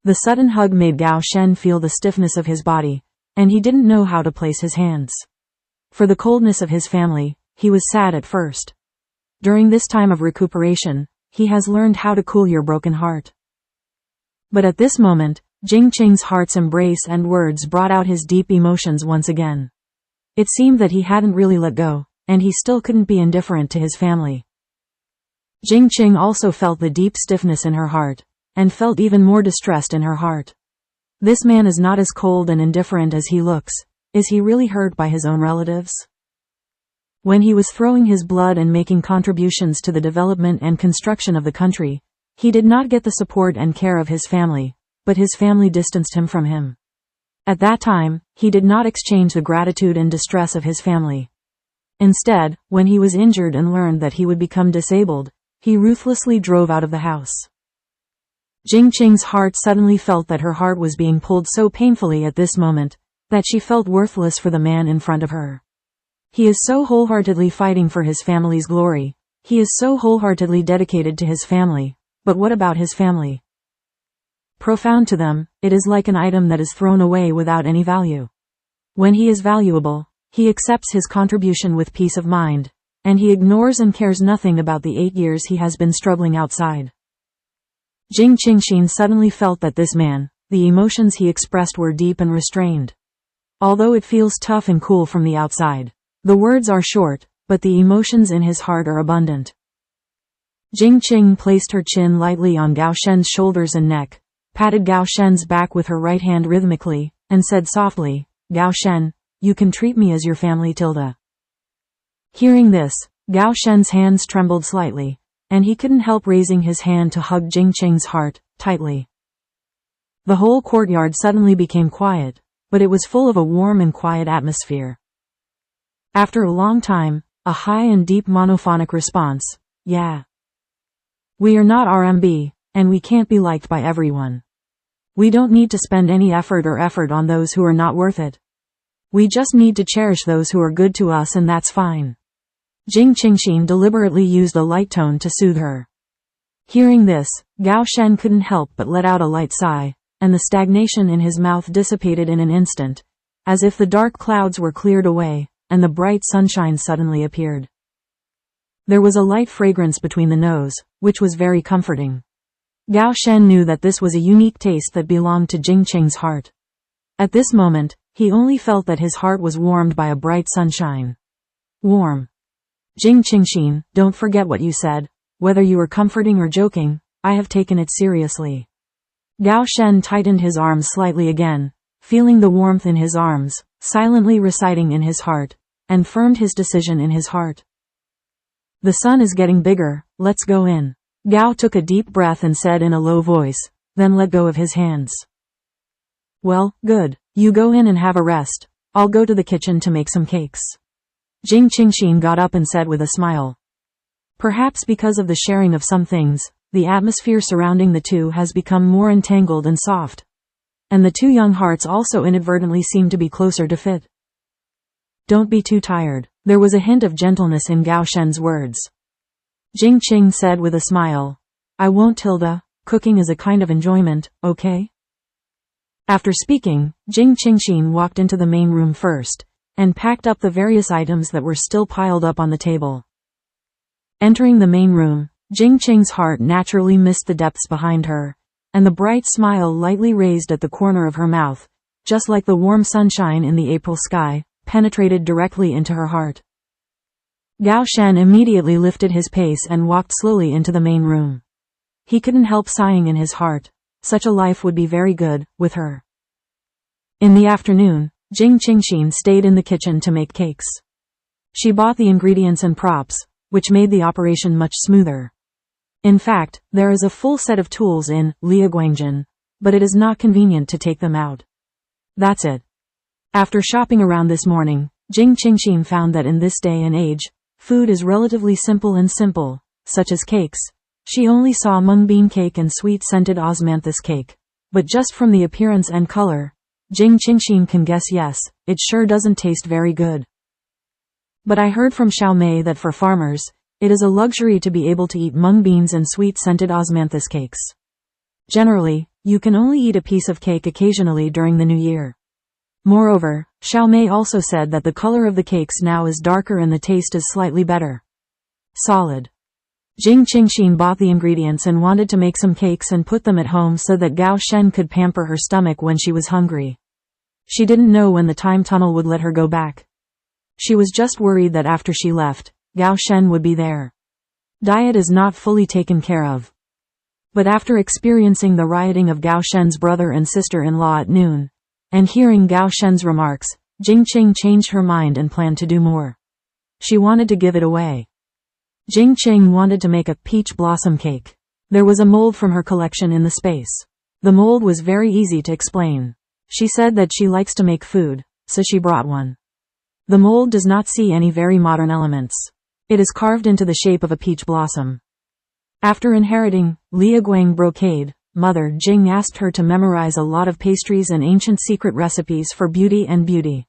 The sudden hug made Gao Shen feel the stiffness of his body, and he didn't know how to place his hands. For the coldness of his family, he was sad at first. During this time of recuperation, he has learned how to cool your broken heart. But at this moment, Jing Qing's heart's embrace and words brought out his deep emotions once again. It seemed that he hadn't really let go, and he still couldn't be indifferent to his family. Jing Qing also felt the deep stiffness in her heart, and felt even more distressed in her heart. This man is not as cold and indifferent as he looks. Is he really hurt by his own relatives? When he was throwing his blood and making contributions to the development and construction of the country, he did not get the support and care of his family, but his family distanced him from him. At that time, he did not exchange the gratitude and distress of his family. Instead, when he was injured and learned that he would become disabled, he ruthlessly drove out of the house. Jing Qing's heart suddenly felt that her heart was being pulled so painfully at this moment, that she felt worthless for the man in front of her. He is so wholeheartedly fighting for his family's glory. He is so wholeheartedly dedicated to his family. But what about his family? Profound to them, it is like an item that is thrown away without any value. When he is valuable, he accepts his contribution with peace of mind, and he ignores and cares nothing about the 8 years he has been struggling outside. Jing Qingxin suddenly felt that this man, the emotions he expressed were deep and restrained. Although it feels tough and cool from the outside, the words are short, but the emotions in his heart are abundant. Jing Qing placed her chin lightly on Gao Shen's shoulders and neck, patted Gao Shen's back with her right hand rhythmically, and said softly, "Gao Shen, you can treat me as your family tilde." Hearing this, Gao Shen's hands trembled slightly, and he couldn't help raising his hand to hug Jing Qing's heart, tightly. The whole courtyard suddenly became quiet, but it was full of a warm and quiet atmosphere. After a long time, a high and deep monophonic response, "Yeah. We are not RMB, and we can't be liked by everyone. We don't need to spend any effort on those who are not worth it. We just need to cherish those who are good to us, and that's fine." Jing Qingxin deliberately used a light tone to soothe her. Hearing this, Gao Shen couldn't help but let out a light sigh, and the stagnation in his mouth dissipated in an instant, as if the dark clouds were cleared away, and the bright sunshine suddenly appeared. There was a light fragrance between the nose, which was very comforting. Gao Shen knew that this was a unique taste that belonged to Jing Qing's heart. At this moment, he only felt that his heart was warmed by a bright sunshine. Warm. Jing Qingxin, don't forget what you said. Whether you were comforting or joking, I have taken it seriously. Gao Shen tightened his arms slightly again, feeling the warmth in his arms, silently reciting in his heart, and firmed his decision in his heart. The sun is getting bigger, let's go in. Gao took a deep breath and said in a low voice, then let go of his hands. Well, good. You go in and have a rest. I'll go to the kitchen to make some cakes. Jing Qingxin got up and said with a smile. Perhaps because of the sharing of some things, the atmosphere surrounding the two has become more entangled and soft. And the two young hearts also inadvertently seem to be closer to fit. Don't be too tired. There was a hint of gentleness in Gao Shen's words. Jing Qing said with a smile. I won't, Tilda. Cooking is a kind of enjoyment, okay? After speaking, Jing Qingxin walked into the main room first, and packed up the various items that were still piled up on the table. Entering the main room, Jing Qing's heart naturally missed the depths behind her, and the bright smile lightly raised at the corner of her mouth, just like the warm sunshine in the April sky, penetrated directly into her heart. Gao Shen immediately lifted his pace and walked slowly into the main room. He couldn't help sighing in his heart. Such a life would be very good, with her. In the afternoon, Jing Qingxin stayed in the kitchen to make cakes. She bought the ingredients and props, which made the operation much smoother. In fact, there is a full set of tools in Liaguangjin, but it is not convenient to take them out. That's it. After shopping around this morning, Jing Qingxin found that in this day and age, food is relatively simple, such as cakes. She only saw mung bean cake and sweet-scented osmanthus cake. But just from the appearance and color, Jing Qingxin can guess yes, it sure doesn't taste very good. But I heard from Xiao Mei that for farmers, it is a luxury to be able to eat mung beans and sweet-scented osmanthus cakes. Generally, You can only eat a piece of cake occasionally during the new year. Moreover, Xiao Mei also said that the color of the cakes now is darker and the taste is slightly better. Solid. Jing Qingxin bought the ingredients and wanted to make some cakes and put them at home so that Gao Shen could pamper her stomach when she was hungry. She didn't know when the time tunnel would let her go back. She was just worried that after she left, Gao Shen would be there. Diet is not fully taken care of. But after experiencing the rioting of Gao Shen's brother and sister-in-law at noon, and hearing Gao Shen's remarks, Jing Qing changed her mind and planned to do more. She wanted to give it away. Jing Qing wanted to make a peach blossom cake. There was a mold from her collection in the space. The mold was very easy to explain. She said that she likes to make food, so she brought one. The mold does not see any very modern elements. It is carved into the shape of a peach blossom. After inheriting Liaguang brocade, Mother Jing asked her to memorize a lot of pastries and ancient secret recipes for beauty and beauty.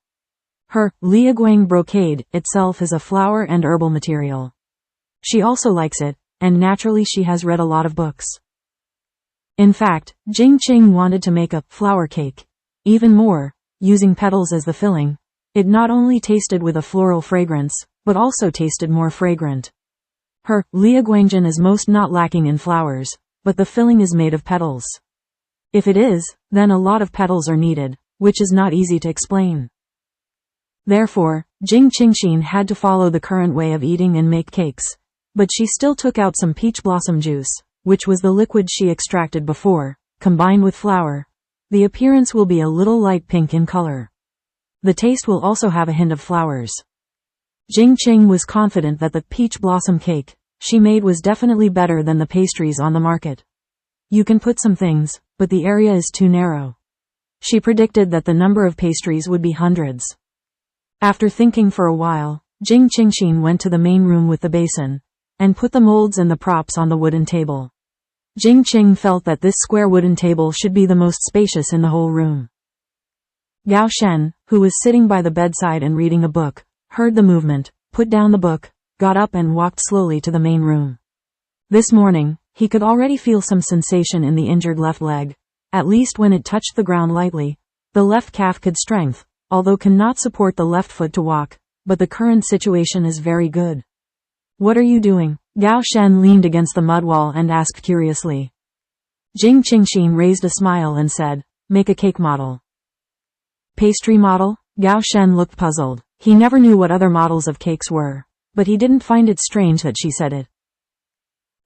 Her Liaguang brocade itself is a flower and herbal material. She also likes it, and naturally she has read a lot of books. In fact, Jing Qing wanted to make a flower cake. Even more, using petals as the filling, it not only tasted with a floral fragrance, but also tasted more fragrant. Her Liaguangjin is most not lacking in flowers, but the filling is made of petals. If it is, then a lot of petals are needed, which is not easy to explain. Therefore, Jing Qingxin had to follow the current way of eating and make cakes. But she still took out some peach blossom juice, which was the liquid she extracted before, combined with flour. The appearance will be a little light pink in color. The taste will also have a hint of flowers. Jing Qing was confident that the peach blossom cake she made was definitely better than the pastries on the market. You can put some things, but the area is too narrow. She predicted that the number of pastries would be hundreds. After thinking for a while, Jing Qingxin went to the main room with the basin, and put the molds and the props on the wooden table. Jing Qing felt that this square wooden table should be the most spacious in the whole room. Gao Shen, who was sitting by the bedside and reading a book, heard the movement, put down the book, got up and walked slowly to the main room. This morning, he could already feel some sensation in the injured left leg. At least when it touched the ground lightly, the left calf could strength, although cannot support the left foot to walk, but the current situation is very good. What are you doing? Gao Shen leaned against the mud wall and asked curiously. Jing Qingxin raised a smile and said, make a cake model. Pastry model? Gao Shen looked puzzled. He never knew what other models of cakes were, but he didn't find it strange that she said it.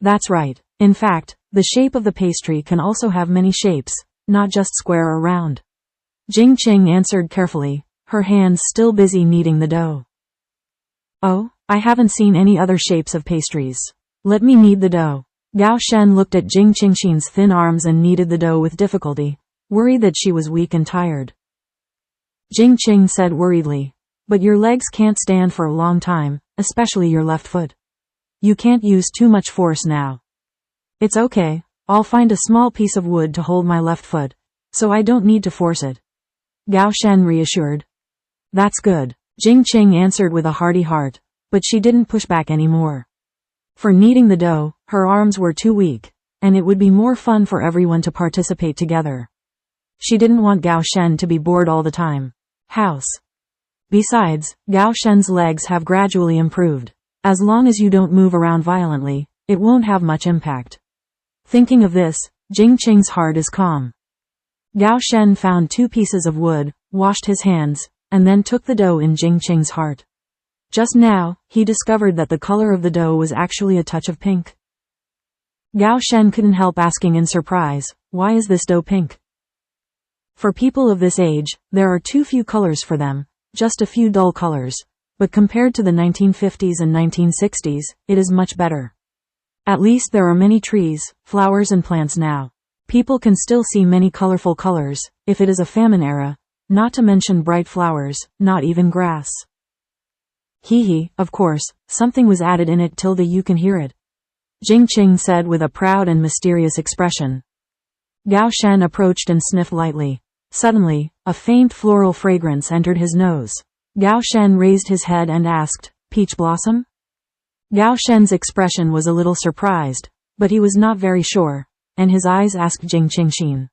That's right. In fact, the shape of the pastry can also have many shapes, not just square or round. Jing Qing answered carefully, her hands still busy kneading the dough. Oh, I haven't seen any other shapes of pastries. Let me knead the dough. Gao Shen looked at Jing Qingxin's thin arms and kneaded the dough with difficulty, worried that she was weak and tired. Jing Qing said worriedly, but your legs can't stand for a long time, especially your left foot. You can't use too much force now. It's okay, I'll find a small piece of wood to hold my left foot, so I don't need to force it. Gao Shen reassured. That's good. Jing Qing answered with a hearty heart, but she didn't push back anymore. For kneading the dough, her arms were too weak, and it would be more fun for everyone to participate together. She didn't want Gao Shen to be bored all the time. House. Besides, Gao Shen's legs have gradually improved. As long as you don't move around violently, it won't have much impact. Thinking of this, Jing Qing's heart is calm. Gao Shen found 2 pieces of wood, washed his hands, and then took the dough in Jing Qing's heart. Just now, he discovered that the color of the dough was actually a touch of pink. Gao Shen couldn't help asking in surprise, why is this dough pink? For people of this age, there are too few colors for them, just a few dull colors, but compared to the 1950s and 1960s, it is much better. At least there are many trees, flowers and plants now. People can still see many colorful colors, if it is a famine era, not to mention bright flowers, not even grass. Hee, of course, something was added in it till you can hear it. Jing Qing said with a proud and mysterious expression. Gao Shen approached and sniffed lightly. Suddenly, a faint floral fragrance entered his nose. Gao Shen raised his head and asked, peach blossom? Gao Shen's expression was a little surprised, but he was not very sure, and his eyes asked Jing Qingxin.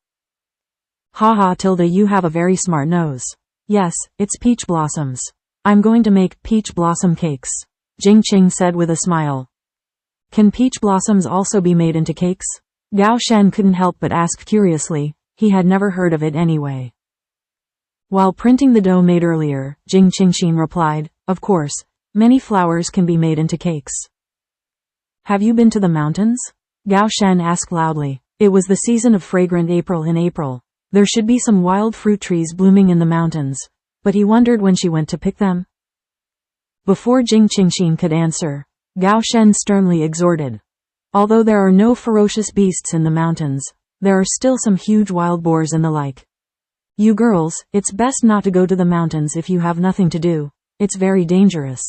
Haha Tilda, you have a very smart nose. Yes, it's peach blossoms. I'm going to make peach blossom cakes, Jing Qing said with a smile. Can peach blossoms also be made into cakes? Gao Shen couldn't help but ask curiously. He had never heard of it anyway. While printing the dough made earlier, Jing Qingxin replied, of course, many flowers can be made into cakes. Have you been to the mountains? Gao Shen asked loudly. It was the season of fragrant April in April. There should be some wild fruit trees blooming in the mountains, but he wondered when she went to pick them. Before Jing Qingxin could answer, Gao Shen sternly exhorted. Although there are no ferocious beasts in the mountains, there are still some huge wild boars and the like. You girls, it's best not to go to the mountains if you have nothing to do. It's very dangerous.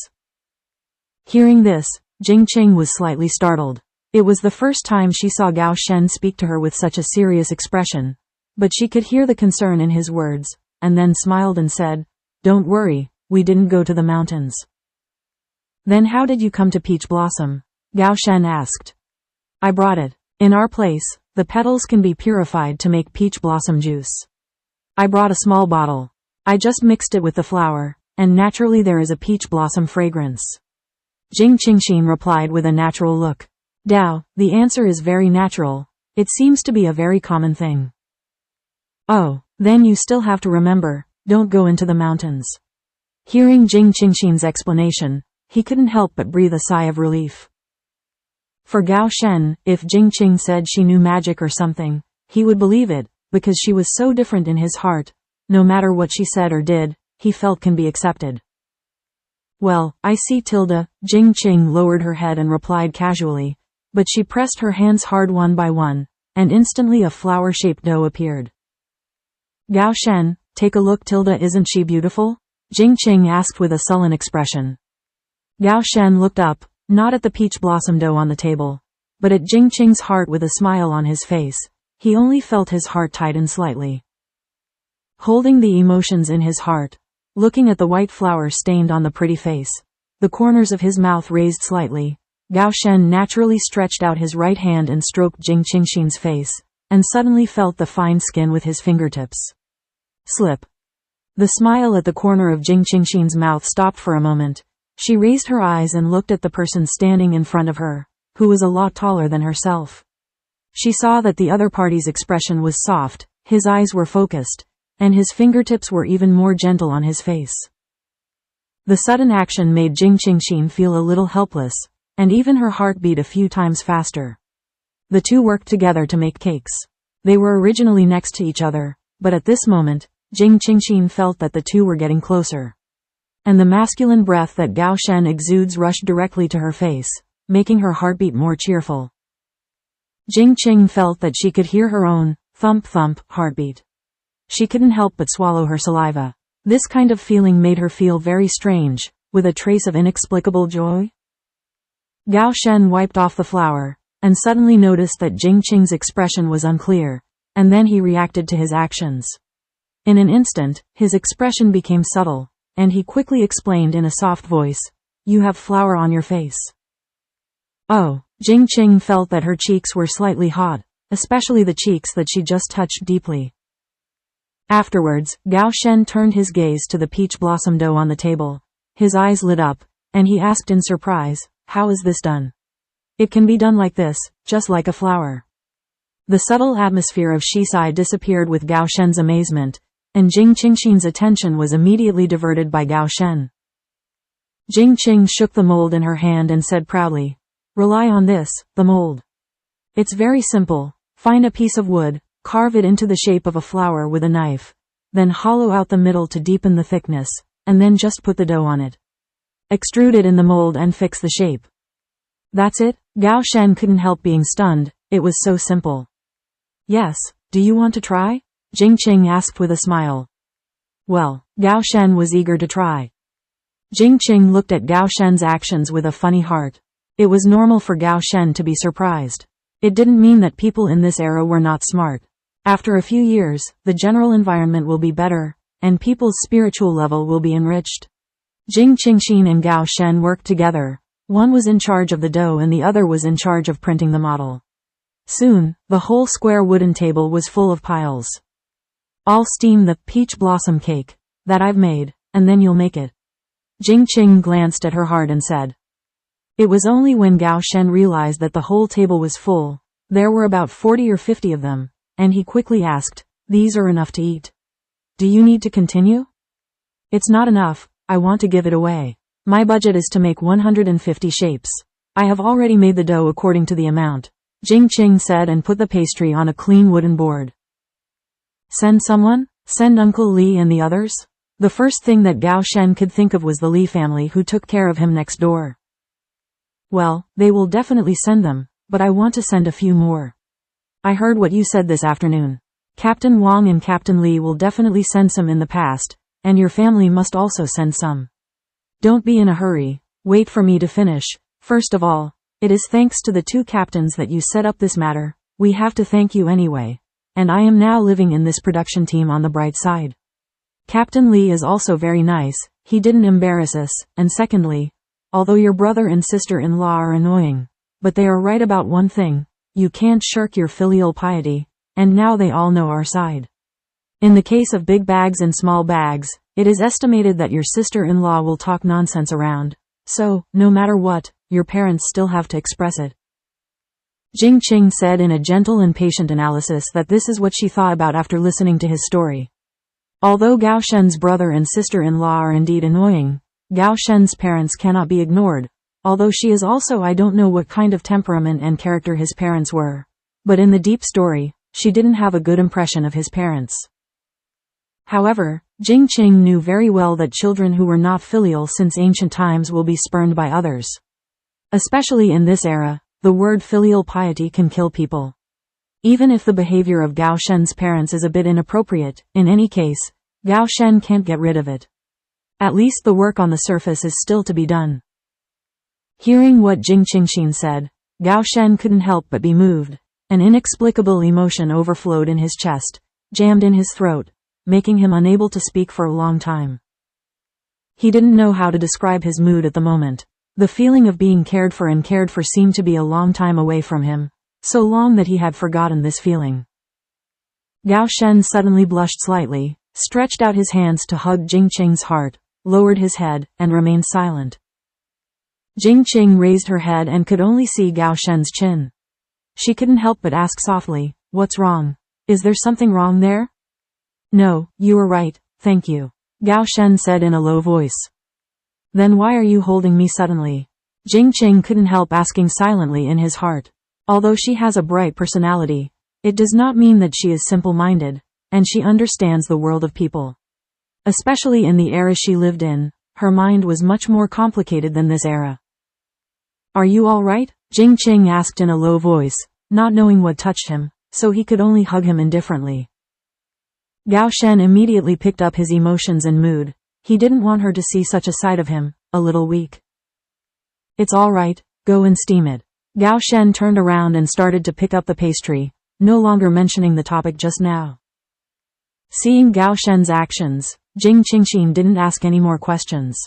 Hearing this, Jing Qing was slightly startled. It was the first time she saw Gao Shen speak to her with such a serious expression, but she could hear the concern in his words, and then smiled and said, don't worry, we didn't go to the mountains. Then how did you come to Peach Blossom? Gao Shen asked. I brought it. In our place, the petals can be purified to make peach blossom juice. I brought a small bottle. I just mixed it with the flour, and naturally there is a peach blossom fragrance. Jing Qingxin replied with a natural look. Dao, the answer is very natural. It seems to be a very common thing. Oh, then you still have to remember, don't go into the mountains. Hearing Jing Qingxin's explanation, he couldn't help but breathe a sigh of relief. For Gao Shen, if Jing Qing said she knew magic or something, he would believe it, because she was so different in his heart. No matter what she said or did, he felt can be accepted. Well, I see Tilda, Jing Qing lowered her head and replied casually, but she pressed her hands hard one by one, and instantly a flower-shaped dough appeared. Gao Shen, take a look. Tilda, isn't she beautiful? Jing Qing asked with a sullen expression. Gao Shen looked up, not at the peach blossom dough on the table, but at Jing Qing's heart with a smile on his face. He only felt his heart tighten slightly. Holding the emotions in his heart, looking at the white flower stained on the pretty face, the corners of his mouth raised slightly, Gao Shen naturally stretched out his right hand and stroked Jing Qingxin's face, and suddenly felt the fine skin with his fingertips. Slip. The smile at the corner of Jing Qingxin's mouth stopped for a moment. She raised her eyes and looked at the person standing in front of her, who was a lot taller than herself. She saw that the other party's expression was soft, his eyes were focused, and his fingertips were even more gentle on his face. The sudden action made Jing Qingxin feel a little helpless, and even her heart beat a few times faster. The two worked together to make cakes. They were originally next to each other, but at this moment, Jing Qingxin felt that the two were getting closer. And the masculine breath that Gao Shen exudes rushed directly to her face, making her heartbeat more cheerful. Jing Qing felt that she could hear her own thump-thump heartbeat. She couldn't help but swallow her saliva. This kind of feeling made her feel very strange, with a trace of inexplicable joy. Gao Shen wiped off the flour, and suddenly noticed that Jing Qing's expression was unclear, and then he reacted to his actions. In an instant, his expression became subtle, and he quickly explained in a soft voice, "You have flour on your face." Oh, Jing Qing felt that her cheeks were slightly hot, especially the cheeks that she just touched deeply. Afterwards, Gao Shen turned his gaze to the peach blossom dough on the table. His eyes lit up, and he asked in surprise, "How is this done?" "It can be done like this, just like a flower." The subtle atmosphere of Shisai disappeared with Gao Shen's amazement, and Jing Qingxin's attention was immediately diverted by Gao Shen. Jing Qing shook the mold in her hand and said proudly, "Rely on this, the mold. It's very simple. Find a piece of wood, carve it into the shape of a flower with a knife, then hollow out the middle to deepen the thickness, and then just put the dough on it. Extrude it in the mold and fix the shape." That's it? Gao Shen couldn't help being stunned. It was so simple. "Yes, do you want to try?" Jing Qing asked with a smile. Well, Gao Shen was eager to try. Jing Qing looked at Gao Shen's actions with a funny heart. It was normal for Gao Shen to be surprised. It didn't mean that people in this era were not smart. After a few years, the general environment will be better, and people's spiritual level will be enriched. Jing Qingxin and Gao Shen worked together. One was in charge of the dough and the other was in charge of printing the model. Soon, the whole square wooden table was full of piles. I'll steam the peach blossom cake that I've made, and then you'll make it. Jing Qing glanced at her heart and said. It was only when Gao Shen realized that the whole table was full, there were about 40 or 50 of them, and he quickly asked, these are enough to eat. Do you need to continue? It's not enough, I want to give it away. My budget is to make 150 shapes. I have already made the dough according to the amount, Jing Qing said and put the pastry on a clean wooden board. Send someone? Send Uncle Li and the others? The first thing that Gao Shen could think of was the Li family who took care of him next door. Well, they will definitely send them, but I want to send a few more. I heard what you said this afternoon. Captain Wang and Captain Li will definitely send some in the past, and your family must also send some. Don't be in a hurry, wait for me to finish. First of all, it is thanks to the two captains that you set up this matter, we have to thank you anyway, and I am now living in this production team on the bright side. Captain Li is also very nice, he didn't embarrass us, and secondly, although your brother and sister-in-law are annoying, but they are right about one thing, you can't shirk your filial piety, and now they all know our side. In the case of big bags and small bags, it is estimated that your sister-in-law will talk nonsense around, so, no matter what, your parents still have to express it. Jing Qing said in a gentle and patient analysis that this is what she thought about after listening to his story. Although Gao Shen's brother and sister-in-law are indeed annoying, Gao Shen's parents cannot be ignored, although she is also I don't know what kind of temperament and character his parents were. But in the deep story, she didn't have a good impression of his parents. However, Jing Qing knew very well that children who were not filial since ancient times will be spurned by others. Especially in this era, the word filial piety can kill people. Even if the behavior of Gao Shen's parents is a bit inappropriate, in any case, Gao Shen can't get rid of it. At least the work on the surface is still to be done. Hearing what Jing Qingxin said, Gao Shen couldn't help but be moved. An inexplicable emotion overflowed in his chest, jammed in his throat, making him unable to speak for a long time. He didn't know how to describe his mood at the moment. The feeling of being cared for seemed to be a long time away from him, so long that he had forgotten this feeling. Gao Shen suddenly blushed slightly, stretched out his hands to hug Jing Qing's heart, lowered his head, and remained silent. Jing Qing raised her head and could only see Gao Shen's chin. She couldn't help but ask softly, "What's wrong? Is there something wrong there?" "No, you are right, thank you," Gao Shen said in a low voice. "Then why are you holding me suddenly?" Jing Qing couldn't help asking silently in his heart. Although she has a bright personality, it does not mean that she is simple-minded, and she understands the world of people. Especially in the era she lived in, her mind was much more complicated than this era. "Are you all right?" Jing Qing asked in a low voice, not knowing what touched him, so he could only hug him indifferently. Gao Shen immediately picked up his emotions and mood. He didn't want her to see such a side of him, a little weak. "It's all right, go and steam it." Gao Shen turned around and started to pick up the pastry, no longer mentioning the topic just now. Seeing Gao Shen's actions, Jing Qingxin didn't ask any more questions.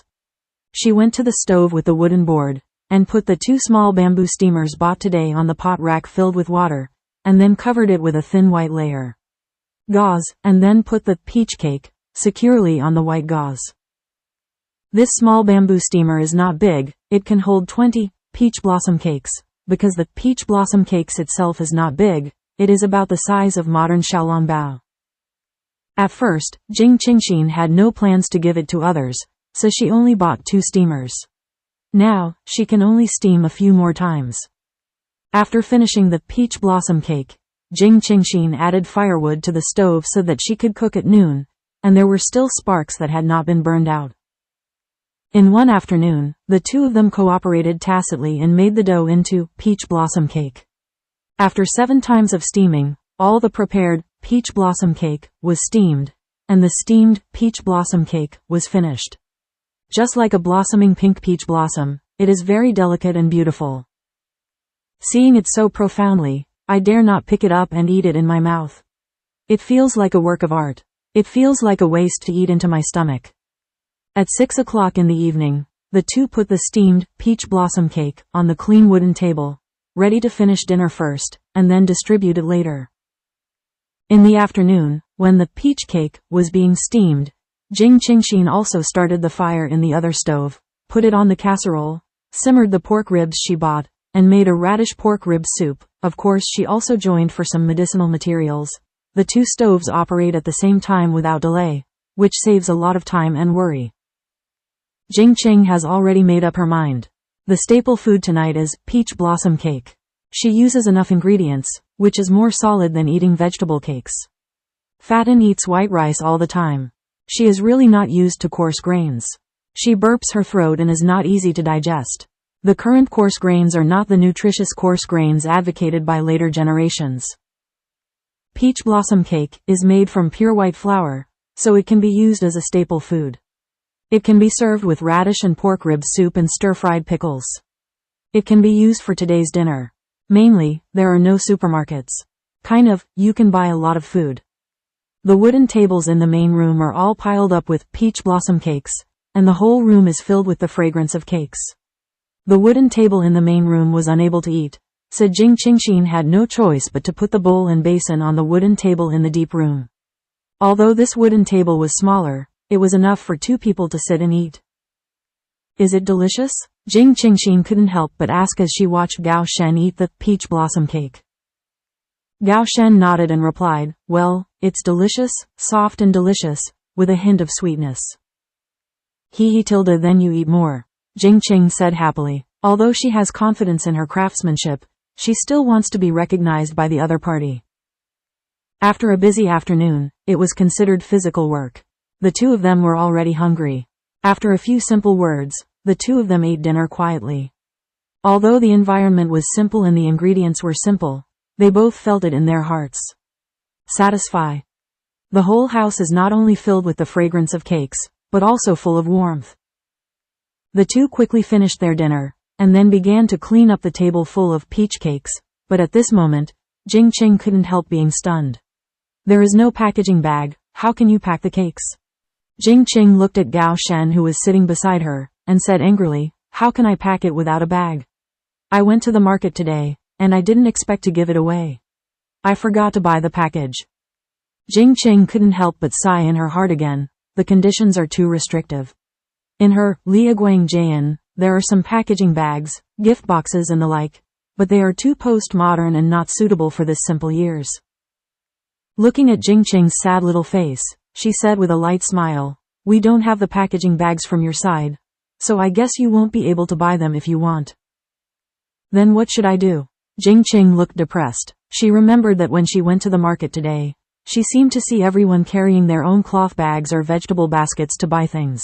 She went to the stove with the wooden board, and put the 2 small bamboo steamers bought today on the pot rack filled with water, and then covered it with a thin white layer. Gauze, and then put the peach cake securely on the white gauze. This small bamboo steamer is not big, it can hold 20 peach blossom cakes. Because the peach blossom cakes itself is not big, it is about the size of modern xiaolongbao. At first, Jing Qingxin had no plans to give it to others, so she only bought 2 steamers. Now, she can only steam a few more times. After finishing the peach blossom cake, Jing Qingxin added firewood to the stove so that she could cook at noon, and there were still sparks that had not been burned out. In one afternoon, the 2 of them cooperated tacitly and made the dough into peach blossom cake. After 7 times of steaming, all the prepared peach blossom cake was steamed, and the steamed peach blossom cake was finished. Just like a blossoming pink peach blossom, it is very delicate and beautiful. Seeing it so profoundly, I dare not pick it up and eat it in my mouth. It feels like a work of art. It feels like a waste to eat into my stomach. At 6 o'clock in the evening, the 2 put the steamed peach blossom cake on the clean wooden table, ready to finish dinner first, and then distribute it later. In the afternoon, When the peach cake was being steamed, Jing Qingxin also started the fire in the other stove, put it on the casserole, simmered the pork ribs she bought, and made a radish pork rib soup. Of course, she also joined for some medicinal materials. The two stoves operate at the same time without delay, which saves a lot of time and worry. Jing Qing has already made up her mind. The staple food tonight is peach blossom cake. She uses enough ingredients, which is more solid than eating vegetable cakes. Fatin eats white rice all the time. She is really not used to coarse grains. She burps her throat and is not easy to digest. The current coarse grains are not the nutritious coarse grains advocated by later generations. Peach blossom cake is made from pure white flour, so it can be used as a staple food. It can be served with radish and pork rib soup and stir-fried pickles. It can be used for today's dinner. Mainly, there are no supermarkets. You can buy a lot of food. The wooden tables in the main room are all piled up with peach blossom cakes, and the whole room is filled with the fragrance of cakes. The wooden table in the main room was unable to eat, so Jing Qingxin had no choice but to put the bowl and basin on the wooden table in the deep room. Although this wooden table was smaller, it was enough for 2 people to sit and eat. Is it delicious? Jing Qingxin couldn't help but ask as she watched Gao Shen eat the peach blossom cake. Gao Shen nodded and replied, well, it's delicious, soft and delicious, with a hint of sweetness. Then you eat more. Jing Qing said happily. Although she has confidence in her craftsmanship, she still wants to be recognized by the other party. After a busy afternoon, it was considered physical work. The two of them were already hungry. After a few simple words, the two of them ate dinner quietly. Although the environment was simple and the ingredients were simple, they both felt it in their hearts. Satisfy. The whole house is not only filled with the fragrance of cakes, but also full of warmth. The two quickly finished their dinner, and then began to clean up the table full of peach cakes, but at this moment, Jing Qing couldn't help being stunned. There is no packaging bag, how can you pack the cakes? Jing Qing looked at Gao Shen who was sitting beside her, and said angrily, how can I pack it without a bag? I went to the market today, and I didn't expect to give it away. I forgot to buy the package. Jing Qing couldn't help but sigh in her heart again, the conditions are too restrictive. In her Liaguang Jian, there are some packaging bags, gift boxes and the like, but they are too postmodern and not suitable for this simple years. Looking at Jing Qing's sad little face, she said with a light smile, we don't have the packaging bags from your side, so I guess you won't be able to buy them if you want. Then what should I do? Jing Qing looked depressed. She remembered that when she went to the market today, she seemed to see everyone carrying their own cloth bags or vegetable baskets to buy things.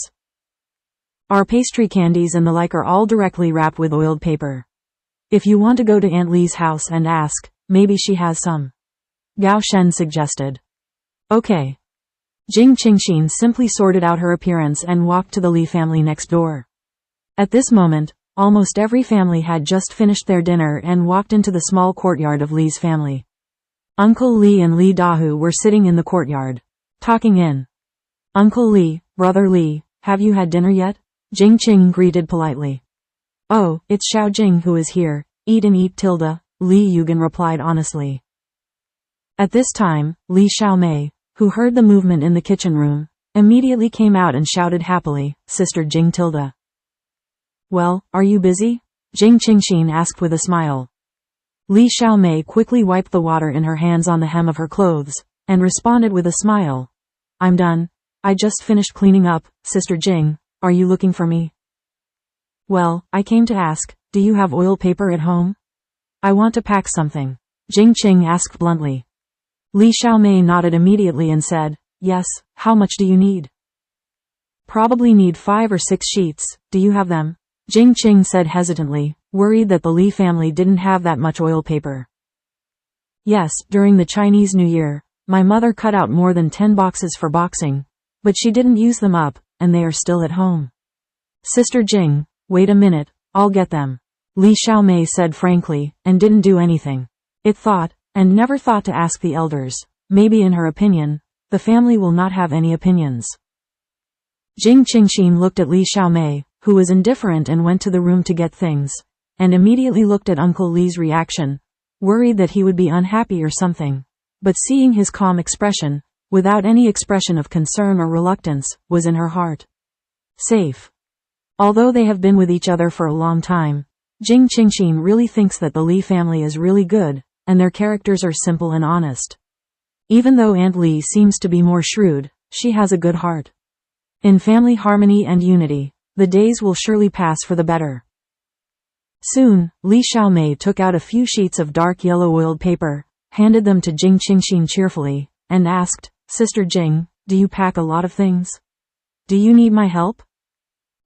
Our pastry candies and the like are all directly wrapped with oiled paper. If you want to go to Aunt Li's house and ask, maybe she has some. Gao Shen suggested. Okay. Jing Qingxin simply sorted out her appearance and walked to the Li family next door. At this moment, almost every family had just finished their dinner and walked into the small courtyard of Li's family. Uncle Li and Li Dahu were sitting in the courtyard, talking in. Uncle Li, Brother Li, have you had dinner yet? Jing Qing greeted politely. Oh, it's Xiao Jing who is here, eat and eat tilde, Li Yugen replied honestly. At this time, Li Xiaomei, who heard the movement in the kitchen room, immediately came out and shouted happily, Sister Jing tilde. Well, are you busy? Jing Qingxin asked with a smile. Li Xiaomei quickly wiped the water in her hands on the hem of her clothes, and responded with a smile. I'm done. I just finished cleaning up, Sister Jing. Are you looking for me? Well, I came to ask, do you have oil paper at home? I want to pack something. Jing Qing asked bluntly. Li Xiaomei nodded immediately and said, yes, how much do you need? Probably need 5 or 6 sheets, do you have them? Jing Qing said hesitantly, worried that the Li family didn't have that much oil paper. Yes, during the Chinese New Year, my mother cut out more than 10 boxes for boxing, but she didn't use them up, and they are still at home. Sister Jing, wait a minute, I'll get them. Li Xiaomei said frankly, and didn't do anything. It thought, and never thought to ask the elders, maybe in her opinion, the family will not have any opinions. Jing Qingxin looked at Li Xiaomei, who was indifferent and went to the room to get things, and immediately looked at Uncle Li's reaction, worried that he would be unhappy or something. But seeing his calm expression, without any expression of concern or reluctance, was in her heart. Safe. Although they have been with each other for a long time, Jing Qingxin really thinks that the Li family is really good, and their characters are simple and honest. Even though Aunt Li seems to be more shrewd, she has a good heart. In family harmony and unity, the days will surely pass for the better. Soon, Li Xiaomei took out a few sheets of dark yellow oiled paper, handed them to Jing Qingxin cheerfully, and asked, "Sister Jing, do you pack a lot of things? Do you need my help?"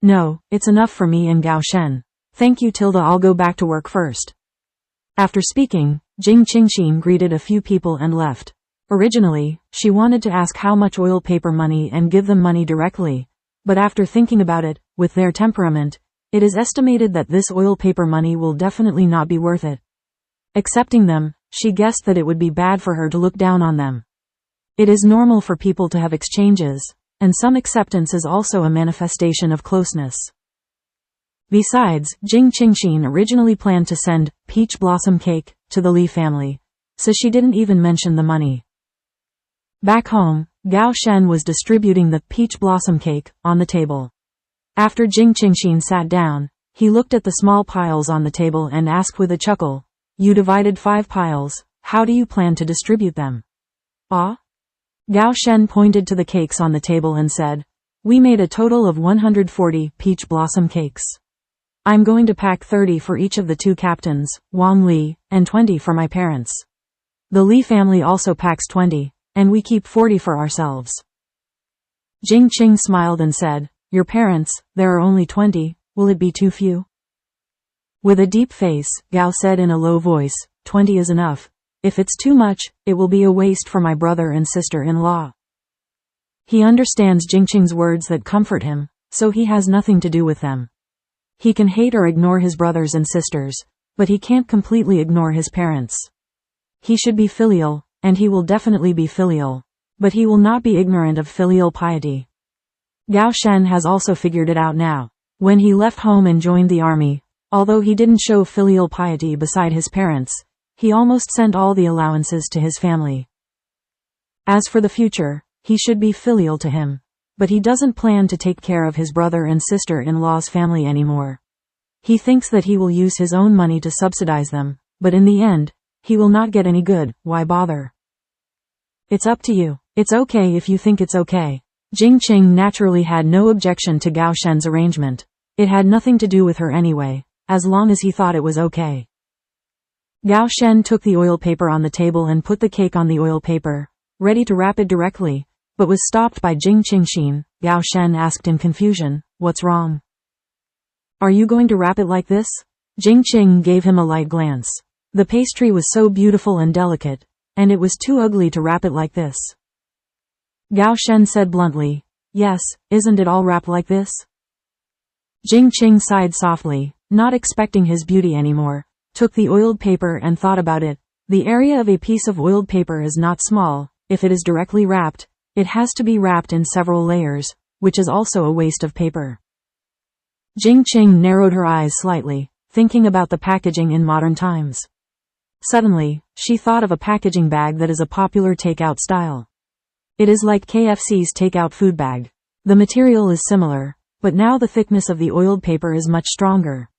"No, it's enough for me and Gao Shen. Thank you Tilda, I'll go back to work first." After speaking, Jing Qingxin greeted a few people and left. Originally, she wanted to ask how much oil paper money and give them money directly, but after thinking about it, with their temperament, it is estimated that this oil paper money will definitely not be worth it. Accepting them, she guessed that it would be bad for her to look down on them. It is normal for people to have exchanges, and some acceptance is also a manifestation of closeness. Besides, Jing Qingxin originally planned to send peach blossom cake to the Li family, so she didn't even mention the money. Back home, Gao Shen was distributing the peach blossom cake on the table. After Jing Qingxin sat down, he looked at the small piles on the table and asked with a chuckle, "You divided 5 piles, how do you plan to distribute them?" "Ah?" Gao Shen pointed to the cakes on the table and said, "We made a total of 140 peach blossom cakes. I'm going to pack 30 for each of the 2 captains, Wang Li, and 20 for my parents. The Li family also packs 20, and we keep 40 for ourselves." Jing Qing smiled and said, "Your parents, there are only 20, will it be too few?" With a deep face, Gao said in a low voice, 20 is enough. If it's too much, it will be a waste for my brother and sister-in-law." He understands Jing Qing's words that comfort him, so he has nothing to do with them. He can hate or ignore his brothers and sisters, but he can't completely ignore his parents. He should be filial, and he will definitely be filial, but he will not be ignorant of filial piety. Gao Shen has also figured it out now. When he left home and joined the army, although he didn't show filial piety beside his parents, he almost sent all the allowances to his family. As for the future, he should be filial to him, but he doesn't plan to take care of his brother and sister-in-law's family anymore. He thinks that he will use his own money to subsidize them, but in the end, he will not get any good. Why bother? It's up to you. It's okay if you think it's okay. Jing Qing naturally had no objection to Gao Shen's arrangement. It had nothing to do with her anyway, as long as he thought it was okay. Gao Shen took the oil paper on the table and put the cake on the oil paper, ready to wrap it directly, but was stopped by Jing Qingxin. Gao Shen asked in confusion, "What's wrong? Are you going to wrap it like this?" Jing Qing gave him a light glance. The pastry was so beautiful and delicate, and it was too ugly to wrap it like this. Gao Shen said bluntly, "Yes, isn't it all wrapped like this?" Jing Qing sighed softly, not expecting his beauty anymore, took the oiled paper and thought about it. The area of a piece of oiled paper is not small. If it is directly wrapped, it has to be wrapped in several layers, which is also a waste of paper. Jing Qing narrowed her eyes slightly, thinking about the packaging in modern times. Suddenly, she thought of a packaging bag that is a popular takeout style. It is like KFC's takeout food bag. The material is similar, but now the thickness of the oiled paper is much stronger.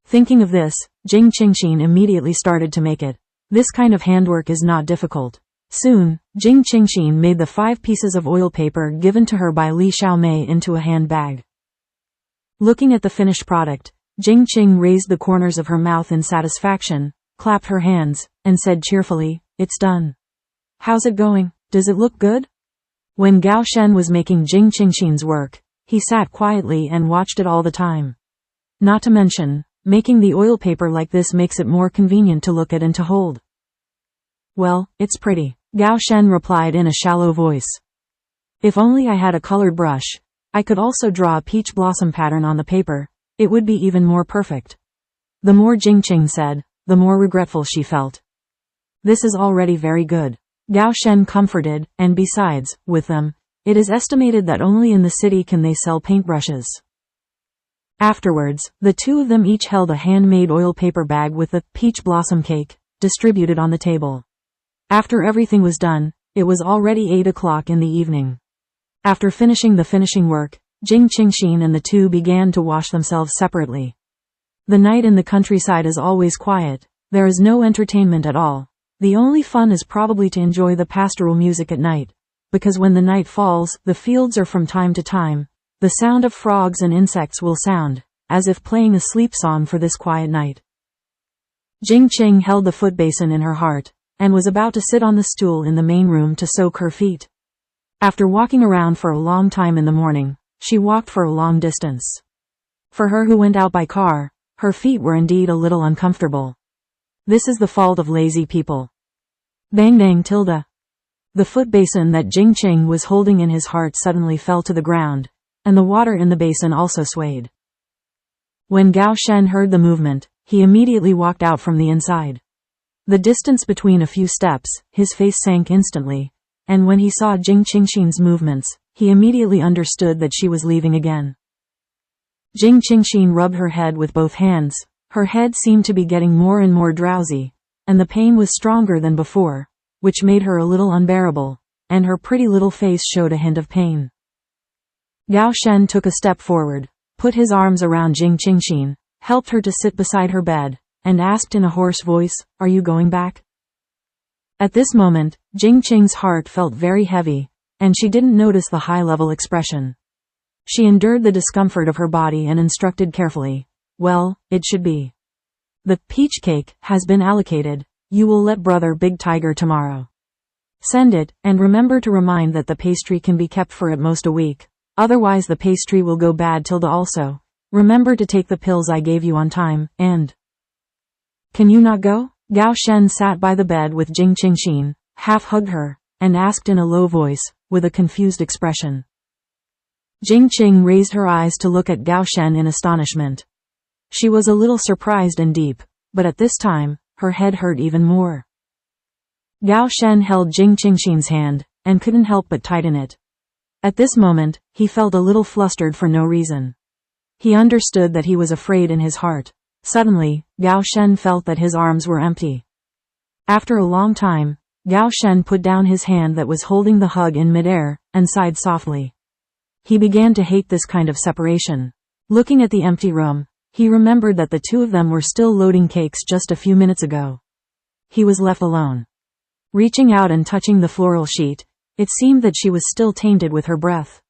Thinking of this, Jing Qingxin immediately started to make it. This kind of handwork is not difficult. Soon, Jing Qingxin made the 5 pieces of oil paper given to her by Li Xiaomei into a handbag. Looking at the finished product, Jing Qing raised the corners of her mouth in satisfaction, clapped her hands, and said cheerfully, "It's done. How's it going? Does it look good?" When Gao Shen was making Jing Qingxin's work, he sat quietly and watched it all the time. Not to mention, making the oil paper like this makes it more convenient to look at and to hold. "Well, it's pretty," Gao Shen replied in a shallow voice. "If only I had a colored brush, I could also draw a peach blossom pattern on the paper. It would be even more perfect." The more Jing Qing said, the more regretful she felt. "This is already very good," Gao Shen comforted, "and besides, with them, it is estimated that only in the city can they sell paintbrushes." Afterwards, the 2 of them each held a handmade oil paper bag with the peach blossom cake distributed on the table. After everything was done, It was already 8 o'clock in the evening. After finishing the finishing work, Jing Qingxin and the two began to wash themselves separately. The night in the countryside is always quiet. There is no entertainment at all. The only fun is probably to enjoy the pastoral music at night. Because when the night falls, the fields are from time to time. The sound of frogs and insects will sound, as if playing a sleep song for this quiet night. Jing Qing held the foot basin in her heart, and was about to sit on the stool in the main room to soak her feet. After walking around for a long time in the morning, she walked for a long distance. For her who went out by car, her feet were indeed a little uncomfortable. This is the fault of lazy people. Bang bang tilde. The foot basin that Jing Qing was holding in his heart suddenly fell to the ground, and the water in the basin also swayed. When Gao Shen heard the movement, he immediately walked out from the inside. The distance between a few steps, his face sank instantly, and when he saw Jing Qingxin's movements, he immediately understood that she was leaving again. Jing Qingxin rubbed her head with both hands. Her head seemed to be getting more and more drowsy, and the pain was stronger than before, which made her a little unbearable, and her pretty little face showed a hint of pain. Gao Shen took a step forward, put his arms around Jing Qingxin, helped her to sit beside her bed, and asked in a hoarse voice, "Are you going back?" At this moment, Jing Qing's heart felt very heavy, and she didn't notice the high-level expression. She endured the discomfort of her body and instructed carefully, "Well, it should be. The peach cake has been allocated. You will let Brother Big Tiger tomorrow. Send it, and remember to remind that the pastry can be kept for at most a week. Otherwise the pastry will go bad tilde also. Remember to take the pills I gave you on time, and..." "Can you not go?" Gao Shen sat by the bed with Jing Qingxin, half-hugged her, and asked in a low voice, with a confused expression. Jing Qing raised her eyes to look at Gao Shen in astonishment. She was a little surprised and deep, but at this time, her head hurt even more. Gao Shen held Jing Qingxin's hand, and couldn't help but tighten it. At this moment, he felt a little flustered for no reason. He understood that he was afraid in his heart. Suddenly, Gao Shen felt that his arms were empty. After a long time, Gao Shen put down his hand that was holding the hug in midair, and sighed softly. He began to hate this kind of separation. Looking at the empty room, he remembered that the two of them were still loading cakes just a few minutes ago. He was left alone. Reaching out and touching the floral sheet, it seemed that she was still tainted with her breath.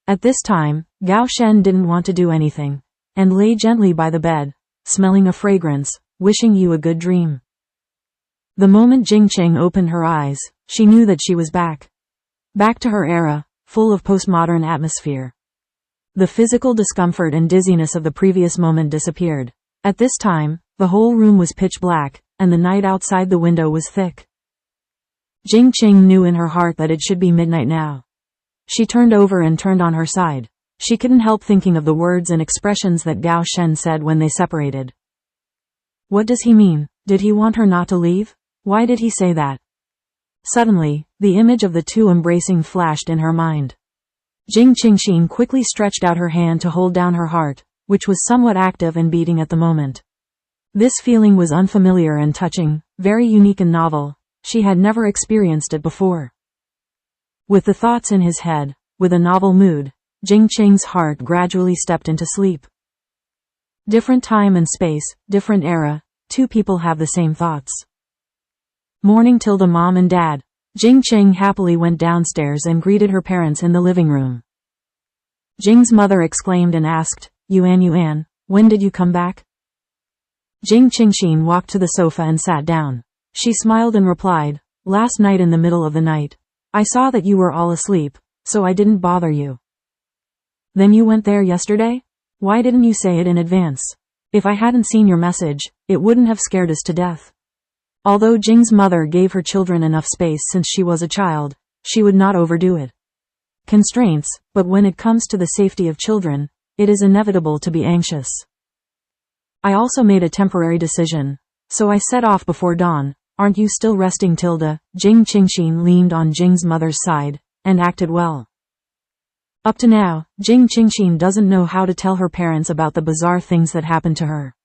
At this time, Gao Shen didn't want to do anything, and lay gently by the bed, smelling a fragrance, wishing you a good dream. The moment Jing Qing opened her eyes, she knew that she was back. Back to her era, full of postmodern atmosphere. The physical discomfort and dizziness of the previous moment disappeared. At this time, the whole room was pitch black, and the night outside the window was thick. Jing Qing knew in her heart that it should be midnight now. She turned over and turned on her side. She couldn't help thinking of the words and expressions that Gao Shen said when they separated. What does he mean? Did he want her not to leave? Why did he say that? Suddenly, the image of the two embracing flashed in her mind. Jing Qingxin quickly stretched out her hand to hold down her heart, which was somewhat active and beating at the moment. This feeling was unfamiliar and touching, very unique and novel. She had never experienced it before. With the thoughts in his head, with a novel mood, Jing Qing's heart gradually stepped into sleep. Different time and space, different era, two people have the same thoughts. Morning tilde mom and dad. Jing Qing happily went downstairs and greeted her parents in the living room. Jing's mother exclaimed and asked, Yuan, when did you come back?" Jing Qingxin walked to the sofa and sat down. She smiled and replied, "Last night in the middle of the night. I saw that you were all asleep, so I didn't bother you." "Then you went there yesterday? Why didn't you say it in advance? If I hadn't seen your message, it wouldn't have scared us to death." Although Jing's mother gave her children enough space since she was a child, she would not overdo it. Constraints, but when it comes to the safety of children, it is inevitable to be anxious. "I also made a temporary decision, so I set off before dawn. Aren't you still resting tilde?" Jing Qingxin leaned on Jing's mother's side, and acted well. Up to now, Jing Qingxin doesn't know how to tell her parents about the bizarre things that happened to her.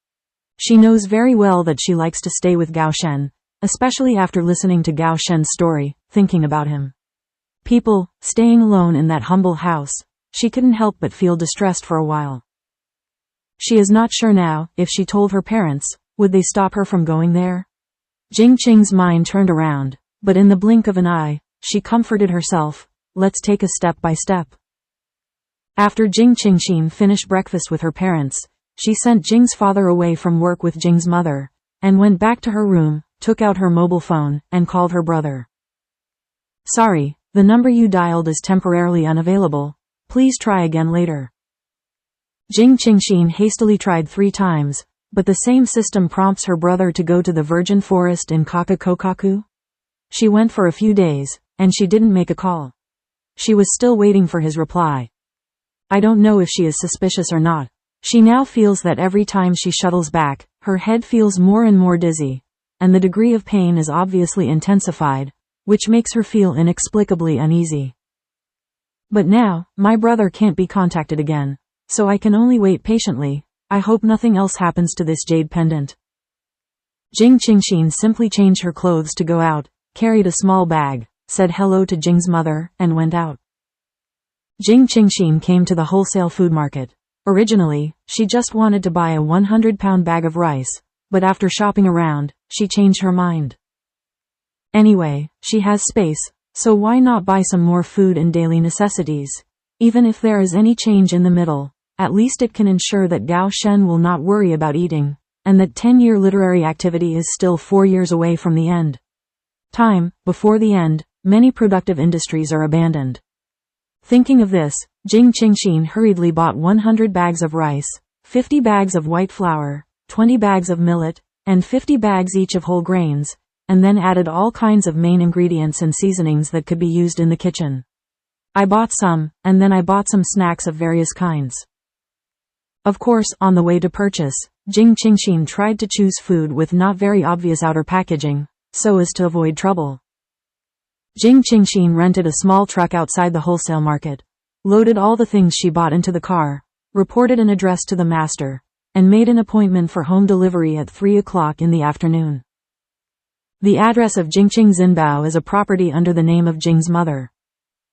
She knows very well that she likes to stay with Gao Shen, especially after listening to Gao Shen's story, thinking about him. People, staying alone in that humble house, she couldn't help but feel distressed for a while. She is not sure now, if she told her parents, would they stop her from going there? Jing Qing's mind turned around, but in the blink of an eye, she comforted herself, let's take a step by step. After Jing Qingxin finished breakfast with her parents, she sent Jing's father away from work with Jing's mother, and went back to her room, took out her mobile phone, and called her brother. Sorry, the number you dialed is temporarily unavailable. Please try again later. Jing Qingxin hastily tried 3 times, but the same system prompts her brother to go to the virgin forest in Kakakokaku. She went for a few days, and she didn't make a call. She was still waiting for his reply. I don't know if she is suspicious or not. She now feels that every time she shuttles back, her head feels more and more dizzy, and the degree of pain is obviously intensified, which makes her feel inexplicably uneasy. But now, my brother can't be contacted again, so I can only wait patiently. I hope nothing else happens to this jade pendant. Jing Qingxin simply changed her clothes to go out, carried a small bag, said hello to Jing's mother, and went out. Jing Qingxin came to the wholesale food market. Originally, she just wanted to buy a 100-pound bag of rice, but after shopping around, she changed her mind. Anyway, she has space, so why not buy some more food and daily necessities? Even if there is any change in the middle, at least it can ensure that Gao Shen will not worry about eating, and that 10-year literary activity is still 4 years away from the end. Before the end, many productive industries are abandoned. Thinking of this, Jing Qingxin hurriedly bought 100 bags of rice, 50 bags of white flour, 20 bags of millet, and 50 bags each of whole grains, and then added all kinds of main ingredients and seasonings that could be used in the kitchen. I bought some, and then I bought some snacks of various kinds. Of course, on the way to purchase, Jing Qingxin tried to choose food with not very obvious outer packaging, so as to avoid trouble. Jing Qingxin rented a small truck outside the wholesale market, loaded all the things she bought into the car, reported an address to the master, and made an appointment for home delivery at 3 o'clock in the afternoon. The address of Jingqing Xinbao is a property under the name of Jing's mother.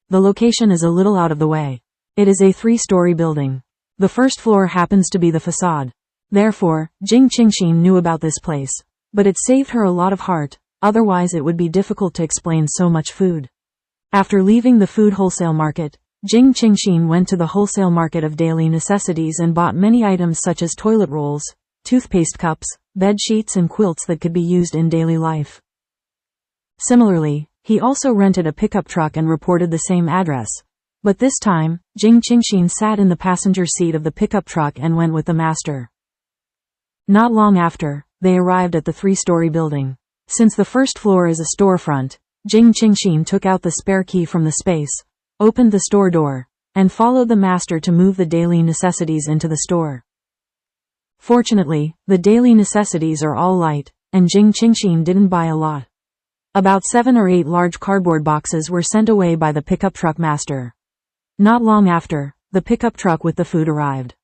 The location is a little out of the way. It is a 3-story building. The first floor happens to be the facade. Therefore, Jing Qingxin knew about this place, but it saved her a lot of heart, otherwise it would be difficult to explain so much food. After leaving the food wholesale market, Jing Qingxin went to the wholesale market of daily necessities and bought many items such as toilet rolls, toothpaste cups, bed sheets and quilts that could be used in daily life. Similarly, he also rented a pickup truck and reported the same address. But this time, Jing Qingxin sat in the passenger seat of the pickup truck and went with the master. Not long after, they arrived at the 3-story building. Since the first floor is a storefront, Jing Qingxin took out the spare key from the space, opened the store door, and followed the master to move the daily necessities into the store. Fortunately, the daily necessities are all light, and Jing Qingxin didn't buy a lot. About 7 or 8 large cardboard boxes were sent away by the pickup truck master. Not long after, the pickup truck with the food arrived.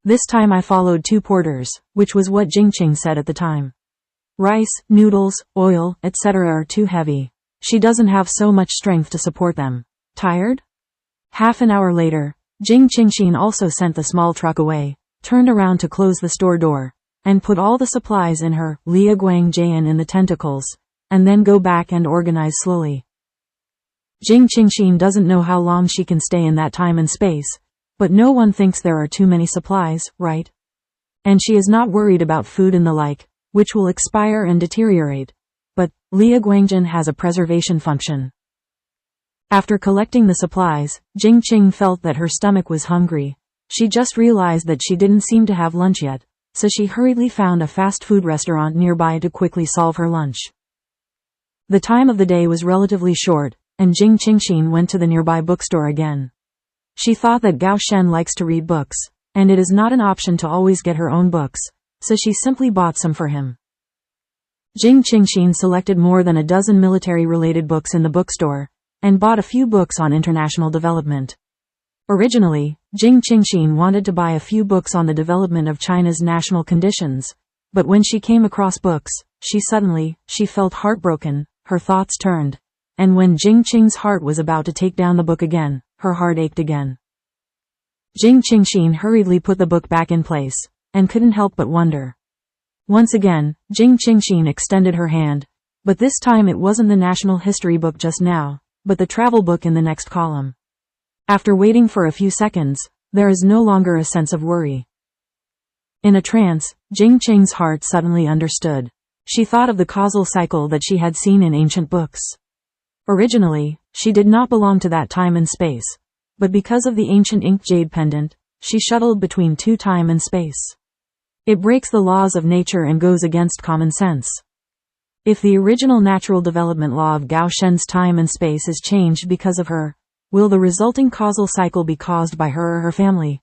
This time I followed 2 porters, which was what Jing Qing said at the time. Rice, noodles, oil, etc. are too heavy. She doesn't have so much strength to support them. Tired? Half an hour later, Jing Qingxin also sent the small truck away, turned around to close the store door, and put all the supplies in her Lia Guang Jian in the tentacles, and then go back and organize slowly. Jing Qingxin doesn't know how long she can stay in that time and space, but no one thinks there are too many supplies, right? And she is not worried about food and the like, which will expire and deteriorate. But Lia Guangjian has a preservation function. After collecting the supplies, Jing Qing felt that her stomach was hungry. She just realized that she didn't seem to have lunch yet, so she hurriedly found a fast food restaurant nearby to quickly solve her lunch. The time of the day was relatively short, and Jing Qingxin went to the nearby bookstore again. She thought that Gao Shen likes to read books, and it is not an option to always get her own books, so she simply bought some for him. Jing Qingxin selected more than a dozen military-related books in the bookstore, and bought a few books on international development. Originally, Jing Qingxin wanted to buy a few books on the development of China's national conditions, But when she came across books, she felt heartbroken, her thoughts turned. And when Jing Qing's heart was about to take down the book again, her heart ached again. Jing Qingxin hurriedly put the book back in place, and couldn't help but wonder. Once again, Jing Qingxin extended her hand, but this time it wasn't the national history book just now, but the travel book in the next column. After waiting for a few seconds, there is no longer a sense of worry. In a trance, Jing Qing's heart suddenly understood. She thought of the causal cycle that she had seen in ancient books. Originally, she did not belong to that time and space, but because of the ancient inked jade pendant, she shuttled between two time and space. It breaks the laws of nature and goes against common sense. If the original natural development law of Gao Shen's time and space is changed because of her, will the resulting causal cycle be caused by her or her family?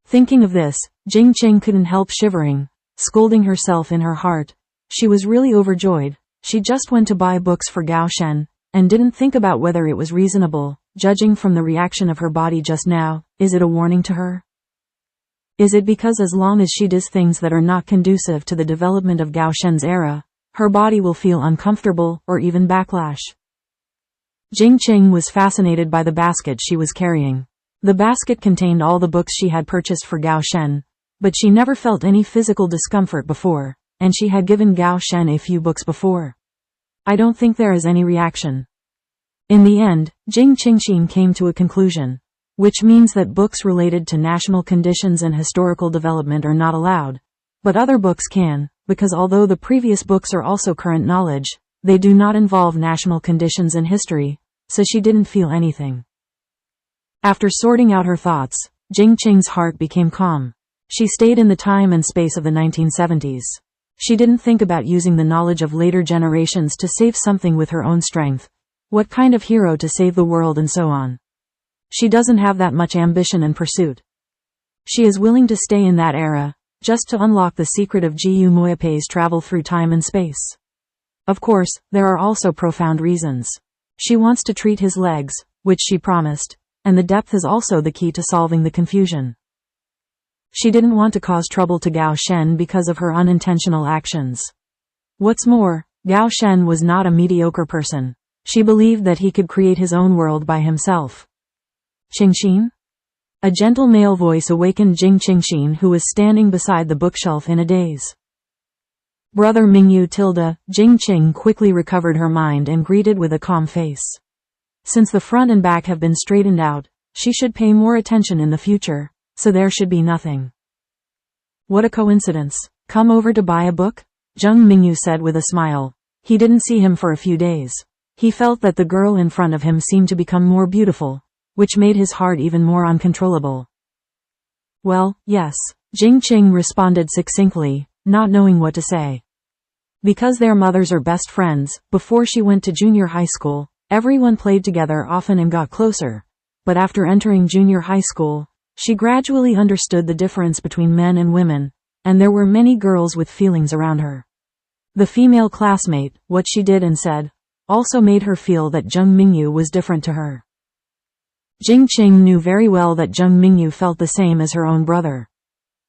Thinking of this, Jing Qing couldn't help shivering, scolding herself in her heart. She was really overjoyed. She just went to buy books for Gao Shen, and didn't think about whether it was reasonable, judging from the reaction of her body just now. Is it a warning to her? Is it because as long as she does things that are not conducive to the development of Gao Shen's era, her body will feel uncomfortable or even backlash? Jing Qing was fascinated by the basket she was carrying. The basket contained all the books she had purchased for Gao Shen, but she never felt any physical discomfort before, and she had given Gao Shen a few books before. I don't think there is any reaction. In the end, Jing Qingxin came to a conclusion, which means that books related to national conditions and historical development are not allowed, but other books can, because although the previous books are also current knowledge, they do not involve national conditions and history, so she didn't feel anything. After sorting out her thoughts, Jing Qing's heart became calm. She stayed in the time and space of the 1970s. She didn't think about using the knowledge of later generations to save something with her own strength. What kind of hero to save the world and so on. She doesn't have that much ambition and pursuit. She is willing to stay in that era, just to unlock the secret of Jiu Moyapei's travel through time and space. Of course, there are also profound reasons. She wants to treat his legs, which she promised, and the depth is also the key to solving the confusion. She didn't want to cause trouble to Gao Shen because of her unintentional actions. What's more, Gao Shen was not a mediocre person. She believed that he could create his own world by himself. Qingxin? A gentle male voice awakened Jing Qingxin, who was standing beside the bookshelf in a daze. Brother Mingyu tilde, Jing Qing quickly recovered her mind and greeted with a calm face. Since the front and back have been straightened out, she should pay more attention in the future, so there should be nothing. What a coincidence. Come over to buy a book? Zheng Mingyu said with a smile. He didn't see him for a few days. He felt that the girl in front of him seemed to become more beautiful, which made his heart even more uncontrollable. Well, yes, Jing Qing responded succinctly, not knowing what to say. Because their mothers are best friends, before she went to junior high school, everyone played together often and got closer. But after entering junior high school, she gradually understood the difference between men and women, and there were many girls with feelings around her. The female classmate, what she did and said, also made her feel that Zheng Mingyu was different to her. Jing Qing knew very well that Zheng Mingyu felt the same as her own brother.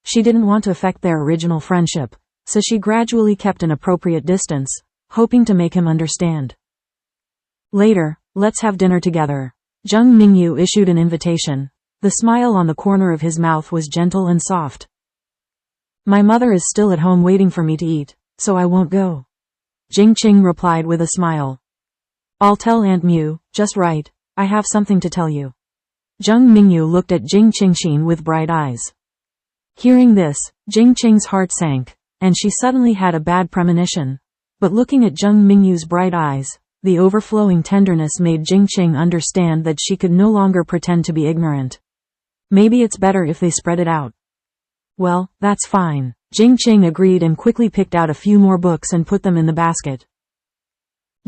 She didn't want to affect their original friendship, so she gradually kept an appropriate distance, hoping to make him understand. Later, let's have dinner together. Zheng Mingyu issued an invitation. The smile on the corner of his mouth was gentle and soft. My mother is still at home waiting for me to eat, so I won't go. Jing Qing replied with a smile. I'll tell Aunt Mu, just right, I have something to tell you. Zheng Mingyu looked at Jing Qingxin with bright eyes. Hearing this, Jing Qing's heart sank, and she suddenly had a bad premonition. But looking at Zheng Mingyu's bright eyes, the overflowing tenderness made Jing Qing understand that she could no longer pretend to be ignorant. Maybe it's better if they spread it out. Well, that's fine. Jing Qing agreed and quickly picked out a few more books and put them in the basket.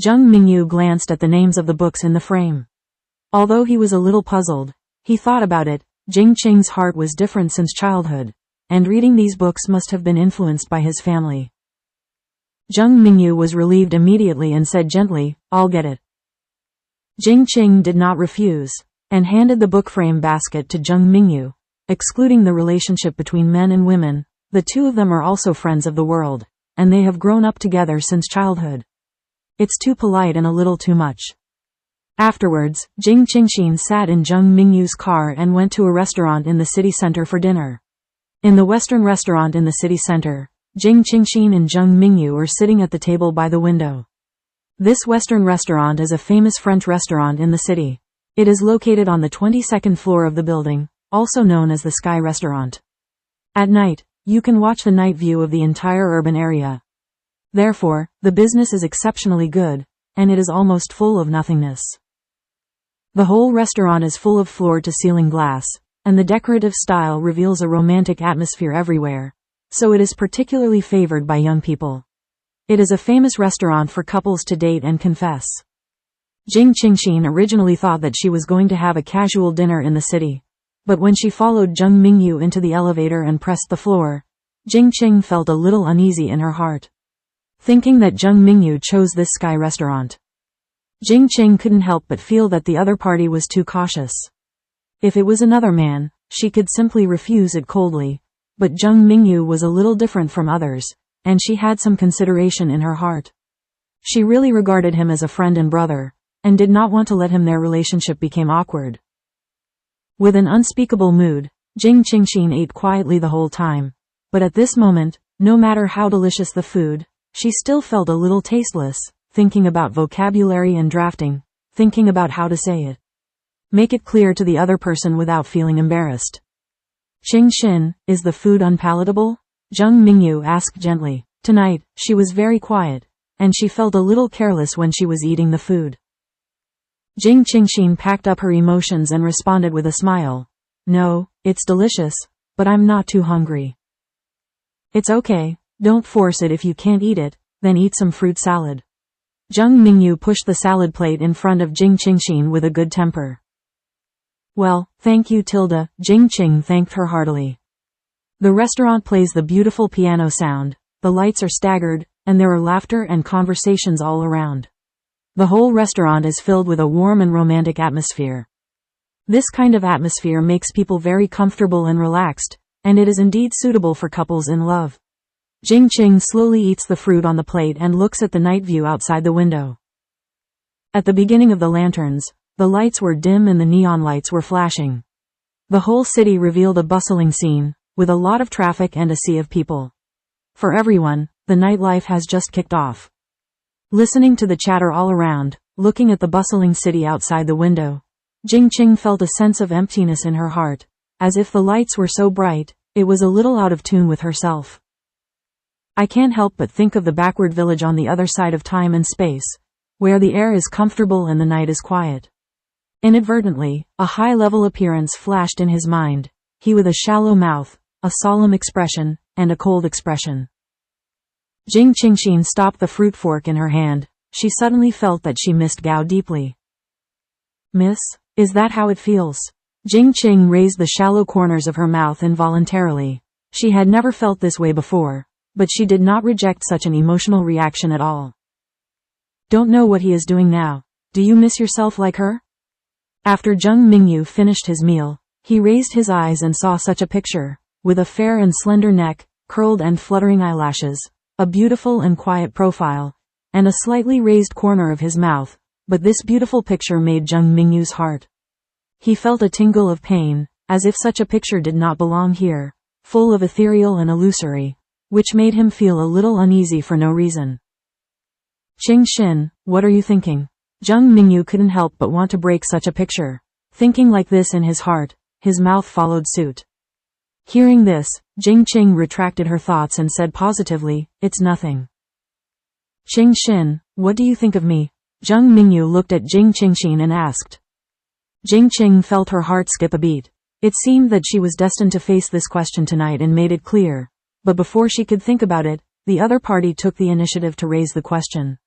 Zheng Mingyu glanced at the names of the books in the frame. Although he was a little puzzled, he thought about it. Jing Qing's heart was different since childhood, and reading these books must have been influenced by his family. Zheng Mingyu was relieved immediately and said gently, I'll get it. Jing Qing did not refuse, and handed the book frame basket to Zheng Mingyu. Excluding the relationship between men and women, The two of them are also friends of the world, and they have grown up together since childhood. It's too polite and a little too much. Afterwards, Jing Qingxin sat in Zheng Mingyu's car and went to a restaurant in the city center for dinner. In the Western restaurant in the city center, Jing Qingxin and Zheng Mingyu are sitting at the table by the window. This Western restaurant is a famous French restaurant in the city. It is located on the 22nd floor of the building, also known as the Sky Restaurant. At night, you can watch the night view of the entire urban area. Therefore, the business is exceptionally good, and it is almost full of nothingness. The whole restaurant is full of floor-to-ceiling glass, and the decorative style reveals a romantic atmosphere everywhere, so it is particularly favored by young people. It is a famous restaurant for couples to date and confess. Jing Qingxin originally thought that she was going to have a casual dinner in the city, but when she followed Zheng Mingyu into the elevator and pressed the floor, Jing Qing felt a little uneasy in her heart, thinking that Zheng Mingyu chose this Sky Restaurant. Jing Qing couldn't help but feel that the other party was too cautious. If it was another man, she could simply refuse it coldly, but Zheng Mingyu was a little different from others, and she had some consideration in her heart. She really regarded him as a friend and brother, and did not want to let their relationship become awkward. With an unspeakable mood, Jing Qingxin ate quietly the whole time, but at this moment, no matter how delicious the food, she still felt a little tasteless, thinking about vocabulary and drafting, thinking about how to say it. Make it clear to the other person without feeling embarrassed. Qingxin, is the food unpalatable? Zheng Mingyu asked gently. Tonight, she was very quiet, and she felt a little careless when she was eating the food. Jing Qingxin packed up her emotions and responded with a smile. No, it's delicious, but I'm not too hungry. It's okay, don't force it if you can't eat it, then eat some fruit salad. Zheng Mingyu pushed the salad plate in front of Jing Qingxin with a good temper. Well, thank you Tilda, Jing Qing thanked her heartily. The restaurant plays the beautiful piano sound, the lights are staggered, and there are laughter and conversations all around. The whole restaurant is filled with a warm and romantic atmosphere. This kind of atmosphere makes people very comfortable and relaxed, and it is indeed suitable for couples in love. Jing Qing slowly eats the fruit on the plate and looks at the night view outside the window. At the beginning of the lanterns, the lights were dim and the neon lights were flashing. The whole city revealed a bustling scene, with a lot of traffic and a sea of people. For everyone, the nightlife has just kicked off. Listening to the chatter all around, looking at the bustling city outside the window, Jing Qing felt a sense of emptiness in her heart, as if the lights were so bright, it was a little out of tune with herself. I can't help but think of the backward village on the other side of time and space, where the air is comfortable and the night is quiet. Inadvertently, a high-level appearance flashed in his mind, he with a shallow mouth, a solemn expression, and a cold expression. Jing Qingxin stopped the fruit fork in her hand. She suddenly felt that she missed Gao deeply. Miss, is that how it feels? Jing Qing raised the shallow corners of her mouth involuntarily. She had never felt this way before, but she did not reject such an emotional reaction at all. Don't know what he is doing now. Do you miss yourself like her? After Zheng Mingyu finished his meal, he raised his eyes and saw such a picture, with a fair and slender neck, curled and fluttering eyelashes, a beautiful and quiet profile, and a slightly raised corner of his mouth, but this beautiful picture made Zheng Mingyu's heart. He felt a tingle of pain, as if such a picture did not belong here, full of ethereal and illusory, which made him feel a little uneasy for no reason. Qingxin, what are you thinking? Zheng Mingyu couldn't help but want to break such a picture. Thinking like this in his heart, his mouth followed suit. Hearing this, Jing Qing retracted her thoughts and said positively, it's nothing. Qingxin, what do you think of me? Zheng Mingyu looked at Jing Qingxin and asked. Jing Qing felt her heart skip a beat. It seemed that she was destined to face this question tonight and made it clear. But before she could think about it, the other party took the initiative to raise the question.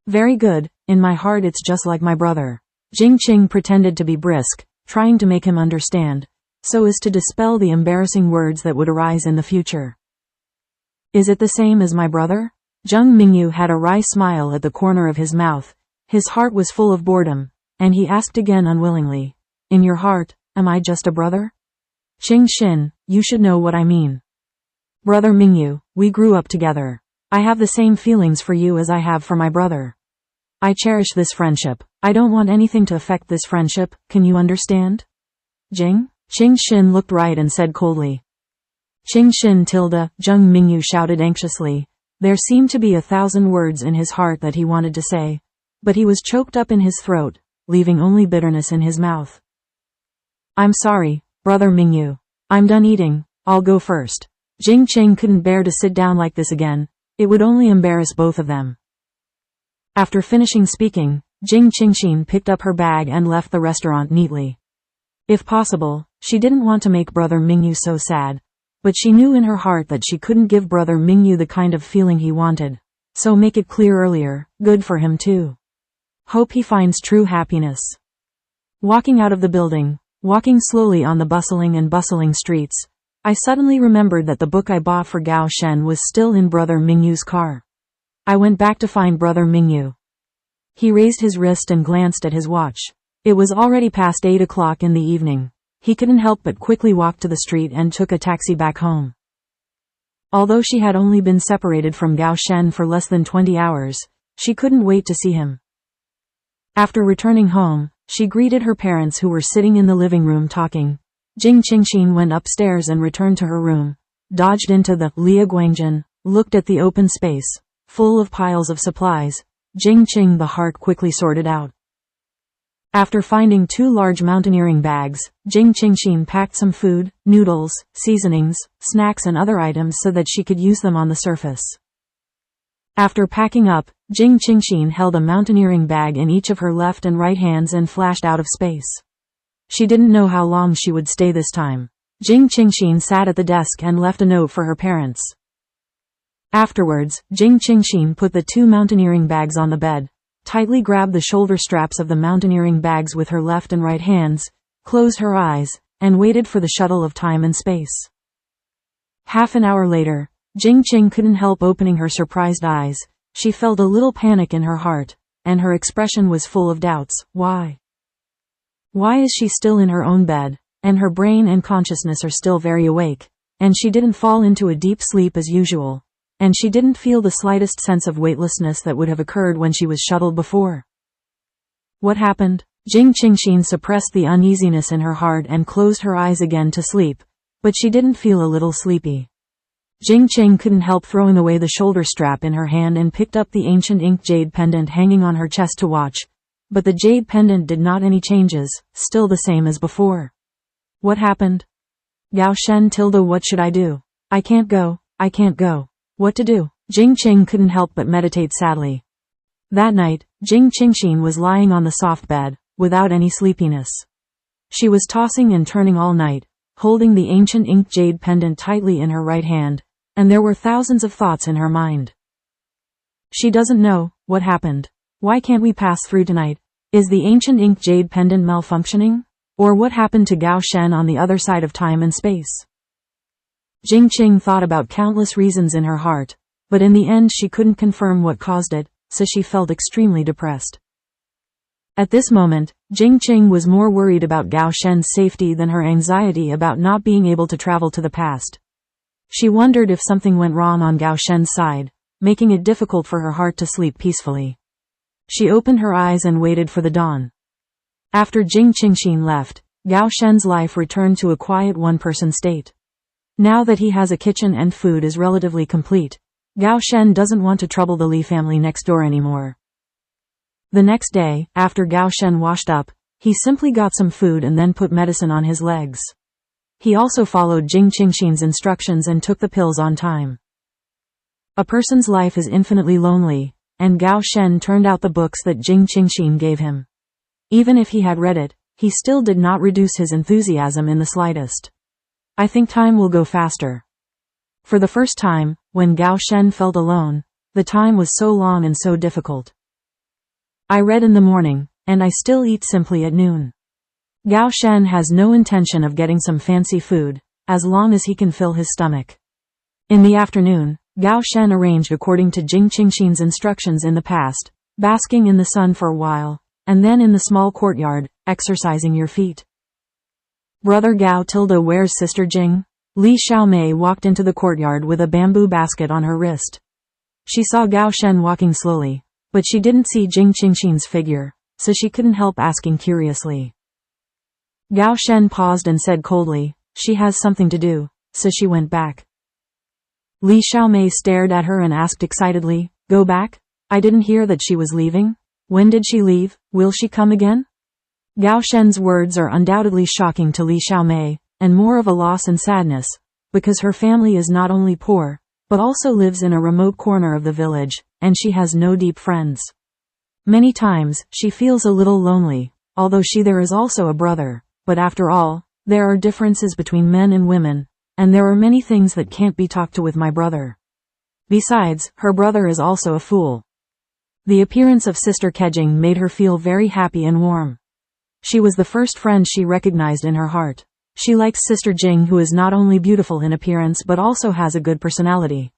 Very good, in my heart it's just like my brother. Jing Qing pretended to be brisk, trying to make him understand, so as to dispel the embarrassing words that would arise in the future. Is it the same as my brother? Zheng Mingyu had a wry smile at the corner of his mouth. His heart was full of boredom, and he asked again unwillingly, in your heart, am I just a brother? Qingxin, you should know what I mean. Brother Mingyu, we grew up together. I have the same feelings for you as I have for my brother. I cherish this friendship. I don't want anything to affect this friendship, can you understand? Jing Qingxin looked right and said coldly. Qingxin tilde, Jing Mingyu shouted anxiously. There seemed to be 1,000 words in his heart that he wanted to say, but he was choked up in his throat, leaving only bitterness in his mouth. I'm sorry, Brother Mingyu. I'm done eating, I'll go first. Jing Qing couldn't bear to sit down like this again. It would only embarrass both of them. After finishing speaking, Jing Qingxin picked up her bag and left the restaurant neatly. If possible, she didn't want to make Brother Mingyu so sad, but she knew in her heart that she couldn't give Brother Mingyu the kind of feeling he wanted, so make it clear earlier, good for him too. Hope he finds true happiness. Walking out of the building, walking slowly on the bustling streets, I suddenly remembered that the book I bought for Gao Shen was still in Brother Mingyu's car. I went back to find Brother Mingyu. He raised his wrist and glanced at his watch. It was already past 8 o'clock in the evening. He couldn't help but quickly walk to the street and took a taxi back home. Although she had only been separated from Gao Shen for less than 20 hours, she couldn't wait to see him. After returning home, she greeted her parents who were sitting in the living room talking. Jing Qingxin went upstairs and returned to her room, dodged into the Liaguangjin, looked at the open space, full of piles of supplies. Jing Qing the heart quickly sorted out. After finding 2 large mountaineering bags, Jing Qingxin packed some food, noodles, seasonings, snacks and other items so that she could use them on the surface. After packing up, Jing Qingxin held a mountaineering bag in each of her left and right hands and flashed out of space. She didn't know how long she would stay this time. Jing Qingxin sat at the desk and left a note for her parents. Afterwards, Jing Qingxin put the 2 mountaineering bags on the bed, tightly grabbed the shoulder straps of the mountaineering bags with her left and right hands, closed her eyes, and waited for the shuttle of time and space. Half an hour later, Jing Qing couldn't help opening her surprised eyes. She felt a little panic in her heart, and her expression was full of doubts. Why? Why is she still in her own bed, and her brain and consciousness are still very awake, and she didn't fall into a deep sleep as usual, and she didn't feel the slightest sense of weightlessness that would have occurred when she was shuttled before. What happened? Jing Qingxin suppressed the uneasiness in her heart and closed her eyes again to sleep, but she didn't feel a little sleepy. Jing Qing couldn't help throwing away the shoulder strap in her hand and picked up the ancient ink jade pendant hanging on her chest to watch, but the jade pendant did not any changes, still the same as before. What happened? Gao Shen tilde, what should I do? I can't go. What to do? Jing Qing couldn't help but meditate sadly. That night, Jing Qingxin was lying on the soft bed, without any sleepiness. She was tossing and turning all night, holding the ancient ink jade pendant tightly in her right hand, and there were thousands of thoughts in her mind. She doesn't know what happened. Why can't we pass through tonight? Is the ancient ink jade pendant malfunctioning? Or what happened to Gao Shen on the other side of time and space? Jing Qing thought about countless reasons in her heart, but in the end she couldn't confirm what caused it, so she felt extremely depressed. At this moment, Jing Qing was more worried about Gao Shen's safety than her anxiety about not being able to travel to the past. She wondered if something went wrong on Gao Shen's side, making it difficult for her heart to sleep peacefully. She opened her eyes and waited for the dawn. After Jing Qingxin left, Gao Shen's life returned to a quiet one-person state. Now that he has a kitchen and food is relatively complete, Gao Shen doesn't want to trouble the Li family next door anymore. The next day, after Gao Shen washed up, he simply got some food and then put medicine on his legs. He also followed Jing Qingxin's instructions and took the pills on time. A person's life is infinitely lonely, and Gao Shen turned out the books that Jing Qingxin gave him. Even if he had read it, he still did not reduce his enthusiasm in the slightest. I think time will go faster. For the first time, when Gao Shen felt alone, the time was so long and so difficult. I read in the morning, and I still eat simply at noon. Gao Shen has no intention of getting some fancy food, as long as he can fill his stomach. In the afternoon, Gao Shen arranged according to Jing Qingxin's instructions in the past, basking in the sun for a while, and then in the small courtyard, exercising your feet. Brother Gao tilde, where's Sister Jing? Li Xiaomei walked into the courtyard with a bamboo basket on her wrist. She saw Gao Shen walking slowly, but she didn't see Jing Qingxin's figure, so she couldn't help asking curiously. Gao Shen paused and said coldly, "She has something to do," so she went back. Li Xiaomei stared at her and asked excitedly, "Go back? I didn't hear that she was leaving. When did she leave? Will she come again?" Gao Shen's words are undoubtedly shocking to Li Xiaomei, and more of a loss and sadness, because her family is not only poor, but also lives in a remote corner of the village, and she has no deep friends. Many times, she feels a little lonely, although there is also a brother, but after all, there are differences between men and women, and there are many things that can't be talked to with my brother. Besides, her brother is also a fool. The appearance of Sister Kejing made her feel very happy and warm. She was the first friend she recognized in her heart. She likes Sister Jing, who is not only beautiful in appearance but also has a good personality.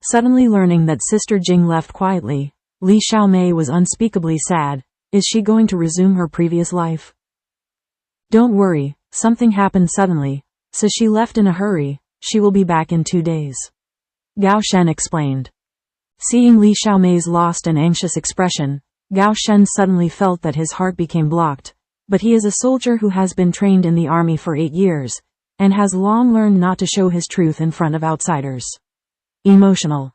Suddenly learning that Sister Jing left quietly, Li Xiaomei was unspeakably sad. Is she going to resume her previous life? Don't worry, something happened suddenly, so she left in a hurry. She will be back in 2 days. Gao Shen explained. Seeing Li Xiaomei's lost and anxious expression, Gao Shen suddenly felt that his heart became blocked, but he is a soldier who has been trained in the army for 8 years, and has long learned not to show his truth in front of outsiders. Emotional.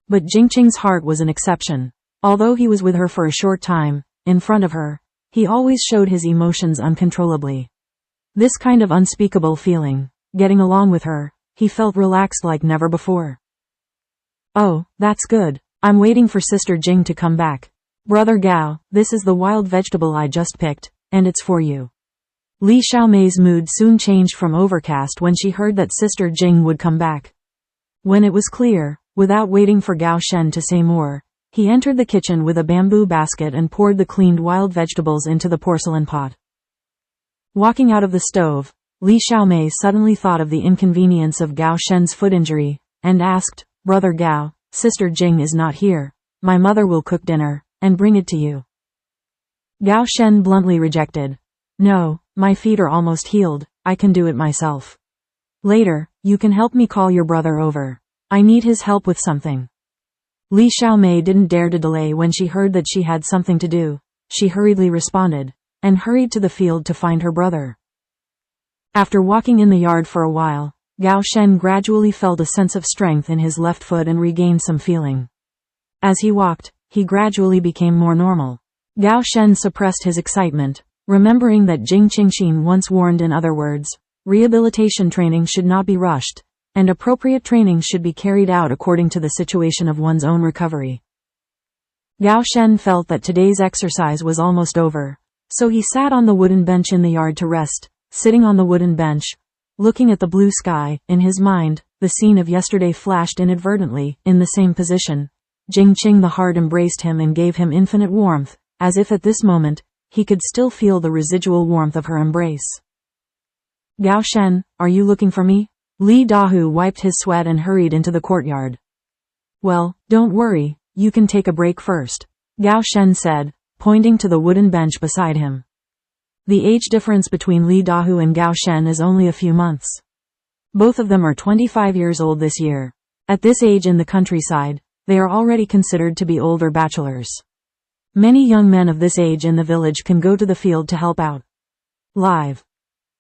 But Jing Qing's heart was an exception. Although he was with her for a short time, in front of her, he always showed his emotions uncontrollably. This kind of unspeakable feeling, getting along with her, he felt relaxed like never before. Oh, that's good. I'm waiting for Sister Jing to come back. Brother Gao, this is the wild vegetable I just picked, and it's for you. Li Xiaomei's mood soon changed from overcast when she heard that Sister Jing would come back. When it was clear, without waiting for Gao Shen to say more, he entered the kitchen with a bamboo basket and poured the cleaned wild vegetables into the porcelain pot. Walking out of the stove, Li Xiaomei suddenly thought of the inconvenience of Gao Shen's foot injury, and asked, "Brother Gao, Sister Jing is not here. My mother will cook dinner, and bring it to you." Gao Shen bluntly rejected. "No, my feet are almost healed, I can do it myself. Later, you can help me call your brother over. I need his help with something." Li Xiaomei didn't dare to delay when she heard that she had something to do. She hurriedly responded, and hurried to the field to find her brother. After walking in the yard for a while, Gao Shen gradually felt a sense of strength in his left foot and regained some feeling. As he walked, he gradually became more normal. Gao Shen suppressed his excitement, remembering that Jing Qingxin once warned, in other words, rehabilitation training should not be rushed, and appropriate training should be carried out according to the situation of one's own recovery. Gao Shen felt that today's exercise was almost over, so he sat on the wooden bench in the yard to rest. Sitting on the wooden bench, looking at the blue sky, in his mind, the scene of yesterday flashed inadvertently. In the same position, Jing Qing the heart embraced him and gave him infinite warmth, as if at this moment, he could still feel the residual warmth of her embrace. "Gao Shen, are you looking for me?" Li Dahu wiped his sweat and hurried into the courtyard. "Well, don't worry, you can take a break first," Gao Shen said, pointing to the wooden bench beside him. The age difference between Li Dahu and Gao Shen is only a few months. Both of them are 25 years old this year. At this age in the countryside, they are already considered to be older bachelors. Many young men of this age in the village can go to the field to help out. Live.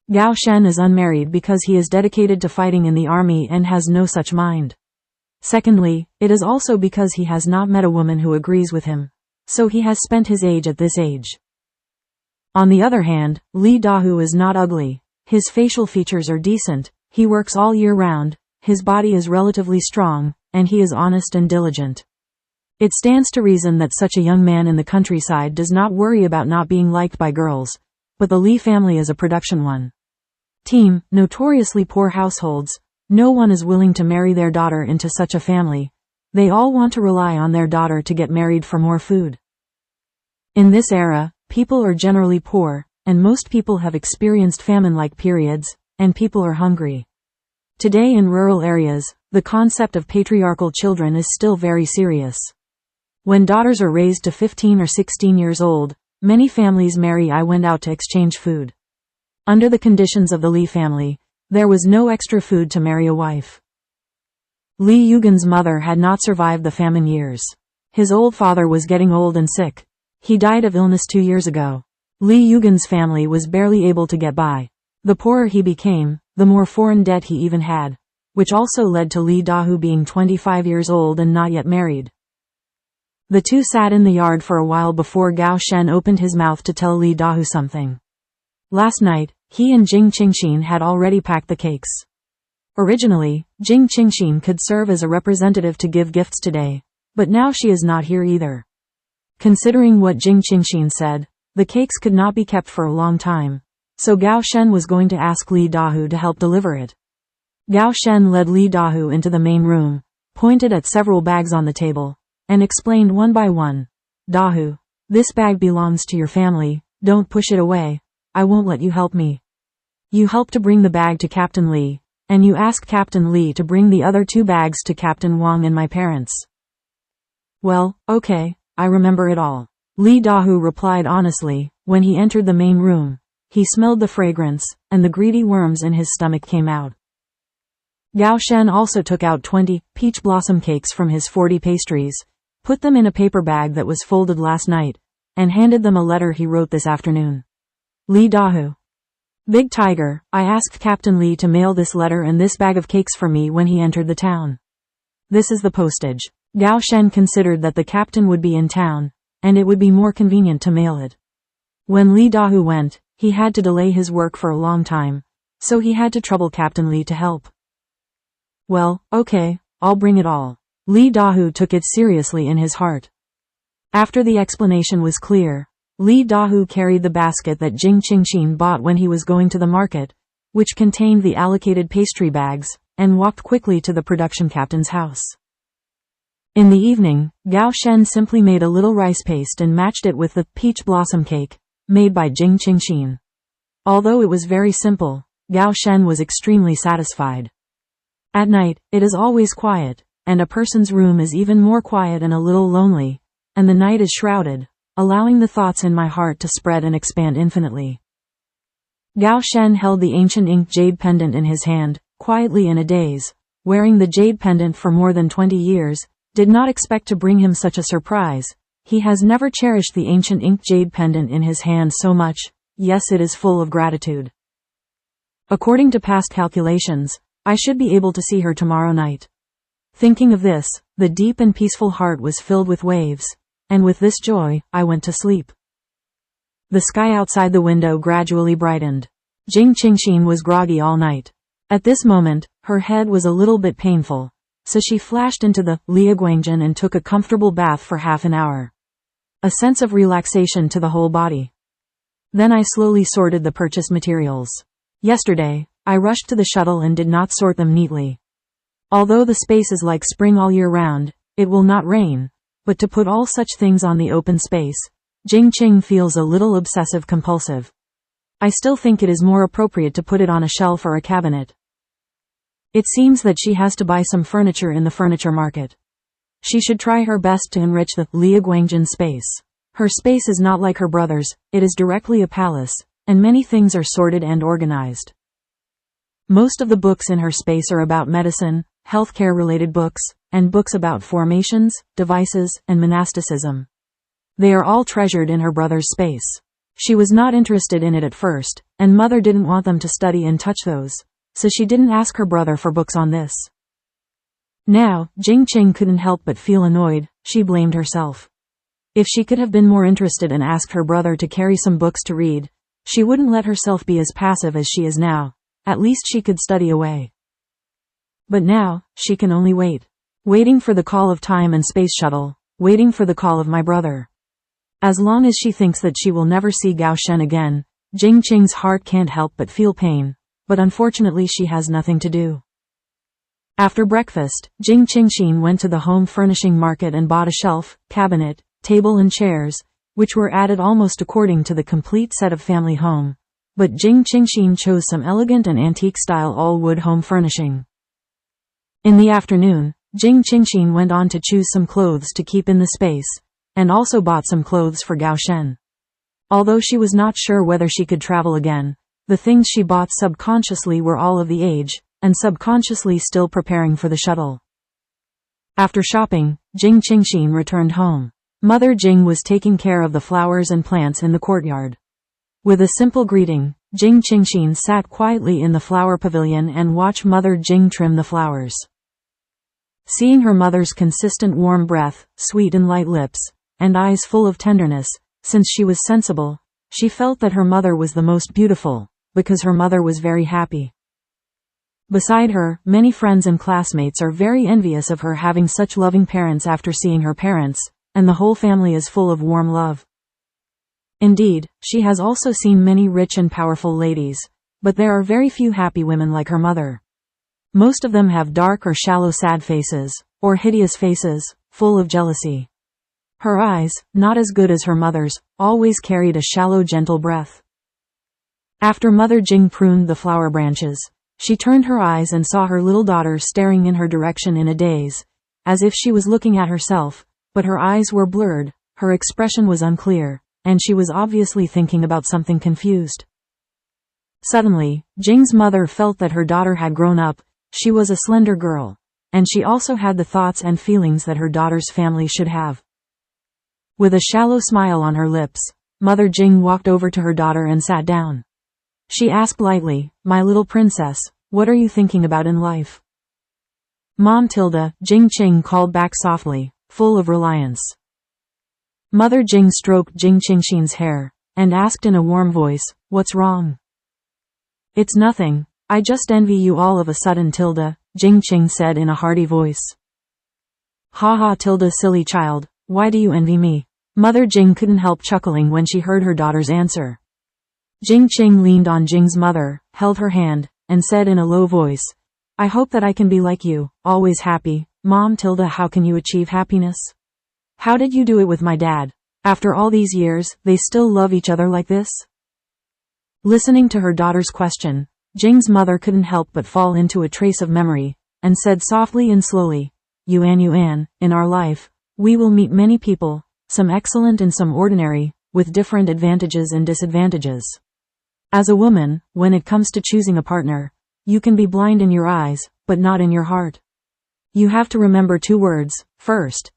Gao Shen is unmarried because he is dedicated to fighting in the army and has no such mind. Secondly, it is also because he has not met a woman who agrees with him. So he has spent his age at this age. On the other hand, Li Dahu is not ugly. His facial features are decent, he works all year round, his body is relatively strong, and he is honest and diligent. It stands to reason that such a young man in the countryside does not worry about not being liked by girls, but the Li family is a production one. Team, notoriously poor households, no one is willing to marry their daughter into such a family. They all want to rely on their daughter to get married for more food. In this era, people are generally poor, and most people have experienced famine-like periods, and people are hungry. Today in rural areas, the concept of patriarchal children is still very serious. When daughters are raised to 15 or 16 years old, many families marry. I went out to exchange food. Under the conditions of the Li family, There was no extra food to marry a wife. Li Yugen's mother had not survived the famine years. His old father was getting old and sick. He died of illness 2 years ago. Li Yugen's family was barely able to get by. The poorer he became, the more foreign debt he even had, which also led to Li Dahu being 25 years old and not yet married. The two sat in the yard for a while before Gao Shen opened his mouth to tell Li Dahu something. Last night, he and Jing Qingxin had already packed the cakes. Originally, Jing Qingxin could serve as a representative to give gifts today, but now she is not here either. Considering what Jing Qingxin said, the cakes could not be kept for a long time, so Gao Shen was going to ask Li Dahu to help deliver it. Gao Shen led Li Dahu into the main room, pointed at several bags on the table, and explained one by one. Dahu, this bag belongs to your family, don't push it away, I won't let you help me. You help to bring the bag to Captain Li, and you ask Captain Li to bring the other 2 bags to Captain Wang and my parents. Well, okay, I remember it all. Li Dahu replied honestly. When he entered the main room, he smelled the fragrance, and the greedy worms in his stomach came out. Gao Shen also took out 20 peach blossom cakes from his 40 pastries, put them in a paper bag that was folded last night, and handed them a letter he wrote this afternoon. Li Dahu. Big Tiger, I asked Captain Li to mail this letter and this bag of cakes for me when he entered the town. This is the postage. Gao Shen considered that the captain would be in town, and it would be more convenient to mail it. When Li Dahu went, he had to delay his work for a long time, so he had to trouble Captain Li to help. Well, okay, I'll bring it all. Li Dahu took it seriously in his heart. After the explanation was clear, Li Dahu carried the basket that Jing Qingxin bought when he was going to the market, which contained the allocated pastry bags, and walked quickly to the production captain's house. In the evening, Gao Shen simply made a little rice paste and matched it with the peach blossom cake, made by Jing Qingxin. Although it was very simple, Gao Shen was extremely satisfied. At night, it is always quiet, and a person's room is even more quiet and a little lonely, and the night is shrouded, allowing the thoughts in my heart to spread and expand infinitely. Gao Shen held the ancient inked jade pendant in his hand, quietly in a daze. Wearing the jade pendant for more than 20 years, did not expect to bring him such a surprise. He has never cherished the ancient inked jade pendant in his hand so much. Yes, it is full of gratitude. According to past calculations, I should be able to see her tomorrow night. Thinking of this, the deep and peaceful heart was filled with waves, and with this joy, I went to sleep. The sky outside the window gradually brightened. Jing Qingxin was groggy all night. At this moment, her head was a little bit painful, so she flashed into the Liaguangjin and took a comfortable bath for half an hour. A sense of relaxation to the whole body. Then I slowly sorted the purchase materials. Yesterday, I rushed to the shuttle and did not sort them neatly. Although the space is like spring all year round, it will not rain, but to put all such things on the open space, Jing Qing feels a little obsessive-compulsive. I still think it is more appropriate to put it on a shelf or a cabinet. It seems that she has to buy some furniture in the furniture market. She should try her best to enrich the Liaguangjin space. Her space is not like her brother's, it is directly a palace, and many things are sorted and organized. Most of the books in her space are about medicine, healthcare-related books, and books about formations, devices, and monasticism. They are all treasured in her brother's space. She was not interested in it at first, and mother didn't want them to study and touch those, so she didn't ask her brother for books on this. Now, Jing Qing couldn't help but feel annoyed. She blamed herself. If she could have been more interested and asked her brother to carry some books to read, she wouldn't let herself be as passive as she is now. At least she could study away. But now, she can only wait. Waiting for the call of time and space shuttle, waiting for the call of my brother. As long as she thinks that she will never see Gao Shen again, Jing Qing's heart can't help but feel pain, but unfortunately she has nothing to do. After breakfast, Jing Qingxin went to the home furnishing market and bought a shelf, cabinet, table and chairs, which were added almost according to the complete set of family home. But Jing Qingxin chose some elegant and antique-style all-wood home furnishing. In the afternoon, Jing Qingxin went on to choose some clothes to keep in the space, and also bought some clothes for Gao Shen. Although she was not sure whether she could travel again, The things she bought subconsciously were all of the age, and subconsciously still preparing for the shuttle. After shopping, Jing Qingxin returned home. Mother Jing was taking care of the flowers and plants in the courtyard. With a simple greeting, Jing Qingxin sat quietly in the flower pavilion and watched Mother Jing trim the flowers. Seeing her mother's consistent warm breath, sweet and light lips, and eyes full of tenderness, since she was sensible, she felt that her mother was the most beautiful, because her mother was very happy. Beside her, many friends and classmates are very envious of her having such loving parents after seeing her parents, and the whole family is full of warm love. Indeed, she has also seen many rich and powerful ladies, but there are very few happy women like her mother. Most of them have dark or shallow sad faces, or hideous faces, full of jealousy. Her eyes, not as good as her mother's, always carried a shallow gentle breath. After Mother Jing pruned the flower branches, she turned her eyes and saw her little daughter staring in her direction in a daze, as if she was looking at herself, but her eyes were blurred, her expression was unclear, and she was obviously thinking about something confused. Suddenly, Jing's mother felt that her daughter had grown up. She was a slender girl, and she also had the thoughts and feelings that her daughter's family should have. With a shallow smile on her lips, Mother Jing walked over to her daughter and sat down. She asked lightly, "My little princess, what are you thinking about in life?" "Mom Tilda," Jing Qing called back softly, full of reliance. Mother Jing stroked Jing Qingxin's hair, and asked in a warm voice, "What's wrong?" "It's nothing, I just envy you all of a sudden Tilda," Jing Qing said in a hearty voice. "Ha ha Tilda silly child, why do you envy me?" Mother Jing couldn't help chuckling when she heard her daughter's answer. Jing Qing leaned on Jing's mother, held her hand, and said in a low voice, "I hope that I can be like you, always happy." "Mom Tilda, how can you achieve happiness? How did you do it with my dad? After all these years, they still love each other like this?" Listening to her daughter's question, Jing's mother couldn't help but fall into a trace of memory, and said softly and slowly, Yuan, in our life, we will meet many people, some excellent and some ordinary, with different advantages and disadvantages. As a woman, when it comes to choosing a partner, you can be blind in your eyes, but not in your heart. You have to remember 2 words. First,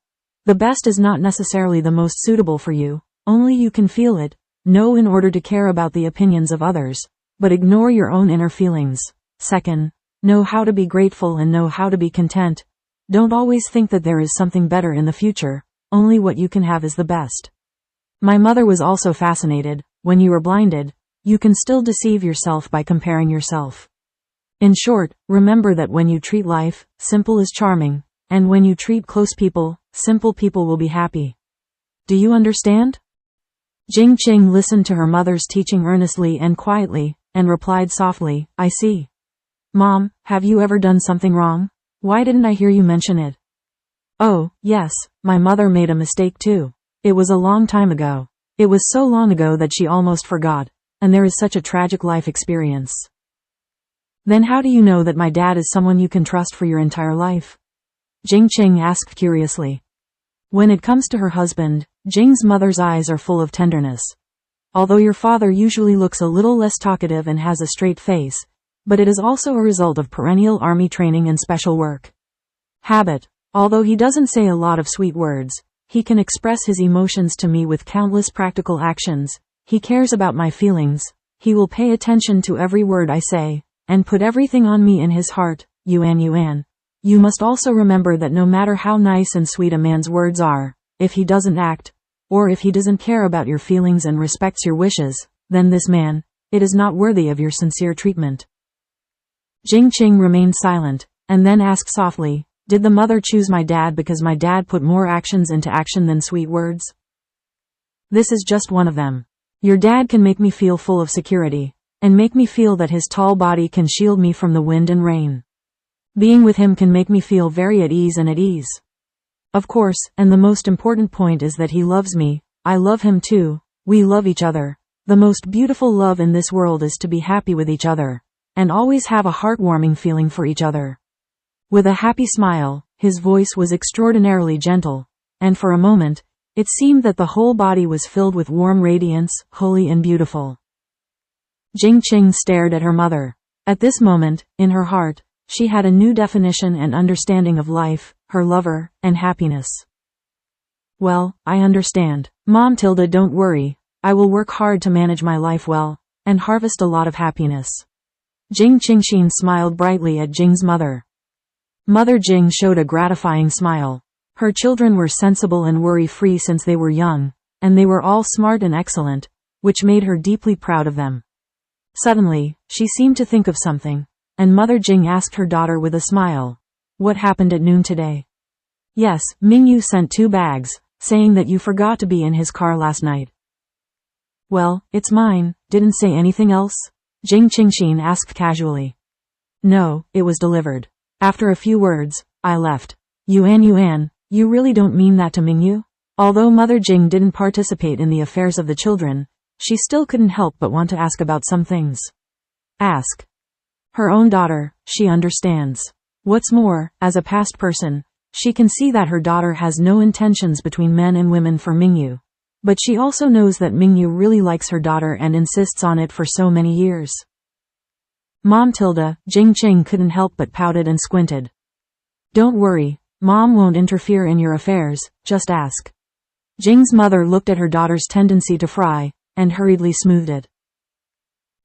the best is not necessarily the most suitable for you, only you can feel it, know in order to care about the opinions of others, but ignore your own inner feelings. Second, know how to be grateful and know how to be content. Don't always think that there is something better in the future, only what you can have is the best. My mother was also fascinated, when you are blinded, you can still deceive yourself by comparing yourself. In short, remember that when you treat life, simple is charming, and when you treat close people, simple people will be happy. Do you understand? Jing Qing listened to her mother's teaching earnestly and quietly, and replied softly, "I see." "Mom, have you ever done something wrong? Why didn't I hear you mention it?" "Oh, yes, my mother made a mistake too. It was a long time ago. It was so long ago that she almost forgot, and there is such a tragic life experience." "Then how do you know that my dad is someone you can trust for your entire life?" Jing Qing asked curiously. When it comes to her husband, Jing's mother's eyes are full of tenderness. "Although your father usually looks a little less talkative and has a straight face, but it is also a result of perennial army training and special work. Habit. Although he doesn't say a lot of sweet words, he can express his emotions to me with countless practical actions. He cares about my feelings. He will pay attention to every word I say, and put everything on me in his heart." Yuan. You must also remember that no matter how nice and sweet a man's words are, if he doesn't act, or if he doesn't care about your feelings and respects your wishes, then this man, it is not worthy of your sincere treatment. Jing Qing remained silent, and then asked softly, "Did the mother choose my dad because my dad put more actions into action than sweet words?" "This is just one of them. Your dad can make me feel full of security, and make me feel that his tall body can shield me from the wind and rain. Being with him can make me feel very at ease and at ease. Of course, and the most important point is that he loves me, I love him too, we love each other. The most beautiful love in this world is to be happy with each other, and always have a heartwarming feeling for each other." With a happy smile, his voice was extraordinarily gentle, and for a moment, it seemed that the whole body was filled with warm radiance, holy and beautiful. Jing Qing stared at her mother. At this moment, in her heart, she had a new definition and understanding of life, her lover, and happiness. Well, I understand. Mom Tilda, don't worry. I will work hard to manage my life well, and harvest a lot of happiness. Jing Qingxin smiled brightly at Jing's mother. Mother Jing showed a gratifying smile. Her children were sensible and worry-free since they were young, and they were all smart and excellent, which made her deeply proud of them. Suddenly, she seemed to think of something, and Mother Jing asked her daughter with a smile, "What happened at noon today?" "Yes, Mingyu sent 2 bags, saying that you forgot to be in his car last night." "Well, it's mine." "Didn't say anything else?" Jing Qingxin asked casually. "No, it was delivered. After a few words, I left." Yuan, you really don't mean that to Mingyu?" Although Mother Jing didn't participate in the affairs of the children, she still couldn't help but want to ask about some things. Ask. Her own daughter, she understands. What's more, as a past person, she can see that her daughter has no intentions between men and women for Mingyu. But she also knows that Mingyu really likes her daughter and insists on it for so many years. Mom Tilda, Jing Qing couldn't help but pouted and squinted. "Don't worry, Mom won't interfere in your affairs, just ask." Jing's mother looked at her daughter's tendency to fry, and hurriedly smoothed it.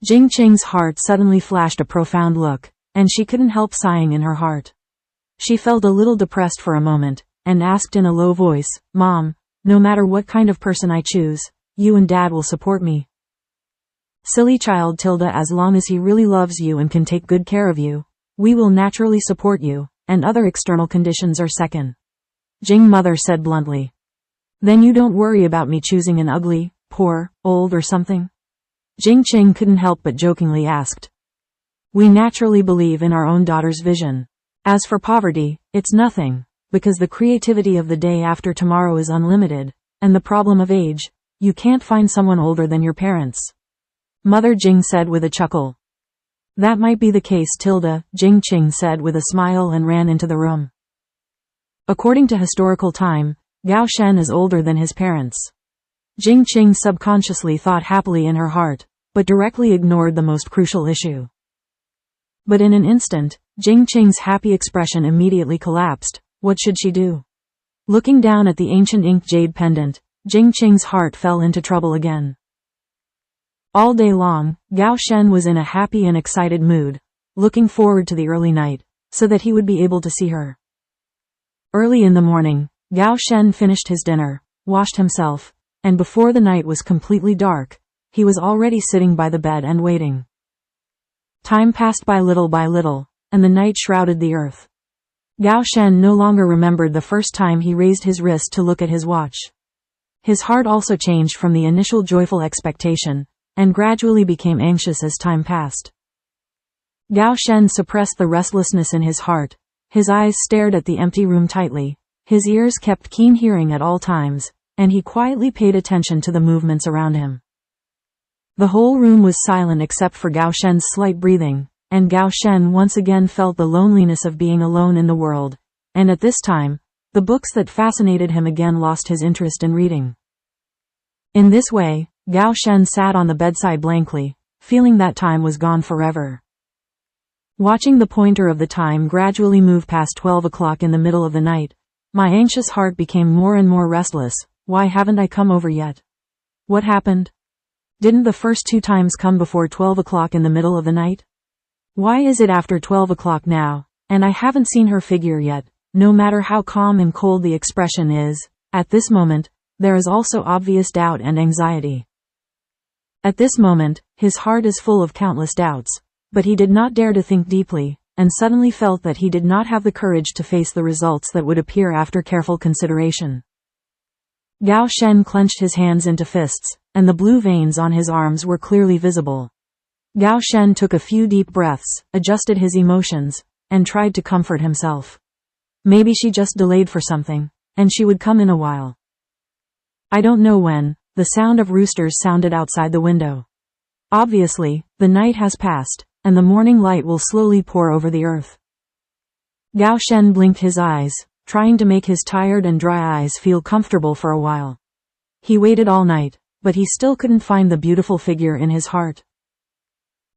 Jing Qing's heart suddenly flashed a profound look, and she couldn't help sighing in her heart. She felt a little depressed for a moment, and asked in a low voice, "Mom, no matter what kind of person I choose, you and Dad will support me." "Silly child Tilda, as long as he really loves you and can take good care of you, we will naturally support you, and other external conditions are second," Jing mother said bluntly. "Then you don't worry about me choosing an ugly, poor, old or something?" Jing Qing couldn't help but jokingly asked. "We naturally believe in our own daughter's vision. As for poverty, it's nothing, because the creativity of the day after tomorrow is unlimited, and the problem of age, you can't find someone older than your parents," Mother Jing said with a chuckle. "That might be the case Tilda," Jing Qing said with a smile and ran into the room. According to historical time, Gao Shen is older than his parents. Jing Qing subconsciously thought happily in her heart, but directly ignored the most crucial issue. But in an instant, Jing Qing's happy expression immediately collapsed. What should she do? Looking down at the ancient inked jade pendant, Jing Qing's heart fell into trouble again. All day long, Gao Shen was in a happy and excited mood, looking forward to the early night, so that he would be able to see her. Early in the morning, Gao Shen finished his dinner, washed himself, and before the night was completely dark, he was already sitting by the bed and waiting. Time passed by little, and the night shrouded the earth. Gao Shen no longer remembered the first time he raised his wrist to look at his watch. His heart also changed from the initial joyful expectation, and gradually became anxious as time passed. Gao Shen suppressed the restlessness in his heart. His eyes stared at the empty room tightly. His ears kept keen hearing at all times, and he quietly paid attention to the movements around him. The whole room was silent except for Gao Shen's slight breathing, and Gao Shen once again felt the loneliness of being alone in the world, and at this time, the books that fascinated him again lost his interest in reading. In this way, Gao Shen sat on the bedside blankly, feeling that time was gone forever. Watching the pointer of the time gradually move past 12 o'clock in the middle of the night, my anxious heart became more and more restless. Why haven't I come over yet? What happened? Didn't the first 2 times come before 12 o'clock in the middle of the night? Why is it after 12 o'clock now, and I haven't seen her figure yet? No matter how calm and cold the expression is, at this moment, there is also obvious doubt and anxiety. At this moment, his heart is full of countless doubts, but he did not dare to think deeply, and suddenly felt that he did not have the courage to face the results that would appear after careful consideration. Gao Shen clenched his hands into fists, and the blue veins on his arms were clearly visible. Gao Shen took a few deep breaths, adjusted his emotions, and tried to comfort himself. Maybe she just delayed for something, and she would come in a while. I don't know when. The sound of roosters sounded outside the window. Obviously, the night has passed, and the morning light will slowly pour over the earth. Gao Shen blinked his eyes, trying to make his tired and dry eyes feel comfortable for a while. He waited all night, but he still couldn't find the beautiful figure in his heart.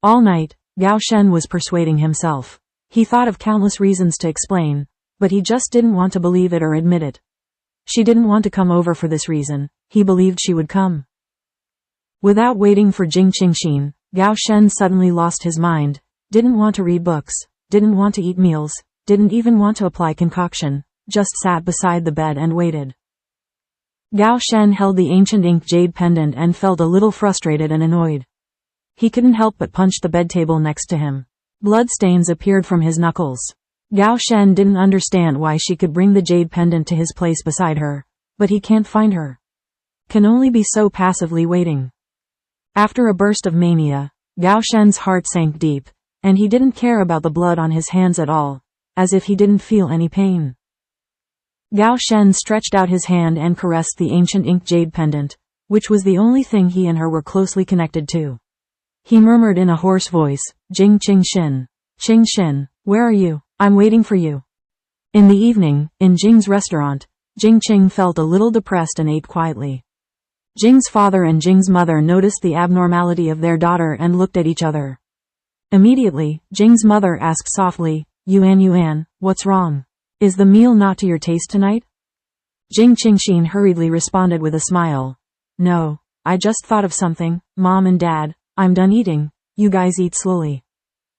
All night, Gao Shen was persuading himself. He thought of countless reasons to explain, but he just didn't want to believe it or admit it. She didn't want to come over for this reason. He believed she would come. Without waiting for Jing Qingxin, Gao Shen suddenly lost his mind, didn't want to read books, didn't want to eat meals, didn't even want to apply concoction, just sat beside the bed and waited. Gao Shen held the ancient ink jade pendant and felt a little frustrated and annoyed. He couldn't help but punch the bed table next to him. Bloodstains appeared from his knuckles. Gao Shen didn't understand why she could bring the jade pendant to his place beside her, but he can't find her. Can only be so passively waiting. After a burst of mania, Gao Shen's heart sank deep, and he didn't care about the blood on his hands at all, as if he didn't feel any pain. Gao Shen stretched out his hand and caressed the ancient ink jade pendant, which was the only thing he and her were closely connected to. He murmured in a hoarse voice, "Jing Qingxin. Qingxin, where are you? I'm waiting for you." In the evening, in Jing's restaurant, Jing Qing felt a little depressed and ate quietly. Jing's father and Jing's mother noticed the abnormality of their daughter and looked at each other. Immediately, Jing's mother asked softly, Yuan, what's wrong? Is the meal not to your taste tonight?" Jing Qingxin hurriedly responded with a smile. "No, I just thought of something, Mom and Dad, I'm done eating, you guys eat slowly.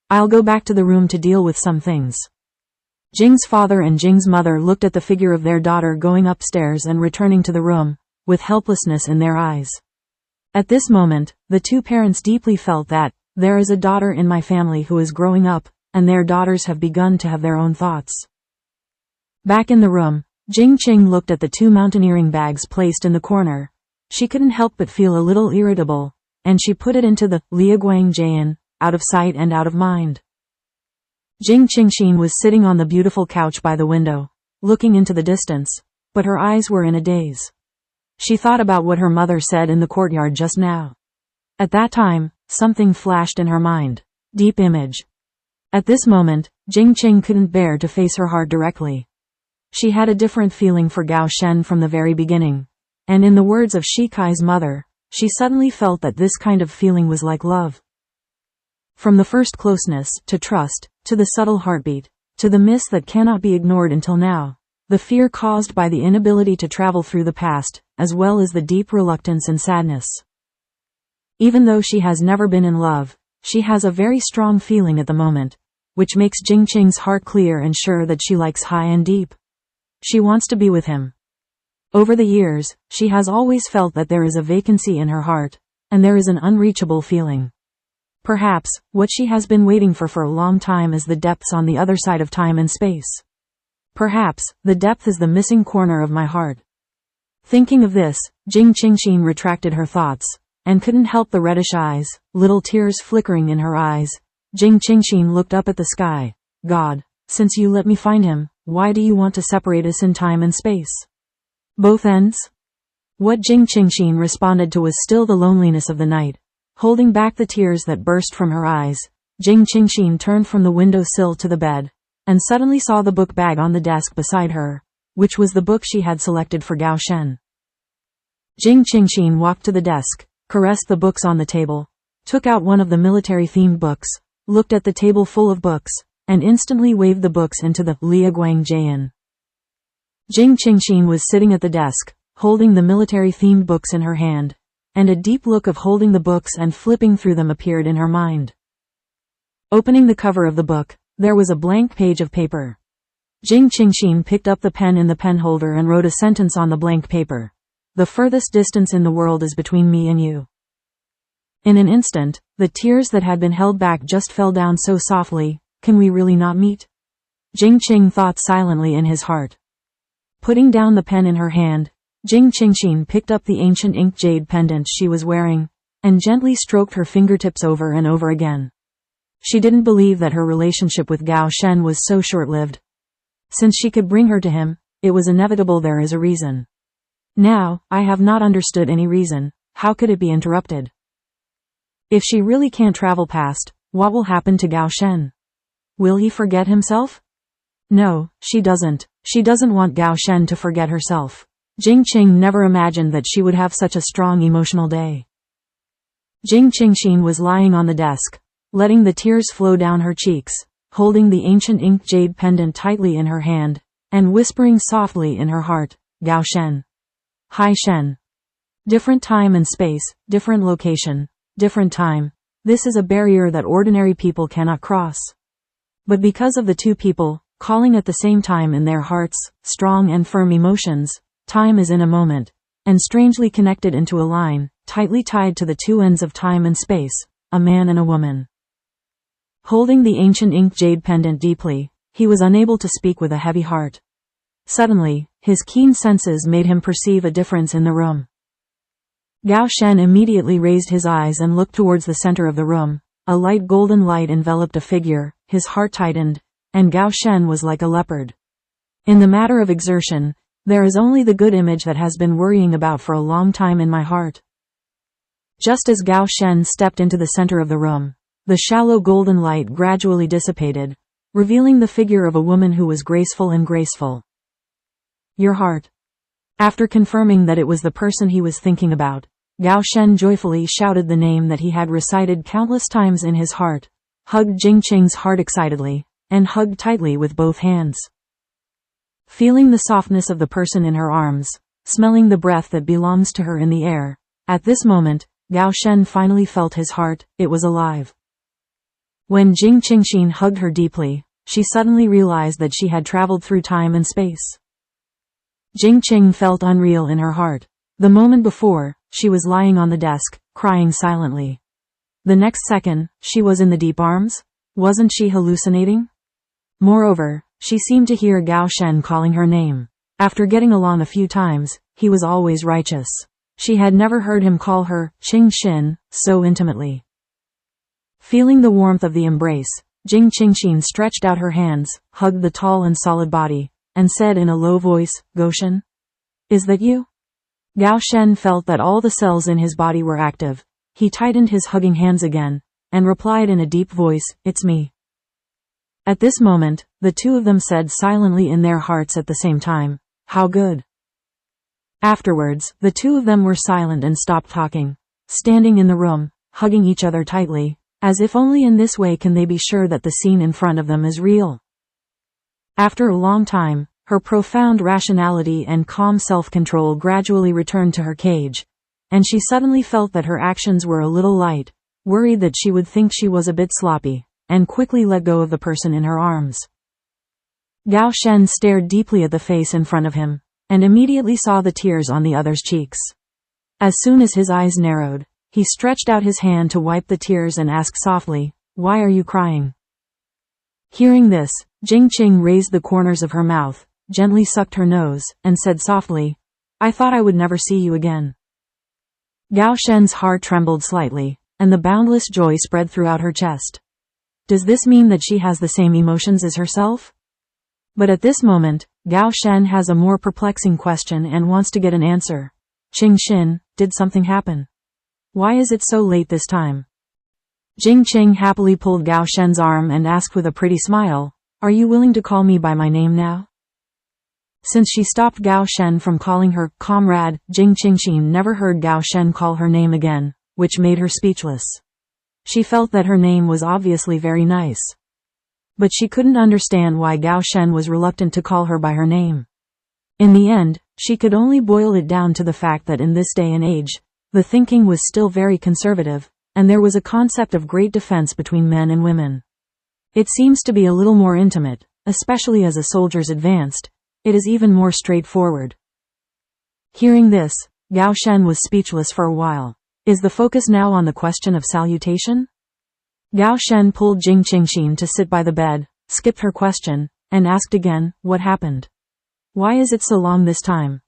I'll go back to the room to deal with some things." Jing's father and Jing's mother looked at the figure of their daughter going upstairs and returning to the room, with helplessness in their eyes. At this moment, the two parents deeply felt that, there is a daughter in my family who is growing up, and their daughters have begun to have their own thoughts. Back in the room, Jing Qing looked at the two mountaineering bags placed in the corner. She couldn't help but feel a little irritable, and she put it into the liaguang jian, out of sight and out of mind. Jing Qingxin was sitting on the beautiful couch by the window, looking into the distance, but her eyes were in a daze. She thought about what her mother said in the courtyard just now. At that time, something flashed in her mind. Deep image. At this moment, Jing Qing couldn't bear to face her heart directly. She had a different feeling for Gao Shen from the very beginning, and in the words of Shikai's mother, she suddenly felt that this kind of feeling was like love. From the first closeness, to trust, to the subtle heartbeat, to the miss that cannot be ignored until now, the fear caused by the inability to travel through the past, as well as the deep reluctance and sadness. Even though she has never been in love, she has a very strong feeling at the moment, which makes Jing Qing's heart clear and sure that she likes high and deep. She wants to be with him. Over the years, she has always felt that there is a vacancy in her heart, and there is an unreachable feeling. Perhaps, what she has been waiting for a long time is the depths on the other side of time and space. Perhaps, the depth is the missing corner of my heart. Thinking of this, Jing Qingxin retracted her thoughts, and couldn't help the reddish eyes, little tears flickering in her eyes. Jing Qingxin looked up at the sky. "God, since you let me find him, why do you want to separate us in time and space? Both ends?" What Jing Qingxin responded to was still the loneliness of the night. Holding back the tears that burst from her eyes, Jing Qingxin turned from the window sill to the bed, and suddenly saw the book bag on the desk beside her, which was the book she had selected for Gao Shen. Jing Qingxin walked to the desk, caressed the books on the table, took out one of the military-themed books, looked at the table full of books, and instantly waved the books into the liaguang jian. Jing Qingxin was sitting at the desk, holding the military-themed books in her hand, and a deep look of holding the books and flipping through them appeared in her mind. Opening the cover of the book, there was a blank page of paper. Jing Qingxin picked up the pen in the pen holder and wrote a sentence on the blank paper. "The furthest distance in the world is between me and you." In an instant, the tears that had been held back just fell down so softly. Can we really not meet? Jing Qing thought silently in his heart. Putting down the pen in her hand, Jing Qingxin picked up the ancient ink jade pendant she was wearing, and gently stroked her fingertips over and over again. She didn't believe that her relationship with Gao Shen was so short-lived. Since she could bring her to him, it was inevitable there is a reason. Now, I have not understood any reason. How could it be interrupted? If she really can't travel past, what will happen to Gao Shen? Will he forget himself? No, she doesn't. She doesn't want Gao Shen to forget herself. Jing Qing never imagined that she would have such a strong emotional day. Jing Qingxin was lying on the desk, letting the tears flow down her cheeks, holding the ancient inked jade pendant tightly in her hand, and whispering softly in her heart, Gao Shen. Hai Shen. Different time and space, different location, different time. This is a barrier that ordinary people cannot cross. But because of the two people, calling at the same time in their hearts, strong and firm emotions, time is in a moment, and strangely connected into a line, tightly tied to the two ends of time and space, a man and a woman. Holding the ancient inked jade pendant deeply, he was unable to speak with a heavy heart. Suddenly, his keen senses made him perceive a difference in the room. Gao Shen immediately raised his eyes and looked towards the center of the room. A light golden light enveloped a figure, his heart tightened, and Gao Shen was like a leopard. In the matter of exertion, there is only the good image that has been worrying about for a long time in my heart. Just as Gao Shen stepped into the center of the room, the shallow golden light gradually dissipated, revealing the figure of a woman who was graceful and graceful. Your heart. After confirming that it was the person he was thinking about, Gao Shen joyfully shouted the name that he had recited countless times in his heart, hugged Jing Qing's heart excitedly, and hugged tightly with both hands. Feeling the softness of the person in her arms, smelling the breath that belongs to her in the air, at this moment, Gao Shen finally felt his heart, it was alive. When Jing Qingxin hugged her deeply, she suddenly realized that she had traveled through time and space. Jing Qing felt unreal in her heart. The moment before, she was lying on the desk, crying silently. The next second, she was in the deep arms? Wasn't she hallucinating? Moreover, she seemed to hear Gao Shen calling her name. After getting along a few times, he was always righteous. She had never heard him call her Qingxin so intimately. Feeling the warmth of the embrace, Jing Qingxin stretched out her hands, hugged the tall and solid body, and said in a low voice, Goshen? Is that you? Gao Shen felt that all the cells in his body were active. He tightened his hugging hands again, and replied in a deep voice, it's me. At this moment, the two of them said silently in their hearts at the same time, how good. Afterwards, the two of them were silent and stopped talking, standing in the room, hugging each other tightly, as if only in this way can they be sure that the scene in front of them is real. After a long time, her profound rationality and calm self-control gradually returned to her cage, and she suddenly felt that her actions were a little light, worried that she would think she was a bit sloppy, and quickly let go of the person in her arms. Gao Shen stared deeply at the face in front of him, and immediately saw the tears on the other's cheeks. As soon as his eyes narrowed, he stretched out his hand to wipe the tears and asked softly, why are you crying? Hearing this, Jing Qing raised the corners of her mouth, gently sucked her nose, and said softly, I thought I would never see you again. Gao Shen's heart trembled slightly, and the boundless joy spread throughout her chest. Does this mean that she has the same emotions as herself? But at this moment, Gao Shen has a more perplexing question and wants to get an answer. Qingxin, did something happen? Why is it so late this time? Jing Qing happily pulled Gao Shen's arm and asked with a pretty smile, are you willing to call me by my name now? Since she stopped Gao Shen from calling her comrade, Jing Qingxin never heard Gao Shen call her name again, which made her speechless. She felt that her name was obviously very nice. But she couldn't understand why Gao Shen was reluctant to call her by her name. In the end, she could only boil it down to the fact that in this day and age, the thinking was still very conservative, and there was a concept of great defense between men and women. It seems to be a little more intimate, especially as a soldier's advanced. It is even more straightforward. Hearing this, Gao Shen was speechless for a while. Is the focus now on the question of salutation? Gao Shen pulled Jing Qingxin to sit by the bed, skipped her question, and asked again, what happened? Why is it so long this time?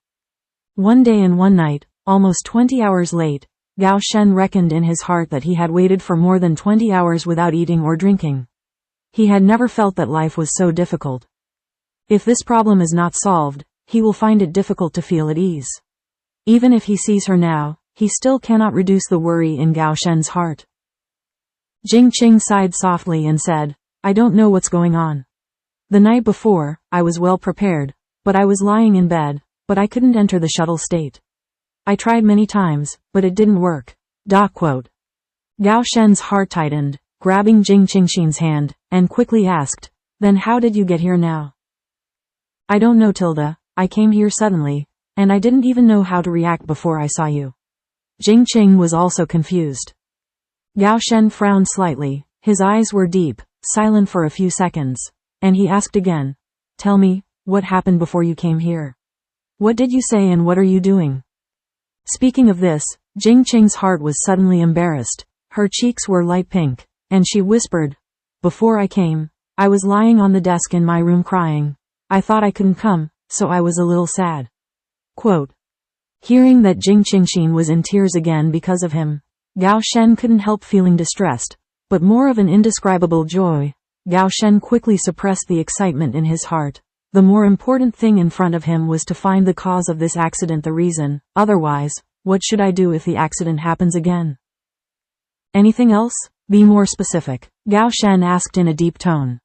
One day and one night, almost 20 hours late, Gao Shen reckoned in his heart that he had waited for more than 20 hours without eating or drinking. He had never felt that life was so difficult. If this problem is not solved, he will find it difficult to feel at ease. Even if he sees her now, he still cannot reduce the worry in Gao Shen's heart. Jing Qing sighed softly and said, I don't know what's going on. The night before, I was well prepared, but I was lying in bed, but I couldn't enter the shuttle state. I tried many times, but it didn't work. Gao Shen's heart tightened. grabbing Jing Qingxin's hand, and quickly asked, "Then how did you get here now?" "I don't know, Tilda. I came here suddenly, and I didn't even know how to react before I saw you." Jing Qing was also confused. Gao Shen frowned slightly, his eyes were deep, silent for a few seconds, and he asked again, "Tell me, what happened before you came here? What did you say and what are you doing?" Speaking of this, Jing Qing's heart was suddenly embarrassed, her cheeks were light pink, and she whispered, "Before I came, I was lying on the desk in my room crying. I thought I couldn't come, so I was a little sad." Quote. Hearing that Jing Qingxin was in tears again because of him, Gao Shen couldn't help feeling distressed, but more of an indescribable joy. Gao Shen quickly suppressed the excitement in his heart. The more important thing in front of him was to find the cause of this accident, the reason. Otherwise, what should I do if the accident happens again? "Anything else? Be more specific," Gao Shen asked in a deep tone.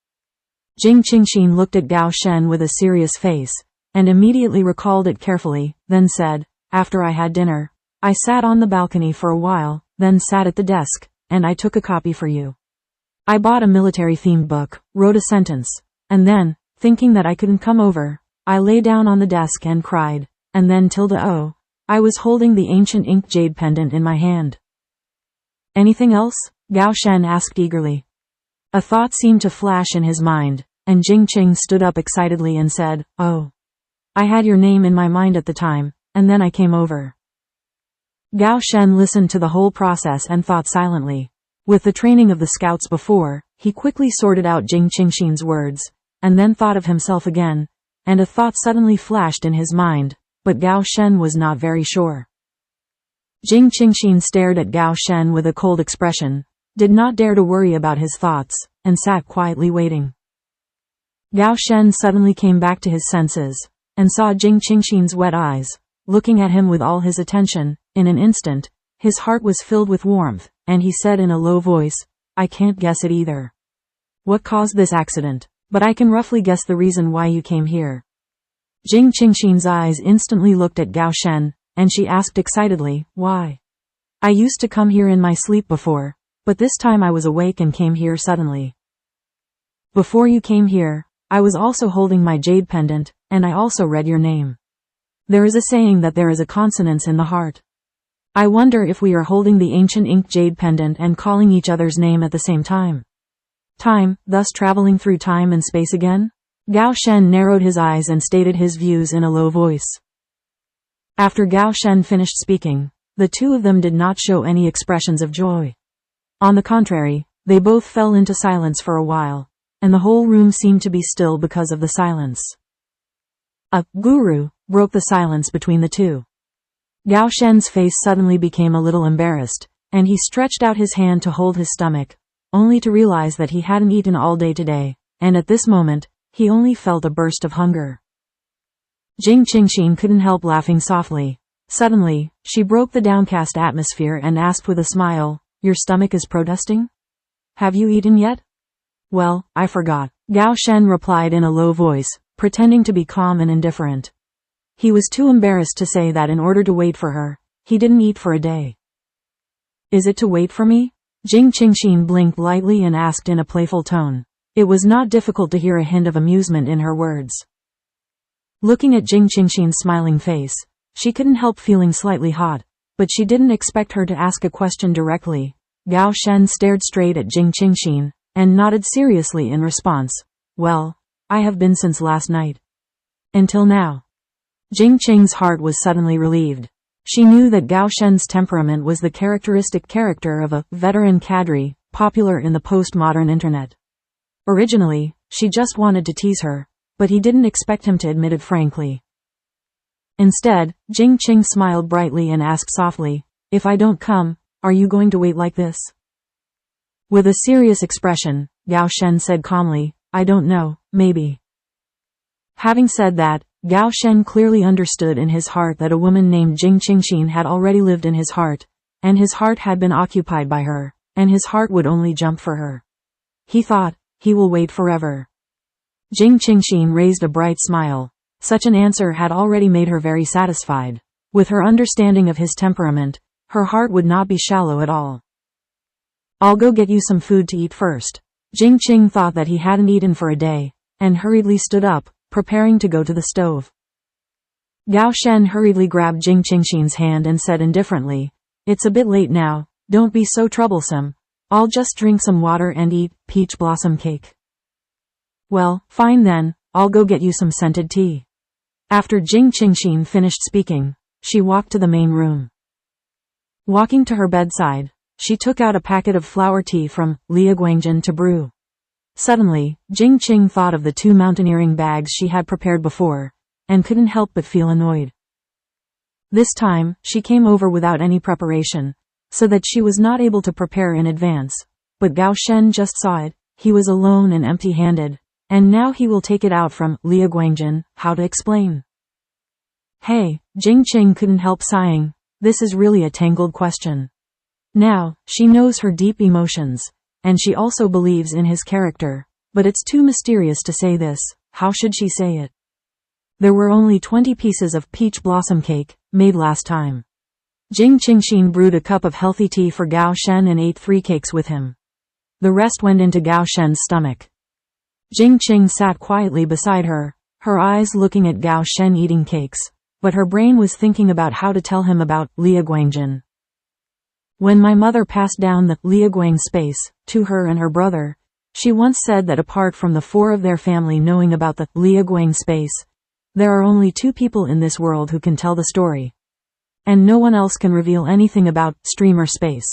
Jing Qingxin looked at Gao Shen with a serious face, and immediately recalled it carefully, then said, "After I had dinner, I sat on the balcony for a while, then sat at the desk, and I took a copy for you. I bought a military-themed book, wrote a sentence, and then, thinking that I couldn't come over, I lay down on the desk and cried, and then I was holding the ancient ink jade pendant in my hand." "Anything else?" Gao Shen asked eagerly. A thought seemed to flash in his mind, and Jing Qing stood up excitedly and said, "Oh. I had your name in my mind at the time, and then I came over." Gao Shen listened to the whole process and thought silently. With the training of the scouts before, he quickly sorted out Jing Qingxin's words, and then thought of himself again, and a thought suddenly flashed in his mind, but Gao Shen was not very sure. Jing Qingxin stared at Gao Shen with a cold expression, did not dare to worry about his thoughts, and sat quietly waiting. Gao Shen suddenly came back to his senses, and saw Jing Qingxin's wet eyes, looking at him with all his attention. In an instant, his heart was filled with warmth, and he said in a low voice, "I can't guess it either. What caused this accident? But I can roughly guess the reason why you came here." Jing Qingxin's eyes instantly looked at Gao Shen, and she asked excitedly, "Why? I used to come here in my sleep before, but this time I was awake and came here suddenly. Before you came here, I was also holding my jade pendant, and I also read your name. There is a saying that there is a consonance in the heart. I wonder if we are holding the ancient ink jade pendant and calling each other's name at the same time. Time, thus traveling through time and space again?" Gao Shen narrowed his eyes and stated his views in a low voice. After Gao Shen finished speaking, the two of them did not show any expressions of joy. On the contrary, they both fell into silence for a while, and the whole room seemed to be still because of the silence. "A guru," broke the silence between the two. Gao Shen's face suddenly became a little embarrassed, and he stretched out his hand to hold his stomach, only to realize that he hadn't eaten all day today, and at this moment, he only felt a burst of hunger. Jing Qingxin couldn't help laughing softly. Suddenly, she broke the downcast atmosphere and asked with a smile, "Your stomach is protesting? Have you eaten yet?" "Well, I forgot," Gao Shen replied in a low voice, pretending to be calm and indifferent. He was too embarrassed to say that in order to wait for her, he didn't eat for a day. "Is it to wait for me?" Jing Qingxin blinked lightly and asked in a playful tone. It was not difficult to hear a hint of amusement in her words. Looking at Jing Qingxin's smiling face, she couldn't help feeling slightly hot, but she didn't expect her to ask a question directly. Gao Shen stared straight at Jing Qingxin, and nodded seriously in response. "Well, I have been since last night. Until now." Jing Qing's heart was suddenly relieved. She knew that Gao Shen's temperament was the characteristic character of a veteran cadre, popular in the postmodern internet. Originally, she just wanted to tease her, but he didn't expect him to admit it frankly. Instead, Jing Qing smiled brightly and asked softly, "If I don't come, are you going to wait like this?" With a serious expression, Gao Shen said calmly, "I don't know, maybe." Having said that, Gao Shen clearly understood in his heart that a woman named Jing Qingxin had already lived in his heart, and his heart had been occupied by her, and his heart would only jump for her. He thought, he will wait forever. Jing Qingxin raised a bright smile. Such an answer had already made her very satisfied. With her understanding of his temperament, her heart would not be shallow at all. I'll go get you some food to eat first. Jing Qing thought that he hadn't eaten for a day, and hurriedly stood up, preparing to go to the stove. Gao Shen hurriedly grabbed Jing Qingxin's hand and said indifferently, "It's a bit late now, don't be so troublesome. I'll just drink some water and eat peach blossom cake." "Well, fine then, I'll go get you some scented tea." After Jing Qingxin finished speaking, she walked to the main room. Walking to her bedside, she took out a packet of flower tea from Guangjin to brew. Suddenly, Jing Qing thought of the 2 mountaineering bags she had prepared before, and couldn't help but feel annoyed. This time, she came over without any preparation, so that she was not able to prepare in advance, but Gao Shen just saw it. He was alone and empty-handed, and now he will take it out from Guangjin. How to explain? Hey, Jing Qing couldn't help sighing. This is really a tangled question. Now, she knows her deep emotions, and she also believes in his character, but it's too mysterious to say this. How should she say it? There were only 20 pieces of peach blossom cake, made last time. Jing Qingxin brewed a cup of healthy tea for Gao Shen and ate 3 cakes with him. The rest went into Gao Shen's stomach. Jing Qing sat quietly beside her, her eyes looking at Gao Shen eating cakes, but her brain was thinking about how to tell him about Guangjin. When my mother passed down the Guang space to her and her brother, she once said that apart from the 4 of their family knowing about the Guang space, there are only 2 people in this world who can tell the story. And no one else can reveal anything about streamer space.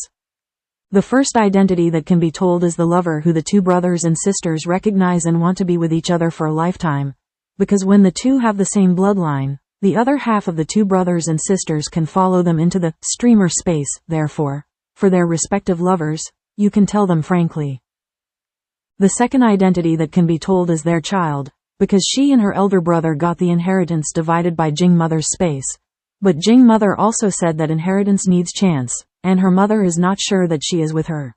The first identity that can be told is the lover who the 2 brothers and sisters recognize and want to be with each other for a lifetime, because when the 2 have the same bloodline, the other half of the 2 brothers and sisters can follow them into the streamer space. Therefore, for their respective lovers, you can tell them frankly. The second identity that can be told is their child, because she and her elder brother got the inheritance divided by Jing mother's space. But Jing mother also said that inheritance needs chance, and her mother is not sure that she is with her.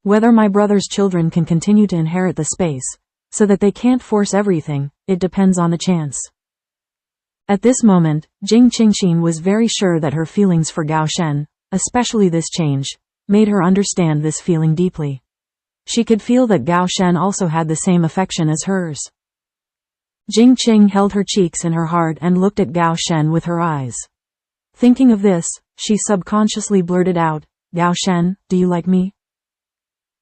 Whether my brother's children can continue to inherit the space, so that they can't force everything, it depends on the chance. At this moment, Jing Qingxin was very sure that her feelings for Gao Shen, especially this change, made her understand this feeling deeply. She could feel that Gao Shen also had the same affection as hers. Jing Qing held her cheeks in her heart and looked at Gao Shen with her eyes. Thinking of this, she subconsciously blurted out, "Gao Shen, do you like me?"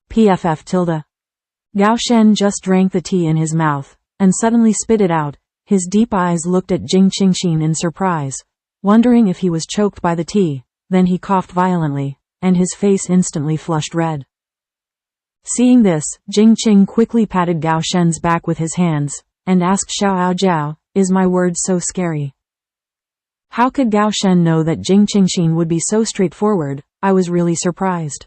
PFF. Gao Shen just drank the tea in his mouth, and suddenly spit it out. His deep eyes looked at Jing Qingxin in surprise, wondering if he was choked by the tea. Then he coughed violently, and his face instantly flushed red. Seeing this, Jing Qing quickly patted Gao Shen's back with his hands, and asked Xiao Jiao, "Is my word so scary?" How could Gao Shen know that Jing Qingxin would be so straightforward? I was really surprised.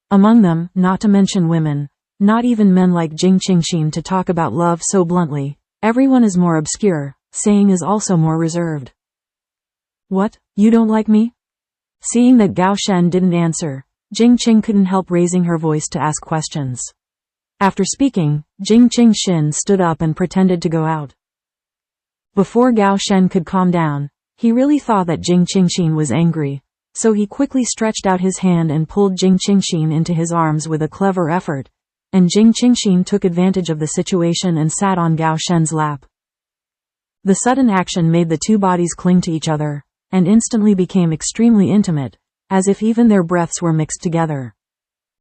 Among them, not to mention women, not even men like Jing Qingxin to talk about love so bluntly, everyone is more obscure, saying is also more reserved. "What, you don't like me?" Seeing that Gao Shen didn't answer, Jing Qing couldn't help raising her voice to ask questions. After speaking, Jing Qingxin stood up and pretended to go out. Before Gao Shen could calm down, he really thought that Jing Qingxin was angry, so he quickly stretched out his hand and pulled Jing Qingxin into his arms with a clever effort, and Jing Qingxin took advantage of the situation and sat on Gao Shen's lap. The sudden action made the 2 bodies cling to each other, and instantly became extremely intimate, as if even their breaths were mixed together.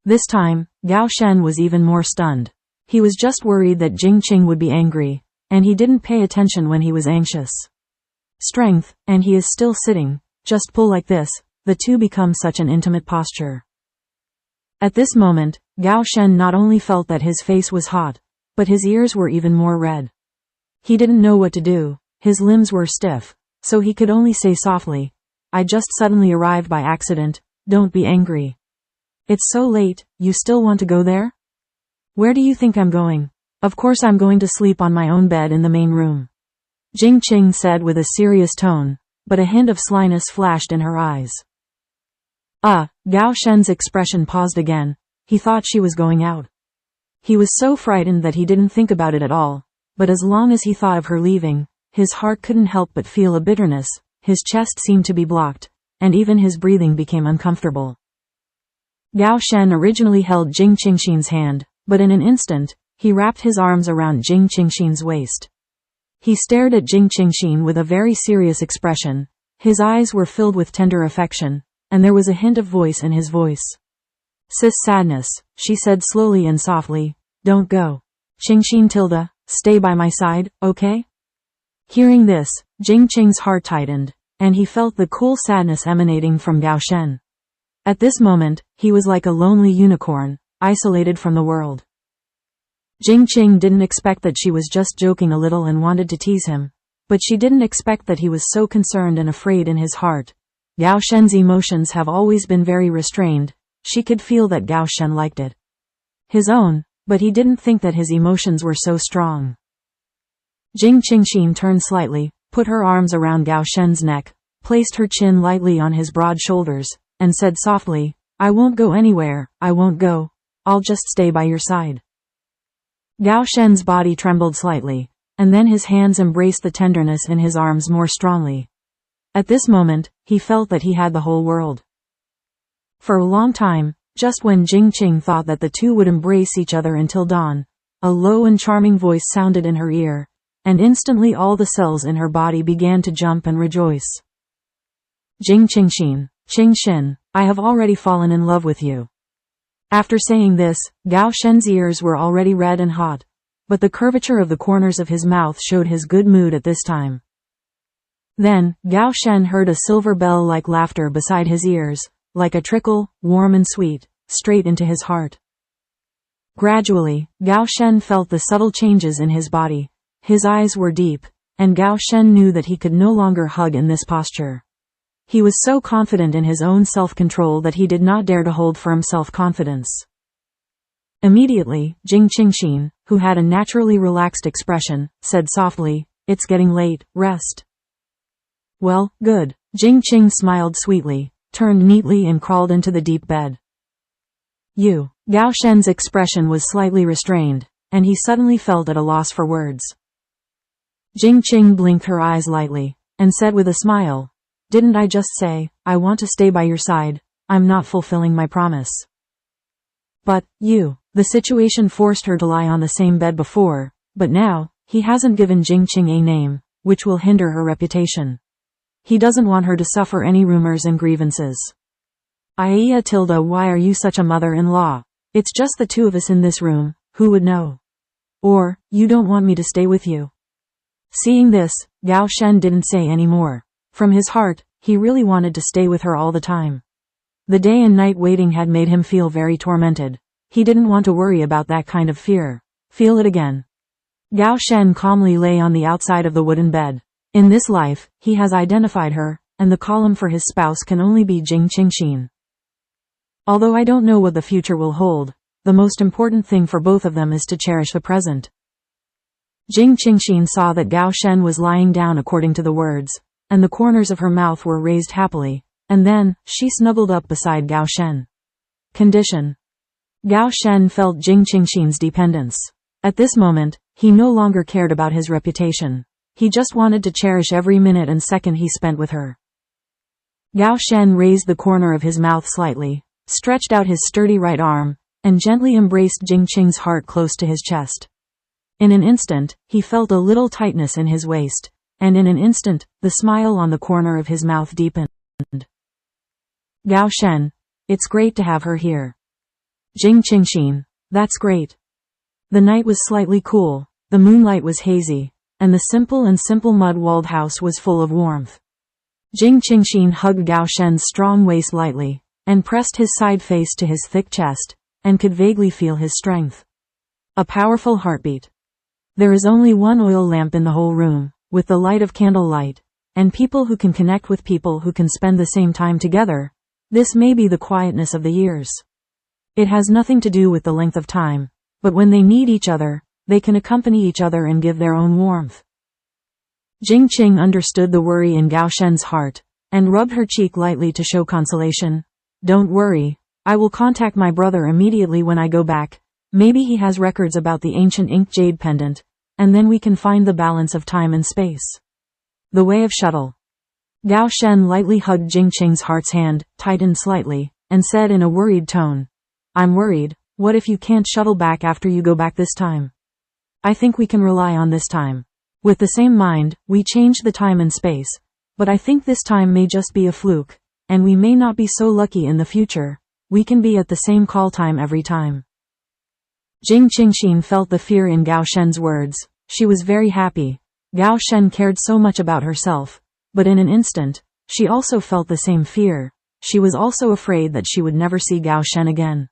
This time, Gao Shen was even more stunned. He was just worried that Jing Qing would be angry, and he didn't pay attention when he was anxious. Strength, and he is still sitting, just pull like this, the 2 become such an intimate posture. At this moment, Gao Shen not only felt that his face was hot, but his ears were even more red. He didn't know what to do, his limbs were stiff, so he could only say softly, "I just suddenly arrived by accident, don't be angry." "It's so late, you still want to go there?" "Where do you think I'm going?" "Of course I'm going to sleep on my own bed in the main room," Jing Qing said with a serious tone, but a hint of slyness flashed in her eyes. Gao Shen's expression paused again. He thought she was going out. He was so frightened that he didn't think about it at all, but as long as he thought of her leaving, his heart couldn't help but feel a bitterness, his chest seemed to be blocked, and even his breathing became uncomfortable. Gao Shen originally held Jing Qingxin's hand, but in an instant, he wrapped his arms around Jing Qingxin's waist. He stared at Jing Qingxin with a very serious expression. His eyes were filled with tender affection, and there was a hint of voice in his voice. Sis sadness, she said slowly and softly. Don't go. Qingxin tilde, stay by my side, okay? Hearing this, Jing Qing's heart tightened, and he felt the cool sadness emanating from Gao Shen. At this moment, he was like a lonely unicorn, isolated from the world. Jing Qing didn't expect that she was just joking a little and wanted to tease him, but she didn't expect that he was so concerned and afraid in his heart. Gao Shen's emotions have always been very restrained. She could feel that Gao Shen liked it. His own, but he didn't think that his emotions were so strong. Jing Qingxin turned slightly, put her arms around Gao Shen's neck, placed her chin lightly on his broad shoulders, and said softly, I won't go anywhere, I won't go. I'll just stay by your side. Gao Shen's body trembled slightly, and then his hands embraced the tenderness in his arms more strongly. At this moment, he felt that he had the whole world. For a long time, just when Jing Qing thought that the two would embrace each other until dawn, a low and charming voice sounded in her ear, and instantly all the cells in her body began to jump and rejoice. Jing Qingxin, Qingxin, I have already fallen in love with you. After saying this, Gao Shen's ears were already red and hot, but the curvature of the corners of his mouth showed his good mood at this time. Then, Gao Shen heard a silver bell-like laughter beside his ears, like a trickle, warm and sweet, straight into his heart. Gradually, Gao Shen felt the subtle changes in his body. His eyes were deep, and Gao Shen knew that he could no longer hug in this posture. He was so confident in his own self-control that he did not dare to hold firm self-confidence. Immediately, Jing Qingxin, who had a naturally relaxed expression, said softly, It's getting late, rest. Well, good. Jing Qing smiled sweetly, turned neatly and crawled into the deep bed. Gao Shen's expression was slightly restrained, and he suddenly felt at a loss for words. Jing Qing blinked her eyes lightly, and said with a smile, Didn't I just say, I want to stay by your side? I'm not fulfilling my promise. But, the situation forced her to lie on the same bed before, but now, he hasn't given Jing Qing a name, which will hinder her reputation. He doesn't want her to suffer any rumors and grievances. Iya tilde, why are you such a mother-in-law? It's just the two of us in this room, who would know? Or, you don't want me to stay with you? Seeing this, Gao Shen didn't say any more. From his heart, he really wanted to stay with her all the time. The day and night waiting had made him feel very tormented. He didn't want to worry about that kind of fear. Feel it again. Gao Shen calmly lay on the outside of the wooden bed. In this life, he has identified her, and the column for his spouse can only be Jing Qingxin. Although I don't know what the future will hold, the most important thing for both of them is to cherish the present. Jing Qingxin saw that Gao Shen was lying down according to the words, and the corners of her mouth were raised happily, and then, she snuggled up beside Gao Shen. Condition. Gao Shen felt Jing Qingxin's dependence. At this moment, he no longer cared about his reputation. He just wanted to cherish every minute and second he spent with her. Gao Shen raised the corner of his mouth slightly, stretched out his sturdy right arm, and gently embraced Jing Qing's heart close to his chest. In an instant, he felt a little tightness in his waist, and in an instant, the smile on the corner of his mouth deepened. Gao Shen, it's great to have her here. Jing Qingxin, that's great. The night was slightly cool, the moonlight was hazy, and the simple mud-walled house was full of warmth. Jing Qingxin hugged Gao Shen's strong waist lightly, and pressed his side face to his thick chest, and could vaguely feel his strength. A powerful heartbeat. There is only one oil lamp in the whole room, with the light of candlelight, and people who can connect with people who can spend the same time together. This may be the quietness of the years. It has nothing to do with the length of time, but when they need each other, they can accompany each other and give their own warmth. Jing Qing understood the worry in Gao Shen's heart, and rubbed her cheek lightly to show consolation. Don't worry, I will contact my brother immediately when I go back. Maybe he has records about the ancient inked jade pendant, and then we can find the balance of time and space. The way of shuttle. Gao Shen lightly hugged Jing Qing's heart's hand, tightened slightly, and said in a worried tone, "I'm worried, what if you can't shuttle back after you go back this time? I think we can rely on this time. With the same mind, we changed the time and space, but I think this time may just be a fluke, and we may not be so lucky in the future. We can be at the same call time every time." Jing Qingxin felt the fear in Gao Shen's words. She was very happy. Gao Shen cared so much about herself, but in an instant, she also felt the same fear. She was also afraid that she would never see Gao Shen again.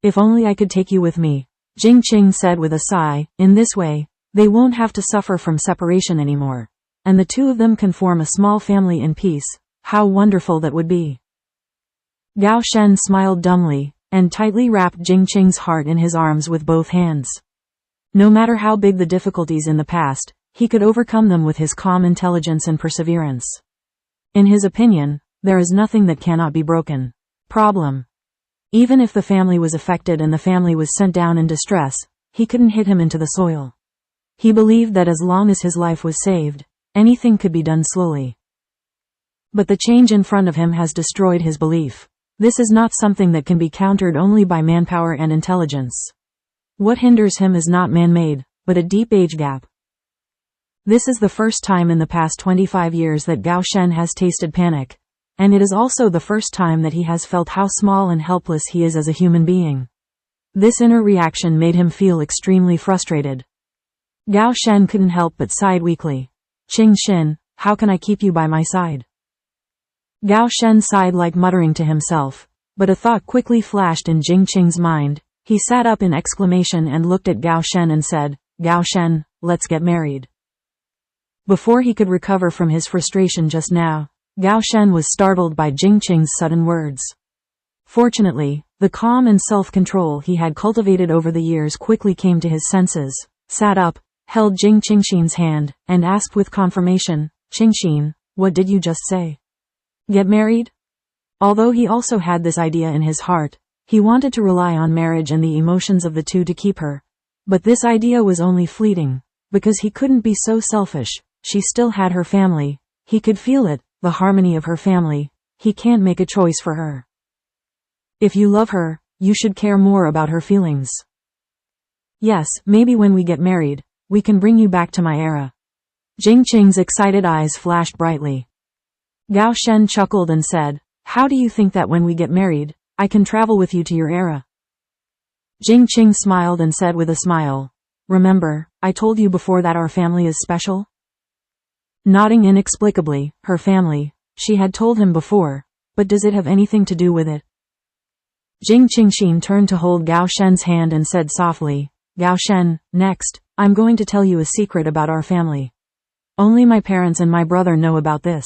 "If only I could take you with me," Jing Qing said with a sigh. "In this way, they won't have to suffer from separation anymore, and the two of them can form a small family in peace. How wonderful that would be." Gao Shen smiled dumbly, and tightly wrapped Jing Qing's heart in his arms with both hands. No matter how big the difficulties in the past, he could overcome them with his calm intelligence and perseverance. In his opinion, there is nothing that cannot be broken. Problem. Even if the family was affected and the family was sent down in distress, he couldn't hit him into the soil. He believed that as long as his life was saved, anything could be done slowly. But the change in front of him has destroyed his belief. This is not something that can be countered only by manpower and intelligence. What hinders him is not man-made, but a deep age gap. This is the first time in the past 25 years that Gao Shen has tasted panic, and it is also the first time that he has felt how small and helpless he is as a human being. This inner reaction made him feel extremely frustrated. Gao Shen couldn't help but sighed weakly. "Qingxin, how can I keep you by my side?" Gao Shen sighed like muttering to himself, but a thought quickly flashed in Jing Qing's mind. He sat up in exclamation and looked at Gao Shen and said, "Gao Shen, let's get married." Before he could recover from his frustration just now, Gao Shen was startled by Jing Qing's sudden words. Fortunately, the calm and self-control he had cultivated over the years quickly came to his senses, sat up, held Jing Qingxin's hand, and asked with confirmation, "Qingxin, what did you just say? Get married?" Although he also had this idea in his heart, he wanted to rely on marriage and the emotions of the two to keep her. But this idea was only fleeting, because he couldn't be so selfish. She still had her family. He could feel it, the harmony of her family. He can't make a choice for her. If you love her, you should care more about her feelings. Yes, maybe when we get married, we can bring you back to my era. Jing Qing's excited eyes flashed brightly. Gao Shen chuckled and said, "How do you think that when we get married, I can travel with you to your era?" Jing Qing smiled and said with a smile, "Remember, I told you before that our family is special?" Nodding inexplicably, her family, she had told him before, but does it have anything to do with it? Jing Qingxin turned to hold Gao Shen's hand and said softly, "Gao Shen, next, I'm going to tell you a secret about our family. Only my parents and my brother know about this."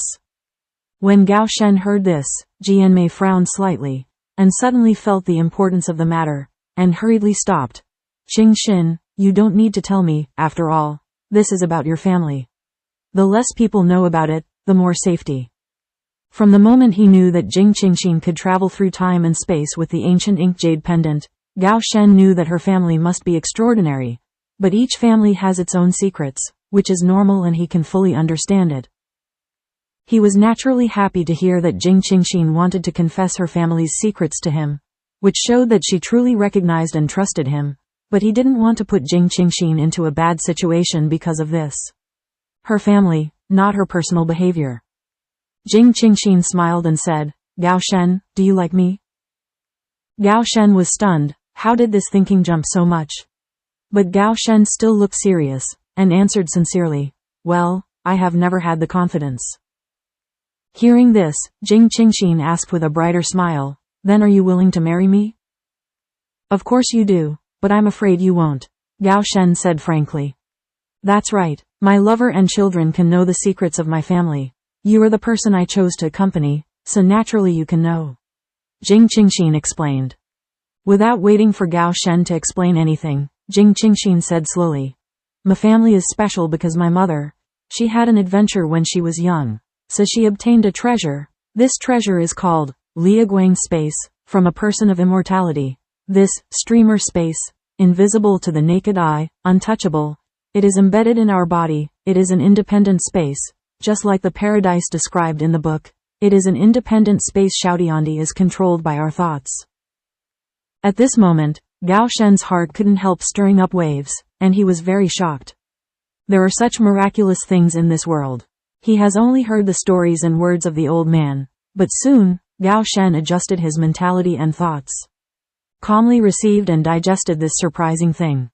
When Gao Shen heard this, Jianmei frowned slightly, and suddenly felt the importance of the matter, and hurriedly stopped. "Qingxin, you don't need to tell me, after all, this is about your family. The less people know about it, the more safety." From the moment he knew that Jing Qingxin could travel through time and space with the ancient ink jade pendant, Gao Shen knew that her family must be extraordinary. But each family has its own secrets, which is normal, and he can fully understand it. He was naturally happy to hear that Jing Qingxin wanted to confess her family's secrets to him, which showed that she truly recognized and trusted him, but he didn't want to put Jing Qingxin into a bad situation because of this. Her family, not her personal behavior. Jing Qingxin smiled and said, "Gao Shen, do you like me?" Gao Shen was stunned. How did this thinking jump so much? But Gao Shen still looked serious, and answered sincerely, "Well, I have never had the confidence." Hearing this, Jing Qingxin asked with a brighter smile, "Then are you willing to marry me?" "Of course you do, but I'm afraid you won't," Gao Shen said frankly. "That's right, my lover and children can know the secrets of my family. You are the person I chose to accompany, so naturally you can know," Jing Qingxin explained. Without waiting for Gao Shen to explain anything, Jing Qingxin said slowly, "My family is special because my mother, she had an adventure when she was young, so she obtained a treasure. This treasure is called Liaguang space, from a person of immortality. This streamer space, invisible to the naked eye, untouchable. It is embedded in our body. It is an independent space, just like the paradise described in the book. It is an independent space. Xiaotiandi is controlled by our thoughts. At this moment, Gao Shen's heart couldn't help stirring up waves, and he was very shocked. There are such miraculous things in this world. He has only heard the stories and words of the old man, but soon, Gao Shen adjusted his mentality and thoughts. Calmly received and digested this surprising thing.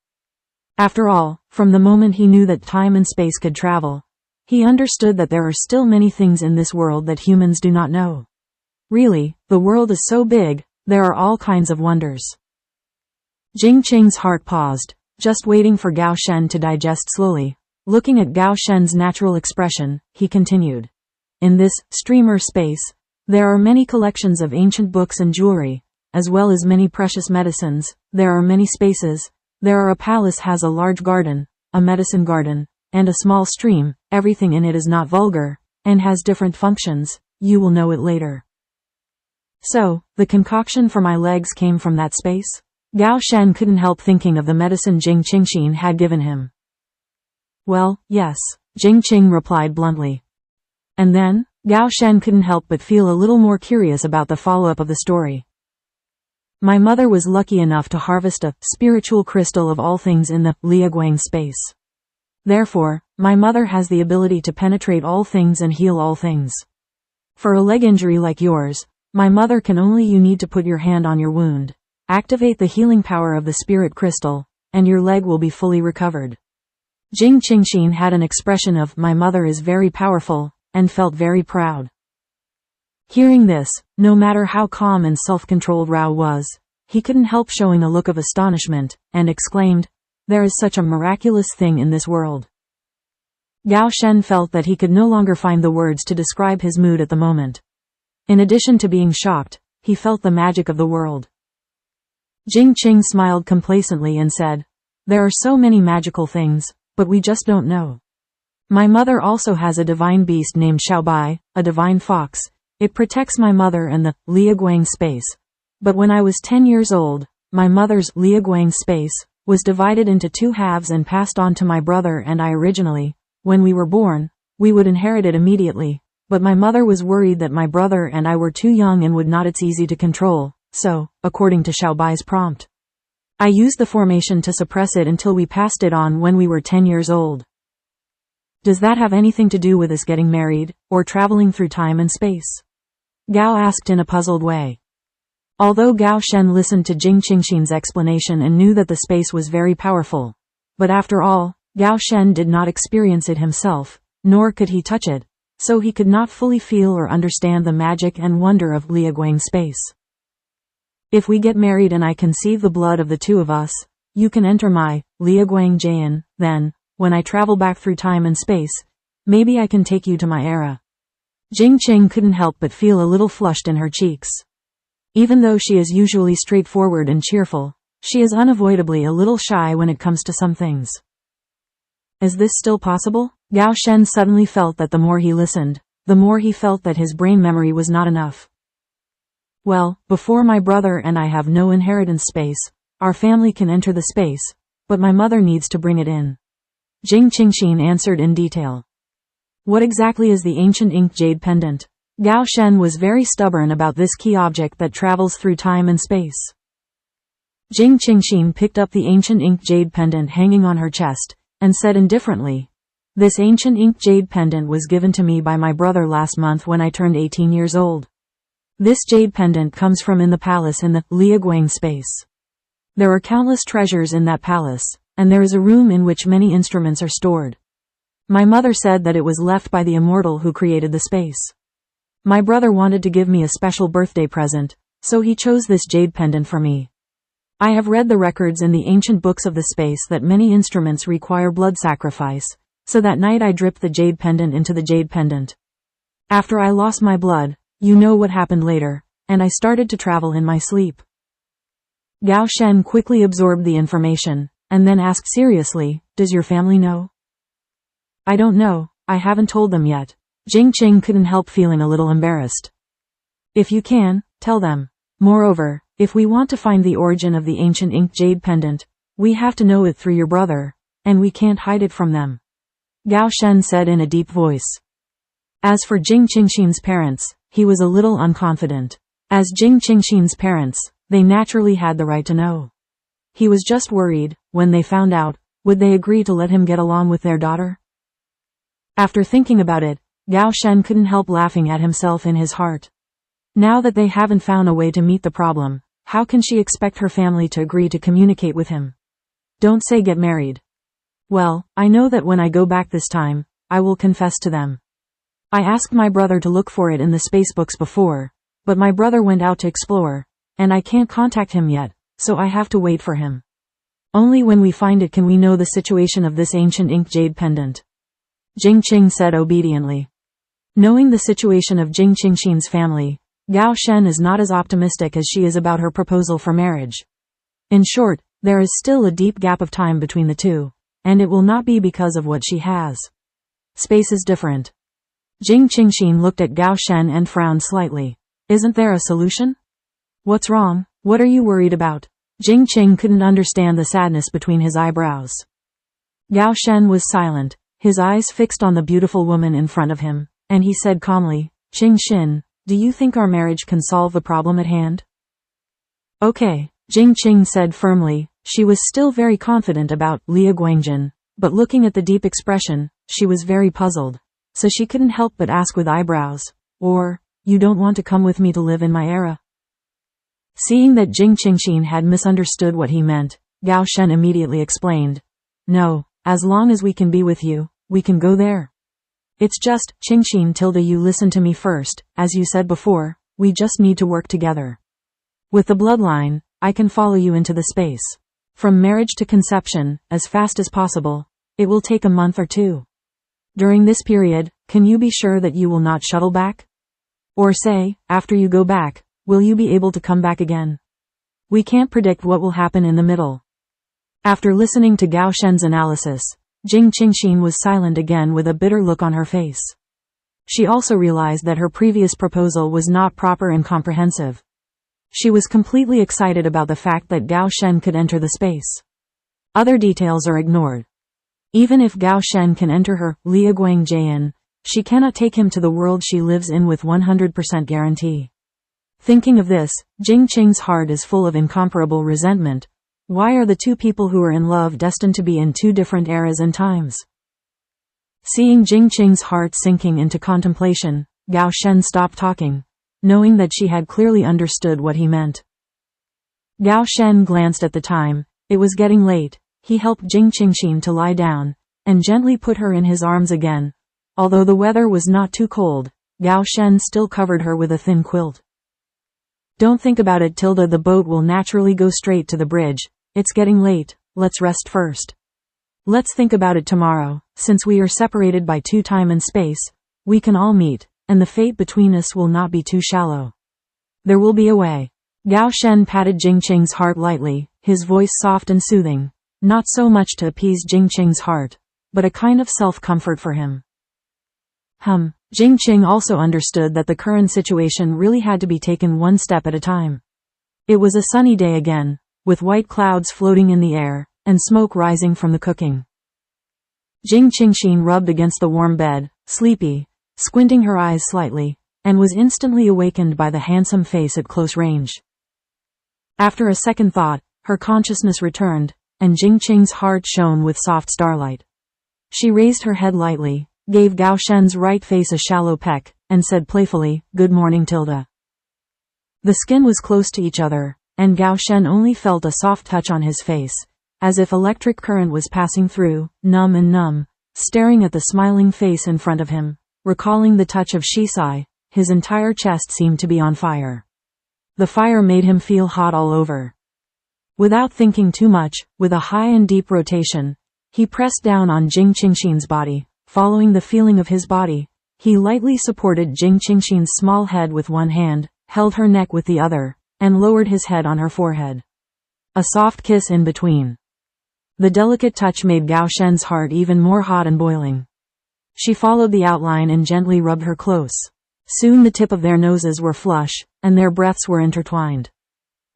After all, from the moment he knew that time and space could travel, he understood that there are still many things in this world that humans do not know. Really, the world is so big, there are all kinds of wonders. Jing Qing's heart paused, just waiting for Gao Shen to digest slowly. Looking at Gao Shen's natural expression, he continued. In this streamer space, there are many collections of ancient books and jewelry, as well as many precious medicines. There are many spaces. There are a palace has a large garden, a medicine garden, and a small stream. Everything in it is not vulgar, and has different functions. You will know it later. So, the concoction for my legs came from that space? Gao Shen couldn't help thinking of the medicine Jing Qingxin had given him. Well, yes, Jing Qing replied bluntly. And then, Gao Shen couldn't help but feel a little more curious about the follow-up of the story. My mother was lucky enough to harvest a spiritual crystal of all things in the Liaguang space. Therefore, my mother has the ability to penetrate all things and heal all things. For a leg injury like yours, my mother can only you need to put your hand on your wound, activate the healing power of the spirit crystal, and your leg will be fully recovered. Jing Qingxin had an expression of, my mother is very powerful, and felt very proud. Hearing this, no matter how calm and self-controlled Rao was, he couldn't help showing a look of astonishment, and exclaimed, there is such a miraculous thing in this world. Gao Shen felt that he could no longer find the words to describe his mood at the moment. In addition to being shocked, he felt the magic of the world. Jing Qing smiled complacently and said, there are so many magical things, but we just don't know. My mother also has a divine beast named Xiaobai, a divine fox. It protects my mother and the Liaguang space. But when I was 10 years old, my mother's Liaguang space was divided into 2 halves and passed on to my brother and I originally. When we were born, we would inherit it immediately, but my mother was worried that my brother and I were too young and would not it's easy to control, so, according to Xiaobai's prompt, I used the formation to suppress it until we passed it on when we were 10 years old. Does that have anything to do with us getting married, or traveling through time and space? Gao asked in a puzzled way. Although Gao Shen listened to Jing Qingxin's explanation and knew that the space was very powerful, but after all, Gao Shen did not experience it himself, nor could he touch it, so he could not fully feel or understand the magic and wonder of Liaguang space. If we get married and I conceive the blood of the 2 of us, you can enter my Liaguang Jian, then, when I travel back through time and space, maybe I can take you to my era. Jing Qing couldn't help but feel a little flushed in her cheeks. Even though she is usually straightforward and cheerful, she is unavoidably a little shy when it comes to some things. Is this still possible? Gao Shen suddenly felt that the more he listened, the more he felt that his brain memory was not enough. Well, before my brother and I have no inheritance space, our family can enter the space, but my mother needs to bring it in. Jing Qingxin answered in detail. What exactly is the ancient ink jade pendant? Gao Shen was very stubborn about this key object that travels through time and space. Jing Qingxin picked up the ancient ink jade pendant hanging on her chest, and said indifferently, this ancient ink jade pendant was given to me by my brother last month when I turned 18 years old. This jade pendant comes from in the palace in the Liaguang space. There are countless treasures in that palace, and there is a room in which many instruments are stored. My mother said that it was left by the immortal who created the space. My brother wanted to give me a special birthday present, so he chose this jade pendant for me. I have read the records in the ancient books of the space that many instruments require blood sacrifice, so that night I dripped the jade pendant into the jade pendant. After I lost my blood, you know what happened later, and I started to travel in my sleep. Gao Shen quickly absorbed the information, and then asked seriously, does your family know? I don't know, I haven't told them yet. Jing Qing couldn't help feeling a little embarrassed. If you can, tell them. Moreover, if we want to find the origin of the ancient ink jade pendant, we have to know it through your brother, and we can't hide it from them. Gao Shen said in a deep voice. As for Jing Qingxin's parents, he was a little unconfident. As Jing Qingxin's parents, they naturally had the right to know. He was just worried, when they found out, would they agree to let him get along with their daughter? After thinking about it, Gao Shen couldn't help laughing at himself in his heart. Now that they haven't found a way to meet the problem, how can she expect her family to agree to communicate with him? Don't say get married. Well, I know that when I go back this time, I will confess to them. I asked my brother to look for it in the space books before, but my brother went out to explore, and I can't contact him yet, so I have to wait for him. Only when we find it can we know the situation of this ancient ink jade pendant. Jing Qing said obediently. Knowing the situation of Jing Qingxin's family, Gao Shen is not as optimistic as she is about her proposal for marriage. In short, there is still a deep gap of time between the two, and it will not be because of what she has. Space is different. Jing Qingxin looked at Gao Shen and frowned slightly. Isn't there a solution? What's wrong? What are you worried about? Jing Qing couldn't understand the sadness between his eyebrows. Gao Shen was silent, his eyes fixed on the beautiful woman in front of him, and he said calmly, Qingxin, do you think our marriage can solve the problem at hand? Okay, Jing Qing said firmly. She was still very confident about Lia Guangjin, but looking at the deep expression, she was very puzzled, so she couldn't help but ask with eyebrows, or, you don't want to come with me to live in my era? Seeing that Jing Qingxin had misunderstood what he meant, Gao Shen immediately explained, no, as long as we can be with you, we can go there. It's just, Qingxin tilde you listen to me first, as you said before, we just need to work together. With the bloodline, I can follow you into the space. From marriage to conception, as fast as possible, it will take a month or two. During this period, can you be sure that you will not shuttle back? Or say, after you go back, will you be able to come back again? We can't predict what will happen in the middle. After listening to Gao Shen's analysis, Jing Qingxin was silent again with a bitter look on her face. She also realized that her previous proposal was not proper and comprehensive. She was completely excited about the fact that Gao Shen could enter the space. Other details are ignored. Even if Gao Shen can enter her Lia Guangjin, she cannot take him to the world she lives in with 100% guarantee. Thinking of this, Jing Qing's heart is full of incomparable resentment. Why are the two people who are in love destined to be in two different eras and times? Seeing Jing Qing's heart sinking into contemplation, Gao Shen stopped talking, knowing that she had clearly understood what he meant. Gao Shen glanced at the time. It was getting late. He helped Jing Qingxin to lie down, and gently put her in his arms again. Although the weather was not too cold, Gao Shen still covered her with a thin quilt. Don't think about it, tilde the boat will naturally go straight to the bridge. It's getting late, let's rest first. Let's think about it tomorrow. Since we are separated by time and space, we can all meet, and the fate between us will not be too shallow. There will be a way. Gao Shen patted Jing Qing's heart lightly, his voice soft and soothing, not so much to appease Jing Qing's heart, but a kind of self-comfort for him. Jing Qing also understood that the current situation really had to be taken one step at a time. It was a sunny day again, with white clouds floating in the air, and smoke rising from the cooking. Jing Qingxin rubbed against the warm bed, sleepy, squinting her eyes slightly, and was instantly awakened by the handsome face at close range. After a second thought, her consciousness returned, and Jing Qing's heart shone with soft starlight. She raised her head lightly, gave Gao Shen's right face a shallow peck, and said playfully, "Good morning, tilde." The skin was close to each other, and Gao Shen only felt a soft touch on his face, as if electric current was passing through, numb and numb, staring at the smiling face in front of him, recalling the touch of Shisai. His entire chest seemed to be on fire. The fire made him feel hot all over. Without thinking too much, with a high and deep rotation, he pressed down on Jing Qingxin's body. Following the feeling of his body, he lightly supported Jing Qingxin's small head with one hand, held her neck with the other, and lowered his head on her forehead. A soft kiss in between. The delicate touch made Gao Shen's heart even more hot and boiling. She followed the outline and gently rubbed her close. Soon the tip of their noses were flush, and their breaths were intertwined.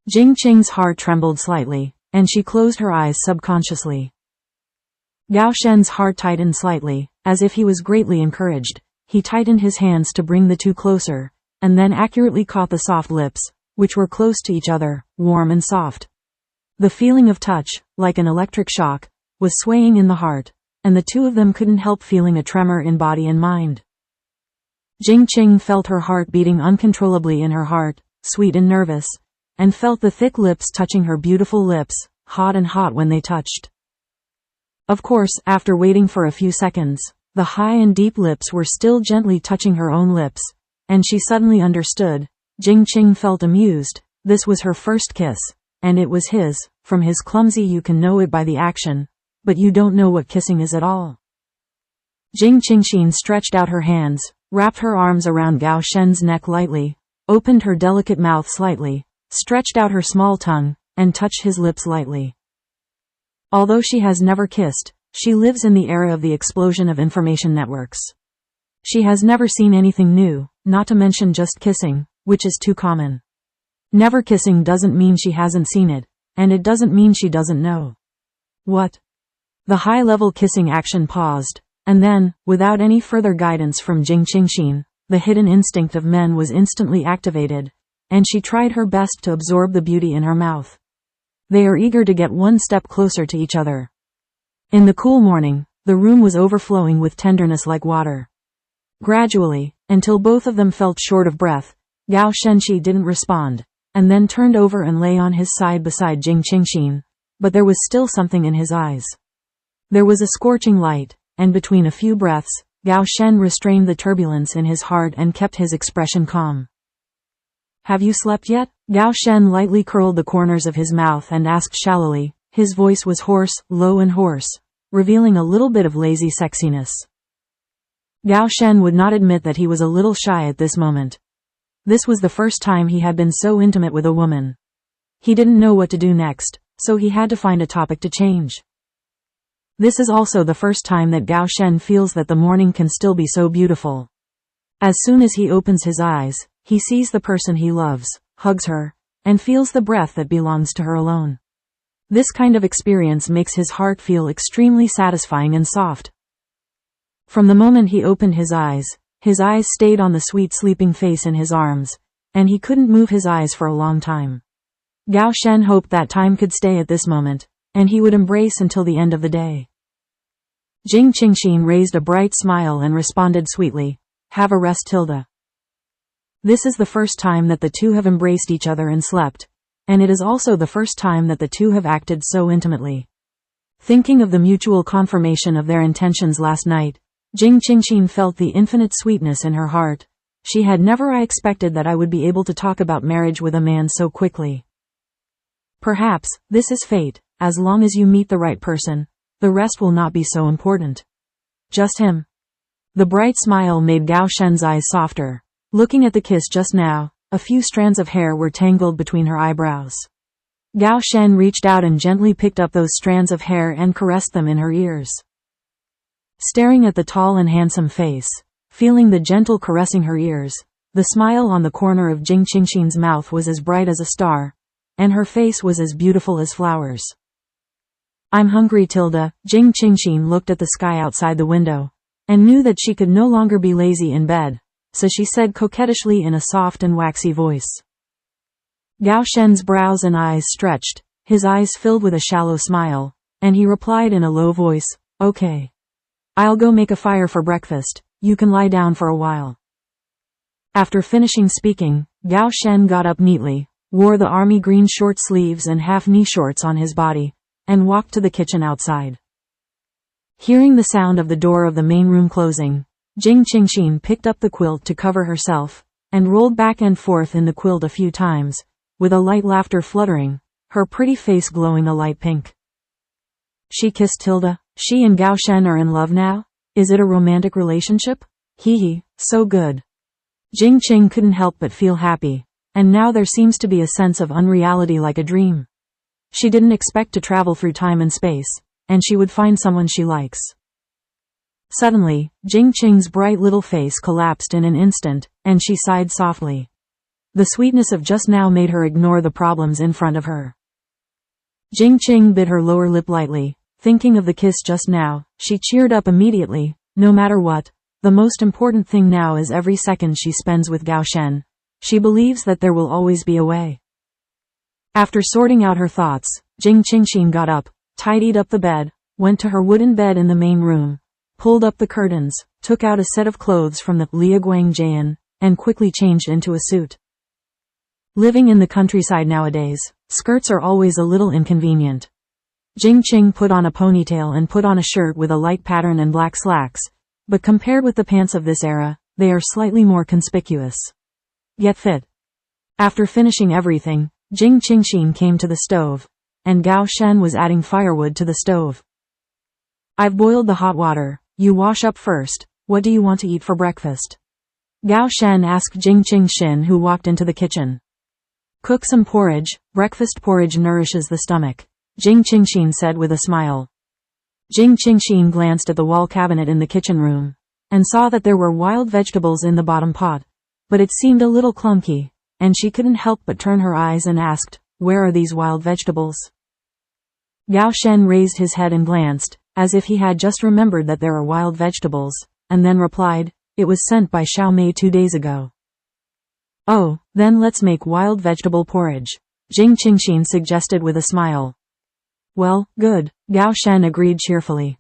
Jing Qing's heart trembled slightly, and she closed her eyes subconsciously. Gao Shen's heart tightened slightly, as if he was greatly encouraged. He tightened his hands to bring the two closer, and then accurately caught the soft lips, which were close to each other, warm and soft. The feeling of touch, like an electric shock, was swaying in the heart, and the two of them couldn't help feeling a tremor in body and mind. Jing Qing felt her heart beating uncontrollably in her heart, sweet and nervous, and felt the thick lips touching her beautiful lips, hot and hot when they touched. Of course, after waiting for a few seconds, the high and deep lips were still gently touching her own lips, and she suddenly understood. Jing Qing felt amused. This was her first kiss, and it was his. From his clumsy you can know it by the action, but you don't know what kissing is at all. Jing Qingxin stretched out her hands, wrapped her arms around Gao Shen's neck lightly, opened her delicate mouth slightly, stretched out her small tongue, and touched his lips lightly. Although she has never kissed, she lives in the era of the explosion of information networks. She has never seen anything new, not to mention just kissing, which is too common. Never kissing doesn't mean she hasn't seen it, and it doesn't mean she doesn't know. What? The high-level kissing action paused, and then, without any further guidance from Jing Qingxin, the hidden instinct of men was instantly activated, and she tried her best to absorb the beauty in her mouth. They are eager to get one step closer to each other. In the cool morning, the room was overflowing with tenderness like water. Gradually, until both of them felt short of breath, Gao Shenqi didn't respond, and then turned over and lay on his side beside Jing Qingxin, but there was still something in his eyes. There was a scorching light, and between a few breaths, Gao Shen restrained the turbulence in his heart and kept his expression calm. Have you slept yet? Gao Shen lightly curled the corners of his mouth and asked shallowly. His voice was hoarse, low and hoarse, revealing a little bit of lazy sexiness. Gao Shen would not admit that he was a little shy at this moment. This was the first time he had been so intimate with a woman. He didn't know what to do next, so he had to find a topic to change. This is also the first time that Gao Shen feels that the morning can still be so beautiful. As soon as he opens his eyes, he sees the person he loves, hugs her, and feels the breath that belongs to her alone. This kind of experience makes his heart feel extremely satisfying and soft. From the moment he opened his eyes stayed on the sweet sleeping face in his arms, and he couldn't move his eyes for a long time. Gao Shen hoped that time could stay at this moment, and he would embrace until the end of the day. Jing Qingxin raised a bright smile and responded sweetly, "Have a rest, Tilda." This is the first time that the two have embraced each other and slept, and it is also the first time that the two have acted so intimately. Thinking of the mutual confirmation of their intentions last night, Jing Qingxin felt the infinite sweetness in her heart. She had never expected that I would be able to talk about marriage with a man so quickly. Perhaps, this is fate. As long as you meet the right person, the rest will not be so important. Just him. The bright smile made Gao Shen's eyes softer. Looking at the kiss just now, a few strands of hair were tangled between her eyebrows. Gao Shen reached out and gently picked up those strands of hair and caressed them in her ears. Staring at the tall and handsome face, feeling the gentle caressing her ears, the smile on the corner of Jing Qingxin's mouth was as bright as a star, and her face was as beautiful as flowers. I'm hungry, Tilda. Jing Qingxin looked at the sky outside the window, and knew that she could no longer be lazy in bed, so she said coquettishly in a soft and waxy voice. Gao Shen's brows and eyes stretched, his eyes filled with a shallow smile, and he replied in a low voice, "Okay. I'll go make a fire for breakfast, you can lie down for a while." After finishing speaking, Gao Shen got up neatly, wore the army green short sleeves and half-knee shorts on his body, and walked to the kitchen outside. Hearing the sound of the door of the main room closing, Jing Qingxin picked up the quilt to cover herself, and rolled back and forth in the quilt a few times, with a light laughter fluttering, her pretty face glowing a light pink. She kissed Tilda. She and Gao Shen are in love now? Is it a romantic relationship? Hee, so good. Jing Qing couldn't help but feel happy, and now there seems to be a sense of unreality like a dream. She didn't expect to travel through time and space, and she would find someone she likes. Suddenly, Jing Qing's bright little face collapsed in an instant, and she sighed softly. The sweetness of just now made her ignore the problems in front of her. Jing Qing bit her lower lip lightly. Thinking of the kiss just now, she cheered up immediately. No matter what, the most important thing now is every second she spends with Gao Shen, She believes that there will always be a way. After sorting out her thoughts, Jing Qingxin got up, tidied up the bed, went to her wooden bed in the main room, pulled up the curtains, took out a set of clothes from the Liaguang, and quickly changed into a suit. Living in the countryside nowadays, skirts are always a little inconvenient. Jing Qing put on a ponytail and put on a shirt with a light pattern and black slacks, but compared with the pants of this era, they are slightly more conspicuous. Yet fit. After finishing everything, Jing Qingxin came to the stove, and Gao Shen was adding firewood to the stove. I've boiled the hot water, you wash up first, what do you want to eat for breakfast? Gao Shen asked Jing Qingxin, who walked into the kitchen. Cook some porridge, breakfast porridge nourishes the stomach, Jing Qingxin said with a smile. Jing Qingxin glanced at the wall cabinet in the kitchen room, and saw that there were wild vegetables in the bottom pot, but it seemed a little clunky, and she couldn't help but turn her eyes and asked, where are these wild vegetables? Gao Shen raised his head and glanced, as if he had just remembered that there are wild vegetables, and then replied, it was sent by Xiao Mei 2 days ago. Oh, then let's make wild vegetable porridge, Jing Qingxin suggested with a smile. Well, good, Gao Shen agreed cheerfully.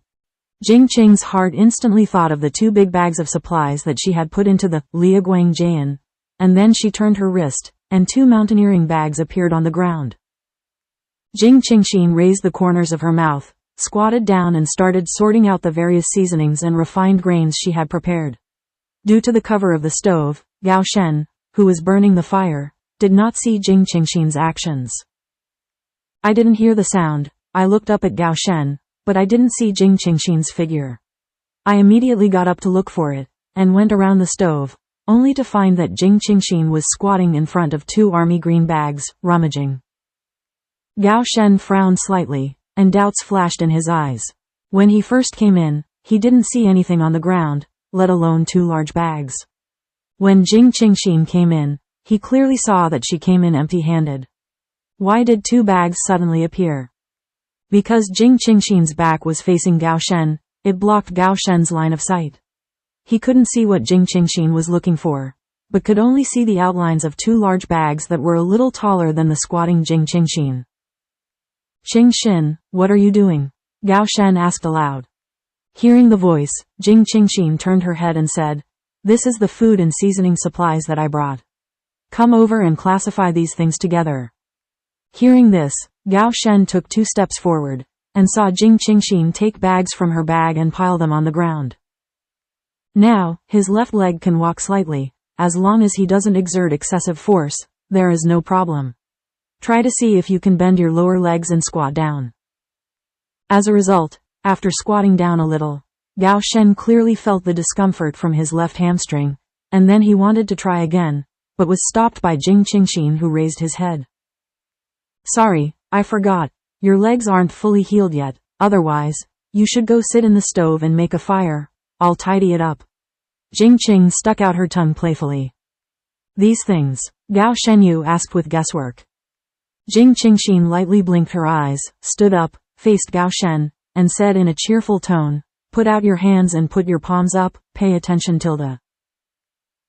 Jing Qing's heart instantly thought of the 2 big bags of supplies that she had put into the Liaguang, and then she turned her wrist, and 2 mountaineering bags appeared on the ground. Jing Qingxin raised the corners of her mouth, squatted down and started sorting out the various seasonings and refined grains she had prepared. Due to the cover of the stove, Gao Shen, who was burning the fire, did not see Jing Qingxin's actions. I didn't hear the sound. I looked up at Gao Shen, but I didn't see Jing Qingxin's figure. I immediately got up to look for it, and went around the stove, only to find that Jing Qingxin was squatting in front of 2 army green bags, rummaging. Gao Shen frowned slightly, and doubts flashed in his eyes. When he first came in, he didn't see anything on the ground, let alone 2 large bags. When Jing Qingxin came in, he clearly saw that she came in empty-handed. Why did 2 bags suddenly appear? Because Jing Qingxin's back was facing Gao Shen, it blocked Gao Shen's line of sight. He couldn't see what Jing Qingxin was looking for, but could only see the outlines of 2 large bags that were a little taller than the squatting Jing Qingxin. Qingxin, what are you doing? Gao Shen asked aloud. Hearing the voice, Jing Qingxin turned her head and said, this is the food and seasoning supplies that I brought. Come over and classify these things together. Hearing this, Gao Shen took 2 steps forward, and saw Jing Qingxin take bags from her bag and pile them on the ground. Now, his left leg can walk slightly, as long as he doesn't exert excessive force, there is no problem. Try to see if you can bend your lower legs and squat down. As a result, after squatting down a little, Gao Shen clearly felt the discomfort from his left hamstring, and then he wanted to try again, but was stopped by Jing Qingxin, who raised his head. Sorry, I forgot. Your legs aren't fully healed yet, otherwise, you should go sit in the stove and make a fire. I'll tidy it up. Jing Qing stuck out her tongue playfully. These things, Gao Shenyu asked with guesswork. Jing Qingxin lightly blinked her eyes, stood up, faced Gao Shen, and said in a cheerful tone, put out your hands and put your palms up, pay attention tilde.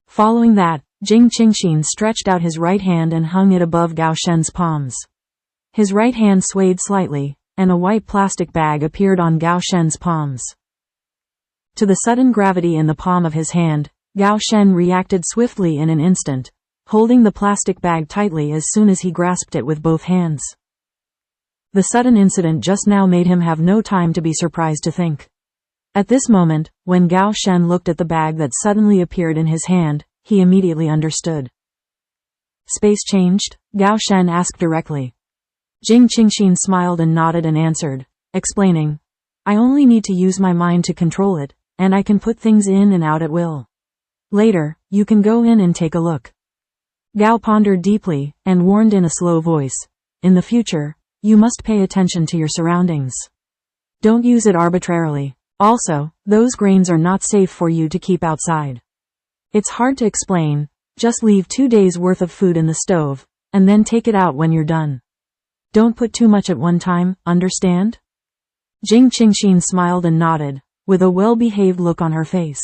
Following that, Jing Qingxin stretched out his right hand and hung it above Gao Shen's palms. His right hand swayed slightly, and a white plastic bag appeared on Gao Shen's palms. To the sudden gravity in the palm of his hand, Gao Shen reacted swiftly in an instant, holding the plastic bag tightly as soon as he grasped it with both hands. The sudden incident just now made him have no time to be surprised to think. At this moment, when Gao Shen looked at the bag that suddenly appeared in his hand, he immediately understood. Space changed? Gao Shen asked directly. Jing Qingxin smiled and nodded and answered, explaining, I only need to use my mind to control it, and I can put things in and out at will. Later, you can go in and take a look. Gao pondered deeply, and warned in a slow voice, in the future, you must pay attention to your surroundings. Don't use it arbitrarily. Also, those grains are not safe for you to keep outside. It's hard to explain, just leave 2 days worth of food in the stove, and then take it out when you're done. Don't put too much at one time, understand? Jing Qingxin smiled and nodded, with a well-behaved look on her face.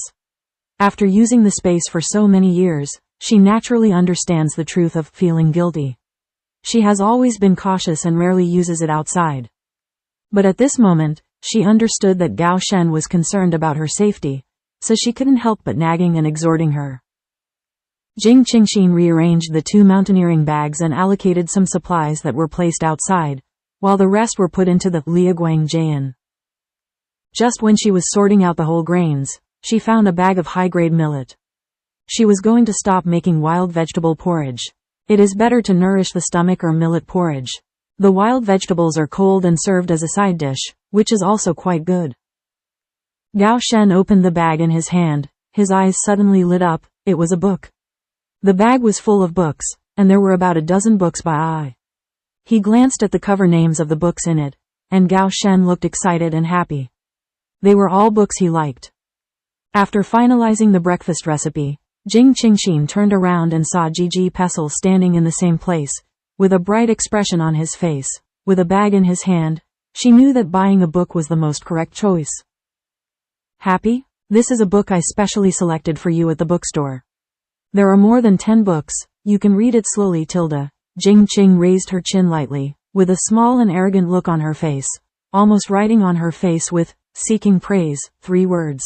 After using the space for so many years, she naturally understands the truth of feeling guilty. She has always been cautious and rarely uses it outside. But at this moment, she understood that Gao Shen was concerned about her safety, so she couldn't help but nagging and exhorting her. Jing Qingxin rearranged the 2 mountaineering bags and allocated some supplies that were placed outside, while the rest were put into the Liaguang Jian. Just when she was sorting out the whole grains, she found a bag of high-grade millet. She was going to stop making wild vegetable porridge. It is better to nourish the stomach or millet porridge. The wild vegetables are cold and served as a side dish, which is also quite good. Gao Shen opened the bag in his hand. His eyes suddenly lit up. It was a book. The bag was full of books, and there were about a dozen books by eye. He glanced at the cover names of the books in it, and Gao Shen looked excited and happy. They were all books he liked. After finalizing the breakfast recipe, Jing Qingxin turned around and saw Gigi Pestle standing in the same place, with a bright expression on his face, with a bag in his hand. She knew that buying a book was the most correct choice. Happy? This is a book I specially selected for you at the bookstore. There are more than 10 books, you can read it slowly. Jing Qing raised her chin lightly, with a small and arrogant look on her face, almost writing on her face with, seeking praise, 3 words.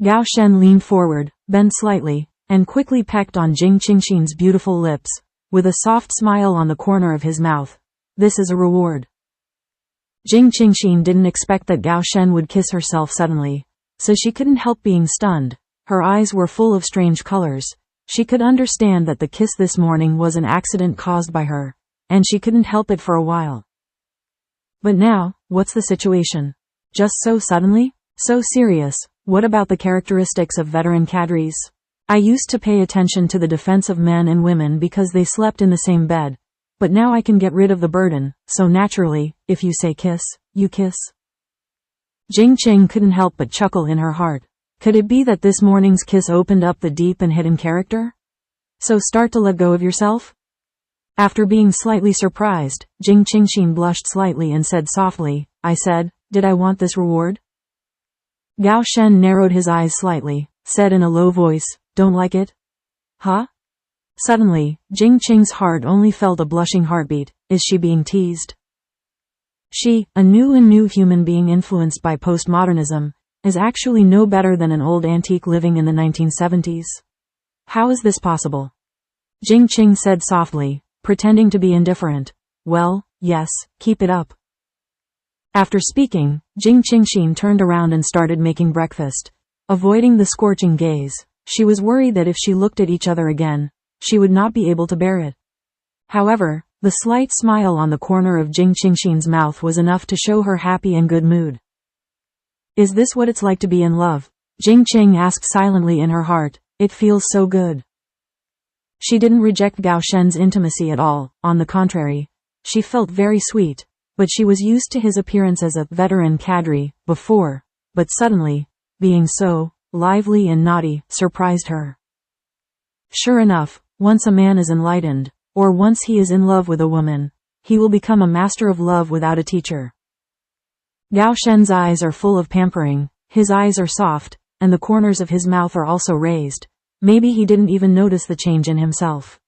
Gao Shen leaned forward, bent slightly, and quickly pecked on Jing Qingxin's beautiful lips, with a soft smile on the corner of his mouth. This is a reward. Jing Qingxin didn't expect that Gao Shen would kiss herself suddenly, so she couldn't help being stunned. Her eyes were full of strange colors. She could understand that the kiss this morning was an accident caused by her, and she couldn't help it for a while. But now, what's the situation? Just so suddenly? So serious? What about the characteristics of veteran cadres? I used to pay attention to the defense of men and women because they slept in the same bed, but now I can get rid of the burden, so naturally, if you say kiss, you kiss. Jing Qing couldn't help but chuckle in her heart. Could it be that this morning's kiss opened up the deep and hidden character? So start to let go of yourself? After being slightly surprised, Jing Qingxin blushed slightly and said softly, I said, did I want this reward? Gao Shen narrowed his eyes slightly, said in a low voice, don't like it? Huh? Suddenly, Jing Qing's heart only felt a blushing heartbeat. Is she being teased? She, a new human being influenced by postmodernism, is actually no better than an old antique living in the 1970s. How is this possible? Jing Qing said softly, pretending to be indifferent. Well, yes, keep it up. After speaking, Jing Qingxin turned around and started making breakfast. Avoiding the scorching gaze, she was worried that if she looked at each other again, she would not be able to bear it. However, the slight smile on the corner of Jing Qingxin's mouth was enough to show her happy and good mood. Is this what it's like to be in love? Jing Qing asked silently in her heart. It feels so good. She didn't reject Gao Shen's intimacy at all, on the contrary. She felt very sweet, but she was used to his appearance as a veteran cadre before, but suddenly, being so lively and naughty, surprised her. Sure enough, once a man is enlightened, or once he is in love with a woman, he will become a master of love without a teacher. Gao Shen's eyes are full of pampering, his eyes are soft, and the corners of his mouth are also raised. Maybe he didn't even notice the change in himself.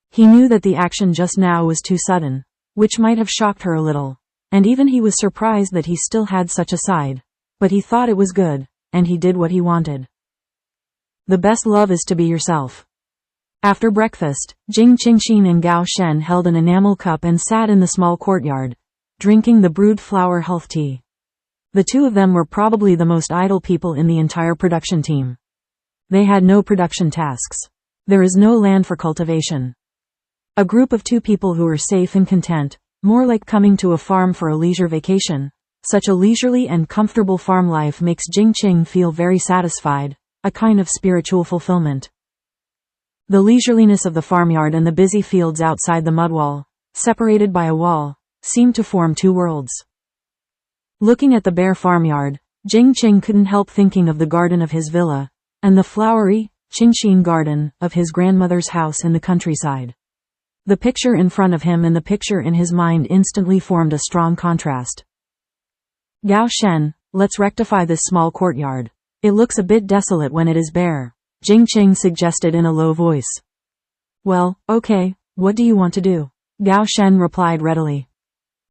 He knew that the action just now was too sudden, which might have shocked her a little, and even he was surprised that he still had such a side. But he thought it was good, and he did what he wanted. The best love is to be yourself. After breakfast, Jing Qingxin and Gao Shen held an enamel cup and sat in the small courtyard, drinking the brewed flower health tea. The two of them were probably the most idle people in the entire production team. They had no production tasks. There is no land for cultivation. A group of 2 people who are safe and content, more like coming to a farm for a leisure vacation. Such a leisurely and comfortable farm life makes Jing Qing feel very satisfied, a kind of spiritual fulfillment. The leisureliness of the farmyard and the busy fields outside the mud wall, separated by a wall, seemed to form 2 worlds. Looking at the bare farmyard, Jing Qing couldn't help thinking of the garden of his villa, and the flowery, Qingxin garden of his grandmother's house in the countryside. The picture in front of him and the picture in his mind instantly formed a strong contrast. Gao Shen, let's rectify this small courtyard. It looks a bit desolate when it is bare. Jing Qing suggested in a low voice. Well, okay, what do you want to do? Gao Shen replied readily.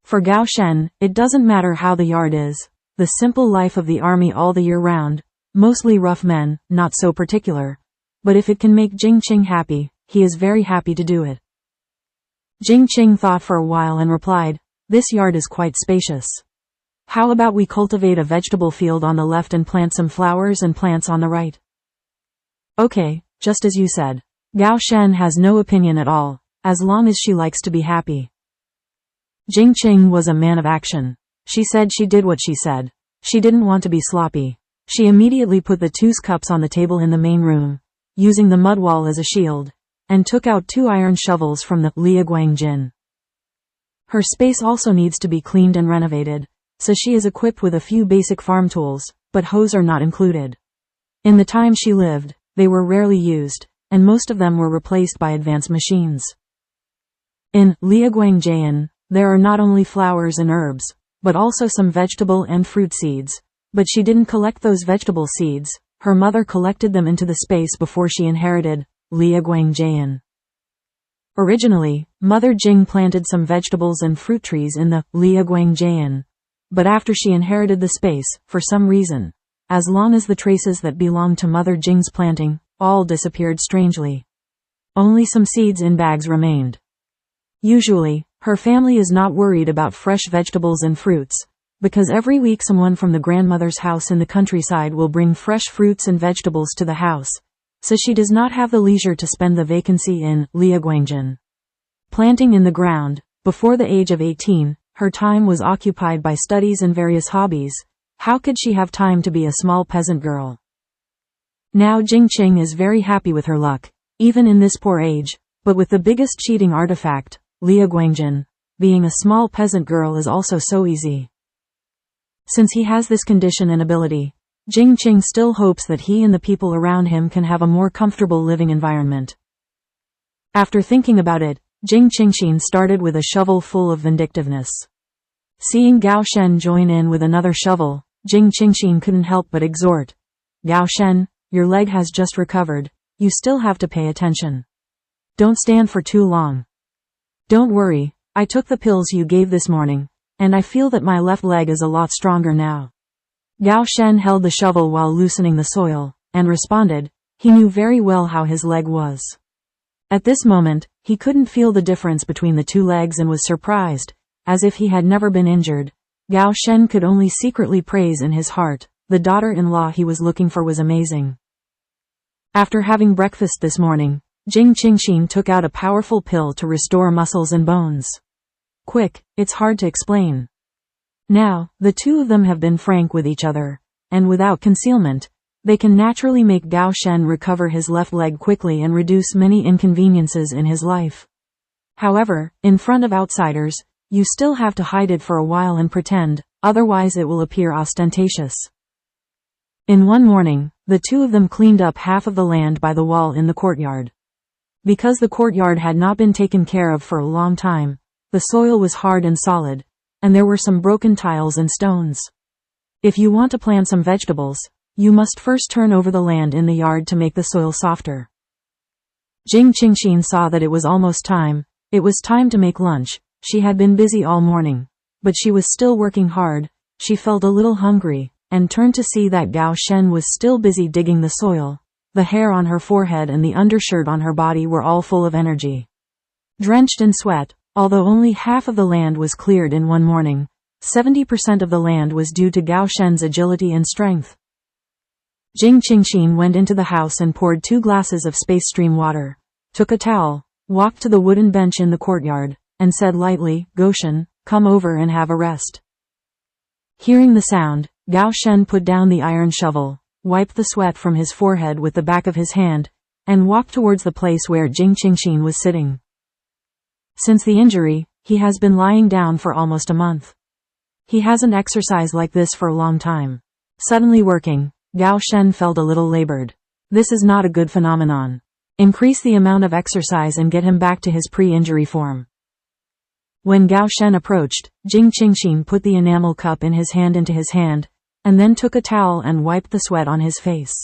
For Gao Shen, it doesn't matter how the yard is. The simple life of the army all the year round, mostly rough men, not so particular. But if it can make Jing Qing happy, he is very happy to do it. Jing Qing thought for a while and replied, this yard is quite spacious. How about we cultivate a vegetable field on the left and plant some flowers and plants on the right? Okay, just as you said. Gao Shen has no opinion at all, as long as she likes to be happy. Jing Qing was a man of action. She said she did what she said. She didn't want to be sloppy. She immediately put the 2 cups on the table in the main room, using the mud wall as a shield, and took out 2 iron shovels from the Liaguangjin. Her space also needs to be cleaned and renovated, so she is equipped with a few basic farm tools, but hoes are not included. In the time she lived, they were rarely used, and most of them were replaced by advanced machines. In Liaguangjin, there are not only flowers and herbs, but also some vegetable and fruit seeds. But she didn't collect those vegetable seeds, her mother collected them into the space before she inherited Liaguangjin. Originally, Mother Jing planted some vegetables and fruit trees in the Liaguangjin. But after she inherited the space, for some reason, as long as the traces that belonged to Mother Jing's planting, all disappeared strangely. Only some seeds in bags remained. Usually, her family is not worried about fresh vegetables and fruits, because every week someone from the grandmother's house in the countryside will bring fresh fruits and vegetables to the house, so she does not have the leisure to spend the vacancy in Liaguangjin. Planting in the ground, before the age of 18, her time was occupied by studies and various hobbies. How could she have time to be a small peasant girl? Now Jing Qing is very happy with her luck, even in this poor age, but with the biggest cheating artifact, Liaguangjin, being a small peasant girl is also so easy. Since he has this condition and ability, Jing Qing still hopes that he and the people around him can have a more comfortable living environment. After thinking about it, Jing Qingxin started with a shovel full of vindictiveness. Seeing Gao Shen join in with another shovel, Jing Qingxin couldn't help but exhort. Gao Shen, your leg has just recovered, you still have to pay attention. Don't stand for too long. Don't worry, I took the pills you gave this morning, and I feel that my left leg is a lot stronger now. Gao Shen held the shovel while loosening the soil, and responded, he knew very well how his leg was. At this moment, he couldn't feel the difference between the 2 legs and was surprised, as if he had never been injured. Gao Shen could only secretly praise in his heart, the daughter-in-law he was looking for was amazing. After having breakfast this morning, Jing Qingxin took out a powerful pill to restore muscles and bones. Quick, it's hard to explain. Now, the 2 of them have been frank with each other, and without concealment, they can naturally make Gao Shen recover his left leg quickly and reduce many inconveniences in his life. However, in front of outsiders, you still have to hide it for a while and pretend, otherwise it will appear ostentatious. In one morning, the 2 of them cleaned up half of the land by the wall in the courtyard. Because the courtyard had not been taken care of for a long time, the soil was hard and solid, and there were some broken tiles and stones. If you want to plant some vegetables, you must first turn over the land in the yard to make the soil softer. Jing Qingxin saw that it was almost time. It was time to make lunch. She had been busy all morning, but she was still working hard. She felt a little hungry, and turned to see that Gao Shen was still busy digging the soil. The hair on her forehead and the undershirt on her body were all full of energy. Drenched in sweat, although only half of the land was cleared in one morning, 70% of the land was due to Gao Shen's agility and strength. Jing Qingxin went into the house and poured 2 glasses of space stream water, took a towel, walked to the wooden bench in the courtyard, and said lightly, Goshen, come over and have a rest. Hearing the sound, Gao Shen put down the iron shovel, wiped the sweat from his forehead with the back of his hand, and walked towards the place where Jing Qingxin was sitting. Since the injury, he has been lying down for almost a month. He hasn't exercised like this for a long time. Suddenly working, Gao Shen felt a little labored. This is not a good phenomenon. Increase the amount of exercise and get him back to his pre-injury form. When Gao Shen approached, Jing Qingxin put the enamel cup in his hand into his hand, and then took a towel and wiped the sweat on his face.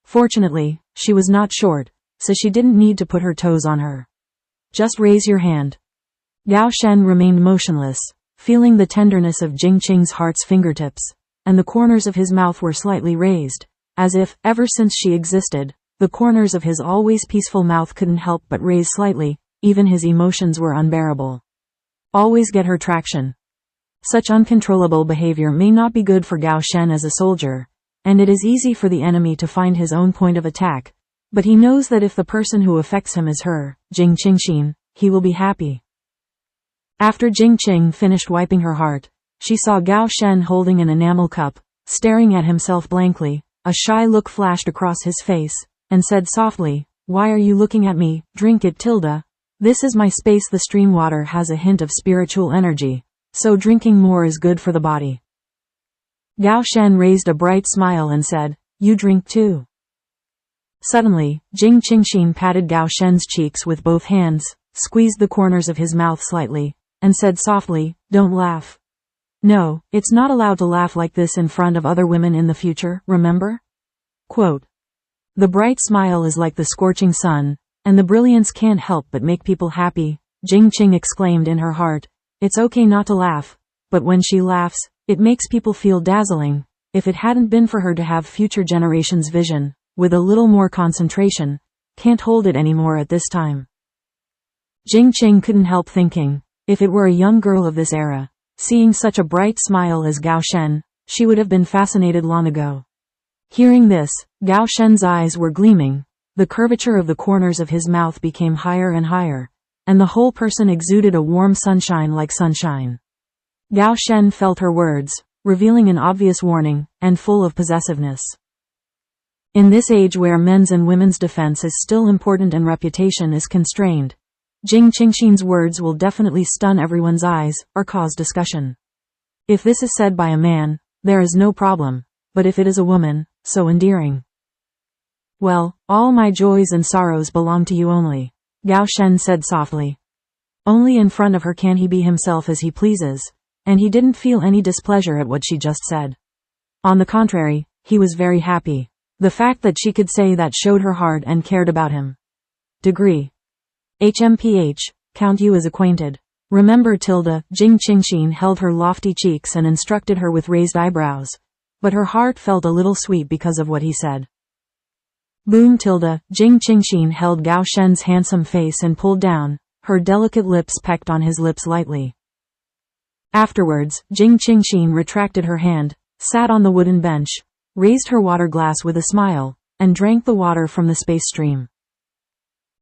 Fortunately, she was not short, so she didn't need to put her toes on her. Just raise your hand. Gao Shen remained motionless, feeling the tenderness of Jing Qing's heart's fingertips, and the corners of his mouth were slightly raised, as if, ever since she existed, the corners of his always peaceful mouth couldn't help but raise slightly. Even his emotions were unbearable. Always get her traction. Such uncontrollable behavior may not be good for Gao Shen as a soldier, and it is easy for the enemy to find his own point of attack, but he knows that if the person who affects him is her, Jing Qingxin, he will be happy. After Jing Qing finished wiping her heart, she saw Gao Shen holding an enamel cup, staring at himself blankly. A shy look flashed across his face, and said softly, "Why are you looking at me? Drink it, Tilda. This is my space." The stream water has a hint of spiritual energy, so drinking more is good for the body. Gao Shen raised a bright smile and said, "You drink too." Suddenly, Jing Qingxin patted Gao Shen's cheeks with both hands, squeezed the corners of his mouth slightly, and said softly, "Don't laugh. No, it's not allowed to laugh like this in front of other women in the future, remember?" Quote, "The bright smile is like the scorching sun, and the brilliance can't help but make people happy," Jing Qing exclaimed in her heart. It's okay not to laugh, but when she laughs, it makes people feel dazzling. If it hadn't been for her to have future generations' vision, with a little more concentration, can't hold it anymore at this time. Jing Qing couldn't help thinking, if it were a young girl of this era, seeing such a bright smile as Gao Shen, she would have been fascinated long ago. Hearing this, Gao Shen's eyes were gleaming, the curvature of the corners of his mouth became higher and higher, and the whole person exuded a warm sunshine like sunshine. Gao Shen felt her words, revealing an obvious warning, and full of possessiveness. In this age where men's and women's defense is still important and reputation is constrained, Jing Qingxin's words will definitely stun everyone's eyes, or cause discussion. If this is said by a man, there is no problem, but if it is a woman, so endearing. "Well, all my joys and sorrows belong to you only," Gao Shen said softly. Only in front of her can he be himself as he pleases, and he didn't feel any displeasure at what she just said. On the contrary, he was very happy. The fact that she could say that showed her heart and cared about him. Degree. HMPH, count you as acquainted. Remember Tilda. Jing Qingxin held her lofty cheeks and instructed her with raised eyebrows, but her heart felt a little sweet because of what he said. Boom Tilda. Jing Qingxin held Gao Shen's handsome face and pulled down, her delicate lips pecked on his lips lightly. Afterwards, Jing Qingxin retracted her hand, sat on the wooden bench, raised her water glass with a smile, and drank the water from the space stream.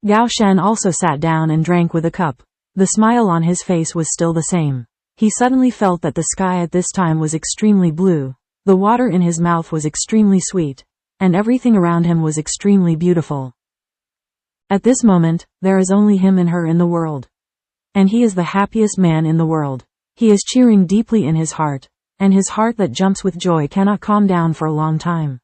Gao Shen also sat down and drank with a cup. The smile on his face was still the same. He suddenly felt that the sky at this time was extremely blue, the water in his mouth was extremely sweet, and everything around him was extremely beautiful. At this moment, there is only him and her in the world. And he is the happiest man in the world. He is cheering deeply in his heart, and his heart that jumps with joy cannot calm down for a long time.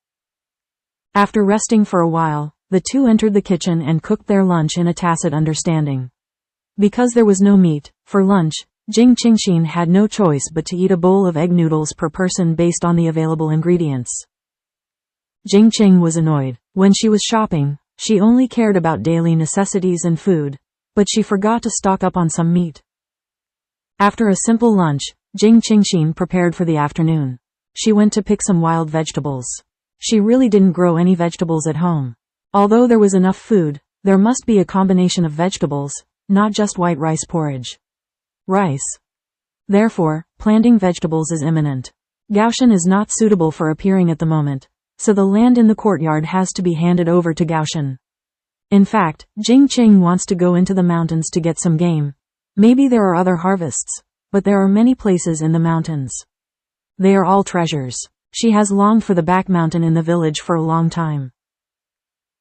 After resting for a while, the two entered the kitchen and cooked their lunch in a tacit understanding. Because there was no meat, for lunch, Jing Qingxin had no choice but to eat a bowl of egg noodles per person based on the available ingredients. Jing Qing was annoyed. When she was shopping, she only cared about daily necessities and food, but she forgot to stock up on some meat. After a simple lunch, Jing Qingxin prepared for the afternoon. She went to pick some wild vegetables. She really didn't grow any vegetables at home. Although there was enough food, there must be a combination of vegetables, not just white rice porridge. Rice. Therefore, planting vegetables is imminent. Gaoshan is not suitable for appearing at the moment, so the land in the courtyard has to be handed over to Gaoshan. In fact, Jing Qing wants to go into the mountains to get some game. Maybe there are other harvests, but there are many places in the mountains. They are all treasures. She has longed for the back mountain in the village for a long time.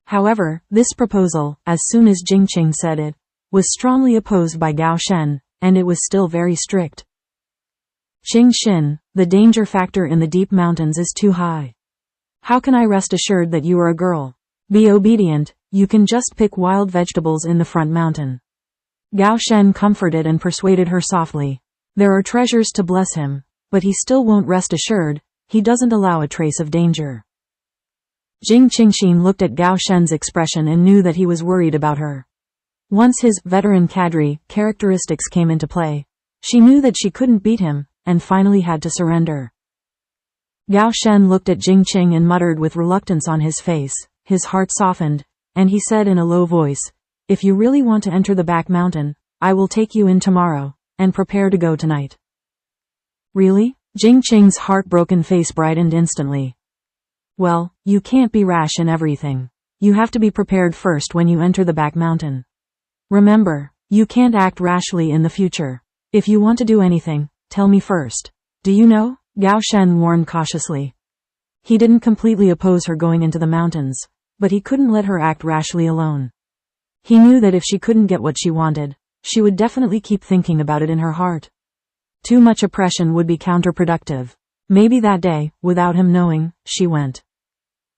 However, this proposal, as soon as Jing Qing said it, was strongly opposed by Gao Shen, and it was still very strict. Qingxin, the danger factor in the deep mountains is too high. How can I rest assured that you are a girl? Be obedient, you can just pick wild vegetables in the front mountain. Gao Shen comforted and persuaded her softly. There are treasures to bless him, but he still won't rest assured, he doesn't allow a trace of danger. Jing Qingxin looked at Gao Shen's expression and knew that he was worried about her. Once his veteran cadre characteristics came into play, she knew that she couldn't beat him, and finally had to surrender. Gao Shen looked at Jing Qing and muttered with reluctance on his face. His heart softened, and he said in a low voice, "If you really want to enter the back mountain, I will take you in tomorrow, and prepare to go tonight." Really? Jing Qing's heartbroken face brightened instantly. Well, you can't be rash in everything. You have to be prepared first when you enter the back mountain. Remember, you can't act rashly in the future. If you want to do anything, tell me first. Do you know? Gao Shen warned cautiously. He didn't completely oppose her going into the mountains, but he couldn't let her act rashly alone. He knew that if she couldn't get what she wanted, she would definitely keep thinking about it in her heart. Too much oppression would be counterproductive. Maybe that day, without him knowing, she went.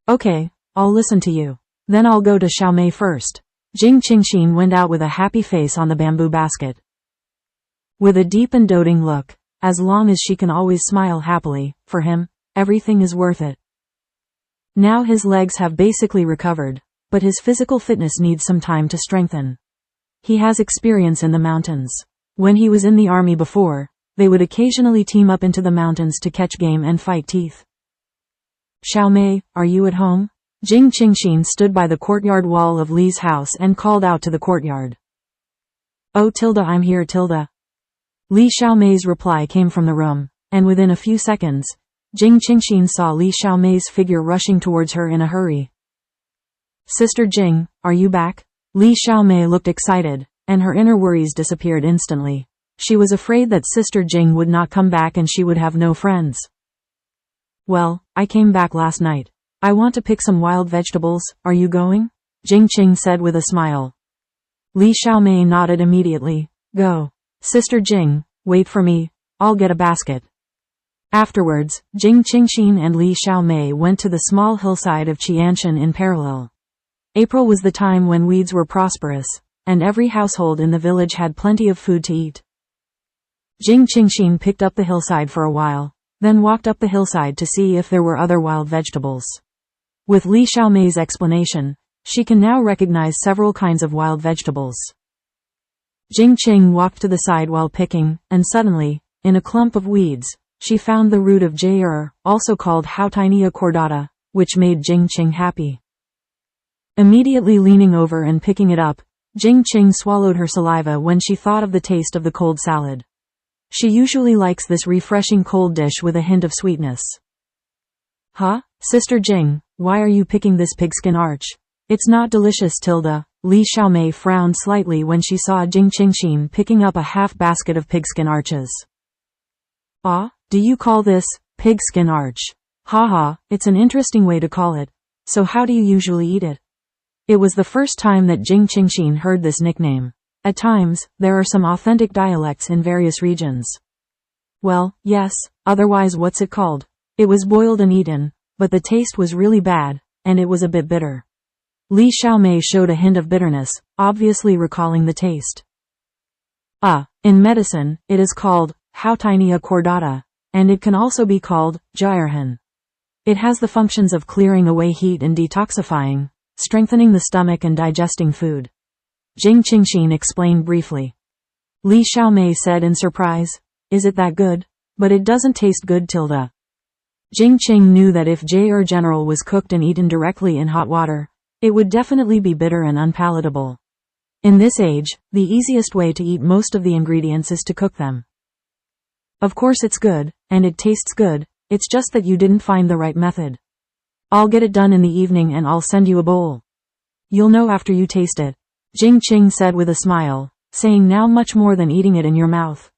Okay, I'll listen to you. Then I'll go to Xiaomei first. Jing Qingxin went out with a happy face on the bamboo basket. With a deep and doting look, as long as she can always smile happily, for him, everything is worth it. Now his legs have basically recovered, but his physical fitness needs some time to strengthen. He has experience in the mountains. When he was in the army before, they would occasionally team up into the mountains to catch game and fight teeth. Xiaomei, are you at home? Jing Qingxin stood by the courtyard wall of Li's house and called out to the courtyard. Oh Tilda, I'm here Tilda. Li Xiaomei's reply came from the room, and within a few seconds, Jing Qingxin saw Li Xiaomei's figure rushing towards her in a hurry. Sister Jing, are you back? Li Xiaomei looked excited, and her inner worries disappeared instantly. She was afraid that Sister Jing would not come back and she would have no friends. Well, I came back last night. I want to pick some wild vegetables, are you going? Jing Qing said with a smile. Li Xiaomei nodded immediately. Go. Sister Jing, wait for me, I'll get a basket. Afterwards, Jing Qingxin and Li Xiaomei went to the small hillside of Qianshan in parallel. April was the time when weeds were prosperous, and every household in the village had plenty of food to eat. Jing Qingxin picked up the hillside for a while, then walked up the hillside to see if there were other wild vegetables. With Li Xiaomei's explanation, she can now recognize several kinds of wild vegetables. Jing Qing walked to the side while picking, and suddenly, in a clump of weeds, she found the root of jade, also called Houtinea cordata, which made Jing Qing happy. Immediately leaning over and picking it up, Jing Qing swallowed her saliva when she thought of the taste of the cold salad. She usually likes this refreshing cold dish with a hint of sweetness. Huh? Sister Jing, why are you picking this pigskin arch? It's not delicious Tilda. Li Xiaomei frowned slightly when she saw Jing Qingxin picking up a half basket of pigskin arches. Ah, do you call this pigskin arch? Haha, it's an interesting way to call it. So how do you usually eat it? It was the first time that Jing Qingxin heard this nickname. At times, there are some authentic dialects in various regions. Well, yes, otherwise what's it called? It was boiled and eaten, but the taste was really bad, and it was a bit bitter. Li Xiaomei showed a hint of bitterness, obviously recalling the taste. In medicine, it is called Houtinea cordata, and it can also be called Jayarhan. It has the functions of clearing away heat and detoxifying, strengthening the stomach and digesting food. Jing Qingxin explained briefly. Li Xiaomei said in surprise, is it that good? But it doesn't taste good Tilda. Jing Qing knew that if jade general was cooked and eaten directly in hot water, it would definitely be bitter and unpalatable. In this age, the easiest way to eat most of the ingredients is to cook them. Of course it's good, and it tastes good, it's just that you didn't find the right method. I'll get it done in the evening and I'll send you a bowl. You'll know after you taste it. Jing Qing said with a smile, saying now much more than eating it in your mouth.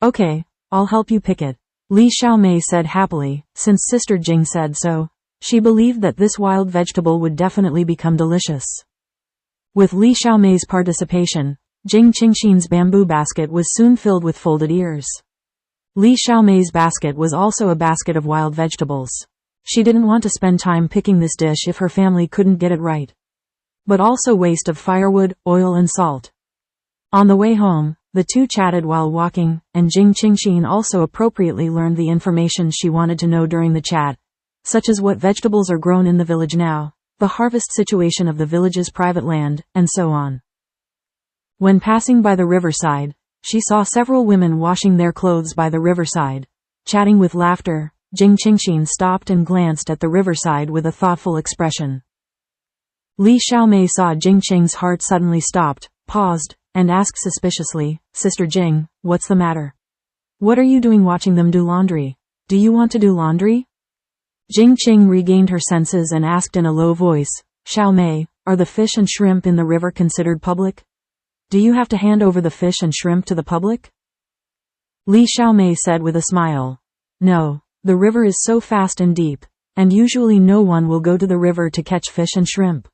Okay, I'll help you pick it. Li Xiaomei said happily, since Sister Jing said so, she believed that this wild vegetable would definitely become delicious. With Li Xiaomei's participation, Jing Qingxin's bamboo basket was soon filled with folded ears. Li Xiaomei's basket was also a basket of wild vegetables. She didn't want to spend time picking this dish if her family couldn't get it right. But also waste of firewood, oil and salt. On the way home, the two chatted while walking, and Jing Qingxin also appropriately learned the information she wanted to know during the chat, such as what vegetables are grown in the village now, the harvest situation of the village's private land, and so on. When passing by the riverside, she saw several women washing their clothes by the riverside. Chatting with laughter, Jing Qingxin stopped and glanced at the riverside with a thoughtful expression. Li Xiaomei saw Jing Qing's heart suddenly stopped, paused, and asked suspiciously, "Sister Jing, what's the matter? What are you doing watching them do laundry? Do you want to do laundry?" Jing Qing regained her senses and asked in a low voice, "Xiaomei, are the fish and shrimp in the river considered public? Do you have to hand over the fish and shrimp to the public?" Li Xiaomei said with a smile, "No, the river is so fast and deep, and usually no one will go to the river to catch fish and shrimp.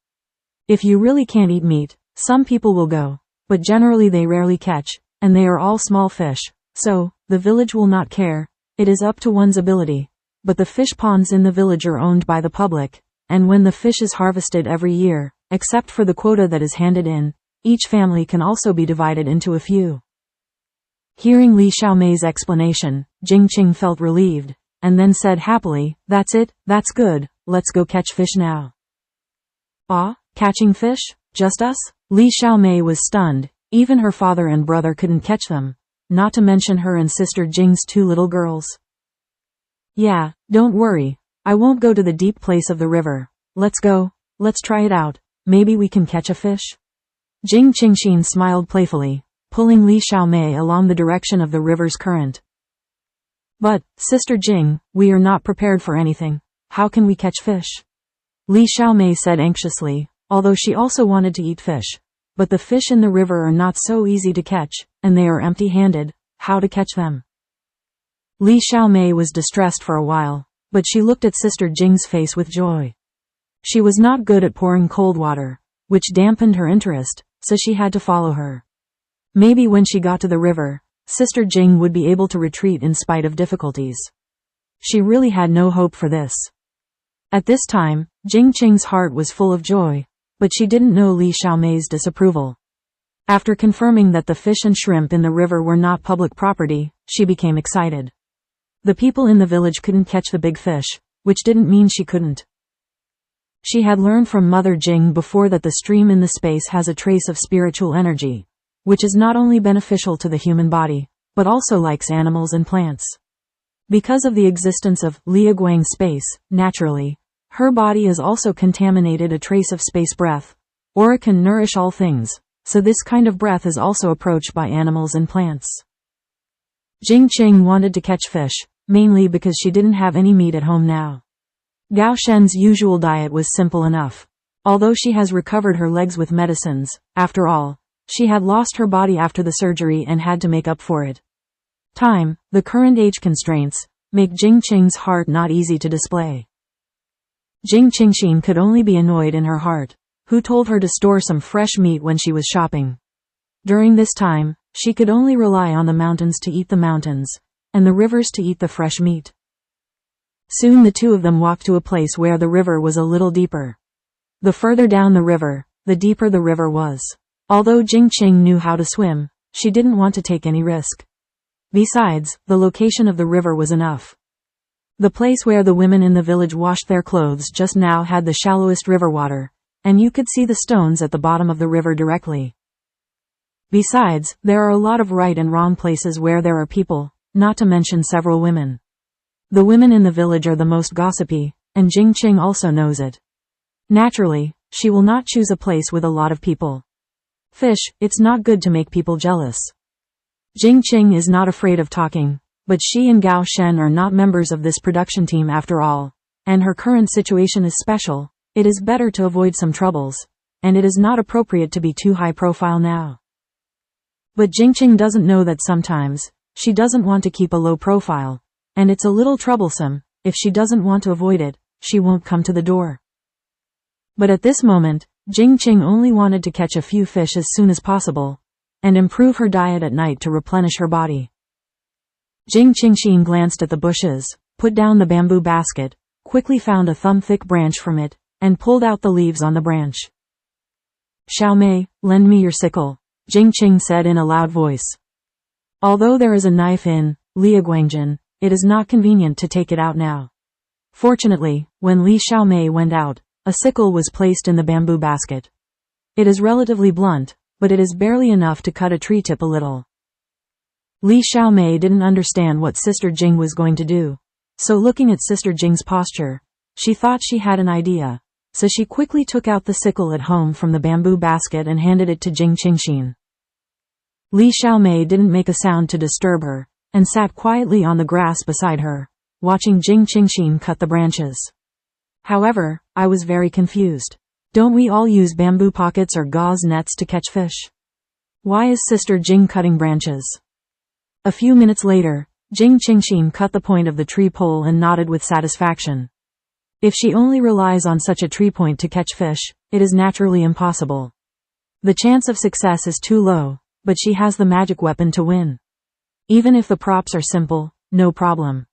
If you really can't eat meat, some people will go, but generally they rarely catch, and they are all small fish, so, the village will not care. It is up to one's ability. But the fish ponds in the village are owned by the public, and when the fish is harvested every year, except for the quota that is handed in, each family can also be divided into a few." Hearing Li Xiaomei's explanation, Jing Qing felt relieved, and then said happily, "That's it, that's good, let's go catch fish now." "Ah, catching fish? Just us?" Li Xiaomei was stunned. Even her father and brother couldn't catch them, not to mention her and sister Jing's two little girls. "Yeah, don't worry. I won't go to the deep place of the river. Let's go, let's try it out. Maybe we can catch a fish." Jing Qingxin smiled playfully, pulling Li Xiaomei along the direction of the river's current. "But, Sister Jing, we are not prepared for anything. How can we catch fish?" Li Xiaomei said anxiously, although she also wanted to eat fish. But the fish in the river are not so easy to catch, and they are empty-handed. How to catch them? Li Xiaomei was distressed for a while, but she looked at Sister Jing's face with joy. She was not good at pouring cold water, which dampened her interest, so she had to follow her. Maybe when she got to the river, Sister Jing would be able to retreat in spite of difficulties. She really had no hope for this. At this time, Jing Qing's heart was full of joy, but she didn't know Li Xiaomei's disapproval. After confirming that the fish and shrimp in the river were not public property, she became excited. The people in the village couldn't catch the big fish, which didn't mean she couldn't. She had learned from Mother Jing before that the stream in the space has a trace of spiritual energy, which is not only beneficial to the human body, but also likes animals and plants. Because of the existence of Liaguang space, naturally, her body is also contaminated a trace of space breath, or it can nourish all things, so this kind of breath is also approached by animals and plants. Jing Qing wanted to catch fish, mainly because she didn't have any meat at home now. Gao Shen's usual diet was simple enough. Although she has recovered her legs with medicines, after all, she had lost her body after the surgery and had to make up for it. The current age constraints, make Jing Qing's heart not easy to display. Jing Qingxin could only be annoyed in her heart. Who told her to store some fresh meat when she was shopping? During this time, she could only rely on the mountains to eat the mountains, and the rivers to eat the fresh meat. Soon the two of them walked to a place where the river was a little deeper. The further down the river, the deeper the river was. Although Jing Qing knew how to swim, she didn't want to take any risk. Besides, the location of the river was enough. The place where the women in the village washed their clothes just now had the shallowest river water, and you could see the stones at the bottom of the river directly. Besides, there are a lot of right and wrong places where there are people, not to mention several women. The women in the village are the most gossipy, and Jing Qing also knows it. Naturally, she will not choose a place with a lot of people. Fish, it's not good to make people jealous. Jing Qing is not afraid of talking, but she and Gao Shen are not members of this production team after all, and her current situation is special. It is better to avoid some troubles, and it is not appropriate to be too high profile now. But Jing Qing doesn't know that sometimes, she doesn't want to keep a low profile, and it's a little troublesome. If she doesn't want to avoid it, she won't come to the door. But at this moment, Jing Qing only wanted to catch a few fish as soon as possible, and improve her diet at night to replenish her body. Jing Qingxin glanced at the bushes, put down the bamboo basket, quickly found a thumb-thick branch from it, and pulled out the leaves on the branch. "Xiaomei, lend me your sickle," Jing Qing said in a loud voice. Although there is a knife in Liaguangjin, it is not convenient to take it out now. Fortunately, when Li Xiaomei went out, a sickle was placed in the bamboo basket. It is relatively blunt, but it is barely enough to cut a tree tip a little. Li Xiaomei didn't understand what Sister Jing was going to do. So looking at Sister Jing's posture, she thought she had an idea. So she quickly took out the sickle at home from the bamboo basket and handed it to Jing Qingxin. Li Xiaomei didn't make a sound to disturb her, and sat quietly on the grass beside her, watching Jing Qingxin cut the branches. However, I was very confused. Don't we all use bamboo pockets or gauze nets to catch fish? Why is Sister Jing cutting branches? A few minutes later, Jing Qingxin cut the point of the tree pole and nodded with satisfaction. If she only relies on such a tree point to catch fish, it is naturally impossible. The chance of success is too low, but she has the magic weapon to win. Even if the props are simple, no problem.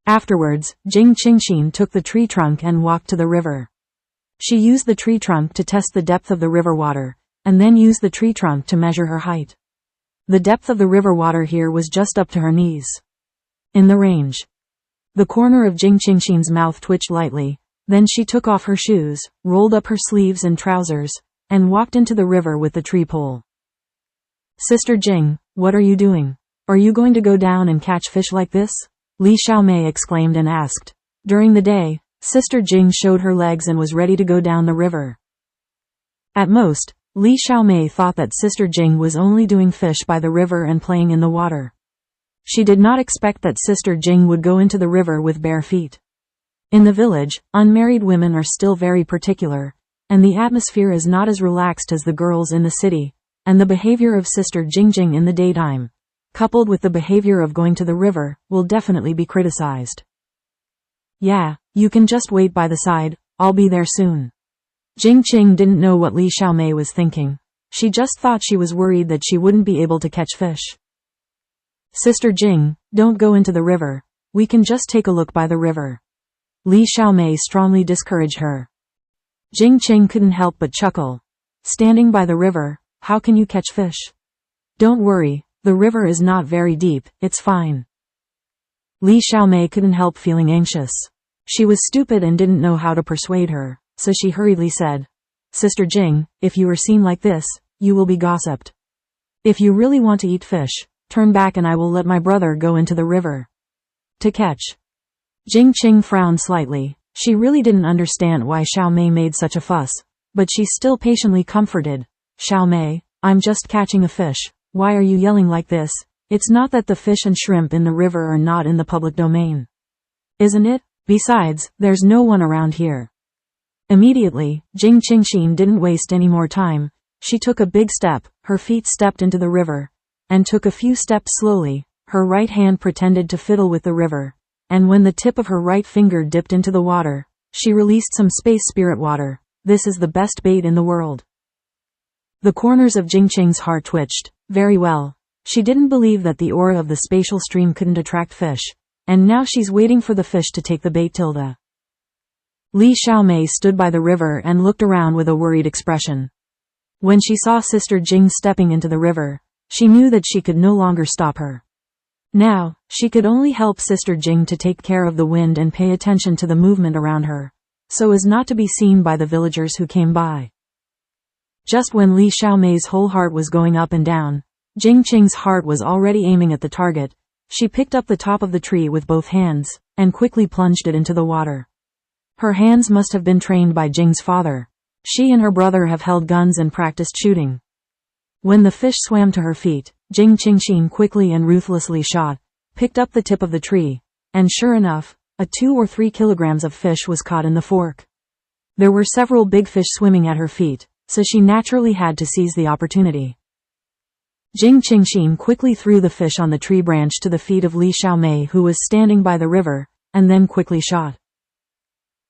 Afterwards, Jing Qingxin took the tree trunk and walked to the river. She used the tree trunk to test the depth of the river water, and then used the tree trunk to measure her height. The depth of the river water here was just up to her knees. In the range. The corner of Jing Qingxin's mouth twitched lightly, then she took off her shoes, rolled up her sleeves and trousers, and walked into the river with the tree pole. Sister Jing, what are you doing? Are you going to go down and catch fish like this? Li Xiaomei exclaimed and asked. During the day, Sister Jing showed her legs and was ready to go down the river. At most, Li Xiaomei thought that Sister Jing was only doing fish by the river and playing in the water. She did not expect that Sister Jing would go into the river with bare feet. In the village, unmarried women are still very particular, and the atmosphere is not as relaxed as the girls in the city, and the behavior of Sister Jing in the daytime, coupled with the behavior of going to the river, will definitely be criticized. Yeah, you can just wait by the side, I'll be there soon. Jing Qing didn't know what Li Xiaomei was thinking. She just thought she was worried that she wouldn't be able to catch fish. Sister Jing, don't go into the river. We can just take a look by the river. Li Xiaomei strongly discouraged her. Jing Qing couldn't help but chuckle. Standing by the river, how can you catch fish? Don't worry, the river is not very deep, it's fine. Li Xiaomei couldn't help feeling anxious. She was stupid and didn't know how to persuade her. So she hurriedly said, Sister Jing, if you are seen like this, you will be gossiped. If you really want to eat fish, turn back and I will let my brother go into the river to catch. Jing Qing frowned slightly. She really didn't understand why Xiaomei made such a fuss, but she still patiently comforted. Xiaomei, I'm just catching a fish. Why are you yelling like this? It's not that the fish and shrimp in the river are not in the public domain. Isn't it? Besides, there's no one around here. Immediately, Jing Qingxin didn't waste any more time. She took a big step, her feet stepped into the river, and took a few steps slowly. Her right hand pretended to fiddle with the river, and when the tip of her right finger dipped into the water, she released some space spirit water. This is the best bait in the world. The corners of Jing Qing's heart twitched. Very well. She didn't believe that the aura of the spatial stream couldn't attract fish, and now she's waiting for the fish to take the bait. Li Xiaomei stood by the river and looked around with a worried expression. When she saw Sister Jing stepping into the river, she knew that she could no longer stop her. Now, she could only help Sister Jing to take care of the wind and pay attention to the movement around her, so as not to be seen by the villagers who came by. Just when Li Xiaomei's whole heart was going up and down, Jing Qing's heart was already aiming at the target. She picked up the top of the tree with both hands, and quickly plunged it into the water. Her hands must have been trained by Jing's father. She and her brother have held guns and practiced shooting. When the fish swam to her feet, Jing Qingxin quickly and ruthlessly shot, picked up the tip of the tree, and sure enough, 2 or 3 kilograms of fish was caught in the fork. There were several big fish swimming at her feet, so she naturally had to seize the opportunity. Jing Qingxin quickly threw the fish on the tree branch to the feet of Li Xiaomei, who was standing by the river, and then quickly shot.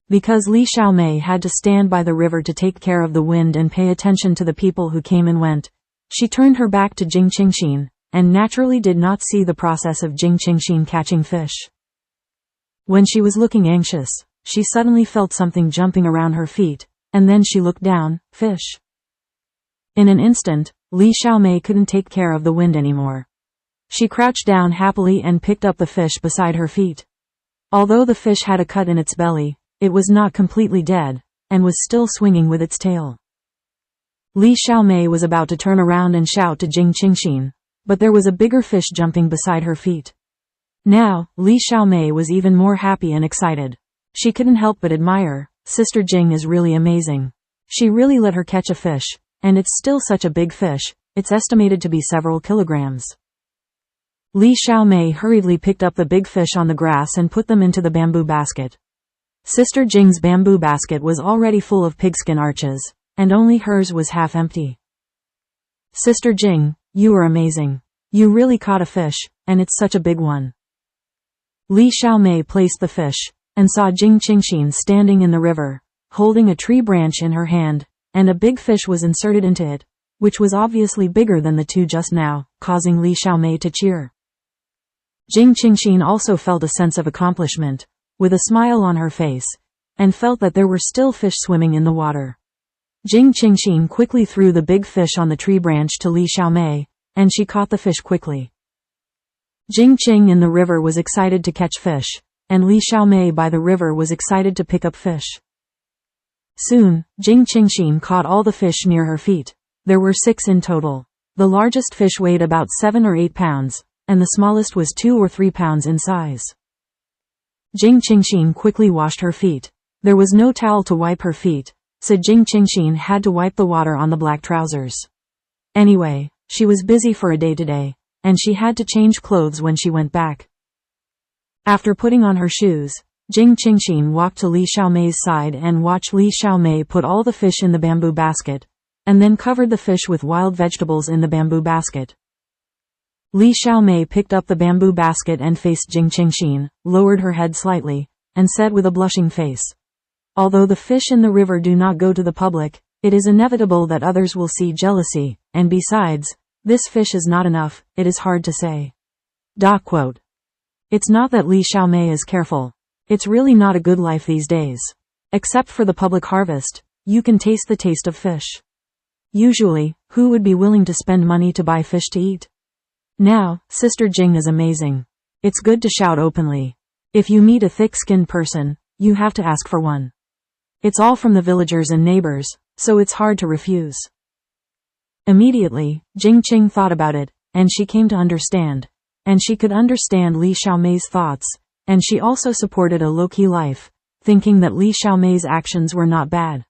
Because Li Xiaomei had to stand by the river to take care of the wind and pay attention to the people who came and went, she turned her back to Jing Qingxin, and naturally did not see the process of Jing Qingxin catching fish. When she was looking anxious, she suddenly felt something jumping around her feet, and then she looked down. Fish. In an instant, Li Xiaomei couldn't take care of the wind anymore. She crouched down happily and picked up the fish beside her feet. Although the fish had a cut in its belly, it was not completely dead, and was still swinging with its tail. Li Xiaomei was about to turn around and shout to Jing Qingxin, but there was a bigger fish jumping beside her feet. Now, Li Xiaomei was even more happy and excited. She couldn't help but admire, Sister Jing is really amazing. She really let her catch a fish, and it's still such a big fish, it's estimated to be several kilograms. Li Xiaomei hurriedly picked up the big fish on the grass and put them into the bamboo basket. Sister Jing's bamboo basket was already full of pigskin arches, and only hers was half empty. Sister Jing, you are amazing. You really caught a fish, and it's such a big one. Li Xiaomei placed the fish, and saw Jing Qingxin standing in the river, holding a tree branch in her hand, and a big fish was inserted into it, which was obviously bigger than the two just now, causing Li Xiaomei to cheer. Jing Qingxin also felt a sense of accomplishment, with a smile on her face, and felt that there were still fish swimming in the water. Jing Qingxin quickly threw the big fish on the tree branch to Li Xiaomei, and she caught the fish quickly. Jing Qing in the river was excited to catch fish, and Li Xiaomei by the river was excited to pick up fish. Soon, Jing Qingxin caught all the fish near her feet. There were 6 in total. The largest fish weighed about 7 or 8 pounds, and the smallest was 2 or 3 pounds in size. Jing Qingxin quickly washed her feet. There was no towel to wipe her feet, so Jing Qingxin had to wipe the water on the black trousers. Anyway, she was busy for a day today, and she had to change clothes when she went back. After putting on her shoes, Jing Qingxin walked to Li Xiaomei's side and watched Li Xiaomei put all the fish in the bamboo basket, and then covered the fish with wild vegetables in the bamboo basket. Li Xiaomei picked up the bamboo basket and faced Jing Qingxin, lowered her head slightly, and said with a blushing face, "Although the fish in the river do not go to the public, it is inevitable that others will see jealousy, and besides, this fish is not enough, it is hard to say." Quote. It's not that Li Xiaomei is careful. It's really not a good life these days. Except for the public harvest, you can taste the taste of fish. Usually, who would be willing to spend money to buy fish to eat? Now, Sister Jing is amazing. It's good to shout openly. If you meet a thick-skinned person, you have to ask for one. It's all from the villagers and neighbors, so it's hard to refuse. Immediately, Jing Qing thought about it, and she came to understand. And she could understand Li Xiaomei's thoughts, and she also supported a low-key life, thinking that Li Xiaomei's actions were not bad.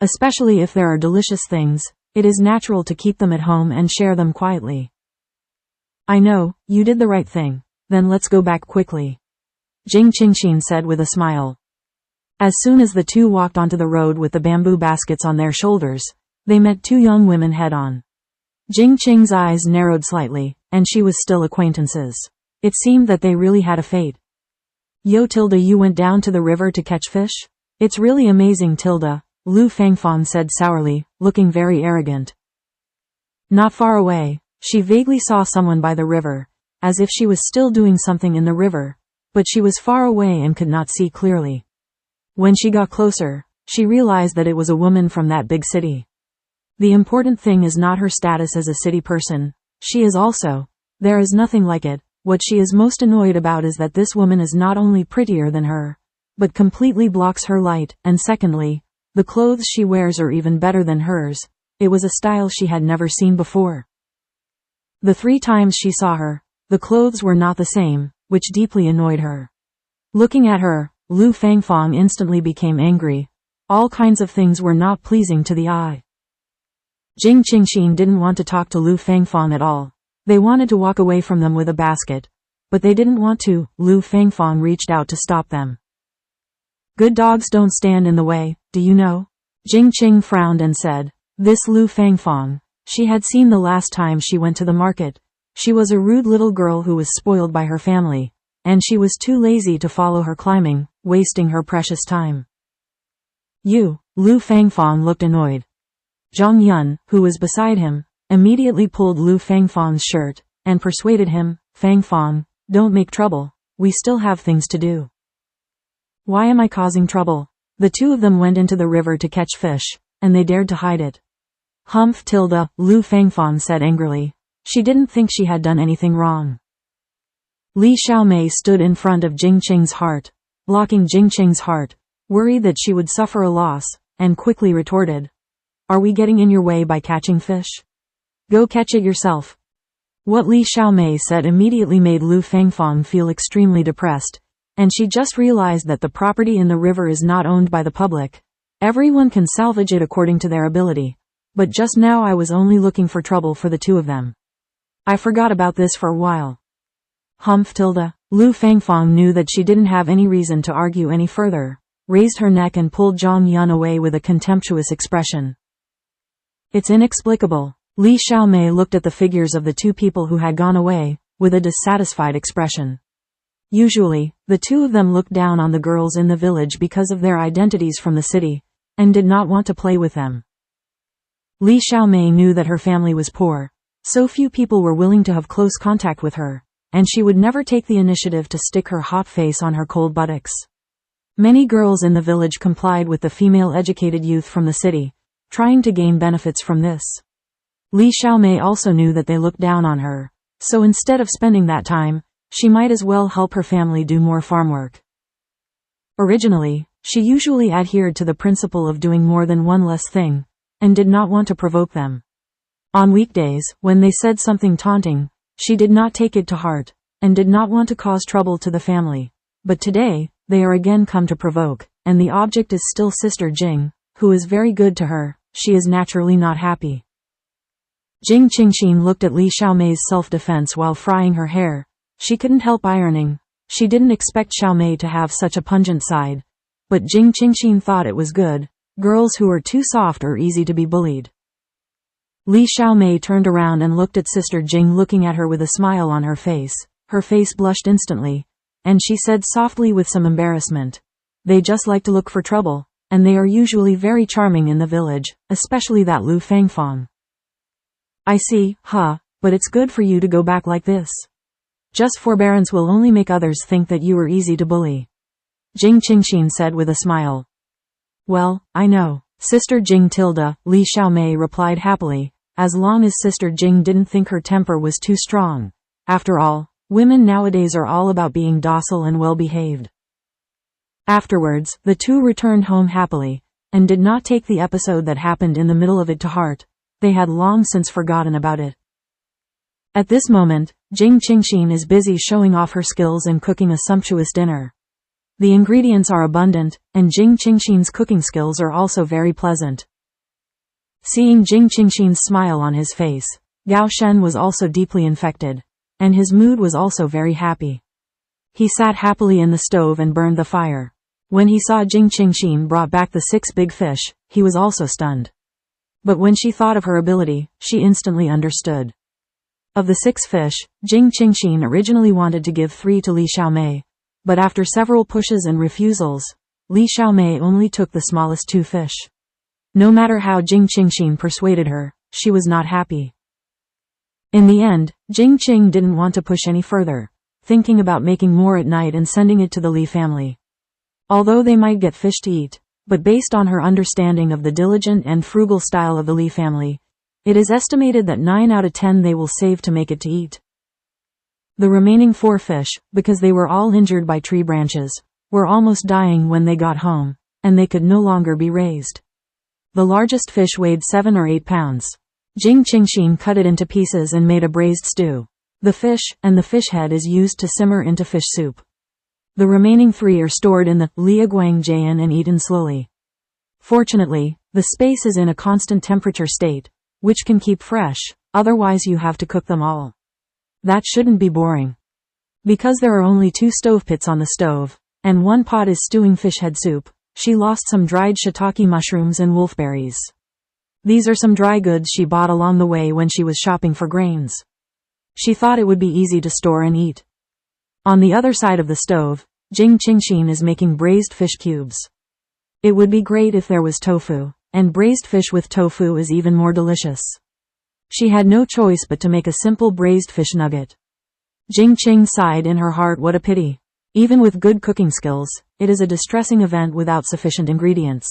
Especially if there are delicious things, it is natural to keep them at home and share them quietly. I know, you did the right thing, then let's go back quickly, Jing Qingxin said with a smile. As soon as the two walked onto the road with the bamboo baskets on their shoulders, they met 2 young women head-on. Jing Qing's eyes narrowed slightly, and she was still acquaintances. It seemed that they really had a fate. Yo Tilda, you went down to the river to catch fish? It's really amazing, Tilda, Lu Fangfang said sourly, looking very arrogant. Not far away, she vaguely saw someone by the river, as if she was still doing something in the river, but she was far away and could not see clearly. When she got closer, she realized that it was a woman from that big city. The important thing is not her status as a city person, she is also. There is nothing like it. What she is most annoyed about is that this woman is not only prettier than her, but completely blocks her light, and secondly, the clothes she wears are even better than hers. It was a style she had never seen before. The 3 times she saw her, the clothes were not the same, which deeply annoyed her. Looking at her, Lu Fangfang instantly became angry. All kinds of things were not pleasing to the eye. Jing Qingxin didn't want to talk to Lu Fangfang at all. They wanted to walk away from them with a basket, but they didn't want to. Lu Fangfang reached out to stop them. Good dogs don't stand in the way, do you know? Jing Qing frowned and said, this Lu Fangfang, she had seen the last time she went to the market. She was a rude little girl who was spoiled by her family, and she was too lazy to follow her climbing, wasting her precious time. Lu Fangfang looked annoyed. Zhang Yun, who was beside him, immediately pulled Lu Fangfang's shirt, and persuaded him, Fangfang, don't make trouble, we still have things to do. Why am I causing trouble? The 2 of them went into the river to catch fish, and they dared to hide it. Humph, Tilda, Lu Fangfang said angrily. She didn't think she had done anything wrong. Li Xiaomei stood in front of Jing Qing's heart, blocking Jing Qing's heart, worried that she would suffer a loss, and quickly retorted. Are we getting in your way by catching fish? Go catch it yourself. What Li Xiaomei said immediately made Lu Fangfang feel extremely depressed, and she just realized that the property in the river is not owned by the public. Everyone can salvage it according to their ability. But just now I was only looking for trouble for the two of them. I forgot about this for a while. Humph. Lu Fangfang knew that she didn't have any reason to argue any further, raised her neck and pulled Zhang Yun away with a contemptuous expression. It's inexplicable. Li Xiaomei looked at the figures of the two people who had gone away, with a dissatisfied expression. Usually, the two of them looked down on the girls in the village because of their identities from the city, and did not want to play with them. Li Xiaomei knew that her family was poor, so few people were willing to have close contact with her, and she would never take the initiative to stick her hot face on her cold buttocks. Many girls in the village complied with the female educated youth from the city, trying to gain benefits from this. Li Xiaomei also knew that they looked down on her, so instead of spending that time, she might as well help her family do more farm work. Originally, she usually adhered to the principle of doing more than one less thing, and did not want to provoke them. On weekdays, when they said something taunting, she did not take it to heart, and did not want to cause trouble to the family. But today, they are again come to provoke, and the object is still Sister Jing, who is very good to her. She is naturally not happy. Jing Qingxin looked at Li Xiaomei's self-defense while frying her hair. She couldn't help ironing. She didn't expect Xiaomei to have such a pungent side. But Jing Qingxin thought it was good. Girls who are too soft are easy to be bullied. Li Xiaomei turned around and looked at Sister Jing, looking at her with a smile on her face. Her face blushed instantly, and she said softly with some embarrassment, "They just like to look for trouble, and they are usually very charming in the village, especially that Lu Fangfang." "I see, but it's good for you to go back like this. Just forbearance will only make others think that you are easy to bully," Jing Qingxin said with a smile. "Well, I know, Sister Jing Li Xiaomei replied happily, as long as Sister Jing didn't think her temper was too strong. After all, women nowadays are all about being docile and well-behaved. Afterwards, the two returned home happily, and did not take the episode that happened in the middle of it to heart. They had long since forgotten about it. At this moment, Jing Qingxin is busy showing off her skills in cooking a sumptuous dinner. The ingredients are abundant, and Jing Qingxin's cooking skills are also very pleasant. Seeing Jing Qingxin's smile on his face, Gao Shen was also deeply infected, and his mood was also very happy. He sat happily in the stove and burned the fire. When he saw Jing Qingxin brought back the 6 big fish, he was also stunned. But when she thought of her ability, she instantly understood. Of the 6 fish, Jing Qingxin originally wanted to give 3 to Li Xiaomei, but after several pushes and refusals, Li Xiaomei only took the smallest 2 fish. No matter how Jing Qingxin persuaded her, she was not happy. In the end, Jing Qing didn't want to push any further, thinking about making more at night and sending it to the Li family. Although they might get fish to eat, but based on her understanding of the diligent and frugal style of the Li family, it is estimated that 9 out of 10 they will save to make it to eat. The remaining 4 fish, because they were all injured by tree branches, were almost dying when they got home, and they could no longer be raised. The largest fish weighed 7 or 8 pounds. Jing Qingxin cut it into pieces and made a braised stew. The fish, and the fish head is used to simmer into fish soup. The remaining 3 are stored in the liaguang jian and eaten slowly. Fortunately, the space is in a constant temperature state, which can keep fresh, otherwise you have to cook them all. That shouldn't be boring. Because there are only 2 stove pits on the stove, and 1 pot is stewing fish head soup, she lost some dried shiitake mushrooms and wolfberries. These are some dry goods she bought along the way when she was shopping for grains. She thought it would be easy to store and eat. On the other side of the stove, Jing Qingxin is making braised fish cubes. It would be great if there was tofu, and braised fish with tofu is even more delicious. She had no choice but to make a simple braised fish nugget. Jing Qing sighed in her heart, what a pity. Even with good cooking skills, it is a distressing event without sufficient ingredients.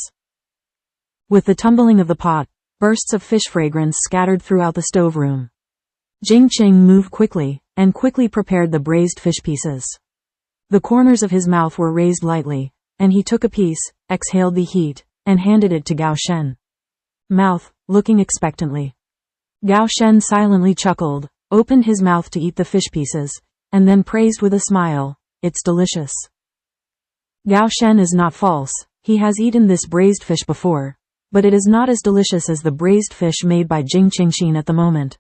With the tumbling of the pot, bursts of fish fragrance scattered throughout the stove room. Jing Qing moved quickly, and quickly prepared the braised fish pieces. The corners of his mouth were raised lightly, and he took a piece, exhaled the heat, and handed it to Gao Shen. Mouth, looking expectantly. Gao Shen silently chuckled, opened his mouth to eat the fish pieces, and then praised with a smile, "It's delicious." Gao Shen is not false, he has eaten this braised fish before, but it is not as delicious as the braised fish made by Jing Qingxin at the moment.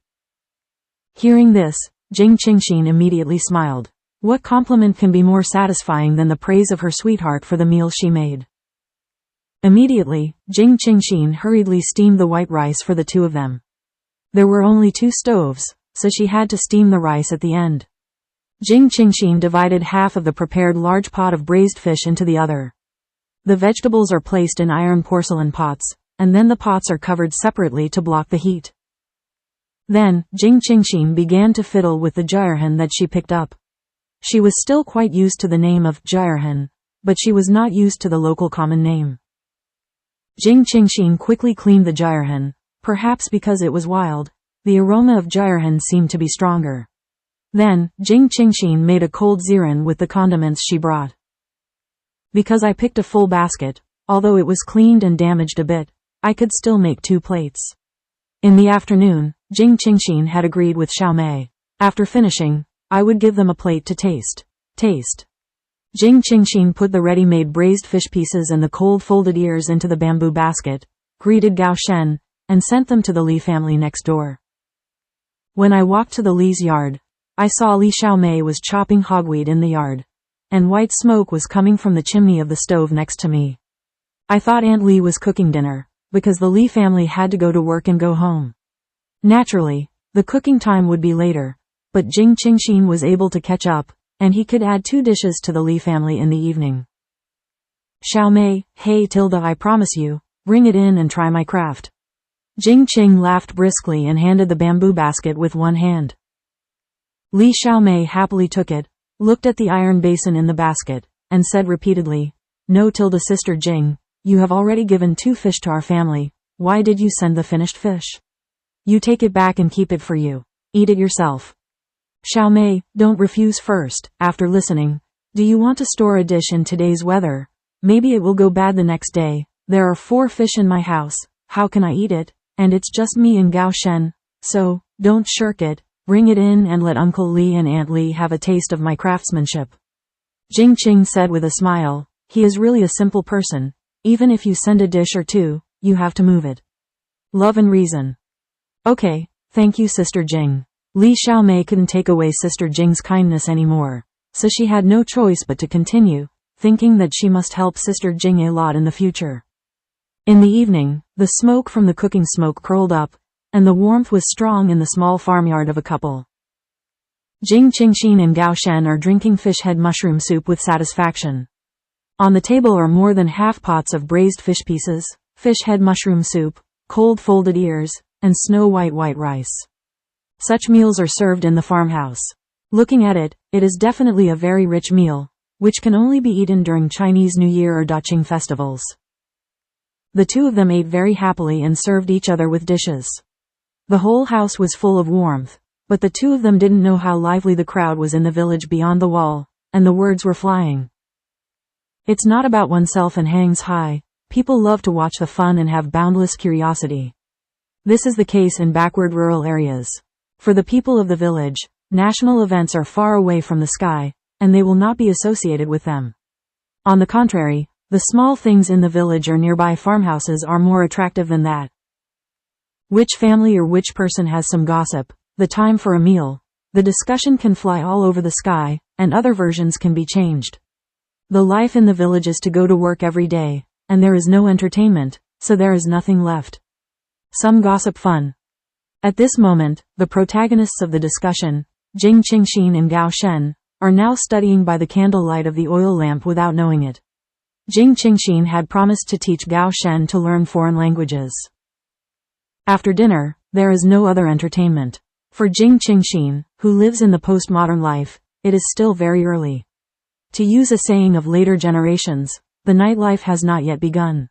Hearing this, Jing Qingxin immediately smiled. What compliment can be more satisfying than the praise of her sweetheart for the meal she made? Immediately, Jing Qingxin hurriedly steamed the white rice for the two of them. There were only 2 stoves, so she had to steam the rice at the end. Jing Qingxin divided half of the prepared large pot of braised fish into the other. The vegetables are placed in iron porcelain pots, and then the pots are covered separately to block the heat. Then, Jing Qingxin began to fiddle with the gyrohen that she picked up. She was still quite used to the name of gyrohen, but she was not used to the local common name. Jing Qingxin quickly cleaned the gyrohen, perhaps because it was wild. The aroma of gyrohen seemed to be stronger. Then, Jing Qingxin made a cold ziren with the condiments she brought. Because I picked a full basket, although it was cleaned and damaged a bit, I could still make 2 plates. In the afternoon, Jing Qingxin had agreed with Xiaomei. After finishing, I would give them a plate to taste. Jing Qingxin put the ready-made braised fish pieces and the cold folded ears into the bamboo basket, greeted Gao Shen, and sent them to the Li family next door. When I walked to the Li's yard, I saw Li Xiaomei was chopping hogweed in the yard, and white smoke was coming from the chimney of the stove next to me. I thought Aunt Li was cooking dinner, because the Li family had to go to work and go home. Naturally, the cooking time would be later, but Jing Qingxin was able to catch up, and he could add 2 dishes to the Li family in the evening. Xiaomei, hey Tilda, I promise you, bring it in and try my craft. Jing Qing laughed briskly and handed the bamboo basket with one hand. Li Xiaomei happily took it, looked at the iron basin in the basket, and said repeatedly, "No Tilda, Sister Jing, you have already given 2 fish to our family, why did you send the finished fish? You take it back and keep it for you. Eat it yourself." Xiaomei, don't refuse first. After listening, do you want to store a dish in today's weather? Maybe it will go bad the next day. There are 4 fish in my house, how can I eat it? And it's just me and Gao Shen. So, don't shirk it, bring it in and let Uncle Li and Aunt Li have a taste of my craftsmanship. Jing Qing said with a smile, he is really a simple person. Even if you send a dish or 2, you have to move it. Love and reason. Okay, thank you Sister Jing. Li Xiaomei couldn't take away Sister Jing's kindness anymore, so she had no choice but to continue, thinking that she must help Sister Jing a lot in the future. In the evening, the smoke from the cooking smoke curled up, and the warmth was strong in the small farmyard of a couple. Jing Qingxin and Gao Shen are drinking fish head mushroom soup with satisfaction. On the table are more than half pots of braised fish pieces, fish head mushroom soup, cold folded ears, and snow white rice. Such meals are served in the farmhouse. Looking at it, it is definitely a very rich meal, which can only be eaten during Chinese New Year or Daqing festivals. The 2 of them ate very happily and served each other with dishes. The whole house was full of warmth, but the 2 of them didn't know how lively the crowd was in the village beyond the wall, and the words were flying. It's not about oneself and hangs high. People love to watch the fun and have boundless curiosity. This is the case in backward rural areas. For the people of the village, national events are far away from the sky, and they will not be associated with them. On the contrary, the small things in the village or nearby farmhouses are more attractive than that. Which family or which person has some gossip, the time for a meal, the discussion can fly all over the sky, and other versions can be changed. The life in the village is to go to work every day, and there is no entertainment, so there is nothing left. Some gossip fun. At this moment, the protagonists of the discussion, Jing Qingxin and Gao Shen, are now studying by the candlelight of the oil lamp without knowing it. Jing Qingxin had promised to teach Gao Shen to learn foreign languages. After dinner, there is no other entertainment. For Jing Qingxin, who lives in the postmodern life, it is still very early. To use a saying of later generations, the nightlife has not yet begun.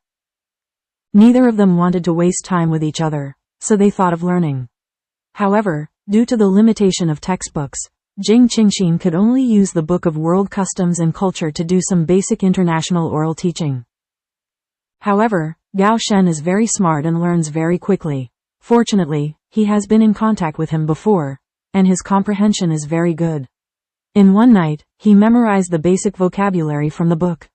Neither of them wanted to waste time with each other, so they thought of learning. However, due to the limitation of textbooks, Jing Qingxin could only use the Book of World Customs and Culture to do some basic international oral teaching. However, Gao Shen is very smart and learns very quickly. Fortunately, he has been in contact with him before, and his comprehension is very good. In one night, he memorized the basic vocabulary from the book.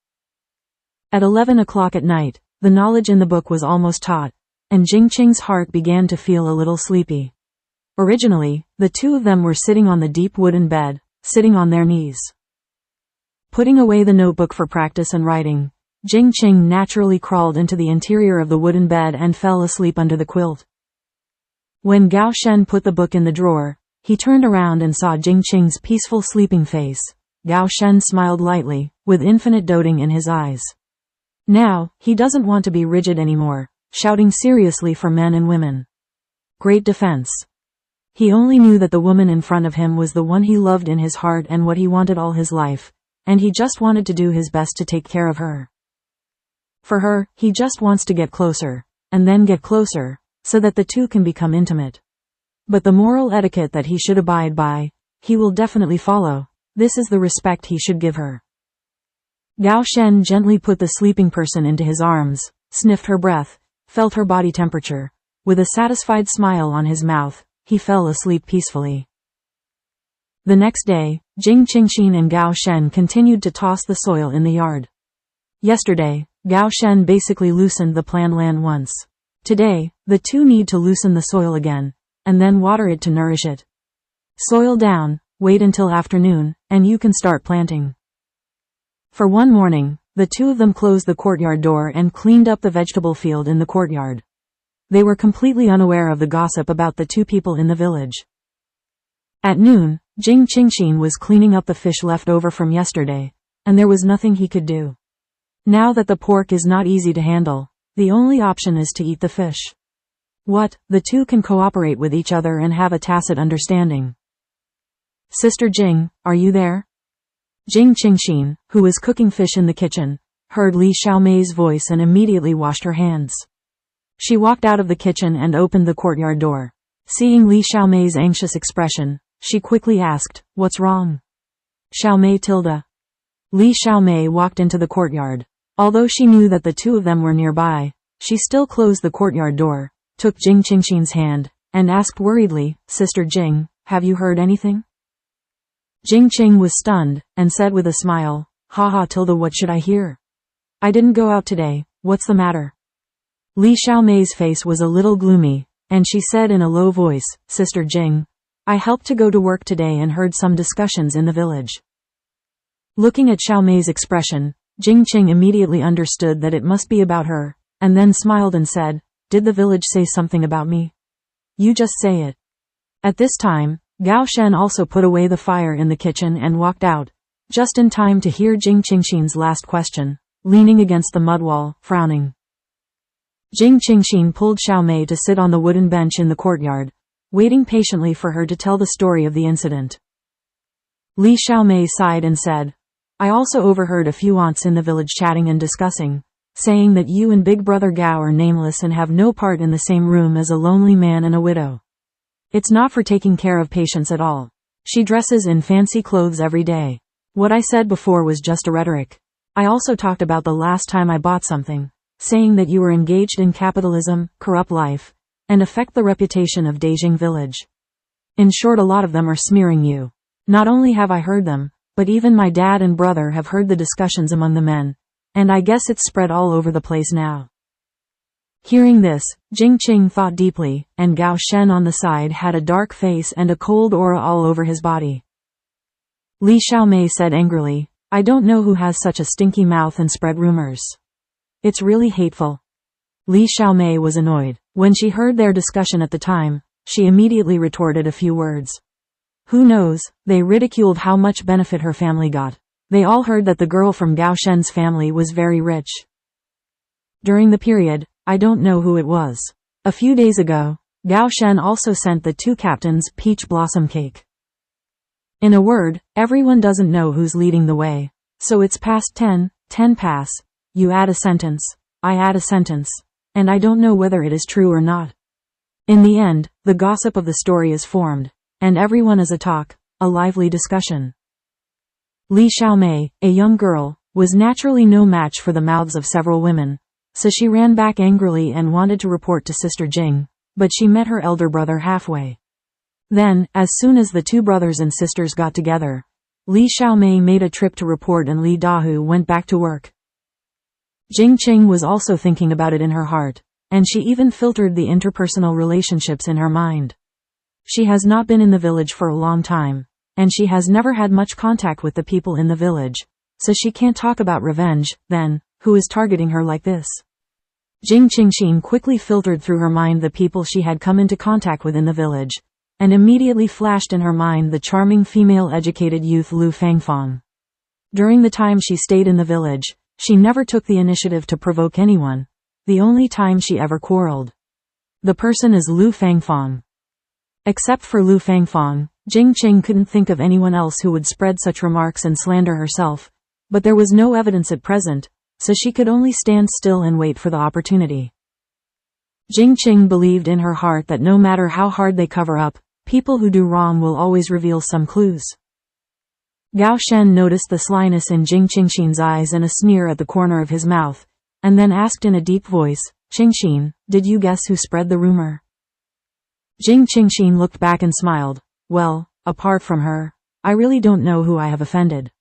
At 11 o'clock at night, the knowledge in the book was almost taught, and Jing Qing's heart began to feel a little sleepy. Originally, the two of them were sitting on the deep wooden bed, sitting on their knees. Putting away the notebook for practice and writing, Jing Qing naturally crawled into the interior of the wooden bed and fell asleep under the quilt. When Gao Shen put the book in the drawer, he turned around and saw Jing Qing's peaceful sleeping face. Gao Shen smiled lightly, with infinite doting in his eyes. Now, he doesn't want to be rigid anymore, shouting seriously for men and women. Great defense. He only knew that the woman in front of him was the one he loved in his heart and what he wanted all his life, and he just wanted to do his best to take care of her. For her, he just wants to get closer, and then get closer, so that the two can become intimate. But the moral etiquette that he should abide by, he will definitely follow. This is the respect he should give her. Gao Shen gently put the sleeping person into his arms, sniffed her breath, felt her body temperature. With a satisfied smile on his mouth, he fell asleep peacefully. The next day, Jing Qingxin and Gao Shen continued to toss the soil in the yard. Yesterday, Gao Shen basically loosened the planned land once. Today, the two need to loosen the soil again, and then water it to nourish it. Soil down, wait until afternoon, and you can start planting. For one morning, the two of them closed the courtyard door and cleaned up the vegetable field in the courtyard. They were completely unaware of the gossip about the two people in the village. At noon, Jing Qingxin was cleaning up the fish left over from yesterday, and there was nothing he could do. Now that the pork is not easy to handle, the only option is to eat the fish. What? The two can cooperate with each other and have a tacit understanding. Sister Jing, are you there? Jing Qingxin, who was cooking fish in the kitchen, heard Li Xiaomei's voice and immediately washed her hands. She walked out of the kitchen and opened the courtyard door. Seeing Li Xiaomei's anxious expression, she quickly asked, "What's wrong?" Xiaomei tilde. Li Xiaomei walked into the courtyard. Although she knew that the two of them were nearby, she still closed the courtyard door, took Jing Qingxin's hand, and asked worriedly, "Sister Jing, have you heard anything?" Jing Qing was stunned, and said with a smile, "Haha tilde, what should I hear? I didn't go out today, what's the matter?" Li Xiaomei's face was a little gloomy, and she said in a low voice, "Sister Jing, I helped to go to work today and heard some discussions in the village." Looking at Xiaomei's expression, Jing Qing immediately understood that it must be about her, and then smiled and said, "Did the village say something about me? You just say it." At this time, Gao Shen also put away the fire in the kitchen and walked out, just in time to hear Jing Qingxin's last question, leaning against the mud wall, frowning. Jing Qingxin pulled Xiaomei to sit on the wooden bench in the courtyard, waiting patiently for her to tell the story of the incident. Li Xiaomei sighed and said, "I also overheard a few aunts in the village chatting and discussing, saying that you and big brother Gao are nameless and have no part in the same room as a lonely man and a widow. It's not for taking care of patients at all. She dresses in fancy clothes every day. What I said before was just a rhetoric. I also talked about the last time I bought something, saying that you were engaged in capitalism, corrupt life, and affect the reputation of Beijing village. In short, a lot of them are smearing you. Not only have I heard them, but even my dad and brother have heard the discussions among the men, and I guess it's spread all over the place now." Hearing this, Jing Qing thought deeply, and Gao Shen on the side had a dark face and a cold aura all over his body. Li Xiaomei said angrily, "I don't know who has such a stinky mouth and spread rumors. It's really hateful." Li Xiaomei was annoyed. When she heard their discussion at the time, she immediately retorted a few words. Who knows, they ridiculed how much benefit her family got. They all heard that the girl from Gao Shen's family was very rich. During the period, I don't know who it was. A few days ago, Gao Shen also sent the two captains peach blossom cake. In a word, everyone doesn't know who's leading the way. So it's past 10 pass, you add a sentence, I add a sentence, and I don't know whether it is true or not. In the end, the gossip of the story is formed, and everyone is a talk, a lively discussion. Li Xiaomei, a young girl, was naturally no match for the mouths of several women, so she ran back angrily and wanted to report to Sister Jing, but she met her elder brother halfway. Then, as soon as the two brothers and sisters got together, Li Xiaomei made a trip to report and Li Dahu went back to work. Jing Qing was also thinking about it in her heart, and she even filtered the interpersonal relationships in her mind. She has not been in the village for a long time, and she has never had much contact with the people in the village, so she can't talk about revenge. Then, who is targeting her like this? Jing Qingxin quickly filtered through her mind the people she had come into contact with in the village, and immediately flashed in her mind the charming female educated youth Lu Fangfang. During the time she stayed in the village, she never took the initiative to provoke anyone. The only time she ever quarreled. The person is Lu Fangfang. Except for Lu Fangfang, Jing Qing couldn't think of anyone else who would spread such remarks and slander herself, but there was no evidence at present, so she could only stand still and wait for the opportunity. Jing Qing believed in her heart that no matter how hard they cover up, people who do wrong will always reveal some clues. Gao Shen noticed the slyness in Jing Qingxin's eyes and a sneer at the corner of his mouth, and then asked in a deep voice, "Qingxin, did you guess who spread the rumor?" Jing Qingxin looked back and smiled. "Well, apart from her, I really don't know who I have offended.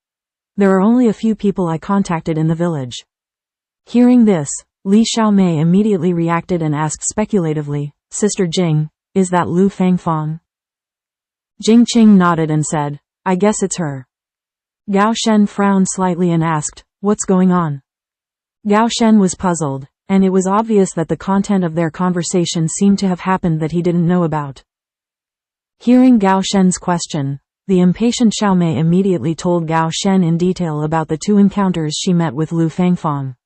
There are only a few people I contacted in the village." Hearing this, Li Xiaomei immediately reacted and asked speculatively, "Sister Jing, is that Lu Fangfang?" Jing Qing nodded and said, "I guess it's her." Gao Shen frowned slightly and asked, "What's going on?" Gao Shen was puzzled, and it was obvious that the content of their conversation seemed to have happened that he didn't know about. Hearing Gao Shen's question, the impatient Xiaomei immediately told Gao Shen in detail about the two encounters she met with Lu Fangfang.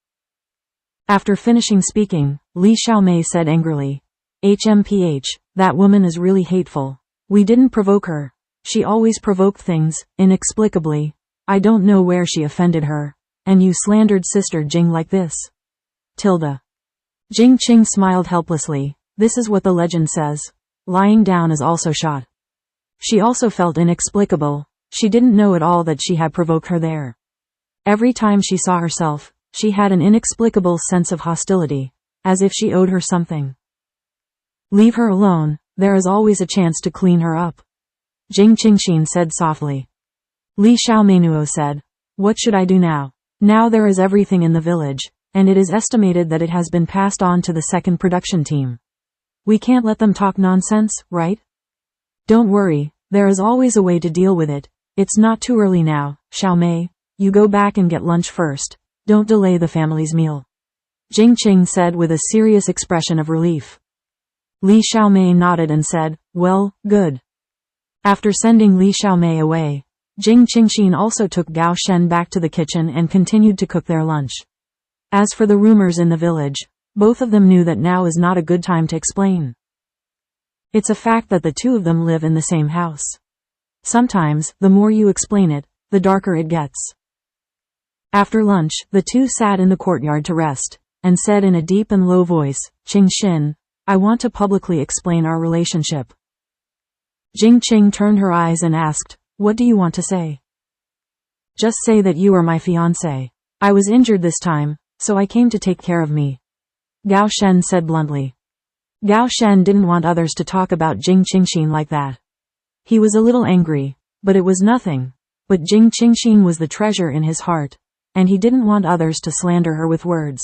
After finishing speaking, Li Xiaomei said angrily, "HMPH, that woman is really hateful. We didn't provoke her. She always provoked things, inexplicably. I don't know where she offended her. And you slandered Sister Jing like this." Jing Qing smiled helplessly. This is what the legend says. Lying down is also shot. She also felt inexplicable. She didn't know at all that she had provoked her there. Every time she saw herself, she had an inexplicable sense of hostility, as if she owed her something. "Leave her alone, there is always a chance to clean her up," Jing Qingxin said softly. Li Xiaomeinuo said, "What should I do now? Now there is everything in the village, and it is estimated that it has been passed on to the second production team. We can't let them talk nonsense, right? Don't worry, there is always a way to deal with it. It's not too early now. Xiaomei, you go back and get lunch first. Don't delay the family's meal," Jing Qing said with a serious expression of relief. Li Xiaomei nodded and said, "Well, good." After sending Li Xiaomei away, Jing Qingxin also took Gao Shen back to the kitchen and continued to cook their lunch. As for the rumors in the village, both of them knew that now is not a good time to explain. It's a fact that the two of them live in the same house. Sometimes, the more you explain it, the darker it gets. After lunch, the two sat in the courtyard to rest, and said in a deep and low voice, "Qingxin, I want to publicly explain our relationship." Jing Qing turned her eyes and asked, "What do you want to say?" "Just say that you are my fiancé. I was injured this time, so I came to take care of me," Gao Shen said bluntly. Gao Shen didn't want others to talk about Jing Qingxin like that. He was a little angry, but it was nothing. But Jing Qingxin was the treasure in his heart, and he didn't want others to slander her with words.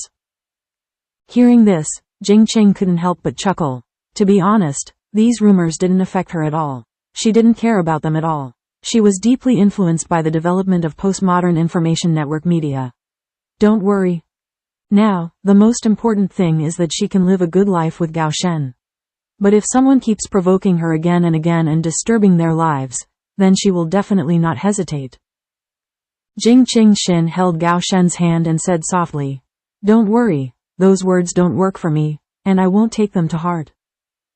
Hearing this, Jing Qing couldn't help but chuckle. To be honest, these rumors didn't affect her at all. She didn't care about them at all. She was deeply influenced by the development of postmodern information network media. Don't worry. Now, the most important thing is that she can live a good life with Gao Shen. But if someone keeps provoking her again and again and disturbing their lives, then she will definitely not hesitate. Jing Qingxin held Gao Shen's hand and said softly, "Don't worry, those words don't work for me, and I won't take them to heart.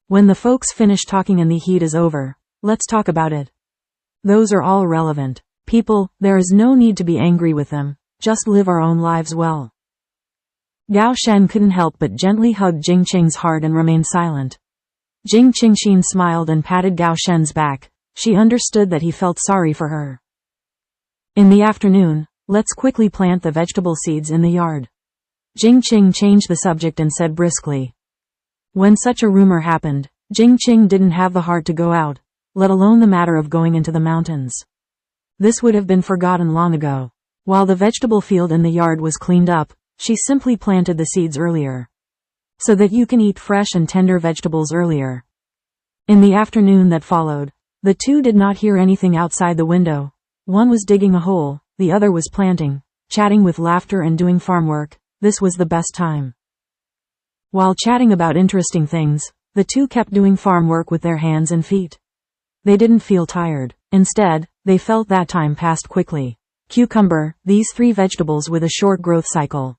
When the folks finish talking and the heat is over, let's talk about it. Those are all relevant people, there is no need to be angry with them, just live our own lives well." Gao Shen couldn't help but gently hug Jing Qing's heart and remain silent. Jing Qingxin smiled and patted Gao Shen's back, she understood that he felt sorry for her. In the afternoon, let's quickly plant the vegetable seeds in the yard. Jing Qing changed the subject and said briskly. When such a rumor happened, Jing Qing didn't have the heart to go out, let alone the matter of going into the mountains. This would have been forgotten long ago. While the vegetable field in the yard was cleaned up, she simply planted the seeds earlier. So that you can eat fresh and tender vegetables earlier. In the afternoon that followed, the two did not hear anything outside the window. One was digging a hole, the other was planting, chatting with laughter and doing farm work. This was the best time. While chatting about interesting things, the two kept doing farm work with their hands and feet. They didn't feel tired. Instead, they felt that time passed quickly. Cucumber, these three vegetables with a short growth cycle.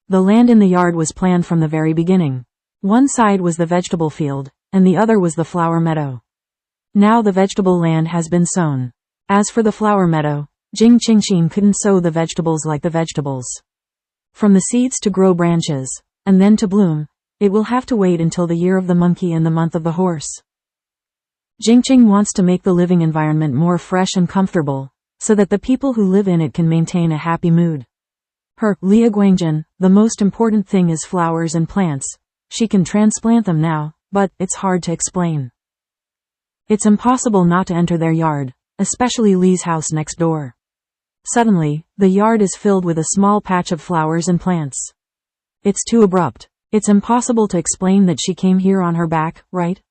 The land in the yard was planned from the very beginning. One side was the vegetable field, and the other was the flower meadow. Now the vegetable land has been sown. As for the flower meadow, Jing Qingxin couldn't sow the vegetables like the vegetables. From the seeds to grow branches, and then to bloom, it will have to wait until the year of the monkey and the month of the horse. Jing Qing wants to make the living environment more fresh and comfortable, so that the people who live in it can maintain a happy mood. Her, Lia Guangjin, the most important thing is flowers and plants. She can transplant them now, but it's hard to explain. It's impossible not to enter their yard, especially Li's house next door. Suddenly, the yard is filled with a small patch of flowers and plants. It's too abrupt. It's impossible to explain that she came here on her back, right?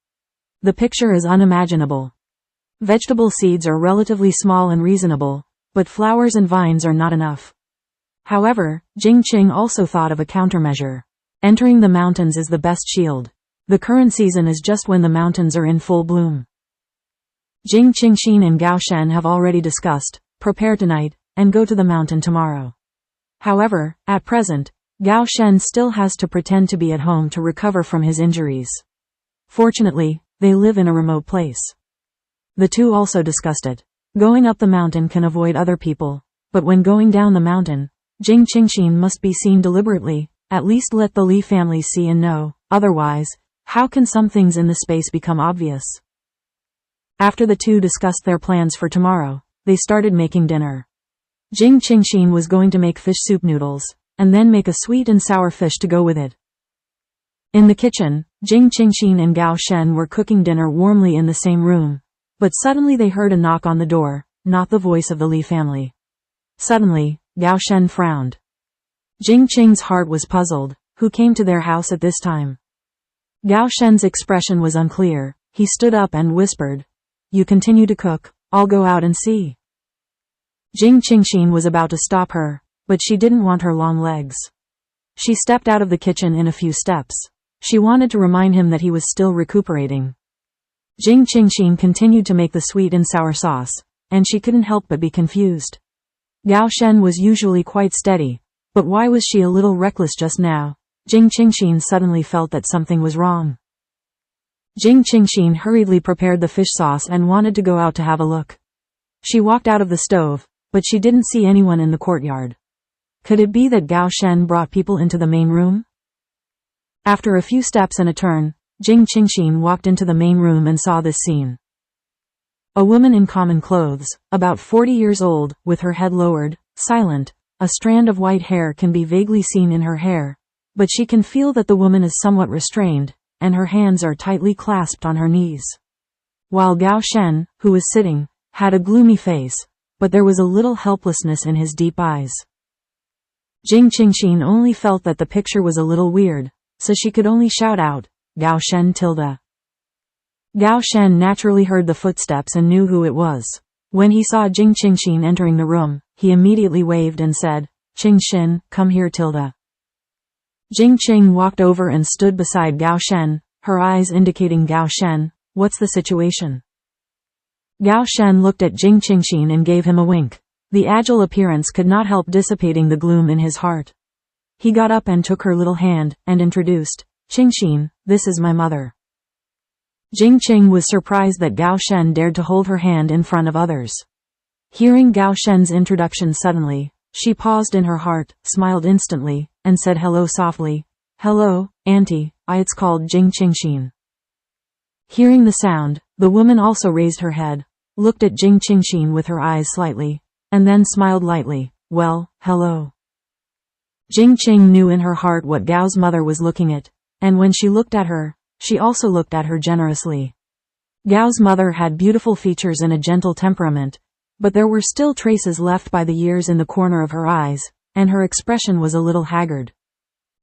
The picture is unimaginable. Vegetable seeds are relatively small and reasonable, but flowers and vines are not enough. However, Jing Qing also thought of a countermeasure. Entering the mountains is the best shield. The current season is just when the mountains are in full bloom. Jing Qingxin and Gao Shen have already discussed, prepare tonight, and go to the mountain tomorrow. However, at present, Gao Shen still has to pretend to be at home to recover from his injuries. Fortunately, they live in a remote place. The two also discussed it. Going up the mountain can avoid other people, but when going down the mountain, Jing Qingxin must be seen deliberately, at least let the Li family see and know, otherwise, how can some things in the space become obvious? After the two discussed their plans for tomorrow, they started making dinner. Jing Qingxin was going to make fish soup noodles, and then make a sweet and sour fish to go with it. In the kitchen, Jing Qingxin and Gao Shen were cooking dinner warmly in the same room, but suddenly they heard a knock on the door, not the voice of the Li family. Suddenly, Gao Shen frowned. Jing Qing's heart was puzzled. Who came to their house at this time? Gao Shen's expression was unclear. He stood up and whispered, "You continue to cook, I'll go out and see." Jing Qingxin was about to stop her, but she didn't want her long legs. She stepped out of the kitchen in a few steps. She wanted to remind him that he was still recuperating. Jing Qingxin continued to make the sweet and sour sauce, and she couldn't help but be confused. Gao Shen was usually quite steady, but why was she a little reckless just now? Jing Qingxin suddenly felt that something was wrong. Jing Qingxin hurriedly prepared the fish sauce and wanted to go out to have a look. She walked out of the stove, but she didn't see anyone in the courtyard. Could it be that Gao Shen brought people into the main room? After a few steps and a turn, Jing Qingxin walked into the main room and saw this scene. A woman in common clothes, about 40 years old, with her head lowered, silent, a strand of white hair can be vaguely seen in her hair, but she can feel that the woman is somewhat restrained, and her hands are tightly clasped on her knees. While Gao Shen, who was sitting, had a gloomy face, but there was a little helplessness in his deep eyes. Jing Qingxin only felt that the picture was a little weird, so she could only shout out, "Gao Shen tilde." Gao Shen naturally heard the footsteps and knew who it was. When he saw Jing Qingxin entering the room, he immediately waved and said, "Qingxin, come here tilde." Jing Qing walked over and stood beside Gao Shen, her eyes indicating Gao Shen, "What's the situation?" Gao Shen looked at Jing Qingxin and gave him a wink. The agile appearance could not help dissipating the gloom in his heart. He got up and took her little hand, and introduced, "Qingxin, this is my mother." Jing Qing was surprised that Gao Shen dared to hold her hand in front of others. Hearing Gao Shen's introduction suddenly, she paused in her heart, smiled instantly, and said hello softly. "Hello, Auntie, it's called Jing Qingxin." Hearing the sound, The woman also raised her head, looked at Jing Qingxin with her eyes slightly, and then smiled lightly. Well, hello. Jing Qing knew in her heart what Gao's mother was looking at, and when she looked at her, she also looked at her generously. Gao's mother had beautiful features and a gentle temperament, but there were still traces left by the years in the corner of her eyes, and her expression was a little haggard.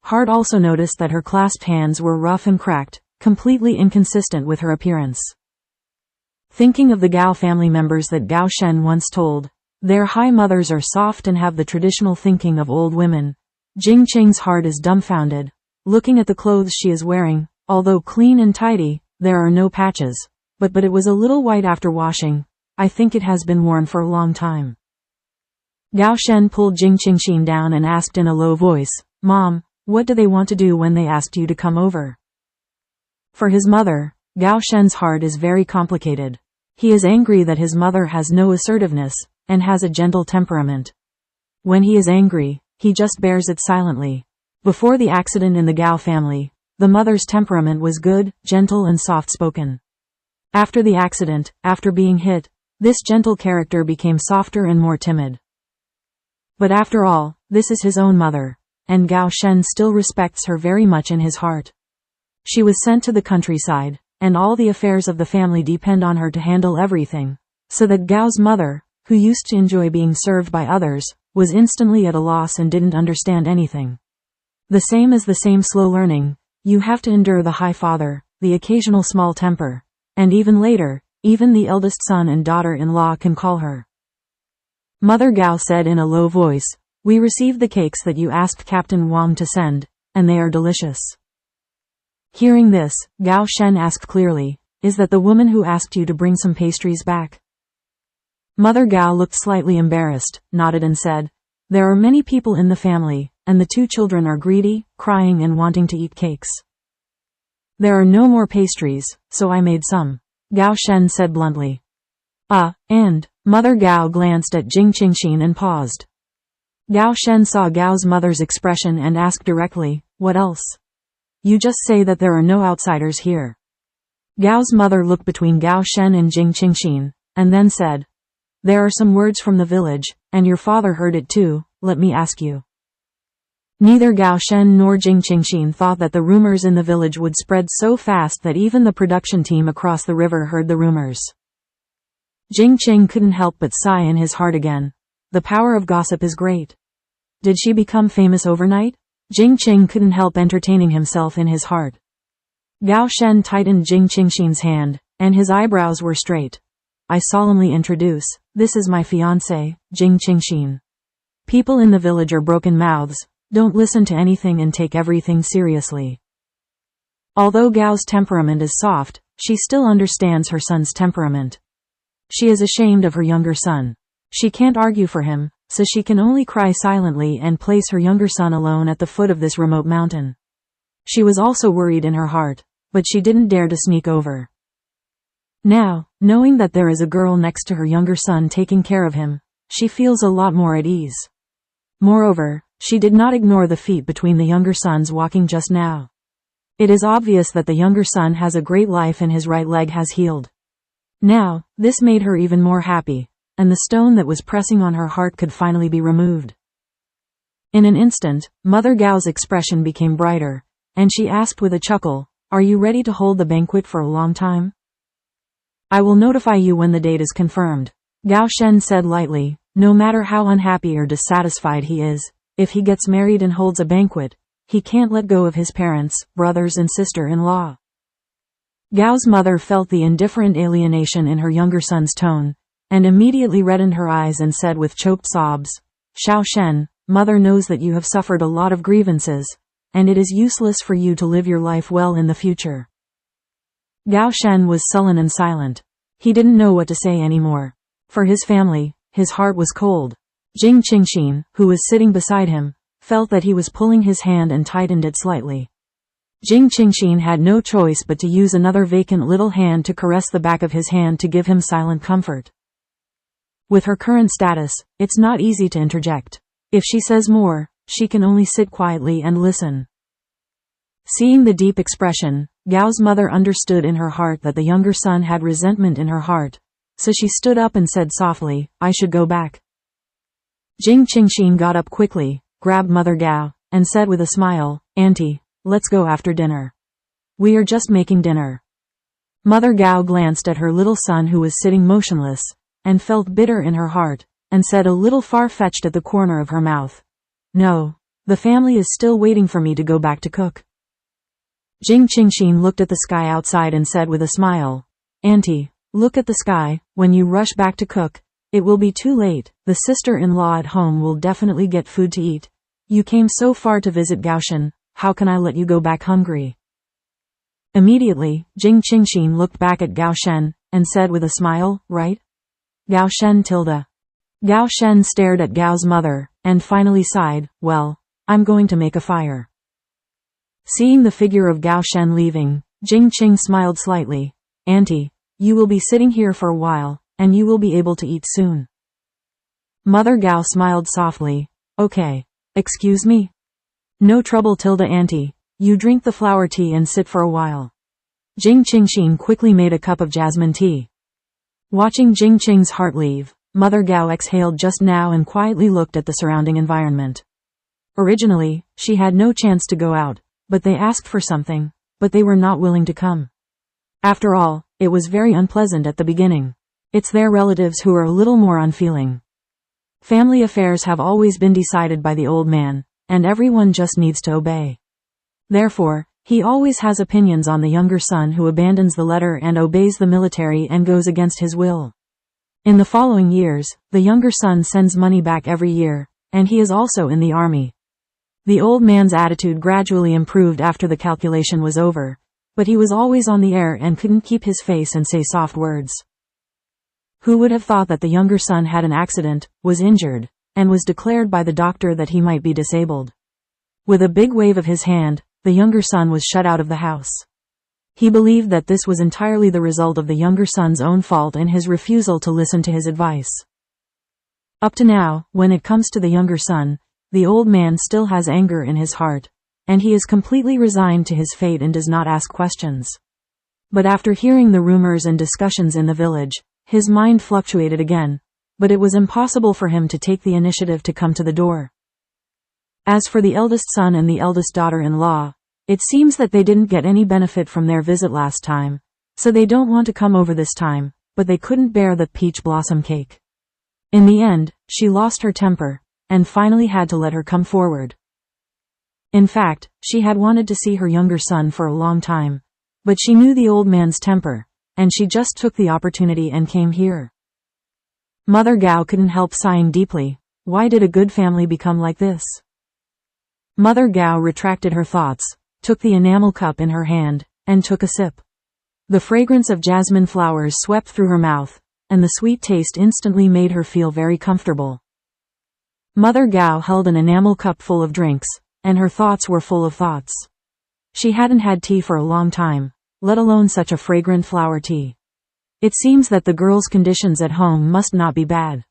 Hart also noticed that her clasped hands were rough and cracked, completely inconsistent with her appearance. Thinking of the Gao family members that Gao Shen once told, their high mothers are soft and have the traditional thinking of old women, Jing Qing's heart is dumbfounded. Looking at the clothes she is wearing, although clean and tidy, there are no patches. But it was a little white after washing. I think it has been worn for a long time. Gao Shen pulled Jing Qingxin down and asked in a low voice, Mom, what do they want to do when they asked you to come over? For his mother, Gao Shen's heart is very complicated. He is angry that his mother has no assertiveness, and has a gentle temperament. When he is angry, he just bears it silently. Before the accident in the Gao family, the mother's temperament was good, gentle and soft-spoken. After the accident, after being hit, this gentle character became softer and more timid. But after all, this is his own mother, and Gao Shen still respects her very much in his heart. She was sent to the countryside, and all the affairs of the family depend on her to handle everything, so that Gao's mother, who used to enjoy being served by others, was instantly at a loss and didn't understand anything. The same as the same slow learning, you have to endure the high father, the occasional small temper, and even later, even the eldest son and daughter-in-law can call her. Mother Gao said in a low voice, we received the cakes that you asked Captain Wang to send, and they are delicious. Hearing this, Gao Shen asked clearly, is that the woman who asked you to bring some pastries back? Mother Gao looked slightly embarrassed, nodded and said, there are many people in the family, and the two children are greedy, crying and wanting to eat cakes. There are no more pastries, so I made some, Gao Shen said bluntly. And, Mother Gao glanced at Jing Qingxin and paused. Gao Shen saw Gao's mother's expression and asked directly, what else? You just say that there are no outsiders here. Gao's mother looked between Gao Shen and Jing Qingxin, and then said, there are some words from the village, and your father heard it too, let me ask you. Neither Gao Shen nor Jing Qingxin thought that the rumors in the village would spread so fast that even the production team across the river heard the rumors. Jing Qing couldn't help but sigh in his heart again. The power of gossip is great. Did she become famous overnight? Jing Qing couldn't help entertaining himself in his heart. Gao Shen tightened Jing Qingxin's hand, and his eyebrows were straight. I solemnly introduce, this is my fiancé, Jing Qingxin. People in the village are broken mouths, don't listen to anything and take everything seriously. Although Gao's temperament is soft, she still understands her son's temperament. She is ashamed of her younger son. She can't argue for him, so she can only cry silently and place her younger son alone at the foot of this remote mountain. She was also worried in her heart, but she didn't dare to sneak over. Now, knowing that there is a girl next to her younger son taking care of him, she feels a lot more at ease. Moreover, she did not ignore the feet between the younger sons walking just now. It is obvious that the younger son has a great life and his right leg has healed. Now, this made her even more happy, and the stone that was pressing on her heart could finally be removed. In an instant, Mother Gao's expression became brighter, and she asked with a chuckle, are you ready to hold the banquet for a long time? I will notify you when the date is confirmed, Gao Shen said lightly. No matter how unhappy or dissatisfied he is, if he gets married and holds a banquet, he can't let go of his parents, brothers and sister-in-law. Gao's mother felt the indifferent alienation in her younger son's tone, and immediately reddened her eyes and said with choked sobs, Xiao Shen, mother knows that you have suffered a lot of grievances, and it is useless for you to live your life well in the future. Gao Shen was sullen and silent. He didn't know what to say anymore. For his family, his heart was cold. Jing Qingxin, who was sitting beside him, felt that he was pulling his hand and tightened it slightly. Jing Qingxin had no choice but to use another vacant little hand to caress the back of his hand to give him silent comfort. With her current status, it's not easy to interject. If she says more, she can only sit quietly and listen. Seeing the deep expression, Gao's mother understood in her heart that the younger son had resentment in her heart, so she stood up and said softly, "I should go back." Jing Qingxin got up quickly, grabbed Mother Gao, and said with a smile, "Auntie, let's go after dinner. We are just making dinner." Mother Gao glanced at her little son who was sitting motionless, and felt bitter in her heart, and said a little far-fetched at the corner of her mouth, "No, the family is still waiting for me to go back to cook." Jing Qingxin looked at the sky outside and said with a smile, "Auntie, look at the sky, when you rush back to cook, it will be too late, the sister-in-law at home will definitely get food to eat. You came so far to visit Gaoshen, how can I let you go back hungry?" Immediately, Jing Qingxin looked back at Gaoshen, and said with a smile, "Right? Gaoshen tilde." Gaoshen stared at Gao's mother, and finally sighed, "Well, I'm going to make a fire." Seeing the figure of Gaoshen leaving, Jing Qing smiled slightly, "Auntie, you will be sitting here for a while, and you will be able to eat soon." Mother Gao smiled softly, "Okay. Excuse me?" "No trouble tilde auntie, you drink the flower tea and sit for a while." Jing Qingxin quickly made a cup of jasmine tea. Watching Jing Qing's heart leave, Mother Gao exhaled just now and quietly looked at the surrounding environment. Originally, she had no chance to go out, but they asked for something, but they were not willing to come. After all, it was very unpleasant at the beginning. It's their relatives who are a little more unfeeling. Family affairs have always been decided by the old man, and everyone just needs to obey. Therefore, he always has opinions on the younger son who abandons the letter and obeys the military and goes against his will. In the following years, the younger son sends money back every year, and he is also in the army. The old man's attitude gradually improved after the calculation was over, but he was always on the air and couldn't keep his face and say soft words. Who would have thought that the younger son had an accident, was injured, and was declared by the doctor that he might be disabled? With a big wave of his hand, the younger son was shut out of the house. He believed that this was entirely the result of the younger son's own fault and his refusal to listen to his advice. Up to now, when it comes to the younger son, the old man still has anger in his heart, and he is completely resigned to his fate and does not ask questions. But after hearing the rumors and discussions in the village, his mind fluctuated again, but it was impossible for him to take the initiative to come to the door. As for the eldest son and the eldest daughter-in-law, it seems that they didn't get any benefit from their visit last time, so they don't want to come over this time, but they couldn't bear the peach blossom cake. In the end, she lost her temper, and finally had to let her come forward. In fact, she had wanted to see her younger son for a long time, but she knew the old man's temper, and she just took the opportunity and came here. Mother Gao couldn't help sighing deeply. Why did a good family become like this? Mother Gao retracted her thoughts, took the enamel cup in her hand, and took a sip. The fragrance of jasmine flowers swept through her mouth, and the sweet taste instantly made her feel very comfortable. Mother Gao held an enamel cup full of drinks, and her thoughts were full of thoughts. She hadn't had tea for a long time, let alone such a fragrant flower tea. It seems that the girl's conditions at home must not be bad.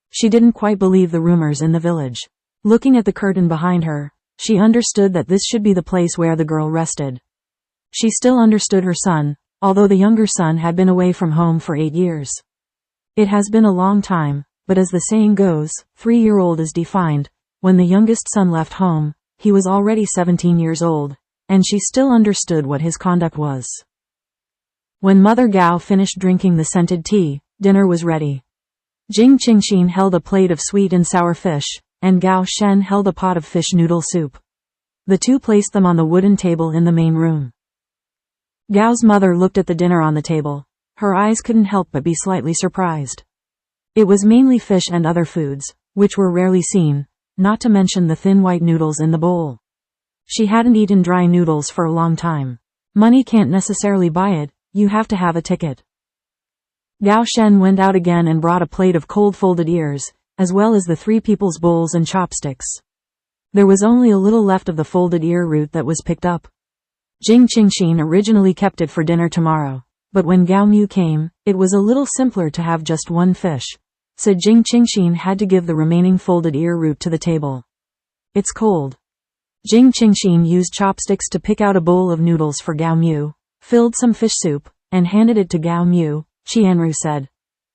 She didn't quite believe the rumors in the village. Looking at the curtain behind her, she understood that this should be the place where the girl rested. She still understood her son, although the younger son had been away from home for 8 years. It has been a long time, but as the saying goes, 3-year-old is defined. When the youngest son left home, he was already 17 years old, and she still understood what his conduct was. When Mother Gao finished drinking the scented tea, dinner was ready. Jing Qingxin held a plate of sweet and sour fish, and Gao Shen held a pot of fish noodle soup. The two placed them on the wooden table in the main room. Gao's mother looked at the dinner on the table. Her eyes couldn't help but be slightly surprised. It was mainly fish and other foods, which were rarely seen, not to mention the thin white noodles in the bowl. She hadn't eaten dry noodles for a long time. Money can't necessarily buy it, you have to have a ticket. Gao Shen went out again and brought a plate of cold folded ears, as well as the 3 people's bowls and chopsticks. There was only a little left of the folded ear root that was picked up. Jing Qingxin originally kept it for dinner tomorrow, but when Gao Mu came, it was a little simpler to have just one fish, so Jing Qingxin had to give the remaining folded ear root to the table. It's cold. Jing Qingxin used chopsticks to pick out a bowl of noodles for Gao Mu, filled some fish soup, and handed it to Gao Mu. Qianru said,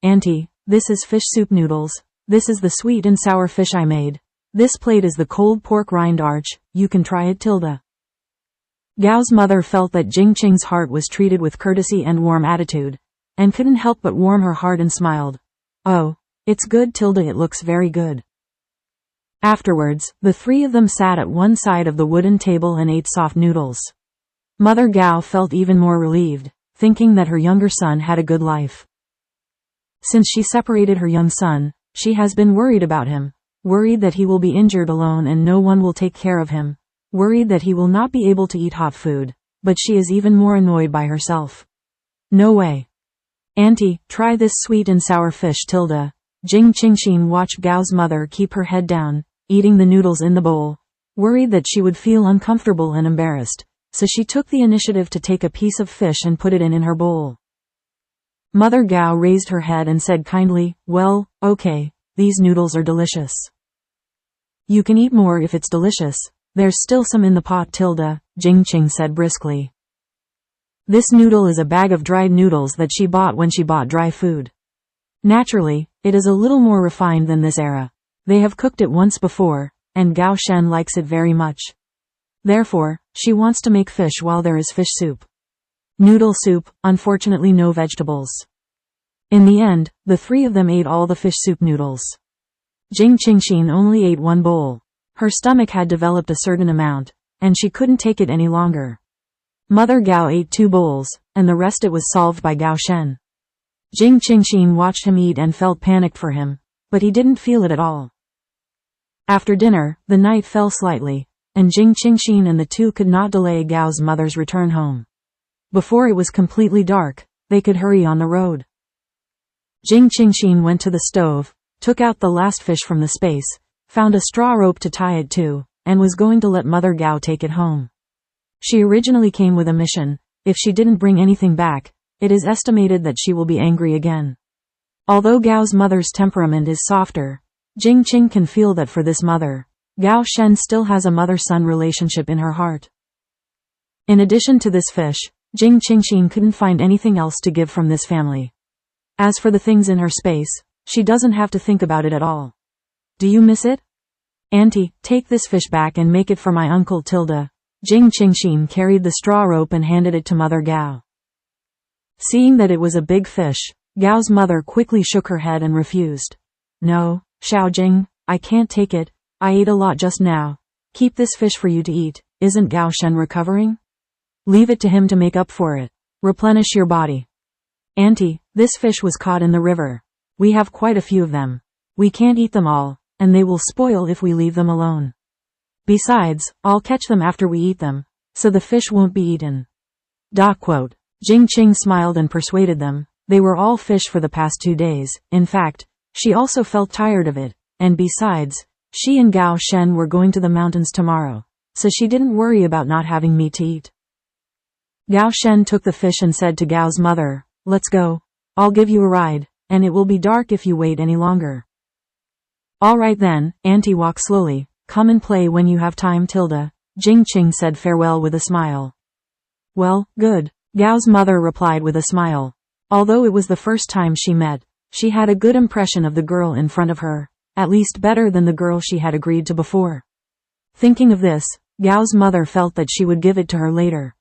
"Auntie, this is fish soup noodles. This is the sweet and sour fish I made. This plate is the cold pork rind arch. You can try it." Gao's mother felt that Jing Qing's heart was treated with courtesy and warm attitude, and couldn't help but warm her heart and smiled. "Oh, it's good, it looks very good." Afterwards, the three of them sat at one side of the wooden table and ate soft noodles. Mother Gao felt even more relieved, thinking that her younger son had a good life. Since she separated her young son, she has been worried about him, worried that he will be injured alone and no one will take care of him, worried that he will not be able to eat hot food, but she is even more annoyed by herself. "No way. Auntie, try this sweet and sour fish." Jing Qingxin watched Gao's mother keep her head down, eating the noodles in the bowl, worried that she would feel uncomfortable and embarrassed, so she took the initiative to take a piece of fish and put it in her bowl. Mother Gao raised her head and said kindly, "Well, okay, these noodles are delicious. You can eat more if it's delicious. There's still some in the pot." Jing Qing said briskly. This noodle is a bag of dried noodles that she bought when she bought dry food. Naturally, it is a little more refined than this era. They have cooked it once before, and Gao Shen likes it very much. Therefore, she wants to make fish while there is fish soup. Noodle soup, unfortunately no vegetables. In the end, the three of them ate all the fish soup noodles. Jing Qingxin only ate one bowl. Her stomach had developed a certain amount, and she couldn't take it any longer. Mother Gao ate 2 bowls, and the rest it was solved by Gao Shen. Jing Qingxin watched him eat and felt panicked for him, but he didn't feel it at all. After dinner, the night fell slightly, and Jing Qingxin and the two could not delay Gao's mother's return home. Before it was completely dark, they could hurry on the road. Jing Qingxin went to the stove, took out the last fish from the space, found a straw rope to tie it to, and was going to let Mother Gao take it home. She originally came with a mission. If she didn't bring anything back, it is estimated that she will be angry again. Although Gao's mother's temperament is softer, Jing Qing can feel that for this mother, Gao Shen still has a mother-son relationship in her heart. In addition to this fish, Jing Qingxin couldn't find anything else to give from this family. As for the things in her space, she doesn't have to think about it at all. "Do you miss it? Auntie, take this fish back and make it for my uncle." Jing Qingxin carried the straw rope and handed it to Mother Gao. Seeing that it was a big fish, Gao's mother quickly shook her head and refused. "No, Xiaojing, I can't take it. I ate a lot just now. Keep this fish for you to eat. Isn't Gao Shen recovering? Leave it to him to make up for it. Replenish your body." "Auntie, this fish was caught in the river. We have quite a few of them. We can't eat them all, and they will spoil if we leave them alone. Besides, I'll catch them after we eat them, so the fish won't be eaten." Jing Qing smiled and persuaded them. They were all fish for the past 2 days. In fact, she also felt tired of it, and besides, she and Gao Shen were going to the mountains tomorrow, so she didn't worry about not having meat to eat. Gao Shen took the fish and said to Gao's mother, "Let's go. I'll give you a ride, and it will be dark if you wait any longer." "All right then, Auntie, walk slowly. Come and play when you have time." Jing Qing said farewell with a smile. "Well, good," Gao's mother replied with a smile. Although it was the first time she met, she had a good impression of the girl in front of her, at least better than the girl she had agreed to before. Thinking of this, Gao's mother felt that she would give it to her later.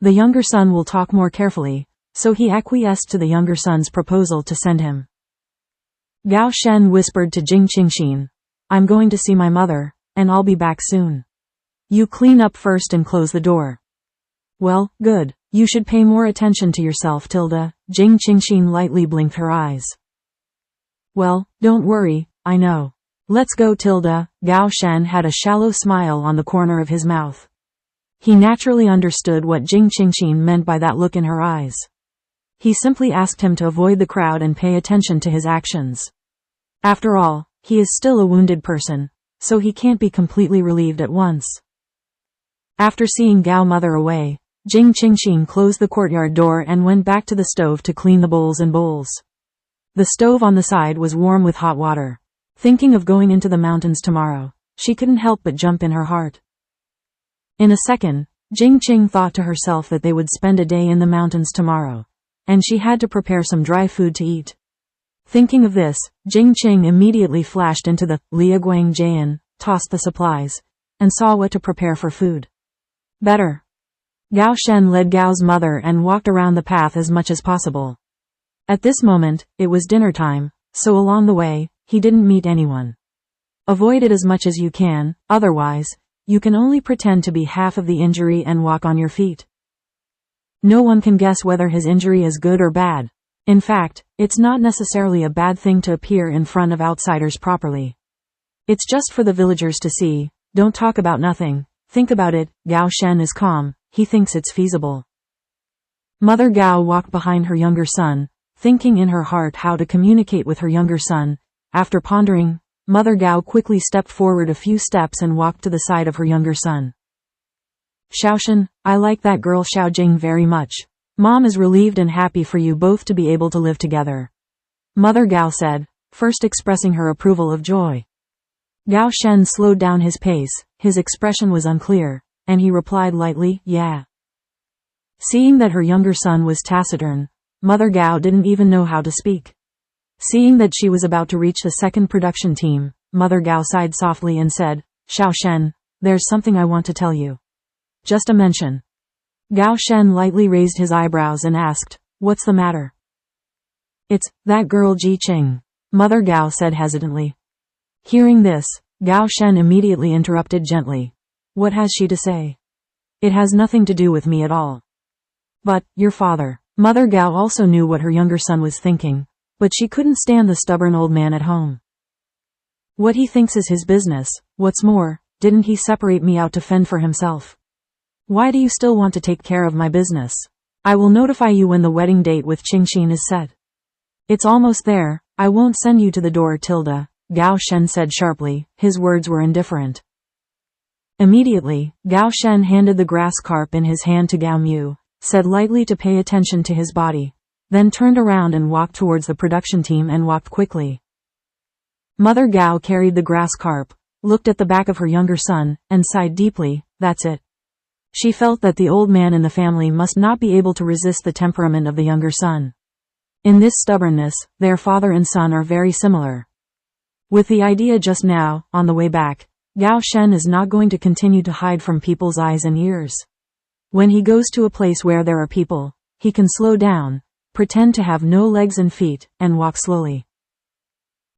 The younger son will talk more carefully, so he acquiesced to the younger son's proposal to send him. Gao Shen whispered to Jing Qingxin, "I'm going to see my mother, and I'll be back soon. You clean up first and close the door." "Well, good. You should pay more attention to yourself." Jing Qingxin lightly blinked her eyes. "Well, don't worry, I know. Let's go." Gao Shen had a shallow smile on the corner of his mouth. He naturally understood what Jing Qingxin meant by that look in her eyes. He simply asked him to avoid the crowd and pay attention to his actions. After all, he is still a wounded person, so he can't be completely relieved at once. After seeing Gao mother away, Jing Qingxin closed the courtyard door and went back to the stove to clean the bowls and bowls. The stove on the side was warm with hot water. Thinking of going into the mountains tomorrow, she couldn't help but jump in her heart. In a second, Jing Qing thought to herself that they would spend a day in the mountains tomorrow, and she had to prepare some dry food to eat. Thinking of this, Jing Qing immediately flashed into the Liaguang Jian, tossed the supplies, and saw what to prepare for food. Better. Gao Shen led Gao's mother and walked around the path as much as possible. At this moment, it was dinner time, so along the way, he didn't meet anyone. Avoid it as much as you can, otherwise, you can only pretend to be half of the injury and walk on your feet. No one can guess whether his injury is good or bad. In fact, it's not necessarily a bad thing to appear in front of outsiders properly. It's just for the villagers to see. Don't talk about nothing. Think about it. Gao Shen is calm. He thinks it's feasible. Mother Gao walked behind her younger son, thinking in her heart how to communicate with her younger son. After pondering, Mother Gao quickly stepped forward a few steps and walked to the side of her younger son. Xiaoshen, I like that girl Xiao Jing very much. Mom is relieved and happy for you both to be able to live together. Mother Gao said, first expressing her approval of joy. Gao Shen slowed down his pace, his expression was unclear, and he replied lightly, yeah. Seeing that her younger son was taciturn, Mother Gao didn't even know how to speak. Seeing that she was about to reach the second production team, Mother Gao sighed softly and said, Xiaoshen, there's something I want to tell you. Just a mention. Gao Shen lightly raised his eyebrows and asked, what's the matter? It's that girl Ji Qing, Mother Gao said hesitantly. Hearing this, Gao Shen immediately interrupted gently. What has she to say? It has nothing to do with me at all. But, your father. Mother Gao also knew what her younger son was thinking, but she couldn't stand the stubborn old man at home. What he thinks is his business. What's more, didn't he separate me out to fend for himself? Why do you still want to take care of my business? I will notify you when the wedding date with Qingxin is set. It's almost there. I won't send you to the door, Tilda, Gao Shen said sharply. His words were indifferent. Immediately, Gao Shen handed the grass carp in his hand to Gao Mu, said lightly to pay attention to his body, then turned around and walked towards the production team and walked quickly. Mother Gao carried the grass carp, looked at the back of her younger son, and sighed deeply. That's it. She felt that the old man in the family must not be able to resist the temperament of the younger son. In this stubbornness, their father and son are very similar. With the idea just now, on the way back, Gao Shen is not going to continue to hide from people's eyes and ears. When he goes to a place where there are people, he can slow down, pretend to have no legs and feet, and walk slowly.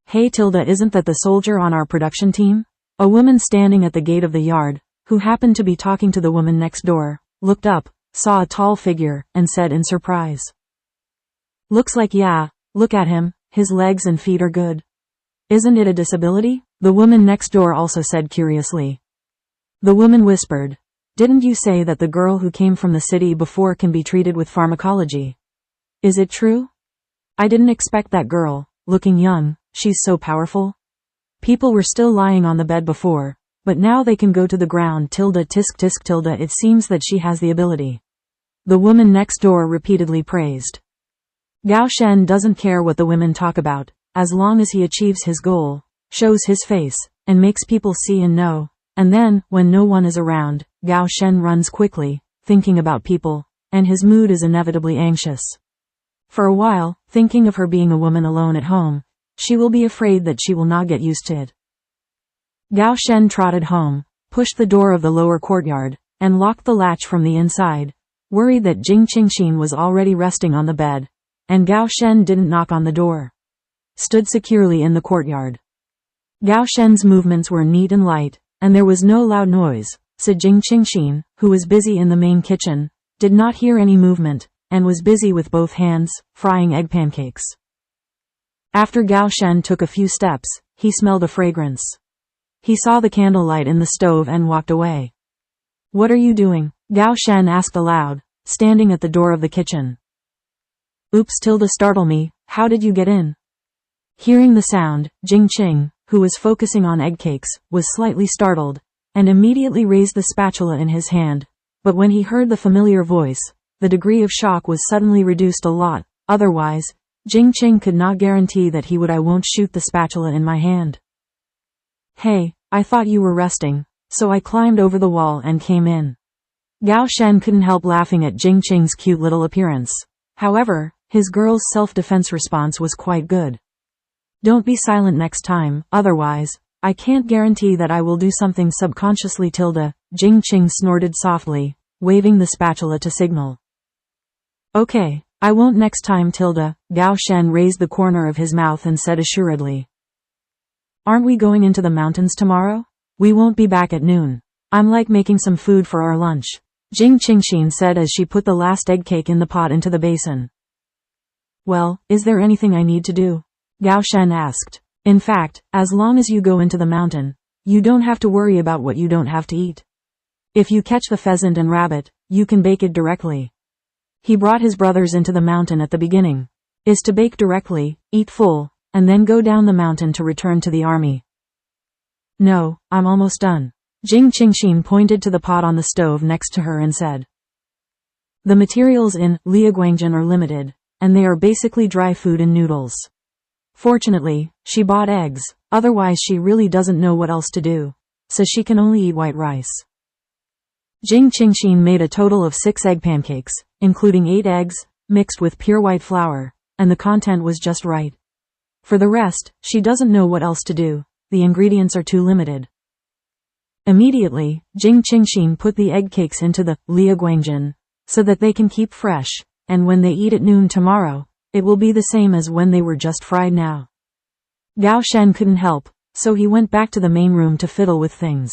Hey Tilda, isn't that the soldier on our production team? A woman standing at the gate of the yard, who happened to be talking to the woman next door, looked up, saw a tall figure, and said in surprise. Looks like yeah, look at him, his legs and feet are good. Isn't it a disability? The woman next door also said curiously. The woman whispered, didn't you say that the girl who came from the city before can be treated with pharmacology? Is it true? I didn't expect that girl, looking young, she's so powerful. People were still lying on the bed before, but now they can go to the ground. Tilda tisk tisk tilda. It seems that she has the ability. The woman next door repeatedly praised. Gao Shen doesn't care what the women talk about, as long as he achieves his goal, shows his face, and makes people see and know. And then, when no one is around, Gao Shen runs quickly, thinking about people, and his mood is inevitably anxious. For a while, thinking of her being a woman alone at home, she will be afraid that she will not get used to it. Gao Shen trotted home, pushed the door of the lower courtyard, and locked the latch from the inside, worried that Jing Qingxin was already resting on the bed, and Gao Shen didn't knock on the door. Stood securely in the courtyard. Gao Shen's movements were neat and light, and there was no loud noise, so Jing Qingxin, who was busy in the main kitchen, did not hear any movement, and was busy with both hands, frying egg pancakes. After Gao Shen took a few steps, he smelled a fragrance. He saw the candlelight in the stove and walked away. What are you doing? Gao Shen asked aloud, standing at the door of the kitchen. Oops, Tilda, startle me, how did you get in? Hearing the sound, Jing Qing, who was focusing on egg cakes, was slightly startled, and immediately raised the spatula in his hand, but when he heard the familiar voice, the degree of shock was suddenly reduced a lot. Otherwise, Jing Qing could not guarantee that he would. I won't shoot the spatula in my hand. Hey, I thought you were resting. so I climbed over the wall and came in. Gao Shen couldn't help laughing at Jing Qing's cute little appearance. However, his girl's self-defense response was quite good. Don't be silent next time, otherwise, I can't guarantee that I will do something subconsciously. Jing Qing snorted softly, waving the spatula to signal. Okay, I won't next time. Gao Shen raised the corner of his mouth and said assuredly. Aren't we going into the mountains tomorrow? We won't be back at noon. I'm like making some food for our lunch, Jing Qingxin said as she put the last egg cake in the pot into the basin. Well, is there anything I need to do? Gao Shen asked. In fact, as long as you go into the mountain, you don't have to worry about what you don't have to eat. If you catch the pheasant and rabbit, you can bake it directly. He brought his brothers into the mountain at the beginning. Is to bake directly, eat full, and then go down the mountain to return to the army. No, I'm almost done. Jing Qingxin pointed to the pot on the stove next to her and said. The materials in Liaguangjin are limited, and they are basically dry food and noodles. Fortunately, she bought eggs, otherwise she really doesn't know what else to do, so she can only eat white rice. Jing Qingxin made a total of 6 egg pancakes, including 8 eggs, mixed with pure white flour, and the content was just right. For the rest, she doesn't know what else to do, the ingredients are too limited. Immediately, Jing Qingxin put the egg cakes into the Liaguangjin, so that they can keep fresh, and when they eat at noon tomorrow, it will be the same as when they were just fried now. Gao Shen couldn't help, so he went back to the main room to fiddle with things.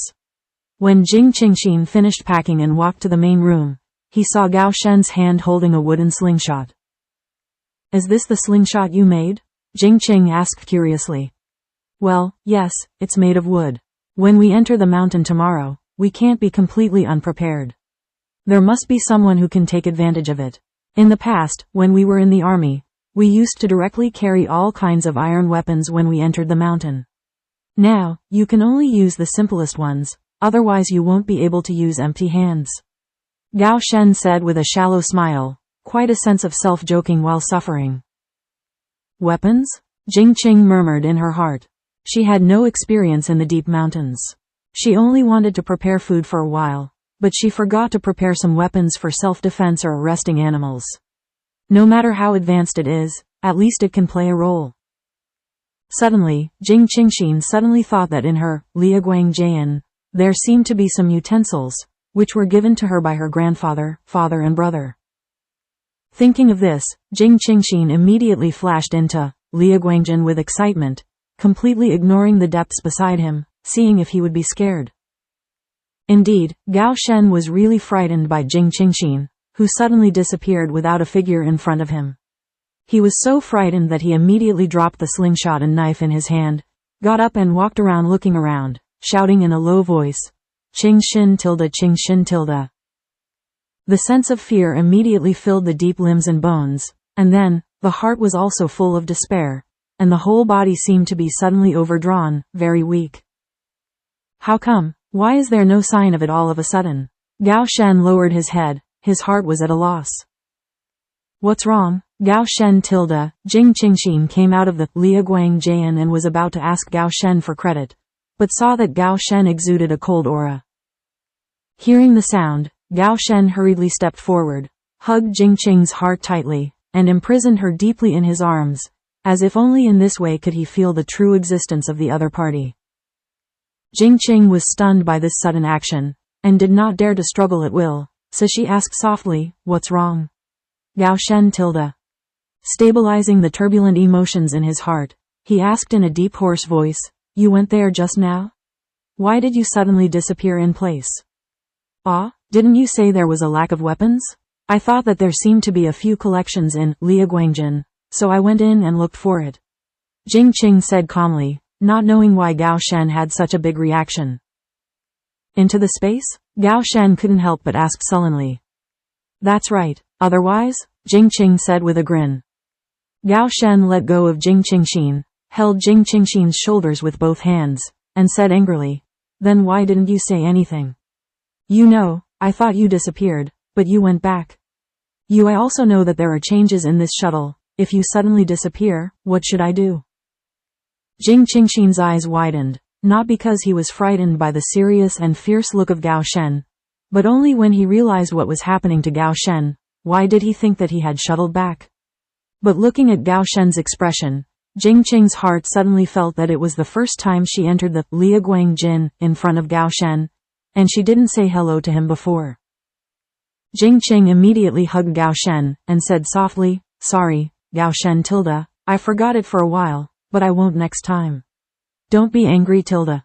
When Jing Qingxin finished packing and walked to the main room, he saw Gao Shen's hand holding a wooden slingshot. Is this the slingshot you made? Jing Qing asked curiously. Well, yes, it's made of wood. When we enter the mountain tomorrow, we can't be completely unprepared. There must be someone who can take advantage of it. In the past, when we were in the army, we used to directly carry all kinds of iron weapons when we entered the mountain. Now, you can only use the simplest ones, otherwise you won't be able to use empty hands. Gao Shen said with a shallow smile, quite a sense of self-joking while suffering. Weapons? Jing Qing murmured in her heart. She had no experience in the deep mountains. She only wanted to prepare food for a while, but she forgot to prepare some weapons for self-defense or arresting animals. No matter how advanced it is, at least it can play a role. Suddenly, Jing Qingxin suddenly thought that in her Liaguangjin, there seemed to be some utensils, which were given to her by her grandfather, father and brother. Thinking of this, Jing Qingxin immediately flashed into Liaguangjin with excitement, completely ignoring the depths beside him, seeing if he would be scared. Indeed, Gao Shen was really frightened by Jing Qingxin, who suddenly disappeared without a figure in front of him. He was so frightened that he immediately dropped the slingshot and knife in his hand, got up and walked around looking around, shouting in a low voice, Qingxin tilde. The sense of fear immediately filled the deep limbs and bones, and then, the heart was also full of despair, and the whole body seemed to be suddenly overdrawn, very weak. How come? Why is there no sign of it all of a sudden? Gao Shen lowered his head, his heart was at a loss. What's wrong? Gao Shen tilde. Jing Qingxin came out of the Liaguangjin and was about to ask Gao Shen for credit, but saw that Gao Shen exuded a cold aura. Hearing the sound, Gao Shen hurriedly stepped forward, hugged Jing Qing's heart tightly, and imprisoned her deeply in his arms, as if only in this way could he feel the true existence of the other party. Jing Qing was stunned by this sudden action, and did not dare to struggle at will, so she asked softly, what's wrong? Gao Shen tilde. Stabilizing the turbulent emotions in his heart, he asked in a deep hoarse voice, you went there just now? Why did you suddenly disappear in place? Ah, didn't you say there was a lack of weapons? I thought that there seemed to be a few collections in Liaguangjin, so I went in and looked for it. Jing Qing said calmly, not knowing why Gao Shen had such a big reaction. Into the space? Gao Shen couldn't help but ask sullenly. That's right, otherwise? Jing Qing said with a grin. Gao Shen let go of Jing Qingxin, held Jing Qingxin's shoulders with both hands, and said angrily, then why didn't you say anything? You know, I thought you disappeared, but you went back. I also know that there are changes in this shuttle. If you suddenly disappear, what should I do? Jing Qingxin's eyes widened, not because he was frightened by the serious and fierce look of Gao Shen, but only when he realized what was happening to Gao Shen. Why did he think that he had shuttled back? But looking at Gao Shen's expression, Jing Qing's heart suddenly felt that it was the first time she entered the Liaguang Jin in front of Gao Shen, and she didn't say hello to him before. Jing Qing immediately hugged Gao Shen, and said softly, "Sorry, Gao Shen tilde, I forgot it for a while, but I won't next time. Don't be angry tilde."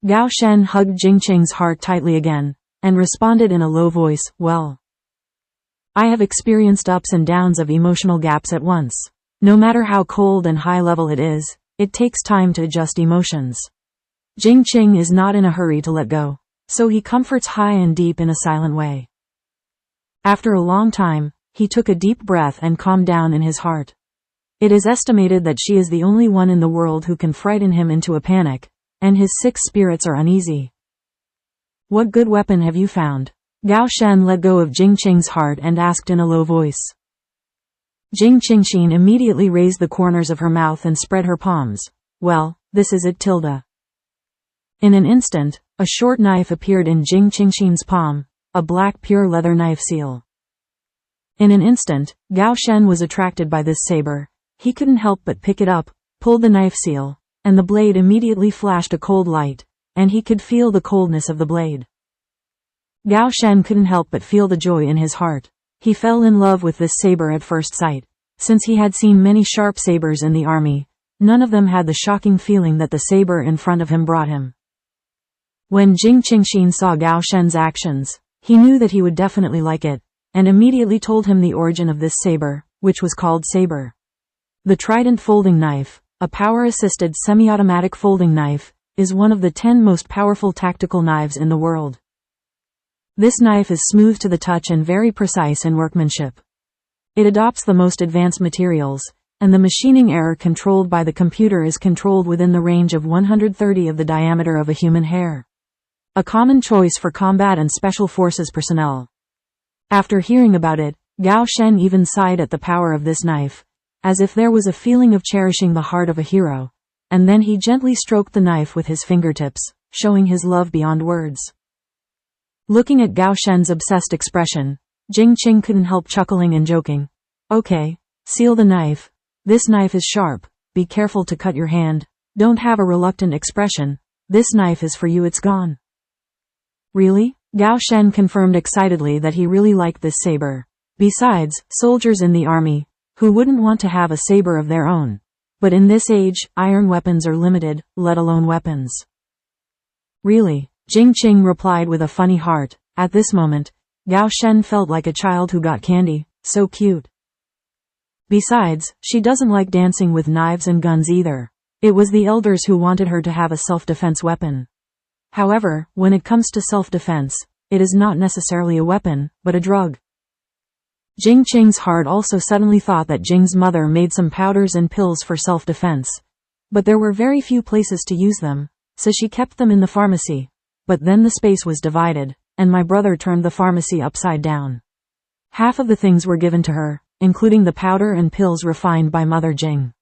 Gao Shen hugged Jing Qing's heart tightly again, and responded in a low voice, "Well, I have experienced ups and downs of emotional gaps at once. No matter how cold and high level it is, it takes time to adjust emotions." Jing Qing is not in a hurry to let go, so he comforts high and deep in a silent way. After a long time, he took a deep breath and calmed down in his heart. It is estimated that she is the only one in the world who can frighten him into a panic, and his 6 spirits are uneasy. "What good weapon have you found?" Gao Shen let go of Jing Qing's heart and asked in a low voice. Jing Qingxin immediately raised the corners of her mouth and spread her palms. "Well, this is it tilde." In an instant, a short knife appeared in Jing Qingxin's palm, a black pure leather knife seal. In an instant, Gao Shen was attracted by this saber. He couldn't help but pick it up, pulled the knife seal, and the blade immediately flashed a cold light, and he could feel the coldness of the blade. Gao Shen couldn't help but feel the joy in his heart. He fell in love with this saber at first sight. Since he had seen many sharp sabers in the army, none of them had the shocking feeling that the saber in front of him brought him. When Jing Qingxin saw Gao Shen's actions, he knew that he would definitely like it, and immediately told him the origin of this saber, which was called saber. The Trident folding knife, a power-assisted semi-automatic folding knife, is one of the 10 most powerful tactical knives in the world. This knife is smooth to the touch and very precise in workmanship. It adopts the most advanced materials, and the machining error controlled by the computer is controlled within the range of 130 of the diameter of a human hair. A common choice for combat and special forces personnel. After hearing about it, Gao Shen even sighed at the power of this knife, as if there was a feeling of cherishing the heart of a hero, and then he gently stroked the knife with his fingertips, showing his love beyond words. Looking at Gao Shen's obsessed expression, Jing Qing couldn't help chuckling and joking. "Okay, seal the knife. This knife is sharp. Be careful to cut your hand. Don't have a reluctant expression. This knife is for you, it's gone." "Really?" Gao Shen confirmed excitedly that he really liked this saber. Besides, soldiers in the army, who wouldn't want to have a saber of their own? But in this age, iron weapons are limited, let alone weapons. "Really?" Jing Qing replied with a funny heart. At this moment, Gao Shen felt like a child who got candy, so cute. Besides, she doesn't like dancing with knives and guns either. It was the elders who wanted her to have a self-defense weapon. However, when it comes to self-defense, it is not necessarily a weapon, but a drug. Jing Qing's heart also suddenly thought that Jing's mother made some powders and pills for self-defense. But there were very few places to use them, so she kept them in the pharmacy. But then the space was divided, and my brother turned the pharmacy upside down. Half of the things were given to her, including the powder and pills refined by Mother Jing.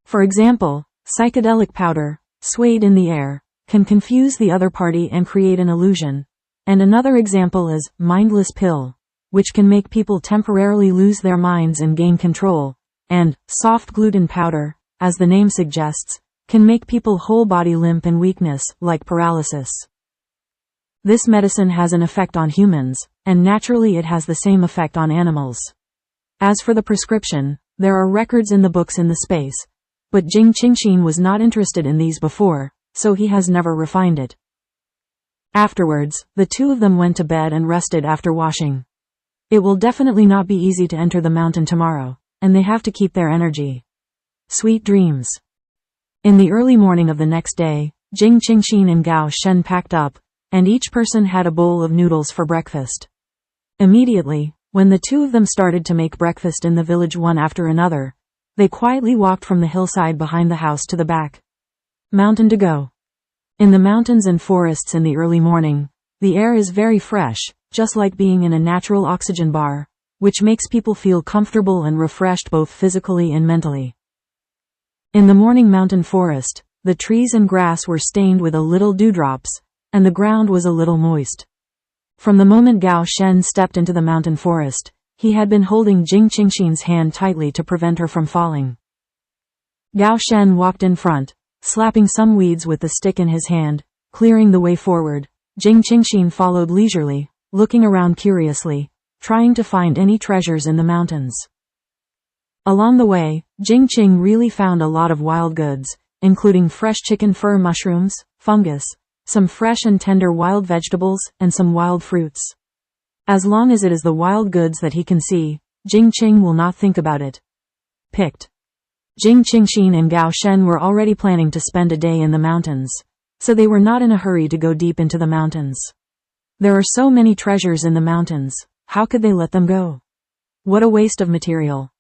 For example, psychedelic powder, swayed in the air, can confuse the other party and create an illusion. And another example is mindless pill, which can make people temporarily lose their minds and gain control. And soft gluten powder, as the name suggests, can make people whole body limp and weakness, like paralysis. This medicine has an effect on humans, and naturally it has the same effect on animals. As for the prescription, there are records in the books in the space, but Jing Qingxin was not interested in these before, so he has never refined it. Afterwards, the two of them went to bed and rested after washing. It will definitely not be easy to enter the mountain tomorrow, and they have to keep their energy. Sweet dreams. In the early morning of the next day, Jing Qingxin and Gao Shen packed up, and each person had a bowl of noodles for breakfast. Immediately, when the two of them started to make breakfast in the village one after another, they quietly walked from the hillside behind the house to the back mountain to go. In the mountains and forests in the early morning, the air is very fresh, just like being in a natural oxygen bar, which makes people feel comfortable and refreshed both physically and mentally. In the morning mountain forest, the trees and grass were stained with a little dewdrops, and the ground was a little moist. From the moment Gao Shen stepped into the mountain forest, he had been holding Jing Qingxin's hand tightly to prevent her from falling. Gao Shen walked in front, slapping some weeds with the stick in his hand, clearing the way forward. Jing Qingxin followed leisurely, looking around curiously, trying to find any treasures in the mountains. Along the way, Jing Qing really found a lot of wild goods, including fresh chicken fur mushrooms, fungus, some fresh and tender wild vegetables, and some wild fruits. As long as it is the wild goods that he can see, Jing Qing will not think about it. Picked. Jing Qingxin and Gao Shen were already planning to spend a day in the mountains, so they were not in a hurry to go deep into the mountains. There are so many treasures in the mountains, how could they let them go? What a waste of material.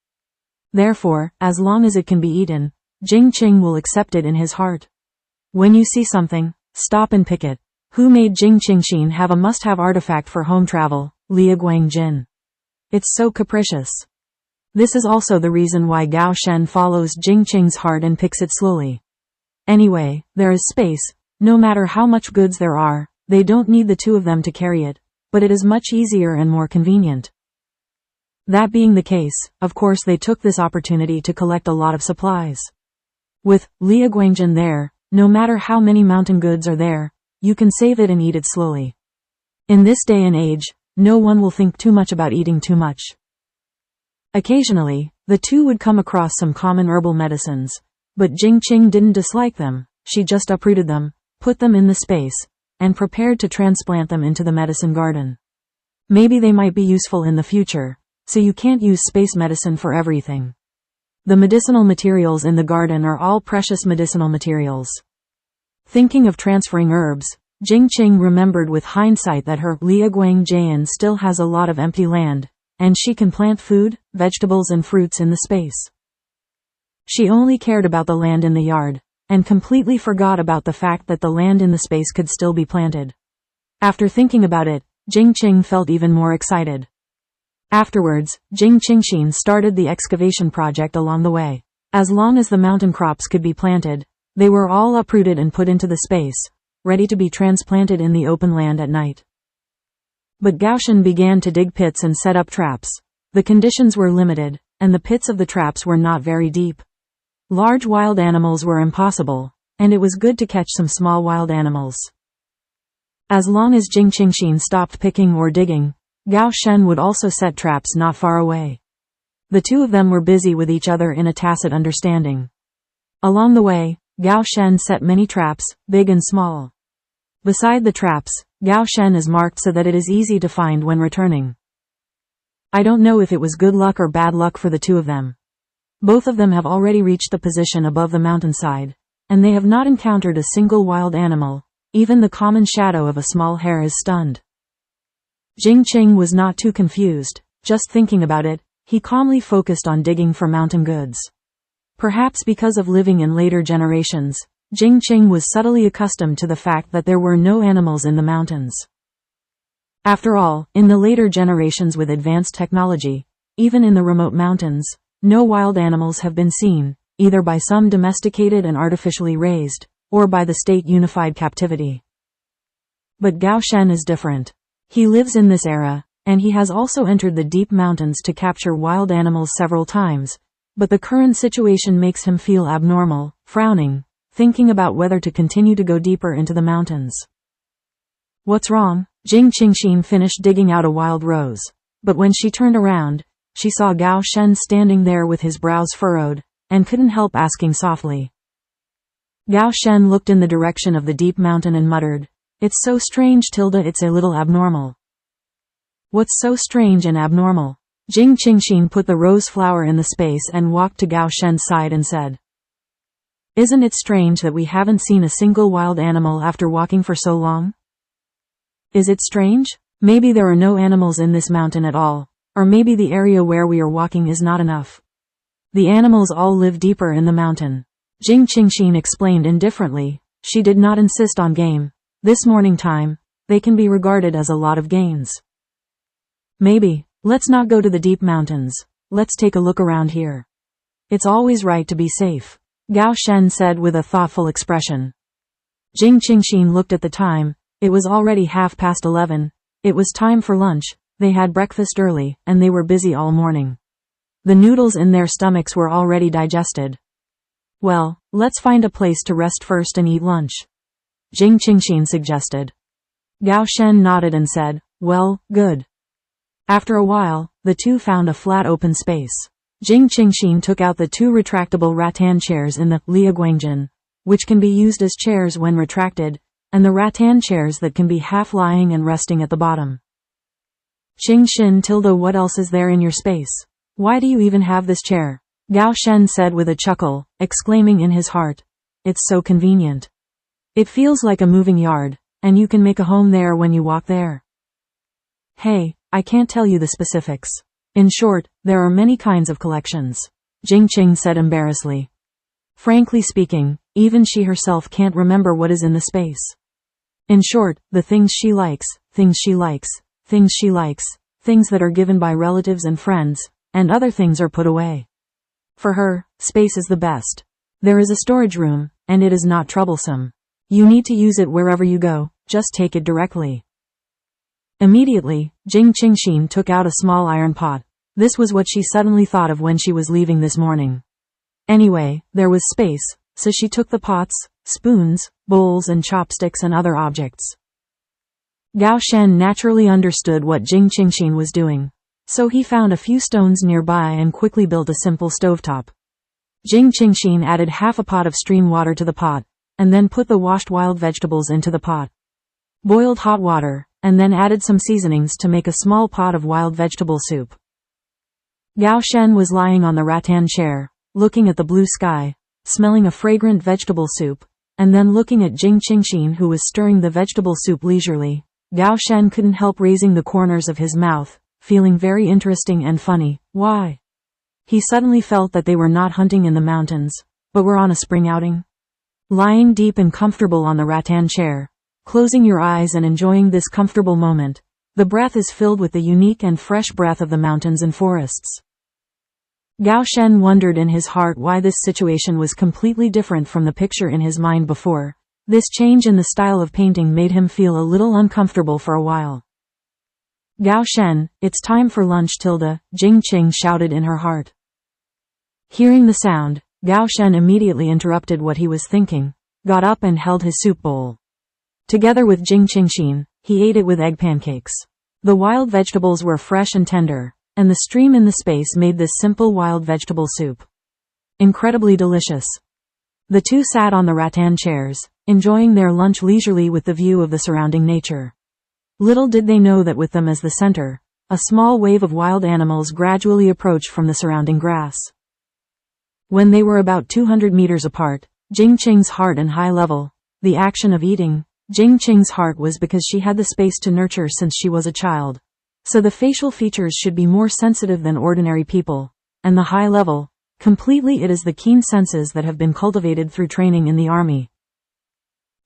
Therefore, as long as it can be eaten, Jing Qing will accept it in his heart. When you see something, stop and pick it. Who made Jing Qingxin have a must-have artifact for home travel? Lia Guangjin. It's so capricious. This is also the reason why Gao Shen follows Jing Qing's heart and picks it slowly. Anyway, there is space. No matter how much goods there are, they don't need the two of them to carry it, but it is much easier and more convenient. That being the case, of course they took this opportunity to collect a lot of supplies. With Lia Guangjin there, no matter how many mountain goods are there, you can save it and eat it slowly. In this day and age, no one will think too much about eating too much. Occasionally, the two would come across some common herbal medicines, but Jing Qing didn't dislike them. She just uprooted them, put them in the space, and prepared to transplant them into the medicine garden. Maybe they might be useful in the future, so you can't use space medicine for everything. The medicinal materials in the garden are all precious medicinal materials. Thinking of transferring herbs, Jing Qing remembered with hindsight that her Lia Guangjin still has a lot of empty land, and she can plant food, vegetables and fruits in the space. She only cared about the land in the yard, and completely forgot about the fact that the land in the space could still be planted. After thinking about it, Jing Qing felt even more excited. Afterwards, Jing Qingxin started the excavation project along the way. As long as the mountain crops could be planted, they were all uprooted and put into the space, ready to be transplanted in the open land at night. But Gao Shen began to dig pits and set up traps. The conditions were limited, and the pits of the traps were not very deep. Large wild animals were impossible, and it was good to catch some small wild animals. As long as Jing Qingxin stopped picking or digging, Gao Shen would also set traps not far away. The two of them were busy with each other in a tacit understanding. Along the way, Gao Shen set many traps, big and small. Beside the traps, Gao Shen is marked so that it is easy to find when returning. I don't know if it was good luck or bad luck for the two of them. Both of them have already reached the position above the mountainside, and they have not encountered a single wild animal. Even the common shadow of a small hare is stunned. Jing Qing was not too confused. Just thinking about it, he calmly focused on digging for mountain goods. Perhaps because of living in later generations, Jing Qing was subtly accustomed to the fact that there were no animals in the mountains. After all, in the later generations with advanced technology, even in the remote mountains, no wild animals have been seen, either by some domesticated and artificially raised, or by the state unified captivity. But Gao Shen is different. He lives in this era, and he has also entered the deep mountains to capture wild animals several times, but the current situation makes him feel abnormal, frowning, thinking about whether to continue to go deeper into the mountains. What's wrong? Jing Qingxin finished digging out a wild rose, but when she turned around, she saw Gao Shen standing there with his brows furrowed, and couldn't help asking softly. Gao Shen looked in the direction of the deep mountain and muttered, "It's so strange, Tilda, it's a little abnormal." What's so strange and abnormal? Jing Qingxin put the rose flower in the space and walked to Gao Shen's side and said, "Isn't it strange that we haven't seen a single wild animal after walking for so long?" Is it strange? Maybe there are no animals in this mountain at all, or maybe the area where we are walking is not enough. The animals all live deeper in the mountain. Jing Qingxin explained indifferently. She did not insist on game. This morning time, they can be regarded as a lot of gains. Maybe, let's not go to the deep mountains. Let's take a look around here. It's always right to be safe. Gao Shen said with a thoughtful expression. Jing Qingxin looked at the time. It was already 11:30. It was time for lunch. They had breakfast early, and they were busy all morning. The noodles in their stomachs were already digested. Well, let's find a place to rest first and eat lunch, Jing Qingxin suggested. Gao Shen nodded and said, well, good. After a while, the two found a flat open space. Jing Qingxin took out the two retractable rattan chairs in the liaguangjin, which can be used as chairs when retracted, and the rattan chairs that can be half lying and resting at the bottom. Qingxin tilde, what else is there in your space? Why do you even have this chair? Gao Shen said with a chuckle, exclaiming in his heart, it's so convenient. It feels like a moving yard, and you can make a home there when you walk there. Hey, I can't tell you the specifics. In short, there are many kinds of collections, Jing Qing said embarrassedly. Frankly speaking, even she herself can't remember what is in the space. In short, the things she likes, things she likes, things she likes, things that are given by relatives and friends, and other things are put away. For her, space is the best. There is a storage room, and it is not troublesome. You need to use it wherever you go, just take it directly. Immediately, Jing Qingxin took out a small iron pot. This was what she suddenly thought of when she was leaving this morning. Anyway, there was space, so she took the pots, spoons, bowls and chopsticks and other objects. Gao Shen naturally understood what Jing Qingxin was doing, so he found a few stones nearby and quickly built a simple stovetop. Jing Qingxin added half a pot of stream water to the pot, and then put the washed wild vegetables into the pot. Boiled hot water, and then added some seasonings to make a small pot of wild vegetable soup. Gao Shen was lying on the rattan chair, looking at the blue sky, smelling a fragrant vegetable soup, and then looking at Jing Qingxin who was stirring the vegetable soup leisurely. Gao Shen couldn't help raising the corners of his mouth, feeling very interesting and funny. Why? He suddenly felt that they were not hunting in the mountains, but were on a spring outing. Lying deep and comfortable on the rattan chair, closing your eyes and enjoying this comfortable moment, the breath is filled with the unique and fresh breath of the mountains and forests. Gao Shen wondered in his heart why this situation was completely different from the picture in his mind before. This change in the style of painting made him feel a little uncomfortable for a while. Gao Shen, it's time for lunch tilde, Jing Qing shouted in her heart. Hearing the sound, Gao Shen immediately interrupted what he was thinking, got up and held his soup bowl. Together with Jing Qingxin, he ate it with egg pancakes. The wild vegetables were fresh and tender, and the stream in the space made this simple wild vegetable soup incredibly delicious. The two sat on the rattan chairs, enjoying their lunch leisurely with the view of the surrounding nature. Little did they know that with them as the center, a small wave of wild animals gradually approached from the surrounding grass. When they were about 200 meters apart, Jing Qing's heart and high level, the action of eating, Jing Qing's heart was because she had the space to nurture since she was a child. So the facial features should be more sensitive than ordinary people, and the high level, completely it is the keen senses that have been cultivated through training in the army.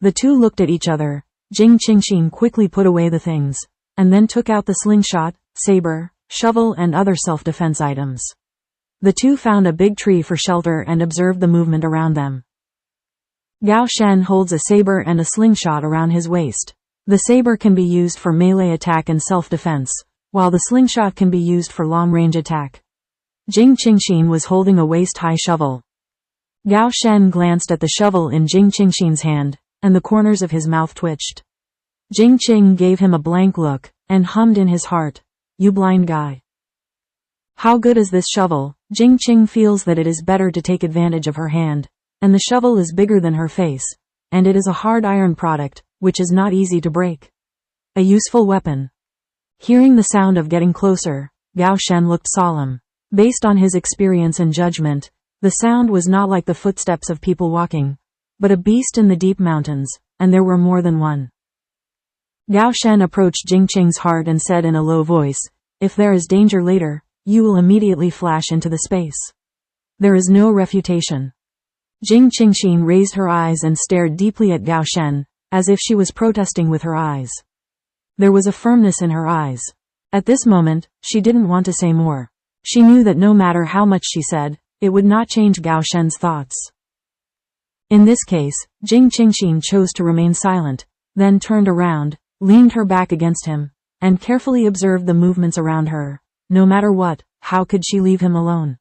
The two looked at each other. Jing Qingxin quickly put away the things, and then took out the slingshot, saber, shovel and other self-defense items. The two found a big tree for shelter and observed the movement around them. Gao Shen holds a saber and a slingshot around his waist. The saber can be used for melee attack and self-defense, while the slingshot can be used for long-range attack. Jing Qingxin was holding a waist-high shovel. Gao Shen glanced at the shovel in Jing Qingxin's hand, and the corners of his mouth twitched. Jing Qing gave him a blank look, and hummed in his heart, "You blind guy. How good is this shovel?" Jing Qing feels that it is better to take advantage of her hand, and the shovel is bigger than her face, and it is a hard iron product, which is not easy to break. A useful weapon. Hearing the sound of getting closer, Gao Shen looked solemn. Based on his experience and judgment, the sound was not like the footsteps of people walking, but a beast in the deep mountains, and there were more than one. Gao Shen approached Jing Qing's heart and said in a low voice, "If there is danger later, you will immediately flash into the space. There is no refutation." Jing Qingxin raised her eyes and stared deeply at Gao Shen, as if she was protesting with her eyes. There was a firmness in her eyes. At this moment, she didn't want to say more. She knew that no matter how much she said, it would not change Gao Shen's thoughts. In this case, Jing Qingxin chose to remain silent, then turned around, leaned her back against him, and carefully observed the movements around her. No matter what, how could she leave him alone?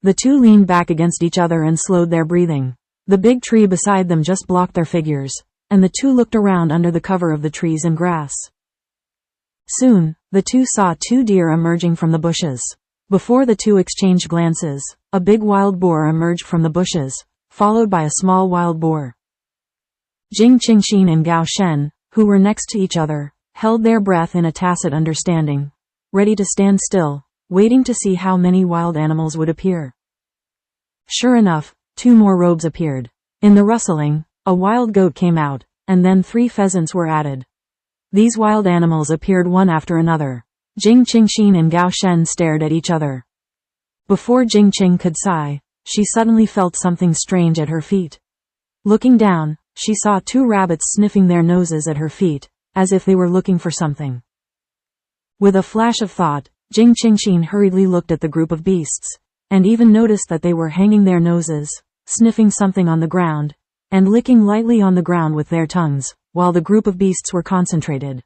The two leaned back against each other and slowed their breathing. The big tree beside them just blocked their figures, and the two looked around under the cover of the trees and grass. Soon, the two saw two deer emerging from the bushes. Before the two exchanged glances, a big wild boar emerged from the bushes, followed by a small wild boar. Jing Qingxin and Gao Shen, who were next to each other, held their breath in a tacit understanding, ready to stand still, waiting to see how many wild animals would appear. Sure enough, two more robes appeared. In the rustling, a wild goat came out, and then 3 pheasants were added. These wild animals appeared one after another. Jing Qingxin and Gao Shen stared at each other. Before Jing Qing could sigh, she suddenly felt something strange at her feet. Looking down, she saw 2 rabbits sniffing their noses at her feet, as if they were looking for something. With a flash of thought, Jing Qingxin hurriedly looked at the group of beasts, and even noticed that they were hanging their noses, sniffing something on the ground, and licking lightly on the ground with their tongues, while the group of beasts were concentrated.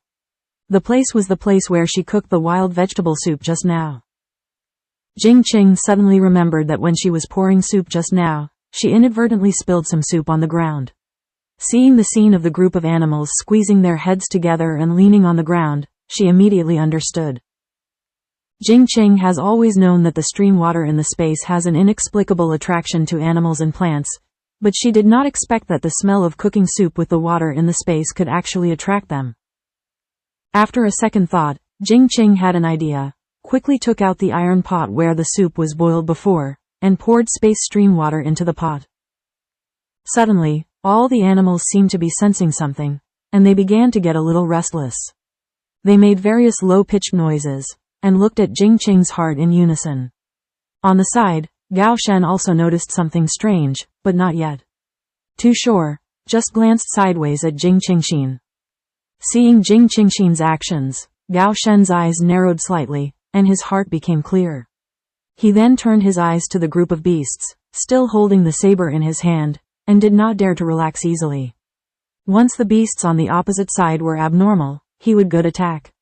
The place was the place where she cooked the wild vegetable soup just now. Jing Qing suddenly remembered that when she was pouring soup just now, she inadvertently spilled some soup on the ground. Seeing the scene of the group of animals squeezing their heads together and leaning on the ground, she immediately understood. Jing Qing has always known that the stream water in the space has an inexplicable attraction to animals and plants, but she did not expect that the smell of cooking soup with the water in the space could actually attract them. After a second thought, Jing Qing had an idea, quickly took out the iron pot where the soup was boiled before, and poured space stream water into the pot. Suddenly, all the animals seemed to be sensing something, and they began to get a little restless. They made various low-pitched noises, and looked at Jing Qing's heart in unison. On the side, Gao Shen also noticed something strange, but not yet too sure, just glanced sideways at Jing Qingxin. Seeing Jing Qingxin's actions, Gao Shen's eyes narrowed slightly, and his heart became clear. He then turned his eyes to the group of beasts, still holding the saber in his hand, and did not dare to relax easily. Once the beasts on the opposite side were abnormal, he would go to attack.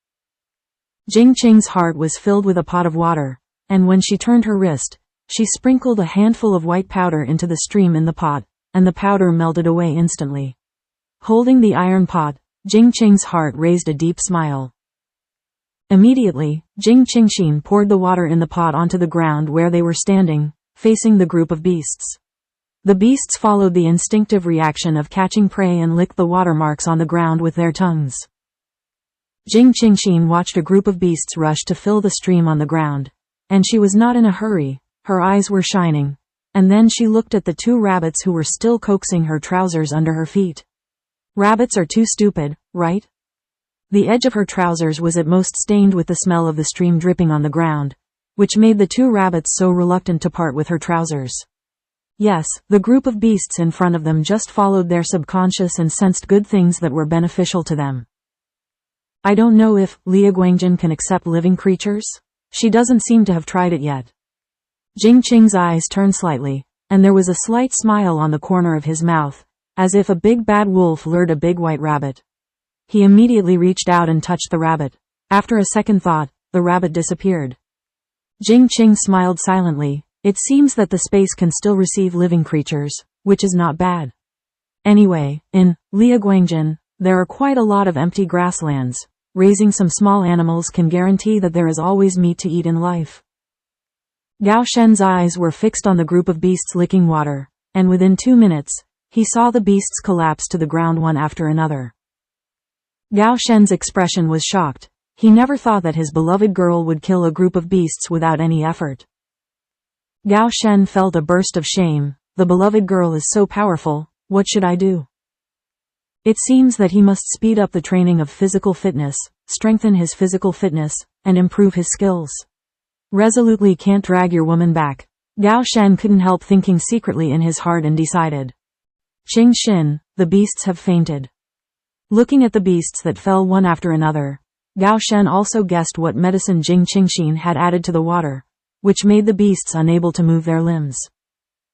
Jing Qing's heart was filled with a pot of water, and when she turned her wrist, she sprinkled a handful of white powder into the stream in the pot, and the powder melted away instantly. Holding the iron pot, Jing Qing's heart raised a deep smile. Immediately, Jing Qingxin poured the water in the pot onto the ground where they were standing, facing the group of beasts. The beasts followed the instinctive reaction of catching prey and licked the watermarks on the ground with their tongues. Jing Qingxin watched a group of beasts rush to fill the stream on the ground, and she was not in a hurry. Her eyes were shining, and then she looked at the 2 rabbits who were still coaxing her trousers under her feet. Rabbits are too stupid, right? The edge of her trousers was at most stained with the smell of the stream dripping on the ground, which made the 2 rabbits so reluctant to part with her trousers. Yes, the group of beasts in front of them just followed their subconscious and sensed good things that were beneficial to them. I don't know if Lia Guangjin can accept living creatures. She doesn't seem to have tried it yet. Jing Qing's eyes turned slightly, and there was a slight smile on the corner of his mouth, as if a big bad wolf lured a big white rabbit. He immediately reached out and touched the rabbit. After a second thought, the rabbit disappeared. Jing Qing smiled silently. It seems that the space can still receive living creatures, which is not bad. Anyway, in Lia Guangjin, there are quite a lot of empty grasslands. Raising some small animals can guarantee that there is always meat to eat in life. Gao Shen's eyes were fixed on the group of beasts licking water, and within 2 minutes, he saw the beasts collapse to the ground one after another. Gao Shen's expression was shocked. He never thought that his beloved girl would kill a group of beasts without any effort. Gao Shen felt a burst of shame. The beloved girl is so powerful, what should I do? It seems that he must speed up the training of physical fitness, strengthen his physical fitness, and improve his skills. Resolutely can't drag your woman back. Gao Shen couldn't help thinking secretly in his heart and decided. Qingxin, the beasts have fainted. Looking at the beasts that fell one after another, Gao Shen also guessed what medicine Jing Qingxin had added to the water, which made the beasts unable to move their limbs.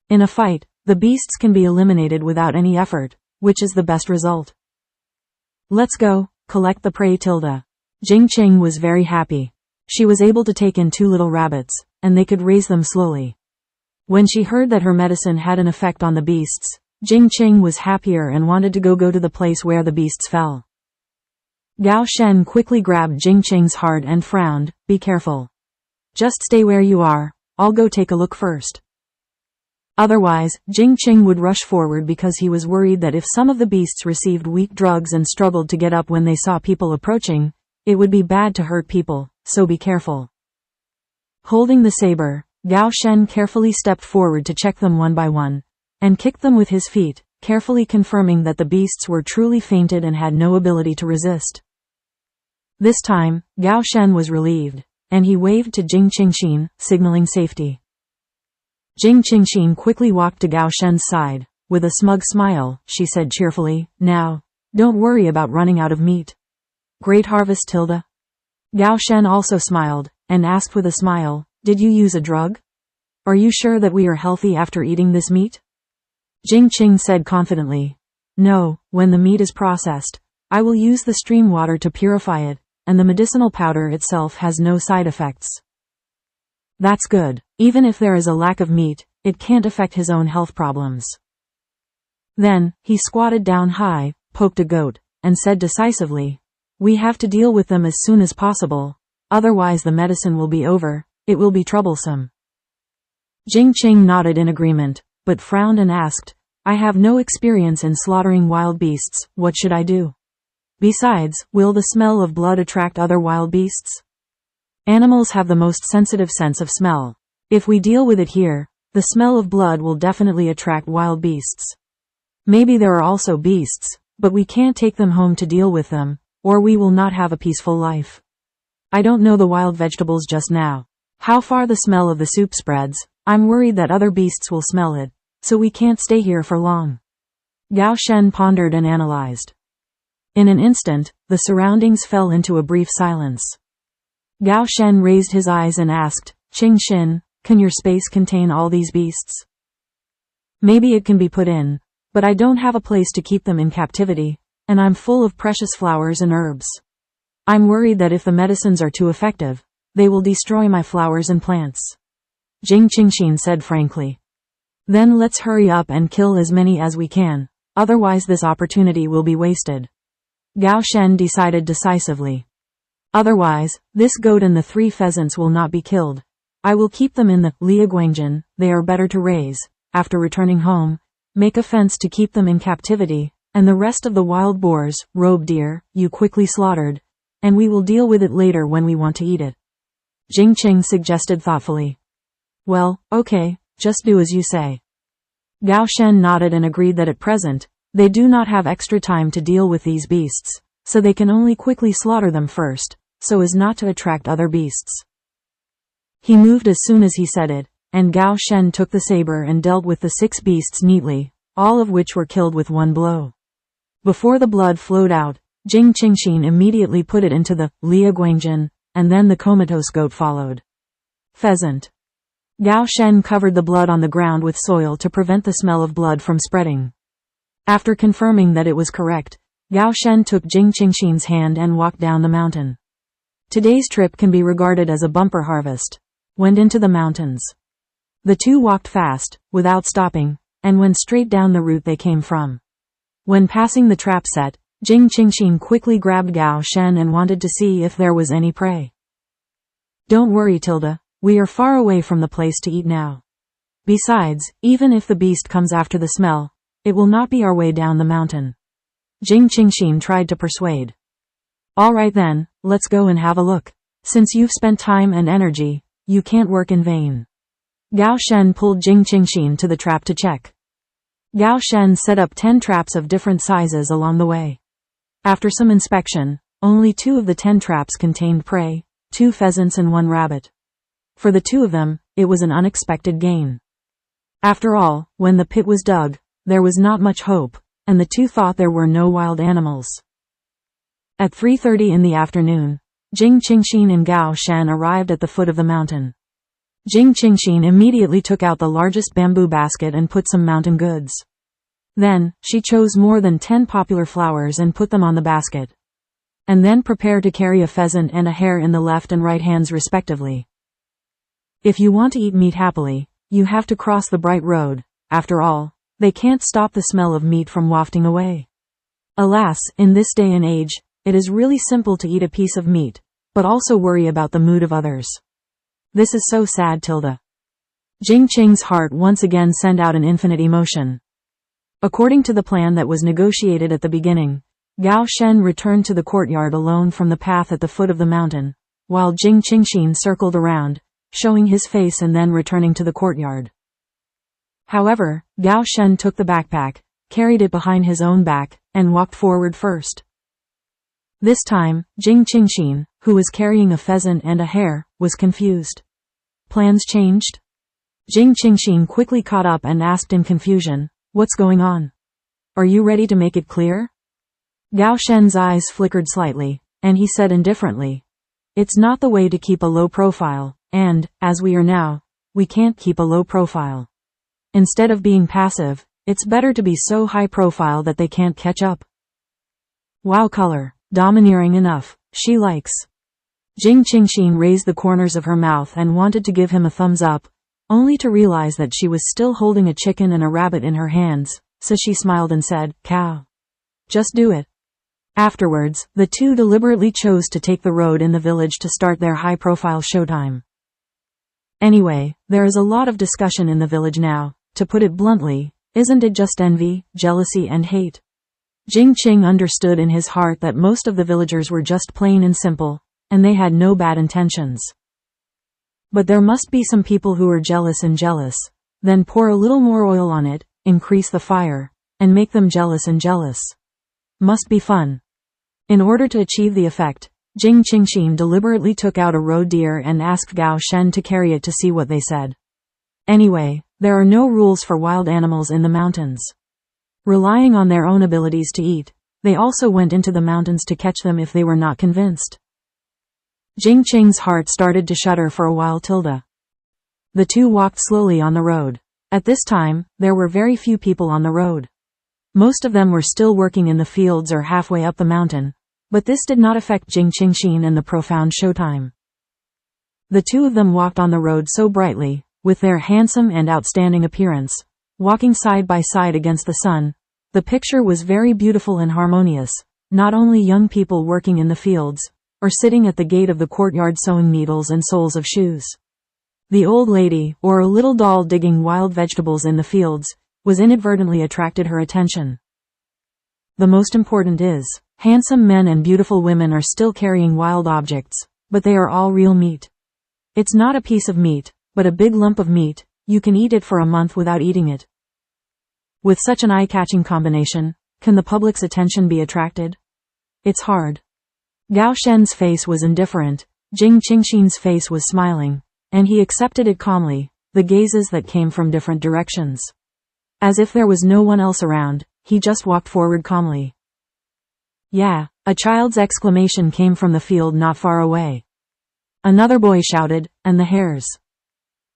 In a fight, The beasts can be eliminated without any effort, which is the best result. Let's go, collect the prey. Jing Qing was very happy. She was able to take in 2 little rabbits, and they could raise them slowly. When she heard that her medicine had an effect on the beasts, Jing Qing was happier and wanted to go to the place where the beasts fell. Gao Shen quickly grabbed Jing Qing's heart and frowned, "Be careful. Just stay where you are, I'll go take a look first." Otherwise, Jing Qing would rush forward because he was worried that if some of the beasts received weak drugs and struggled to get up when they saw people approaching, it would be bad to hurt people, so be careful. Holding the saber, Gao Shen carefully stepped forward to check them one by one, and kicked them with his feet, carefully confirming that the beasts were truly fainted and had no ability to resist. This time, Gao Shen was relieved, and he waved to Jing Qingxin, signaling safety. Jing Qingxin quickly walked to Gao Shen's side. With a smug smile, she said cheerfully, "Now, don't worry about running out of meat. Great harvest. Gao Shen also smiled, and asked with a smile, "Did you use a drug? Are you sure that we are healthy after eating this meat?" Jing Qing said confidently, "No, when the meat is processed, I will use the stream water to purify it, and the medicinal powder itself has no side effects." That's good. Even if there is a lack of meat, it can't affect his own health problems. Then, he squatted down high, poked a goat, and said decisively, "We have to deal with them as soon as possible, otherwise the medicine will be over, it will be troublesome." Jing Qing nodded in agreement, but frowned and asked, "I have no experience in slaughtering wild beasts, what should I do? Besides, will the smell of blood attract other wild beasts? Animals have the most sensitive sense of smell. If we deal with it here, the smell of blood will definitely attract wild beasts. Maybe there are also beasts, but we can't take them home to deal with them, or we will not have a peaceful life. I don't know the wild vegetables just now. How far the smell of the soup spreads, I'm worried that other beasts will smell it, so we can't stay here for long." Gao Shen pondered and analyzed. In an instant, the surroundings fell into a brief silence. Gao Shen raised his eyes and asked, "Qingxin, can your space contain all these beasts?" "Maybe it can be put in, but I don't have a place to keep them in captivity, and I'm full of precious flowers and herbs. I'm worried that if the medicines are too effective, they will destroy my flowers and plants," Jing Qingxin said frankly. "Then let's hurry up and kill as many as we can, otherwise this opportunity will be wasted," Gao Shen decided decisively. "Otherwise, this goat and the 3 pheasants will not be killed. I will keep them in the liaguangjin, they are better to raise. After returning home, make a fence to keep them in captivity, and the rest of the wild boars, robe deer, you quickly slaughtered, and we will deal with it later when we want to eat it," Jing Qing suggested thoughtfully. "Well, okay, just do as you say." Gao Shen nodded and agreed that at present, they do not have extra time to deal with these beasts, so they can only quickly slaughter them first, so as not to attract other beasts. He moved as soon as he said it, and Gao Shen took the saber and dealt with the 6 beasts neatly, all of which were killed with one blow. Before the blood flowed out, Jing Qingxin immediately put it into the liaguangjin, and then the comatose goat followed. Pheasant. Gao Shen covered the blood on the ground with soil to prevent the smell of blood from spreading. After confirming that it was correct, Gao Shen took Jing Qingxin's hand and walked down the mountain. Today's trip can be regarded as a bumper harvest. Went into the mountains. The two walked fast, without stopping, and went straight down the route they came from. When passing the trap set, Jing Qingxin quickly grabbed Gao Shen and wanted to see if there was any prey. "Don't worry, we are far away from the place to eat now. Besides, even if the beast comes after the smell, it will not be our way down the mountain," Jing Qingxin tried to persuade. "All right then, let's go and have a look. Since you've spent time and energy, you can't work in vain." Gao Shen pulled Jing Qingxin to the trap to check. Gao Shen set up 10 traps of different sizes along the way. After some inspection, only 2 of the 10 traps contained prey, 2 pheasants and 1 rabbit. For the 2 of them, it was an unexpected gain. After all, when the pit was dug, there was not much hope, and the 2 thought there were no wild animals. At 3:30 in the afternoon, Jing Qingxin and Gao Shen arrived at the foot of the mountain. Jing Qingxin immediately took out the largest bamboo basket and put some mountain goods. Then, she chose more than 10 popular flowers and put them on the basket. And then prepared to carry a pheasant and a hare in the left and right hands respectively. If you want to eat meat happily, you have to cross the bright road. After all, they can't stop the smell of meat from wafting away. Alas, in this day and age, it is really simple to eat a piece of meat, but also worry about the mood of others. This is so sad. Jing Qing's heart once again sent out an infinite emotion. According to the plan that was negotiated at the beginning, Gao Shen returned to the courtyard alone from the path at the foot of the mountain, while Jing Qingxin circled around, showing his face and then returning to the courtyard. However, Gao Shen took the backpack, carried it behind his own back, and walked forward first. This time, Jing Qingxin, who was carrying a pheasant and a hare, was confused. Plans changed? Jing Qingxin quickly caught up and asked in confusion, "What's going on? Are you ready to make it clear?" Gao Shen's eyes flickered slightly, and he said indifferently, "It's not the way to keep a low profile, and, as we are now, we can't keep a low profile. Instead of being passive, it's better to be so high profile that they can't catch up." Wow, color, domineering enough, she likes. Jing Qingxin raised the corners of her mouth and wanted to give him a thumbs up, only to realize that she was still holding a chicken and a rabbit in her hands, so she smiled and said, "Cow. Just do it." Afterwards, the two deliberately chose to take the road in the village to start their high-profile showtime. Anyway, there is a lot of discussion in the village now. To put it bluntly, isn't it just envy, jealousy and hate? Jing Qing understood in his heart that most of the villagers were just plain and simple, and they had no bad intentions. But there must be some people who are jealous and jealous. Then pour a little more oil on it, increase the fire, and make them jealous and jealous. Must be fun. In order to achieve the effect, Jing Qingxin deliberately took out a roe deer and asked Gao Shen to carry it to see what they said. Anyway, there are no rules for wild animals in the mountains. Relying on their own abilities to eat, they also went into the mountains to catch them if they were not convinced. Jing Qing's heart started to shudder for a while. The two walked slowly on the road. At this time, there were very few people on the road. Most of them were still working in the fields or halfway up the mountain, but this did not affect Jing Qingxin and the profound showtime. The two of them walked on the road so brightly, with their handsome and outstanding appearance, walking side by side against the sun. The picture was very beautiful and harmonious, not only young people working in the fields, or sitting at the gate of the courtyard sewing needles and soles of shoes. The old lady, or a little doll digging wild vegetables in the fields, was inadvertently attracted her attention. The most important is, handsome men and beautiful women are still carrying wild objects, but they are all real meat. It's not a piece of meat, but a big lump of meat. You can eat it for a month without eating it. With such an eye-catching combination, can the public's attention be attracted? It's hard. Gao Shen's face was indifferent, Jing Qingxin's face was smiling, and he accepted it calmly, the gazes that came from different directions. As if there was no one else around, he just walked forward calmly. "Yeah," a child's exclamation came from the field not far away. Another boy shouted, "And the hares.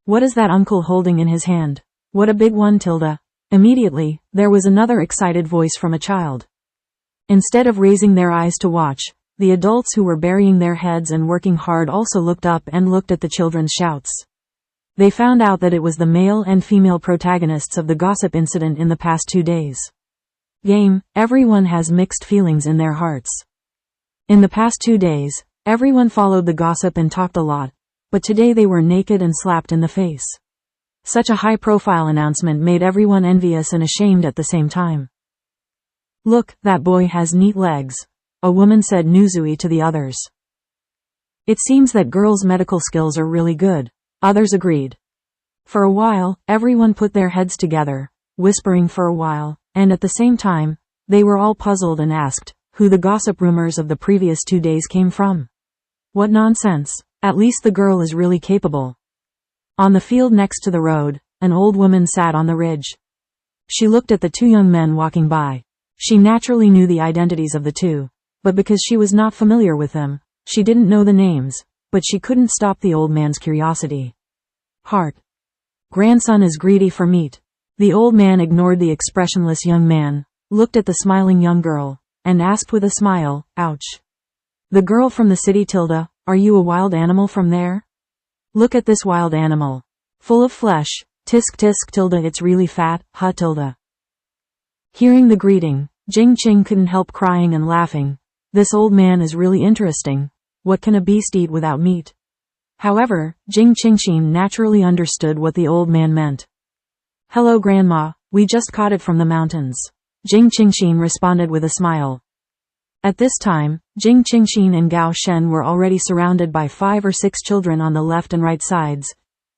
What is that uncle holding in his hand? What a big one, Tilda." Immediately, there was another excited voice from a child. Instead of raising their eyes to watch, the adults who were burying their heads and working hard also looked up and looked at the children's shouts. They found out that it was the male and female protagonists of the gossip incident in the past 2 days. Everyone has mixed feelings in their hearts. In the past 2 days, everyone followed the gossip and talked a lot, but today they were naked and slapped in the face. Such a high-profile announcement made everyone envious and ashamed at the same time. "Look, that boy has neat legs," a woman said Nuzui to the others. "It seems that girls' medical skills are really good," others agreed. For a while, everyone put their heads together, whispering for a while, and at the same time, they were all puzzled and asked, who the gossip rumors of the previous 2 days came from. What nonsense, at least the girl is really capable. On the field next to the road, an old woman sat on the ridge. She looked at the 2 young men walking by. She naturally knew the identities of the 2, but because she was not familiar with them, she didn't know the names, but she couldn't stop the old man's curiosity. Heart. Grandson is greedy for meat. The old man ignored the expressionless young man, looked at the smiling young girl, and asked with a smile, ouch. The girl from the city, Tilda, are you a wild animal from there? Look at this wild animal. Full of flesh, tisk tisk Tilda, it's really fat, huh Tilda. Hearing the greeting, Jing Qing couldn't help crying and laughing. This old man is really interesting. What can a beast eat without meat? However, Jing Qingxin naturally understood what the old man meant. Hello grandma, we just caught it from the mountains. Jing Qingxin responded with a smile. At this time, Jing Qingxin and Gao Shen were already surrounded by 5 or 6 children on the left and right sides,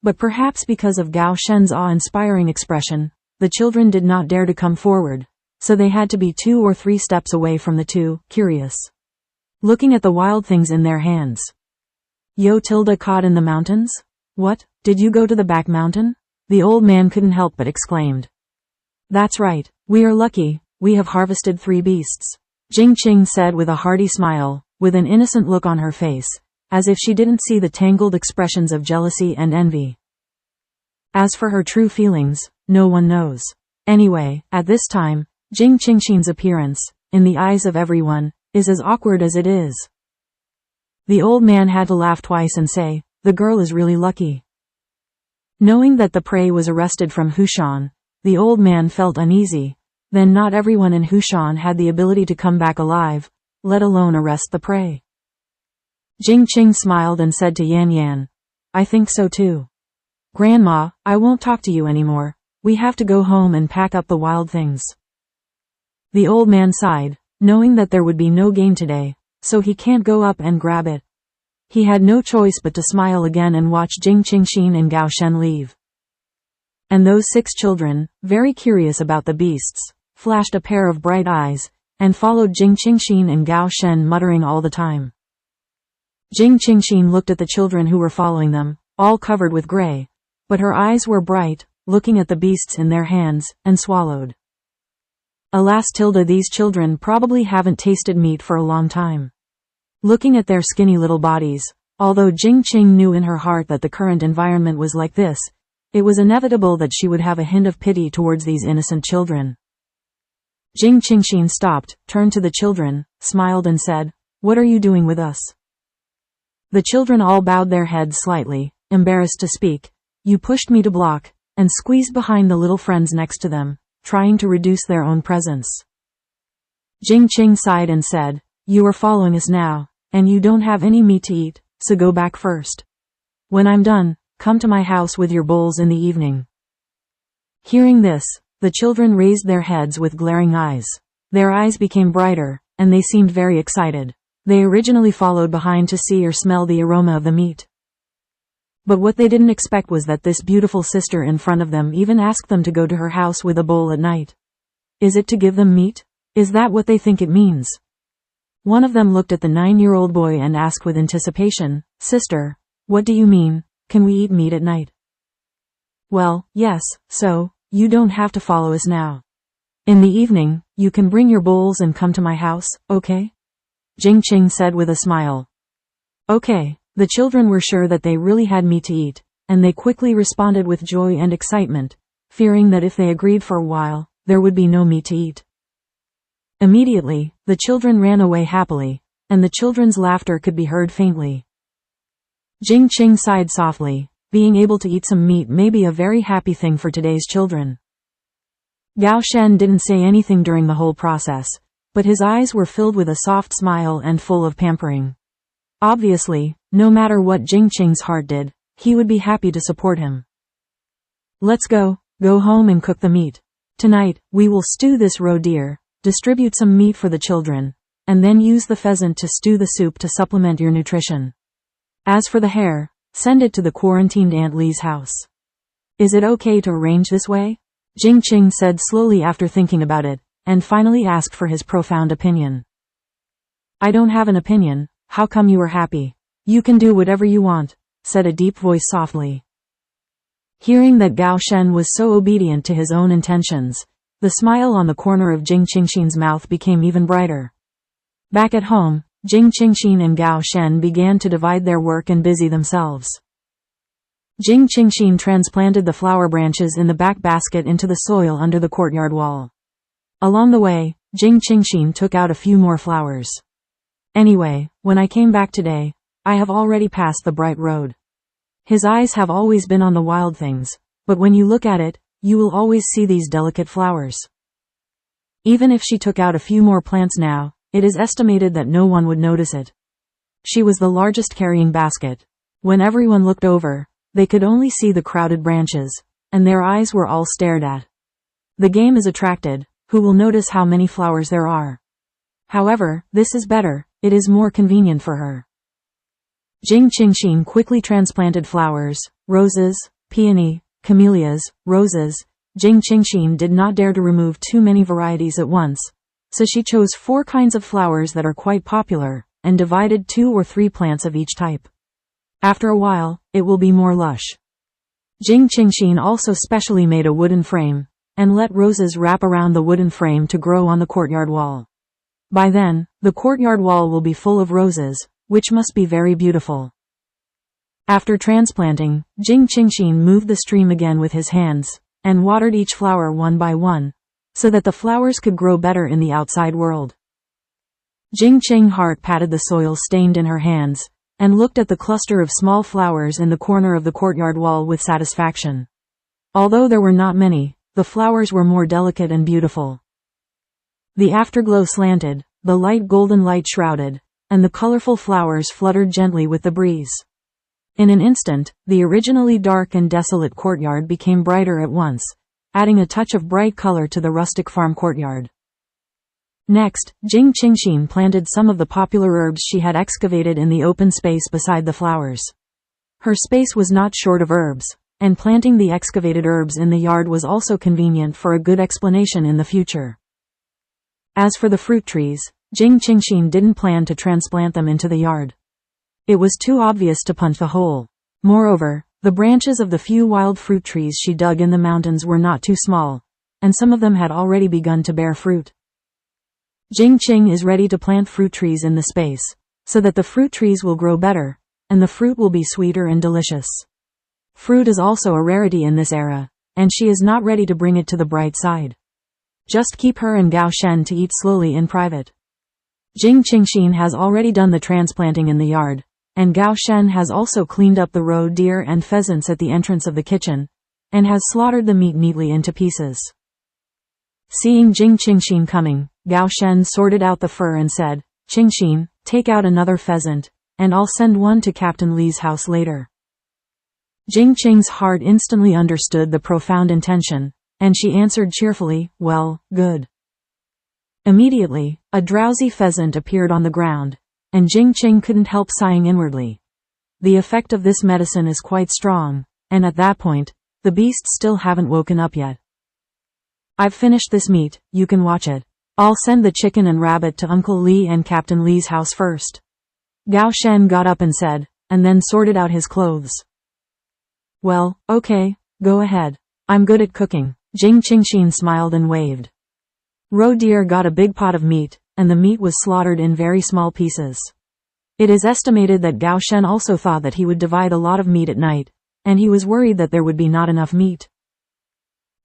but perhaps because of Gao Shen's awe-inspiring expression, the children did not dare to come forward, so they had to be 2 or 3 steps away from the two, curious, looking at the wild things in their hands. Yo Tilda, caught in the mountains? What, did you go to the back mountain? The old man couldn't help but exclaimed. That's right, we are lucky, we have harvested 3 beasts. Jing Qing said with a hearty smile, with an innocent look on her face, as if she didn't see the tangled expressions of jealousy and envy. As for her true feelings, no one knows. Anyway, at this time, Jing Qingxin's appearance, in the eyes of everyone, is as awkward as it is. The old man had to laugh twice and say, the girl is really lucky. Knowing that the prey was arrested from Hushan, the old man felt uneasy. Then not everyone in Hushan had the ability to come back alive, let alone arrest the prey. Jing Qing smiled and said to Yan Yan, I think so too. Grandma, I won't talk to you anymore, we have to go home and pack up the wild things. The old man sighed, knowing that there would be no game today, so he can't go up and grab it. He had no choice but to smile again and watch Jing Qingxin and Gao Shen leave. And those 6 children, very curious about the beasts, flashed a pair of bright eyes, and followed Jing Qingxin and Gao Shen muttering all the time. Jing Qingxin looked at the children who were following them, all covered with gray, but her eyes were bright, looking at the beasts in their hands, and swallowed. Alas Tilda, these children probably haven't tasted meat for a long time. Looking at their skinny little bodies, although Jing Qing knew in her heart that the current environment was like this, it was inevitable that she would have a hint of pity towards these innocent children. Jing Qingxin stopped, turned to the children, smiled and said, What are you doing with us? The children all bowed their heads slightly, embarrassed to speak. You pushed me to block, and squeezed behind the little friends next to them, trying to reduce their own presence. Jing Qing sighed and said, You are following us now, and you don't have any meat to eat, so go back first. When I'm done, come to my house with your bowls in the evening. Hearing this, the children raised their heads with glaring eyes. Their eyes became brighter, and they seemed very excited. They originally followed behind to see or smell the aroma of the meat. But what they didn't expect was that this beautiful sister in front of them even asked them to go to her house with a bowl at night. Is it to give them meat? Is that what they think it means? One of them looked at the 9-year-old boy and asked with anticipation, Sister, what do you mean, can we eat meat at night? Well, yes, so, you don't have to follow us now. In the evening, you can bring your bowls and come to my house, okay? Jing Qing said with a smile. Okay, the children were sure that they really had meat to eat, and they quickly responded with joy and excitement, fearing that if they agreed for a while, there would be no meat to eat. Immediately, the children ran away happily, and the children's laughter could be heard faintly. Jing Qing sighed softly. Being able to eat some meat may be a very happy thing for today's children. Gao Shen didn't say anything during the whole process, but his eyes were filled with a soft smile and full of pampering. Obviously, no matter what Jing Qing's heart did, he would be happy to support him. Let's go home and cook the meat. Tonight, we will stew this roe deer, distribute some meat for the children, and then use the pheasant to stew the soup to supplement your nutrition. As for the hare, send it to the quarantined Aunt Li's house. Is it okay to arrange this way? Jing Qing said slowly after thinking about it, and finally asked for his profound opinion. I don't have an opinion, how come you are happy? You can do whatever you want, said a deep voice softly. Hearing that Gao Shen was so obedient to his own intentions, the smile on the corner of Jing Qingxin's mouth became even brighter. Back at home, Jing Qingxin and Gao Shen began to divide their work and busy themselves. Jing Qingxin transplanted the flower branches in the back basket into the soil under the courtyard wall. Along the way, Jing Qingxin took out a few more flowers. Anyway, when I came back today, I have already passed the bright road. His eyes have always been on the wild things, but when you look at it, you will always see these delicate flowers. Even if she took out a few more plants now, it is estimated that no one would notice it. She was the largest carrying basket. When everyone looked over, they could only see the crowded branches, and their eyes were all stared at. The game is attracted, who will notice how many flowers there are. However, this is better, it is more convenient for her. Jing Qingxin quickly transplanted flowers, roses, peony, camellias, roses. Jing Qingxin did not dare to remove too many varieties at once, so she chose 4 kinds of flowers that are quite popular, and divided 2 or 3 plants of each type. After a while, it will be more lush. Jing Qingxin also specially made a wooden frame, and let roses wrap around the wooden frame to grow on the courtyard wall. By then, the courtyard wall will be full of roses, which must be very beautiful. After transplanting, Jing Qingxin moved the stream again with his hands, and watered each flower one by one, so that the flowers could grow better in the outside world. Jing Qing's heart patted the soil stained in her hands, and looked at the cluster of small flowers in the corner of the courtyard wall with satisfaction. Although there were not many, the flowers were more delicate and beautiful. The afterglow slanted, the light golden light shrouded, and the colorful flowers fluttered gently with the breeze. In an instant, the originally dark and desolate courtyard became brighter at once, adding a touch of bright color to the rustic farm courtyard. Next, Jing Qingxin planted some of the popular herbs she had excavated in the open space beside the flowers. Her space was not short of herbs, and planting the excavated herbs in the yard was also convenient for a good explanation in the future. As for the fruit trees, Jing Qingxin didn't plan to transplant them into the yard. It was too obvious to punch a hole. Moreover, the branches of the few wild fruit trees she dug in the mountains were not too small, and some of them had already begun to bear fruit. Jing Qing is ready to plant fruit trees in the space, so that the fruit trees will grow better, and the fruit will be sweeter and delicious. Fruit is also a rarity in this era, and she is not ready to bring it to the bright side. Just keep her and Gao Shen to eat slowly in private. Jing Qingxin has already done the transplanting in the yard, and Gao Shen has also cleaned up the roe deer and pheasants at the entrance of the kitchen, and has slaughtered the meat neatly into pieces. Seeing Jing Qingxin coming, Gao Shen sorted out the fur and said, "Qingxin, take out another pheasant, and I'll send one to Captain Li's house later." Jing Qing's heart instantly understood the profound intention, and she answered cheerfully, "Well, good." Immediately, a drowsy pheasant appeared on the ground, and Jing Qing couldn't help sighing inwardly. The effect of this medicine is quite strong, and at that point, the beasts still haven't woken up yet. "I've finished this meat, you can watch it. I'll send the chicken and rabbit to Uncle Li and Captain Li's house first." Gao Shen got up and said, and then sorted out his clothes. "Well, okay, go ahead. I'm good at cooking." Jing Qingxin smiled and waved. Roe deer got a big pot of meat, and the meat was slaughtered in very small pieces. It is estimated that Gao Shen also thought that he would divide a lot of meat at night, and he was worried that there would be not enough meat.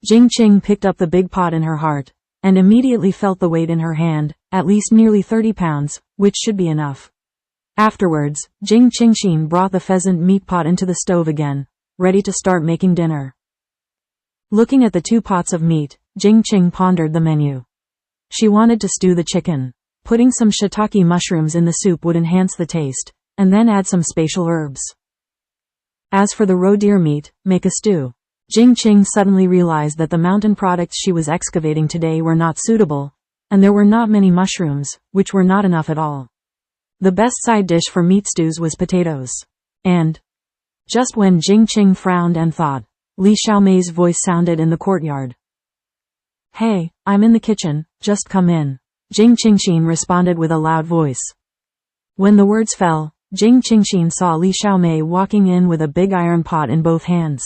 Jing Qing picked up the big pot in her heart, and immediately felt the weight in her hand, at least nearly 30 pounds, which should be enough. Afterwards, Jing Qingxin brought the pheasant meat pot into the stove again, ready to start making dinner. Looking at the 2 pots of meat, Jing Qing pondered the menu. She wanted to stew the chicken. Putting some shiitake mushrooms in the soup would enhance the taste, and then add some spatial herbs. As for the roe deer meat, make a stew. Jing Qing suddenly realized that the mountain products she was excavating today were not suitable, and there were not many mushrooms, which were not enough at all. The best side dish for meat stews was potatoes. And just when Jing Qing frowned and thought, Li Xiaomei's voice sounded in the courtyard. "Hey, I'm in the kitchen, just come in." Jing Qingxin responded with a loud voice. When the words fell, Jing Qingxin saw Li Xiaomei walking in with a big iron pot in both hands.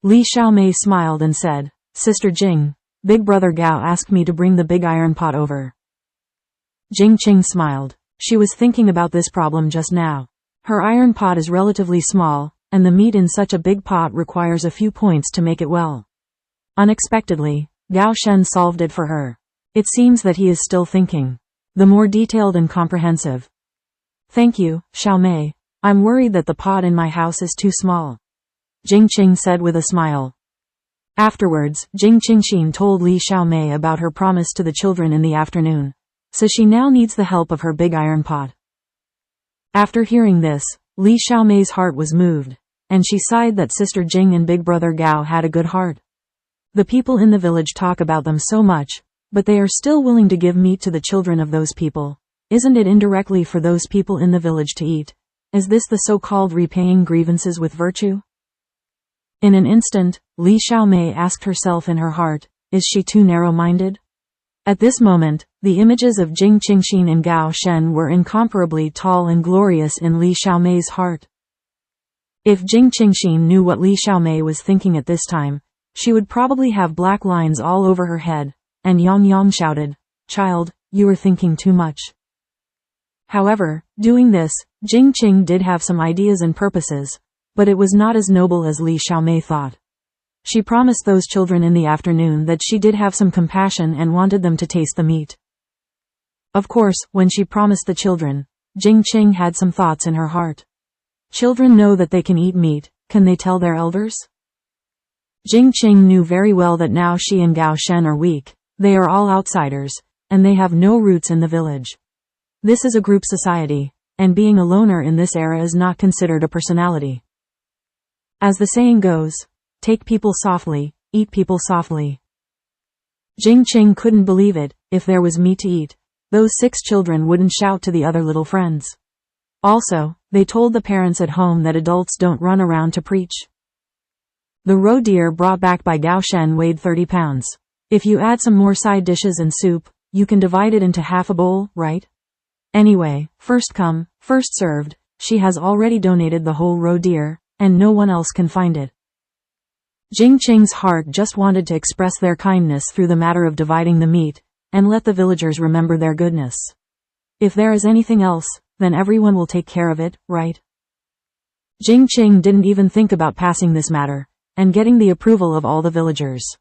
Li Xiaomei smiled and said, "Sister Jing, Big Brother Gao asked me to bring the big iron pot over." Jing Qing smiled. She was thinking about this problem just now. Her iron pot is relatively small, and the meat in such a big pot requires a few points to make it well. Unexpectedly, Gao Shen solved it for her. It seems that he is still thinking. The more detailed and comprehensive. Thank you, Xiao Mei. I'm worried that the pot in my house is too small. Jing Qing said with a smile. Afterwards, Jing Qingxin told Li Xiaomei about her promise to the children in the afternoon, so she now needs the help of her big iron pot. After hearing this, Li Xiaomei's heart was moved, and she sighed that Sister Jing and Big Brother Gao had a good heart. The people in the village talk about them so much, but they are still willing to give meat to the children of those people. Isn't it indirectly for those people in the village to eat? Is this the so-called repaying grievances with virtue? In an instant, Li Xiaomei asked herself in her heart, is she too narrow-minded? At this moment, the images of Jing Qingxin and Gao Shen were incomparably tall and glorious in Li Xiaomei's heart. If Jing Qingxin knew what Li Xiaomei was thinking at this time, she would probably have black lines all over her head, and Yang Yang shouted, "Child, you are thinking too much." However, doing this, Jing Qing did have some ideas and purposes, but it was not as noble as Li Xiaomei thought. She promised those children in the afternoon that she did have some compassion and wanted them to taste the meat. Of course, when she promised the children, Jing Qing had some thoughts in her heart. Children know that they can eat meat, can they tell their elders? Jing Qing knew very well that now she and Gao Shen are weak, they are all outsiders, and they have no roots in the village. This is a group society, and being a loner in this era is not considered a personality. As the saying goes, take people softly, eat people softly. Jing Qing couldn't believe it. If there was meat to eat, those 6 children wouldn't shout to the other little friends. Also, they told the parents at home that adults don't run around to preach. The roe deer brought back by Gao Shen weighed 30 pounds. If you add some more side dishes and soup, you can divide it into half a bowl, right? Anyway, first come, first served, she has already donated the whole roe deer, and no one else can find it. Jing Qing's heart just wanted to express their kindness through the matter of dividing the meat, and let the villagers remember their goodness. If there is anything else, then everyone will take care of it, right? Jing Qing didn't even think about passing this matter, and getting the approval of all the villagers.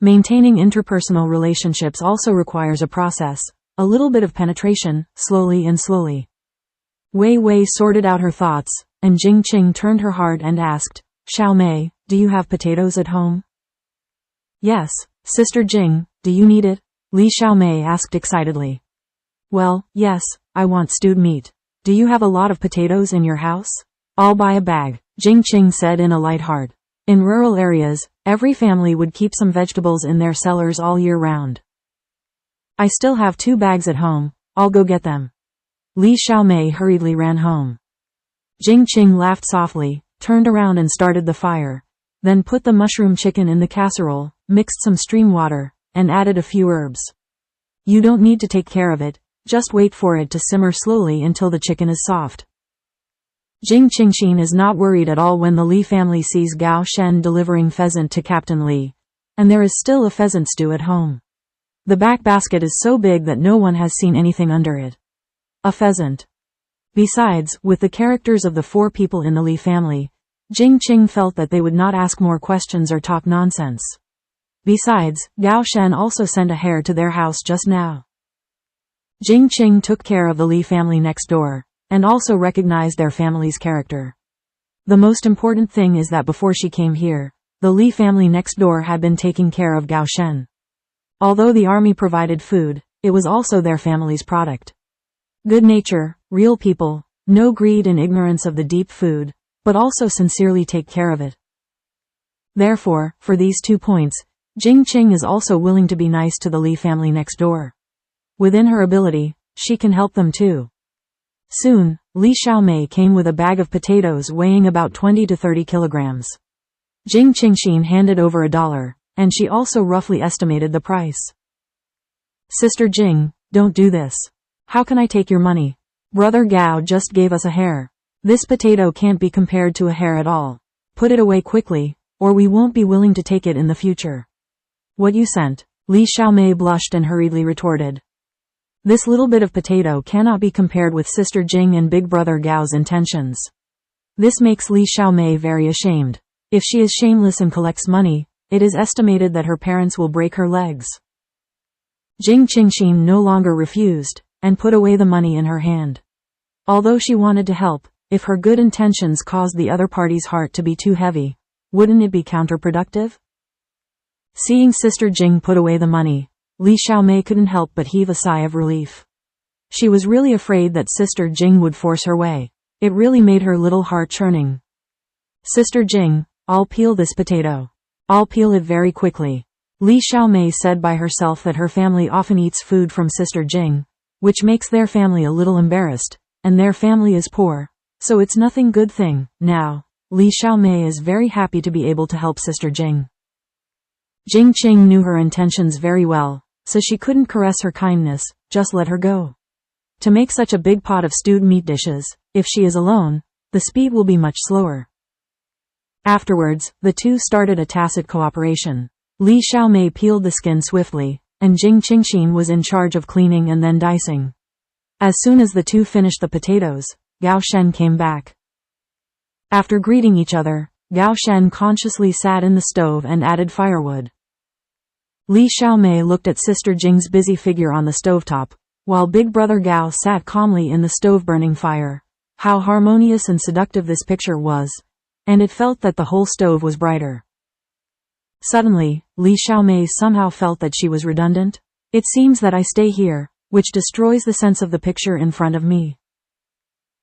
Maintaining interpersonal relationships also requires a process, a little bit of penetration, slowly and slowly. Wei Wei sorted out her thoughts, and Jing Qing turned her heart and asked, Xiao Mei, do you have potatoes at home? Yes, Sister Jing, do you need it? Li Xiaomei asked excitedly. Well, yes, I want stewed meat. Do you have a lot of potatoes in your house? I'll buy a bag, Jing Qing said in a light heart. In rural areas, every family would keep some vegetables in their cellars all year round. I still have 2 bags at home, I'll go get them. Li Xiaomei hurriedly ran home. Jing Qing laughed softly, turned around and started the fire, then put the mushroom chicken in the casserole, mixed some stream water, and added a few herbs. You don't need to take care of it, just wait for it to simmer slowly until the chicken is soft. Jing Qingxin is not worried at all when the Li family sees Gao Shen delivering pheasant to Captain Li, and there is still a pheasant stew at home. The back basket is so big that no one has seen anything under it. A pheasant. Besides, with the characters of the 4 people in the Li family, Jing Qing felt that they would not ask more questions or talk nonsense. Besides, Gao Shen also sent a hare to their house just now. Jing Qing took care of the Li family next door, and also recognized their family's character. The most important thing is that before she came here, the Li family next door had been taking care of Gao Shen. Although the army provided food, it was also their family's product. Good nature, real people, no greed and ignorance of the deep food, but also sincerely take care of it. Therefore, for these 2 points, Jing Qing is also willing to be nice to the Li family next door. Within her ability, she can help them too. Soon, Li Xiaomei came with a bag of potatoes weighing about 20 to 30 kilograms. Jing Qingxin handed over $1, and she also roughly estimated the price. Sister Jing, don't do this. How can I take your money? Brother Gao just gave us a hare. This potato can't be compared to a hare at all. Put it away quickly, or we won't be willing to take it in the future. What you sent? Li Xiaomei blushed and hurriedly retorted. This little bit of potato cannot be compared with Sister Jing and Big Brother Gao's intentions. This makes Li Xiaomei very ashamed. If she is shameless and collects money, it is estimated that her parents will break her legs. Jing Qingxin no longer refused, and put away the money in her hand. Although she wanted to help, if her good intentions caused the other party's heart to be too heavy, wouldn't it be counterproductive? Seeing Sister Jing put away the money, Li Xiaomei couldn't help but heave a sigh of relief. She was really afraid that Sister Jing would force her way. It really made her little heart churning. Sister Jing, I'll peel this potato. I'll peel it very quickly. Li Xiaomei said by herself that her family often eats food from Sister Jing, which makes their family a little embarrassed, and their family is poor, so it's nothing good thing. Now, Li Xiaomei is very happy to be able to help Sister Jing. Jing Qing knew her intentions very well, so she couldn't caress her kindness, just let her go. To make such a big pot of stewed meat dishes, if she is alone, the speed will be much slower. Afterwards, the two started a tacit cooperation. Li Xiaomei peeled the skin swiftly, and Jing Qingxin was in charge of cleaning and then dicing. As soon as the two finished the potatoes, Gao Shen came back. After greeting each other, Gao Shen consciously sat in the stove and added firewood. Li Xiaomei looked at Sister Jing's busy figure on the stovetop, while Big Brother Gao sat calmly in the stove burning fire. How harmonious and seductive this picture was, and it felt that the whole stove was brighter. Suddenly, Li Xiaomei somehow felt that she was redundant. It seems that I stay here, which destroys the sense of the picture in front of me.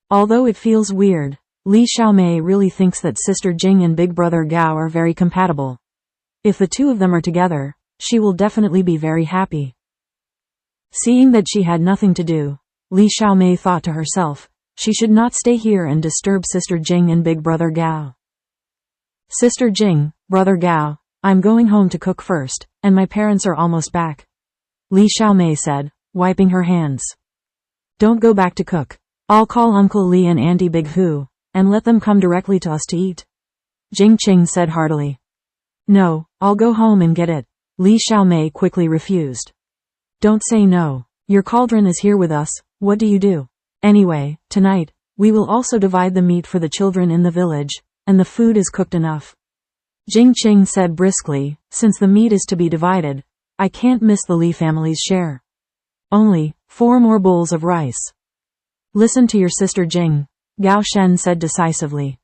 Although it feels weird, Li Xiaomei really thinks that Sister Jing and Big Brother Gao are very compatible. If the two of them are together, she will definitely be very happy. Seeing that she had nothing to do, Li Xiaomei thought to herself, she should not stay here and disturb Sister Jing and Big Brother Gao. Sister Jing, Brother Gao, I'm going home to cook first, and my parents are almost back. Li Xiaomei said, wiping her hands. Don't go back to cook. I'll call Uncle Li and Auntie Big Hu, and let them come directly to us to eat. Jing Qing said heartily. No, I'll go home and get it. Li Xiaomei quickly refused. Don't say no. Your cauldron is here with us, what do you do? Anyway, tonight, we will also divide the meat for the children in the village, and the food is cooked enough. Jing Qing said briskly, since the meat is to be divided, I can't miss the Li family's share. Only 4 more bowls of rice. Listen to your sister Jing, Gao Shen said decisively.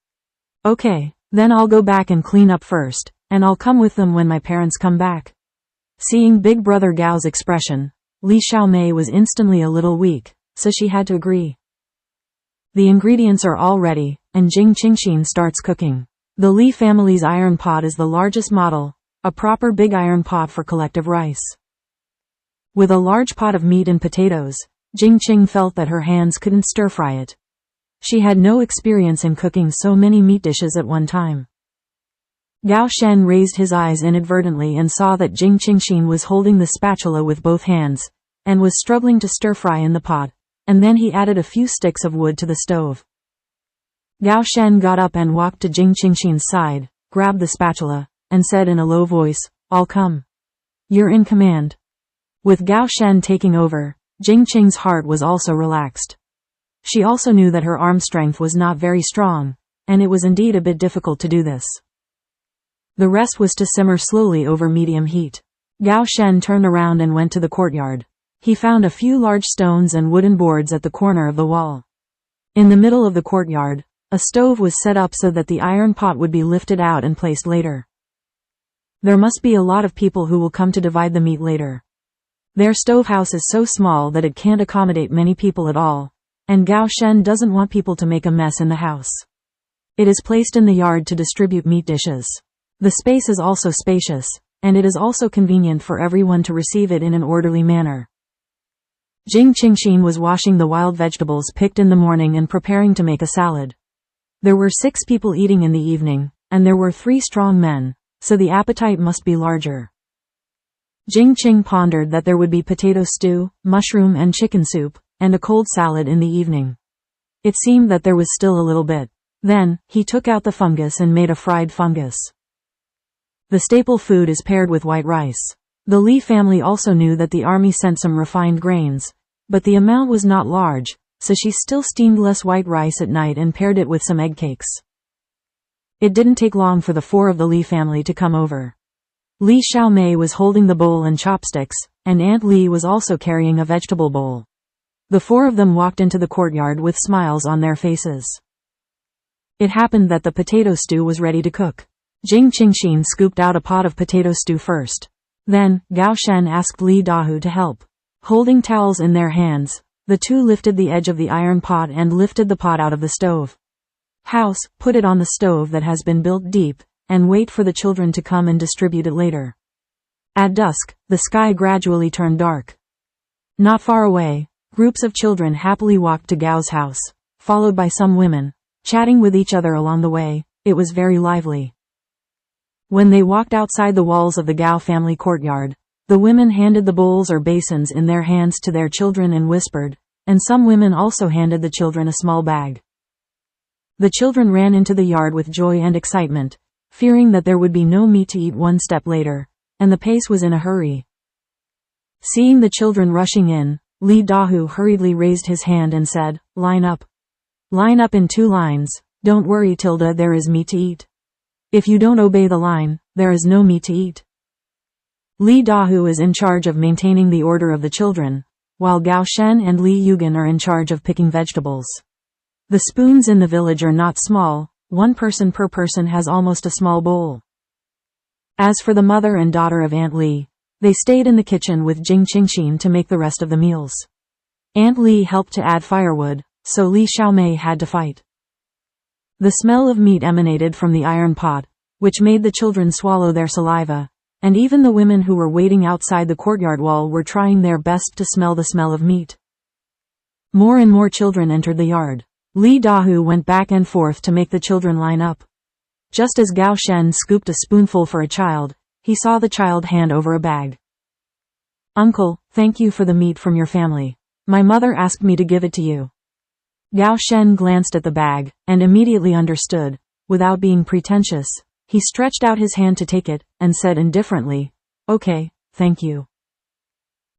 Okay, then I'll go back and clean up first, and I'll come with them when my parents come back. Seeing Big Brother Gao's expression, Li Xiaomei was instantly a little weak, so she had to agree. The ingredients are all ready, and Jing Qingxin starts cooking. The Li family's iron pot is the largest model, a proper big iron pot for collective rice. With a large pot of meat and potatoes, Jing Qing felt that her hands couldn't stir-fry it. She had no experience in cooking so many meat dishes at one time. Gao Shen raised his eyes inadvertently and saw that Jing Qingxin was holding the spatula with both hands, and was struggling to stir-fry in the pot, and then he added a few sticks of wood to the stove. Gao Shen got up and walked to Jing Qingxin's side, grabbed the spatula, and said in a low voice, I'll come. You're in command. With Gao Shen taking over, Jing Qing's heart was also relaxed. She also knew that her arm strength was not very strong, and it was indeed a bit difficult to do this. The rest was to simmer slowly over medium heat. Gao Shen turned around and went to the courtyard. He found a few large stones and wooden boards at the corner of the wall. In the middle of the courtyard, a stove was set up so that the iron pot would be lifted out and placed later. There must be a lot of people who will come to divide the meat later. Their stovehouse is so small that it can't accommodate many people at all, and Gao Shen doesn't want people to make a mess in the house. It is placed in the yard to distribute meat dishes. The space is also spacious, and it is also convenient for everyone to receive it in an orderly manner. Jing Qingxin was washing the wild vegetables picked in the morning and preparing to make a salad. There were 6 people eating in the evening, and there were 3 strong men, so the appetite must be larger. Jing Qing pondered that there would be potato stew, mushroom and chicken soup, and a cold salad in the evening. It seemed that there was still a little bit. Then, he took out the fungus and made a fried fungus. The staple food is paired with white rice. The Li family also knew that the army sent some refined grains, but the amount was not large, so she still steamed less white rice at night and paired it with some egg cakes. It didn't take long for the 4 of the Li family to come over. Li Xiaomei was holding the bowl and chopsticks, and Aunt Li was also carrying a vegetable bowl. The 4 of them walked into the courtyard with smiles on their faces. It happened that the potato stew was ready to cook. Jing Qingxin scooped out a pot of potato stew first. Then, Gao Shen asked Li Dahu to help. Holding towels in their hands, the two lifted the edge of the iron pot and lifted the pot out of the stove. House, put it on the stove that has been built deep, and wait for the children to come and distribute it later. At dusk, the sky gradually turned dark. Not far away, groups of children happily walked to Gao's house, followed by some women, chatting with each other along the way. It was very lively. When they walked outside the walls of the Gao family courtyard, the women handed the bowls or basins in their hands to their children and whispered, and some women also handed the children a small bag. The children ran into the yard with joy and excitement, fearing that there would be no meat to eat one step later, and the pace was in a hurry. Seeing the children rushing in, Li Dahu hurriedly raised his hand and said, "Line up. Line up in 2 lines, don't worry Tilda, there is meat to eat. If you don't obey the line, there is no meat to eat." Li Dahu is in charge of maintaining the order of the children, while Gao Shen and Li Yugan are in charge of picking vegetables. The spoons in the village are not small, 1 person per person has almost a small bowl. As for the mother and daughter of Aunt Li, they stayed in the kitchen with Jing Qingxin to make the rest of the meals. Aunt Li helped to add firewood, so Li Xiaomei had to fight. The smell of meat emanated from the iron pot, which made the children swallow their saliva, and even the women who were waiting outside the courtyard wall were trying their best to smell the smell of meat. More and more children entered the yard. Li Dahu went back and forth to make the children line up. Just as Gao Shen scooped a spoonful for a child, he saw the child hand over a bag. "Uncle, thank you for the meat from your family. My mother asked me to give it to you." Gao Shen glanced at the bag, and immediately understood. Without being pretentious, he stretched out his hand to take it, and said indifferently, "Okay, thank you."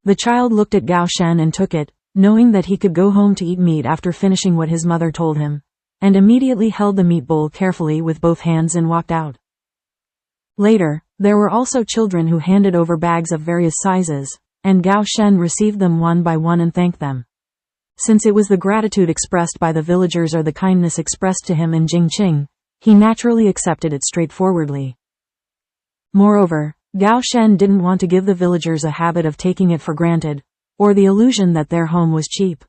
The child looked at Gao Shen and took it, knowing that he could go home to eat meat after finishing what his mother told him, and immediately held the meat bowl carefully with both hands and walked out. Later, there were also children who handed over bags of various sizes, and Gao Shen received them one by one and thanked them. Since it was the gratitude expressed by the villagers or the kindness expressed to him in Jing Qing, he naturally accepted it straightforwardly. Moreover, Gao Shen didn't want to give the villagers a habit of taking it for granted, or the illusion that their home was cheap.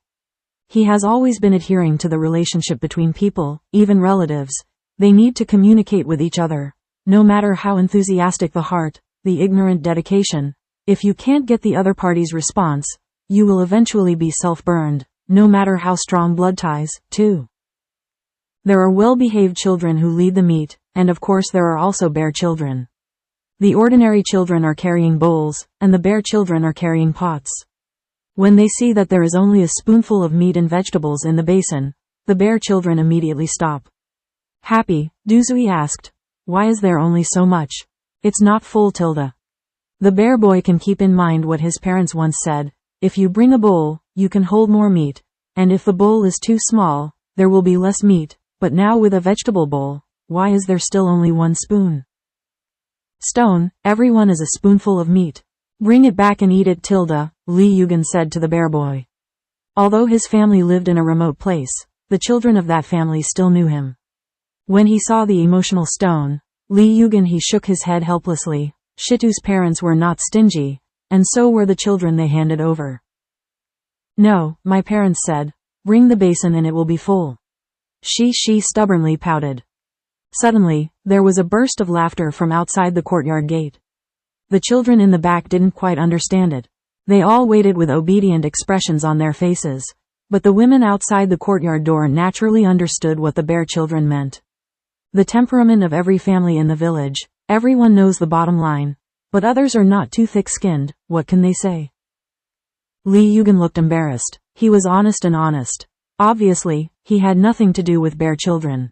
He has always been adhering to the relationship between people, even relatives. They need to communicate with each other. No matter how enthusiastic the heart, the ignorant dedication, if you can't get the other party's response, you will eventually be self-burned, no matter how strong blood ties, too. There are well-behaved children who lead the meat, and of course there are also bear children. The ordinary children are carrying bowls, and the bear children are carrying pots. When they see that there is only a spoonful of meat and vegetables in the basin, the bear children immediately stop. Happy, Duzui asked, "Why is there only so much? It's not full Tilda." The bear boy can keep in mind what his parents once said, if you bring a bowl, you can hold more meat, and if the bowl is too small, there will be less meat, but now with a vegetable bowl, why is there still only 1 spoon? Stone, everyone is a spoonful of meat. Bring it back and eat it Tilda, Li Yugan said to the bear boy. Although his family lived in a remote place, the children of that family still knew him. When he saw the emotional stone, Li Yugan he shook his head helplessly. Shitu's parents were not stingy, and so were the children they handed over. "No," my parents said, "bring the basin and it will be full." She stubbornly pouted. Suddenly, there was a burst of laughter from outside the courtyard gate. The children in the back didn't quite understand it. They all waited with obedient expressions on their faces, but the women outside the courtyard door naturally understood what the bear children meant. The temperament of every family in the village, everyone knows the bottom line, but others are not too thick-skinned, what can they say? Li Yugan looked embarrassed. He was honest and honest. Obviously, he had nothing to do with bear children.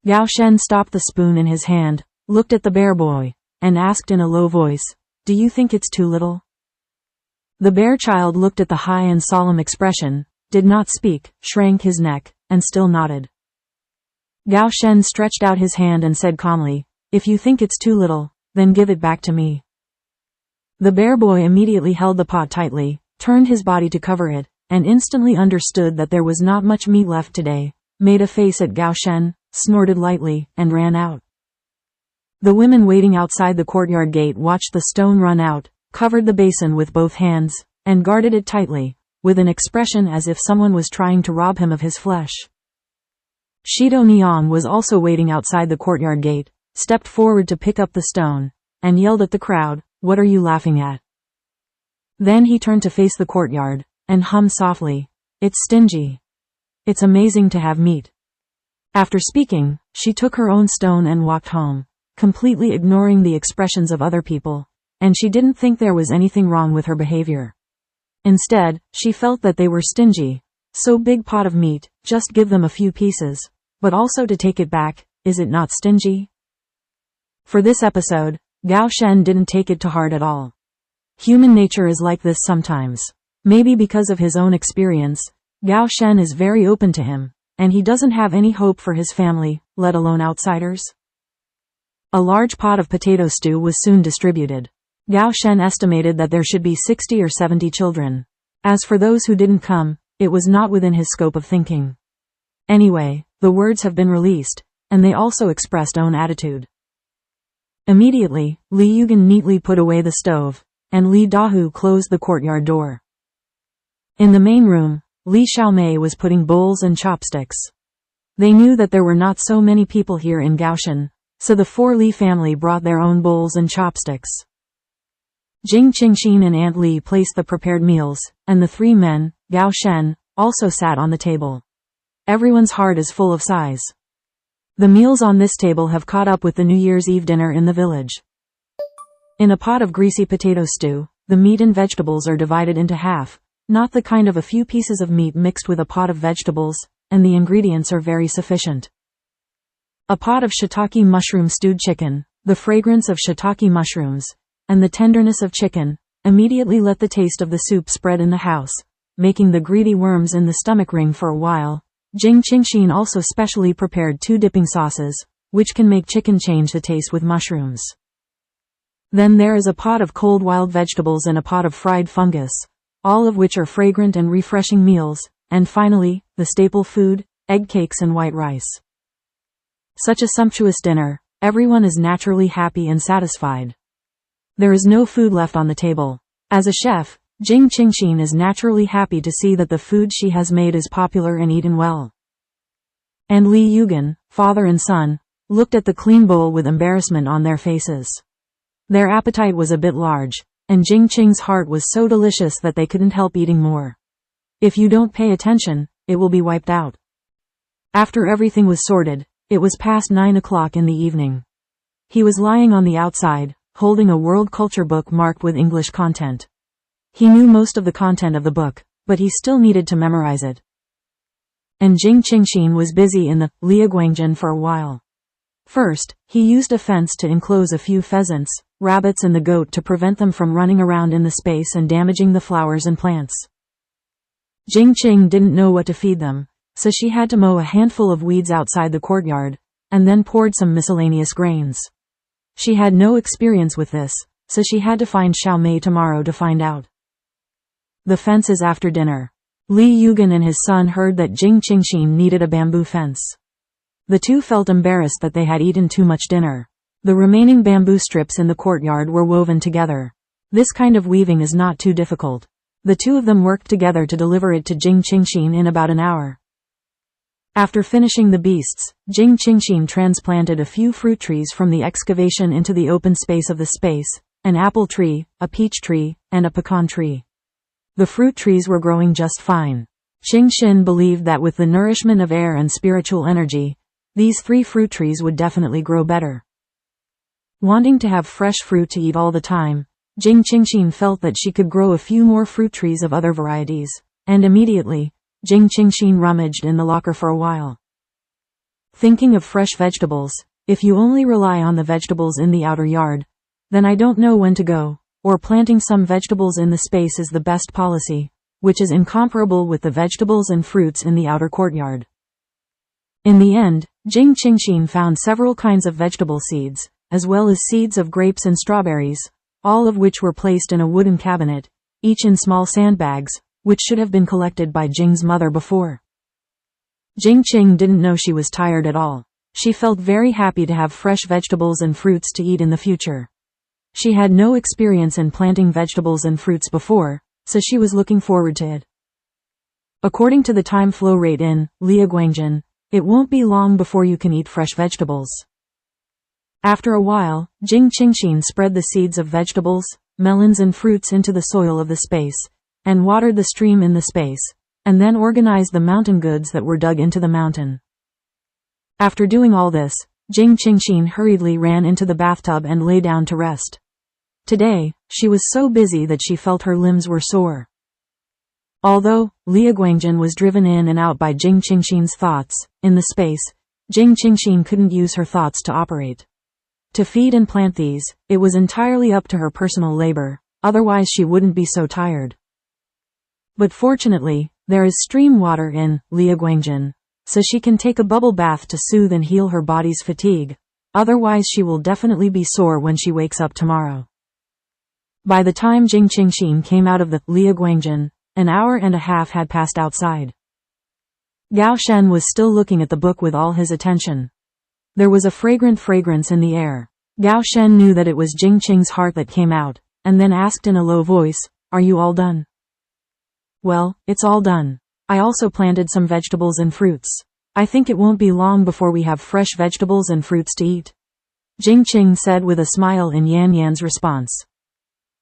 Gao Shen stopped the spoon in his hand, looked at the bear boy, and asked in a low voice, "Do you think it's too little?" The bear child looked at the high and solemn expression. did not speak, shrank his neck, and still nodded. Gao Shen stretched out his hand and said calmly, "If you think it's too little, then give it back to me." The bear boy immediately held the pot tightly, turned his body to cover it, and instantly understood that there was not much meat left today, made a face at Gao Shen, snorted lightly, and ran out. The women waiting outside the courtyard gate watched the stone run out, covered the basin with both hands, and guarded it tightly, with an expression as if someone was trying to rob him of his flesh. Shido Niang was also waiting outside the courtyard gate, stepped forward to pick up the stone, and yelled at the crowd, "What are you laughing at?" Then he turned to face the courtyard, and hummed softly, "It's stingy. It's amazing to have meat." After speaking, she took her own stone and walked home, completely ignoring the expressions of other people, and she didn't think there was anything wrong with her behavior. Instead, she felt that they were stingy. So big pot of meat, just give them a few pieces, but also to take it back, is it not stingy? For this episode, Gao Shen didn't take it to heart at all. Human nature is like this sometimes. Maybe because of his own experience, Gao Shen is very open to him, and he doesn't have any hope for his family, let alone outsiders. A large pot of potato stew was soon distributed. Gao Shen estimated that there should be 60 or 70 children. As for those who didn't come, it was not within his scope of thinking. Anyway, the words have been released, and they also expressed own attitude. Immediately, Li Yugen neatly put away the stove, and Li Dahu closed the courtyard door. In the main room, Li Xiaomei was putting bowls and chopsticks. They knew that there were not so many people here in Gaoshan, so the 4 Li family brought their own bowls and chopsticks. Jing Qingxin and Aunt Li placed the prepared meals, and the 3 men, Gao Shen, also sat on the table. Everyone's heart is full of sighs. The meals on this table have caught up with the New Year's Eve dinner in the village. In a pot of greasy potato stew, the meat and vegetables are divided into half, not the kind of a few pieces of meat mixed with a pot of vegetables, and the ingredients are very sufficient. A pot of shiitake mushroom stewed chicken, the fragrance of shiitake mushrooms, and the tenderness of chicken, immediately let the taste of the soup spread in the house, making the greedy worms in the stomach ring for a while. Jing Qingxin also specially prepared 2 dipping sauces, which can make chicken change the taste with mushrooms. Then there is a pot of cold wild vegetables and a pot of fried fungus, all of which are fragrant and refreshing meals, and finally, the staple food, egg cakes and white rice. Such a sumptuous dinner, everyone is naturally happy and satisfied. There is no food left on the table. As a chef, Jing Qingxin is naturally happy to see that the food she has made is popular and eaten well. And Li Yugen, father and son, looked at the clean bowl with embarrassment on their faces. Their appetite was a bit large, and Jing Qing's heart was so delicious that they couldn't help eating more. If you don't pay attention, it will be wiped out. After everything was sorted, it was past 9 o'clock in the evening. He was lying on the outside, holding a world culture book marked with English content. He knew most of the content of the book, but he still needed to memorize it. And Jing Qingxin was busy in the Liaguangjin for a while. First, he used a fence to enclose a few pheasants, rabbits and the goat to prevent them from running around in the space and damaging the flowers and plants. Jing Qing didn't know what to feed them, so she had to mow a handful of weeds outside the courtyard, and then poured some miscellaneous grains. She had no experience with this, so she had to find Xiaomei tomorrow to find out. The fence is after dinner. Li Yugen and his son heard that Jing Qingxin needed a bamboo fence. The two felt embarrassed that they had eaten too much dinner. The remaining bamboo strips in the courtyard were woven together. This kind of weaving is not too difficult. The two of them worked together to deliver it to Jing Qingxin in about an hour. After finishing the beasts, Jing Qingxin transplanted a few fruit trees from the excavation into the open space of the space, an apple tree, a peach tree, and a pecan tree. The fruit trees were growing just fine. Qingxin believed that with the nourishment of air and spiritual energy, these 3 fruit trees would definitely grow better. Wanting to have fresh fruit to eat all the time, Jing Qingxin felt that she could grow a few more fruit trees of other varieties, and immediately, Jing Qingxin rummaged in the locker for a while. Thinking of fresh vegetables, if you only rely on the vegetables in the outer yard, then I don't know when to go, or planting some vegetables in the space is the best policy. which is incomparable with the vegetables and fruits in the outer courtyard. In the end, Jing Qingxin found several kinds of vegetable seeds, as well as seeds of grapes and strawberries, all of which were placed in a wooden cabinet, each in small sandbags, which should have been collected by Jing's mother before. Jing Qing didn't know she was tired at all. She felt very happy to have fresh vegetables and fruits to eat in the future. She had no experience in planting vegetables and fruits before, so she was looking forward to it. According to the time flow rate in Guangjin, it won't be long before you can eat fresh vegetables. After a while, Jing Qingxin spread the seeds of vegetables, melons and fruits into the soil of the space, and watered the stream in the space, and then organized the mountain goods that were dug into the mountain. After doing all this, Jing Qingxin hurriedly ran into the bathtub and lay down to rest. Today, she was so busy that she felt her limbs were sore. Although Guangjin was driven in and out by Jing Qingxin's thoughts, in the space, Jing Qingxin couldn't use her thoughts to operate. To feed and plant these, it was entirely up to her personal labor, otherwise she wouldn't be so tired. But fortunately, there is stream water in Guangjin, so she can take a bubble bath to soothe and heal her body's fatigue, otherwise she will definitely be sore when she wakes up tomorrow. By the time Jing Qingxin came out of the Guangjin, an hour and a half had passed outside. Gao Shen was still looking at the book with all his attention. There was a fragrant fragrance in the air. Gao Shen knew that it was Jing Qing's heart that came out, and then asked in a low voice, "Are you all done?" "Well, it's all done. I also planted some vegetables and fruits. I think it won't be long before we have fresh vegetables and fruits to eat," Jing Qing said with a smile in Yan Yan's response.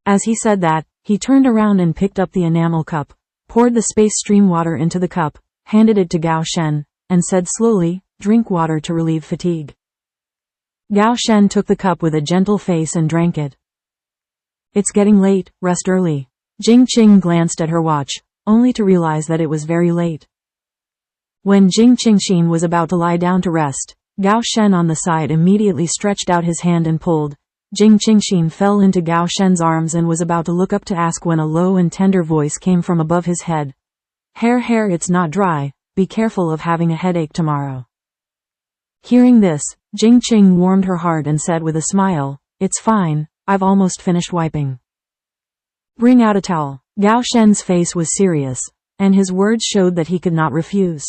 As he said that, he turned around and picked up the enamel cup, poured the space stream water into the cup, handed it to Gao Shen, and said slowly, "Drink water to relieve fatigue." Gao Shen took the cup with a gentle face and drank it. "It's getting late, rest early." Jing Qing glanced at her watch, only to realize that it was very late. When Jing Qingxin was about to lie down to rest, Gao Shen on the side immediately stretched out his hand and pulled. Jing Qingxin fell into Gao Shen's arms and was about to look up to ask when a low and tender voice came from above his head. Hair, it's not dry, be careful of having a headache tomorrow." Hearing this, Jing Qing warmed her heart and said with a smile, "It's fine, I've almost finished wiping." "Bring out a towel." Gao Shen's face was serious, and his words showed that he could not refuse.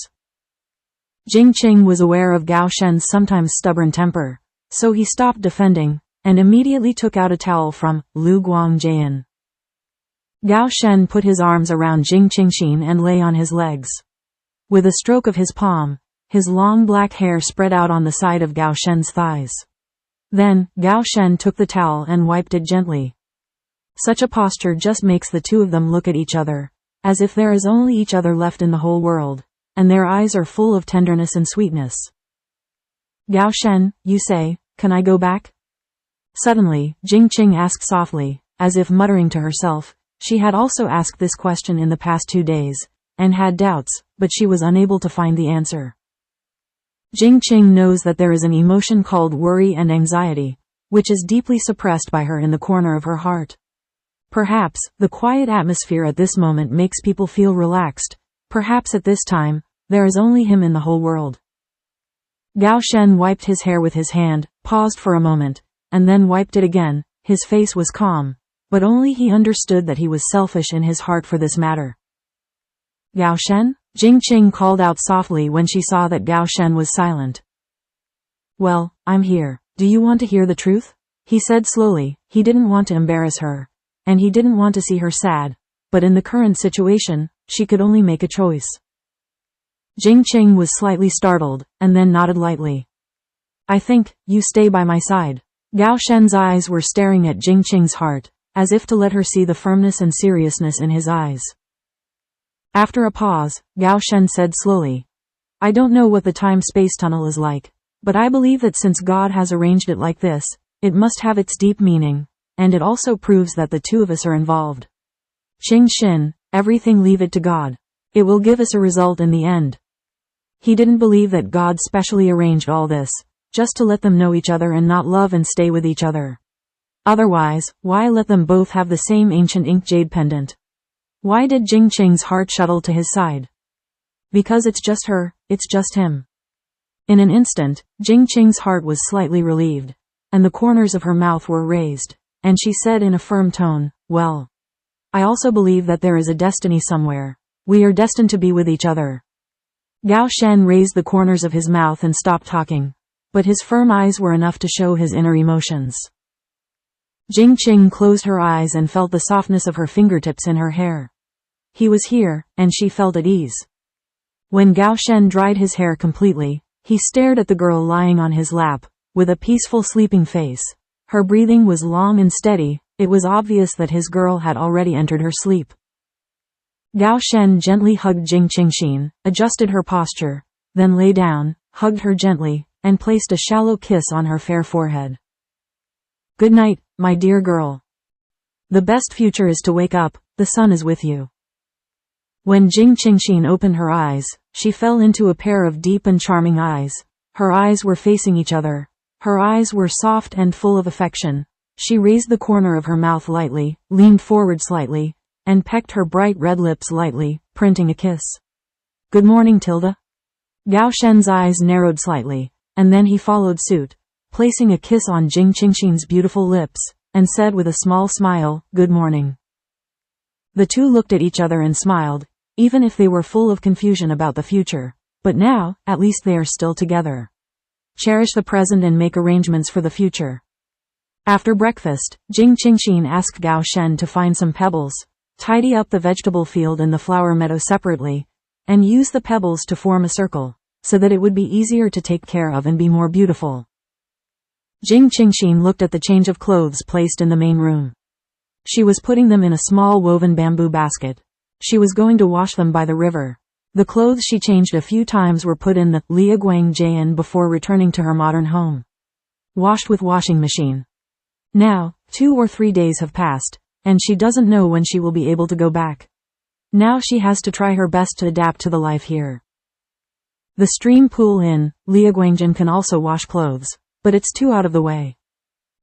Jing Qing was aware of Gao Shen's sometimes stubborn temper, so he stopped defending, and immediately took out a towel from Guangjin. Gao Shen put his arms around Jing Qingxin and lay on his legs. With a stroke of his palm, his long black hair spread out on the side of Gao Shen's thighs. Then, Gao Shen took the towel and wiped it gently. Such a posture just makes the two of them look at each other, as if there is only each other left in the whole world, and their eyes are full of tenderness and sweetness. "Gao Shen, you say, can I go back?" Suddenly, Jing Qing asked softly, as if muttering to herself. She had also asked this question in the past 2 days, and had doubts, but she was unable to find the answer. Jing Qing knows that there is an emotion called worry and anxiety, which is deeply suppressed by her in the corner of her heart. Perhaps, the quiet atmosphere at this moment makes people feel relaxed. Perhaps at this time, there is only him in the whole world. Gao Shen wiped his hair with his hand, paused for a moment, and then wiped it again. His face was calm, but only he understood that he was selfish in his heart for this matter. "Gao Shen?" Jing Qing called out softly when she saw that Gao Shen was silent. "Well, I'm here. Do you want to hear the truth?" he said slowly. He didn't want to embarrass her, and he didn't want to see her sad, but in the current situation, she could only make a choice. Jing Qing was slightly startled, and then nodded lightly. "I think, you stay by my side." Gao Shen's eyes were staring at Jing Qing's heart, as if to let her see the firmness and seriousness in his eyes. After a pause, Gao Shen said slowly, "I don't know what the time-space tunnel is like, but I believe that since God has arranged it like this, it must have its deep meaning, and it also proves that the two of us are involved. Qingxin, everything leave it to God. It will give us a result in the end." He didn't believe that God specially arranged all this, just to let them know each other and not love and stay with each other. Otherwise, why let them both have the same ancient ink jade pendant? Why did Jing Qing's heart shuttle to his side? Because it's just her, it's just him. In an instant, Jing Qing's heart was slightly relieved, and the corners of her mouth were raised, and she said in a firm tone, well, I also believe that there is a destiny somewhere. We are destined to be with each other. Gao Shen raised the corners of his mouth and stopped talking, but his firm eyes were enough to show his inner emotions. Jing Qing closed her eyes and felt the softness of her fingertips in her hair. He was here, and she felt at ease. When Gao Shen dried his hair completely, he stared at the girl lying on his lap, with a peaceful sleeping face. Her breathing was long and steady. It was obvious that his girl had already entered her sleep. Gao Shen gently hugged Jing Qingxin, adjusted her posture, then lay down, hugged her gently, and placed a shallow kiss on her fair forehead. Good night, my dear girl. The best future is to wake up, the sun is with you. When Jing Qingxin opened her eyes, she fell into a pair of deep and charming eyes. Her eyes were facing each other. Her eyes were soft and full of affection. She raised the corner of her mouth lightly, leaned forward slightly, and pecked her bright red lips lightly, printing a kiss. Good morning, Tilda. Gao Shen's eyes narrowed slightly, and then he followed suit, placing a kiss on Jing Qingxin's beautiful lips, and said with a small smile, good morning. The two looked at each other and smiled, even if they were full of confusion about the future. But now, at least they are still together. Cherish the present and make arrangements for the future. After breakfast, Jing Qingxin asked Gao Shen to find some pebbles, tidy up the vegetable field and the flower meadow separately, and use the pebbles to form a circle, so that it would be easier to take care of and be more beautiful. Jing Qingxin looked at the change of clothes placed in the main room. She was putting them in a small woven bamboo basket. She was going to wash them by the river. The clothes she changed a few times were put in the Liaguang Jian before returning to her modern home. Washed with washing machine. Now, 2 or 3 days have passed, and she doesn't know when she will be able to go back. Now she has to try her best to adapt to the life here. The stream pool in Liaguangjian can also wash clothes, but it's too out of the way.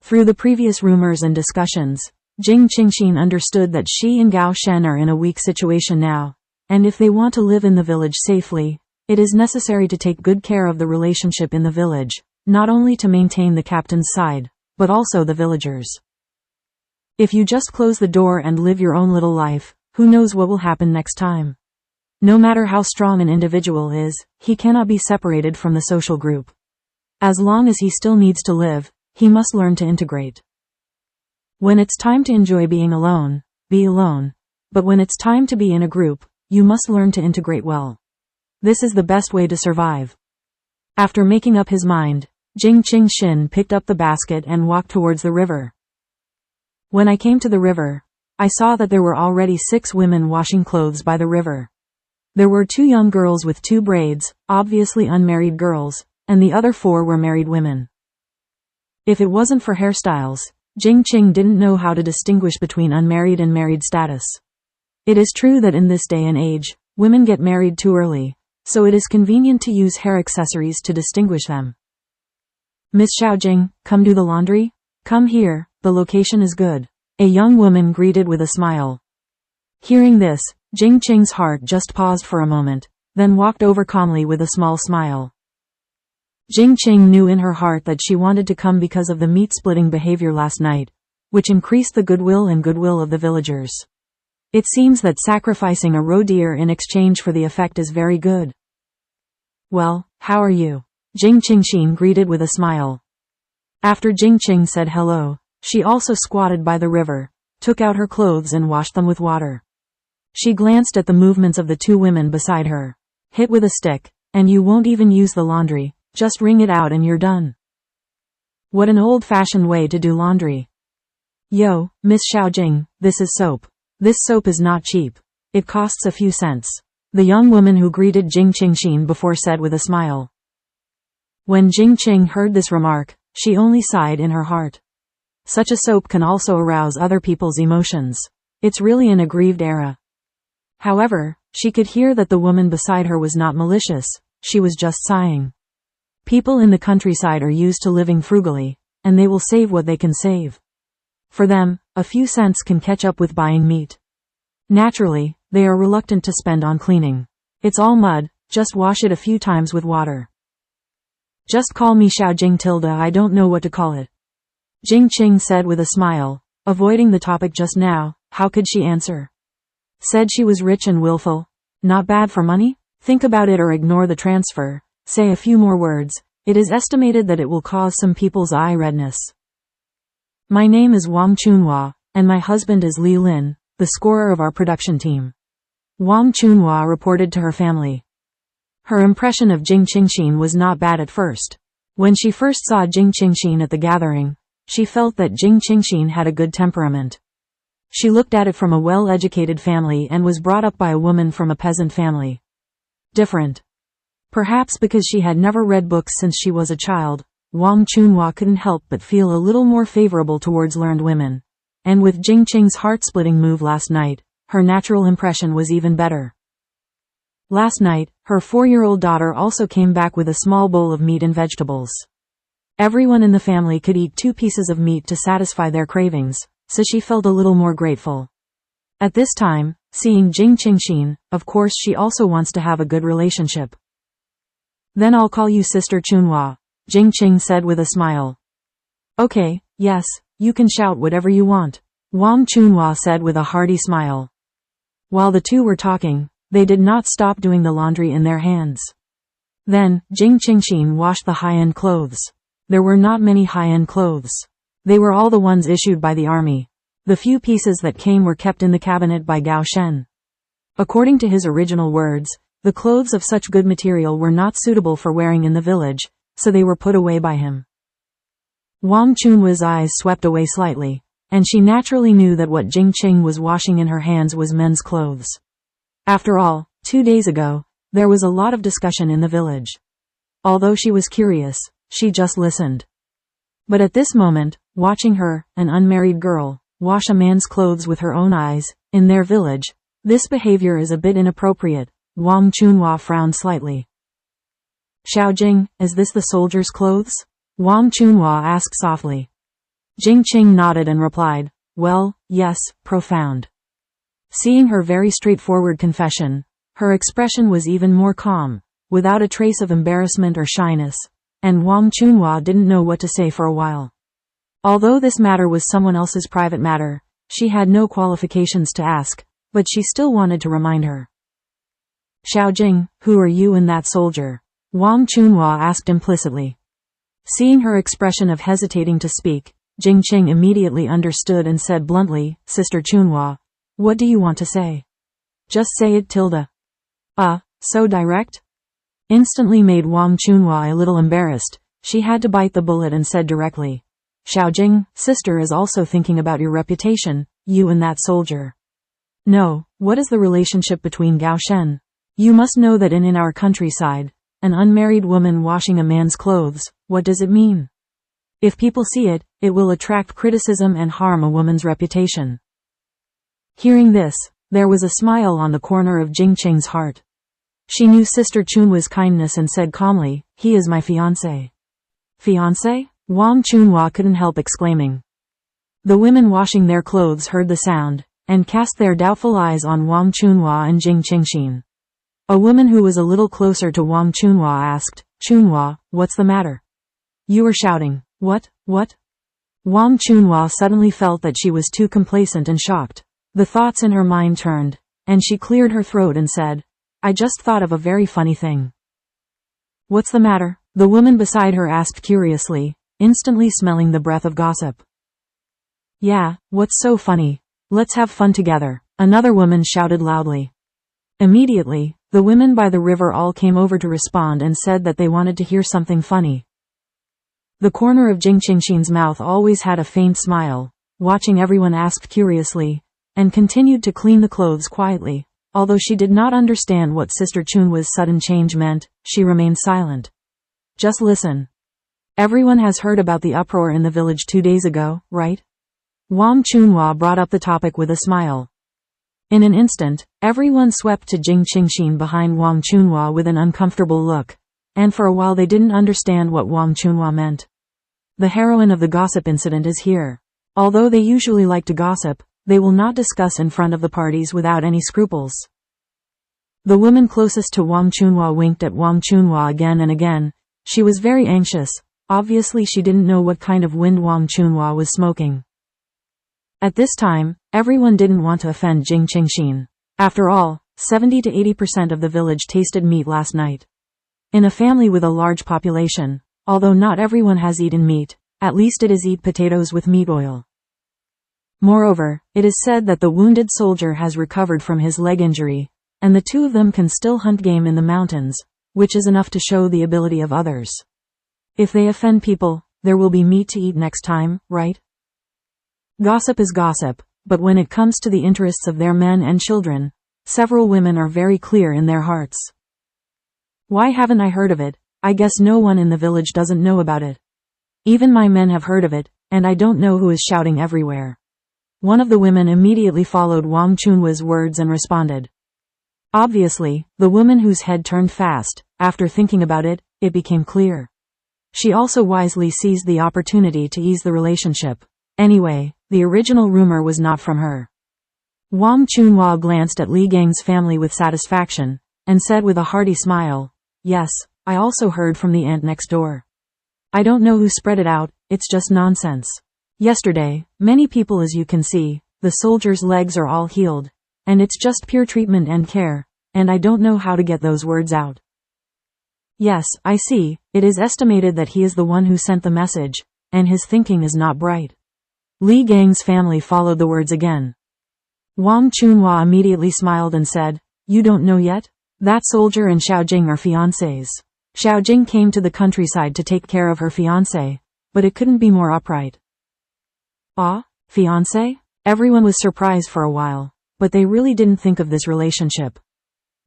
Through the previous rumors and discussions, Jing Qingxin understood that she and Gao Shen are in a weak situation now, and if they want to live in the village safely, it is necessary to take good care of the relationship in the village, not only to maintain the captain's side, but also the villagers. If you just close the door and live your own little life, who knows what will happen next time? No matter how strong an individual is, he cannot be separated from the social group. As long as he still needs to live, he must learn to integrate. When it's time to enjoy being alone, be alone. But when it's time to be in a group, you must learn to integrate well. This is the best way to survive. After making up his mind, Jing Qingxin picked up the basket and walked towards the river. When I came to the river, I saw that there were already 6 women washing clothes by the river. There were 2 young girls with 2 braids, obviously unmarried girls, and the other 4 were married women. If it wasn't for hairstyles, Jing Qing didn't know how to distinguish between unmarried and married status. It is true that in this day and age, women get married too early, so it is convenient to use hair accessories to distinguish them. Miss Xiaojing, come do the laundry? Come here, the location is good. A young woman greeted with a smile. Hearing this, Jing Qing's heart just paused for a moment, then walked over calmly with a small smile. Jing Qing knew in her heart that she wanted to come because of the meat-splitting behavior last night, which increased the goodwill of the villagers. It seems that sacrificing a roe deer in exchange for the effect is very good. Well, how are you? Jing Qingxin greeted with a smile. After Jing Qing said hello, she also squatted by the river, took out her clothes and washed them with water. She glanced at the movements of the 2 women beside her. Hit with a stick, and you won't even use the laundry. Just wring it out and you're done. What an old-fashioned way to do laundry. Yo, Miss Xiaojing, this is soap. This soap is not cheap. It costs a few cents. The young woman who greeted Jing Qingxin before said with a smile. When Jing Qing heard this remark, she only sighed in her heart. Such a soap can also arouse other people's emotions. It's really an aggrieved era. However, she could hear that the woman beside her was not malicious, she was just sighing. People in the countryside are used to living frugally, and they will save what they can save. For them, a few cents can catch up with buying meat. Naturally, they are reluctant to spend on cleaning. It's all mud, just wash it a few times with water. Just call me Xiao Jing tilde, I don't know what to call it. Jing Qing said with a smile, avoiding the topic just now. How could she answer? Said she was rich and willful. Not bad for money? Think about it or ignore the transfer. Say a few more words. It is estimated that it will cause some people's eye redness. My name is Wang Chunhua, and my husband is Li Lin, the scorer of our production team. Wang Chunhua reported to her family. Her impression of Jing Qingxin was not bad at first. When she first saw Jing Qingxin at the gathering, she felt that Jing Qingxin had a good temperament. She looked at it from a well-educated family and was brought up by a woman from a peasant family. Different. Perhaps because she had never read books since she was a child, Wang Chunhua couldn't help but feel a little more favorable towards learned women. And with Jing Qing's heart-splitting move last night, her natural impression was even better. Last night, her 4-year-old daughter also came back with a small bowl of meat and vegetables. Everyone in the family could eat 2 pieces of meat to satisfy their cravings, so she felt a little more grateful. At this time, seeing Jing Qingxin, of course she also wants to have a good relationship. Then I'll call you Sister Chunhua, Jing Qing said with a smile. Okay, yes, you can shout whatever you want, Wang Chunhua said with a hearty smile. While the two were talking, they did not stop doing the laundry in their hands. Then, Jing Qingxin washed the high-end clothes. There were not many high-end clothes. They were all the ones issued by the army. The few pieces that came were kept in the cabinet by Gao Shen. According to his original words, the clothes of such good material were not suitable for wearing in the village, so they were put away by him. Wang Chunhua's eyes swept away slightly, and she naturally knew that what Jing Qing was washing in her hands was men's clothes. After all, 2 days ago, there was a lot of discussion in the village. Although she was curious, she just listened. But at this moment, watching her, an unmarried girl, wash a man's clothes with her own eyes, in their village, this behavior is a bit inappropriate. Wang Chunhua frowned slightly. Xiao Jing, is this the soldier's clothes? Wang Chunhua asked softly. Jing Qing nodded and replied, well, yes, profound. Seeing her very straightforward confession, her expression was even more calm, without a trace of embarrassment or shyness, and Wang Chunhua didn't know what to say for a while. Although this matter was someone else's private matter, she had no qualifications to ask, but she still wanted to remind her. Xiao Jing, who are you and that soldier? Wang Chunhua asked implicitly. Seeing her expression of hesitating to speak, Jing Qing immediately understood and said bluntly, Sister Chunhua, what do you want to say? Just say it tilde. So direct? Instantly made Wang Chunhua a little embarrassed. She had to bite the bullet and said directly. Xiao Jing, sister is also thinking about your reputation, you and that soldier. No, what is the relationship between Gao Shen? You must know that in our countryside, an unmarried woman washing a man's clothes, what does it mean? If people see it, it will attract criticism and harm a woman's reputation. Hearing this, there was a smile on the corner of Jing Qing's heart. She knew Sister Chunhua's kindness and said calmly, he is my fiancé. Fiancé? Wang Chunhua couldn't help exclaiming. The women washing their clothes heard the sound, and cast their doubtful eyes on Wang Chunhua and Jing Qingxin. A woman who was a little closer to Wang Chunhua asked, Chunhua, what's the matter? You were shouting, what? Wang Chunhua suddenly felt that she was too complacent and shocked. The thoughts in her mind turned, and she cleared her throat and said, I just thought of a very funny thing. What's the matter? The woman beside her asked curiously, instantly smelling the breath of gossip. Yeah, what's so funny? Let's have fun together, another woman shouted loudly. Immediately, the women by the river all came over to respond and said that they wanted to hear something funny. The corner of Jing Qingxin's mouth always had a faint smile, watching everyone ask curiously, and continued to clean the clothes quietly. Although she did not understand what Sister Chunhua's sudden change meant, she remained silent. Just listen. Everyone has heard about the uproar in the village 2 days ago, right? Wang Chunhua brought up the topic with a smile. In an instant, everyone swept to Jing Qingxin behind Wang Chunhua with an uncomfortable look, and for a while they didn't understand what Wang Chunhua meant. The heroine of the gossip incident is here. Although they usually like to gossip, they will not discuss in front of the parties without any scruples. The woman closest to Wang Chunhua winked at Wang Chunhua again and again. She was very anxious. Obviously she didn't know what kind of wind Wang Chunhua was smoking. At this time, everyone didn't want to offend Jing Qingxin. After all, 70 to 80% of the village tasted meat last night. In a family with a large population, although not everyone has eaten meat, at least it is eat potatoes with meat oil. Moreover, it is said that the wounded soldier has recovered from his leg injury, and the two of them can still hunt game in the mountains, which is enough to show the ability of others. If they offend people, there will be meat to eat next time, right? Gossip is gossip, but when it comes to the interests of their men and children, several women are very clear in their hearts. Why haven't I heard of it? I guess no one in the village doesn't know about it. Even my men have heard of it, and I don't know who is shouting everywhere. One of the women immediately followed Wang Chunhua's words and responded. Obviously, the woman whose head turned fast, after thinking about it, it became clear. She also wisely seized the opportunity to ease the relationship. Anyway, the original rumor was not from her. Wang Chunhua glanced at Li Gang's family with satisfaction, and said with a hearty smile, "Yes, I also heard from the aunt next door. I don't know who spread it out, it's just nonsense. Yesterday, many people, as you can see, the soldiers' legs are all healed, and it's just pure treatment and care, and I don't know how to get those words out." Yes, I see, it is estimated that he is the one who sent the message, and his thinking is not bright. Li Gang's family followed the words again. Wang Chunhua immediately smiled and said, "You don't know yet? That soldier and Xiao Jing are fiancés. Xiao Jing came to the countryside to take care of her fiancé, but it couldn't be more upright." Ah, fiancé? Everyone was surprised for a while, but they really didn't think of this relationship.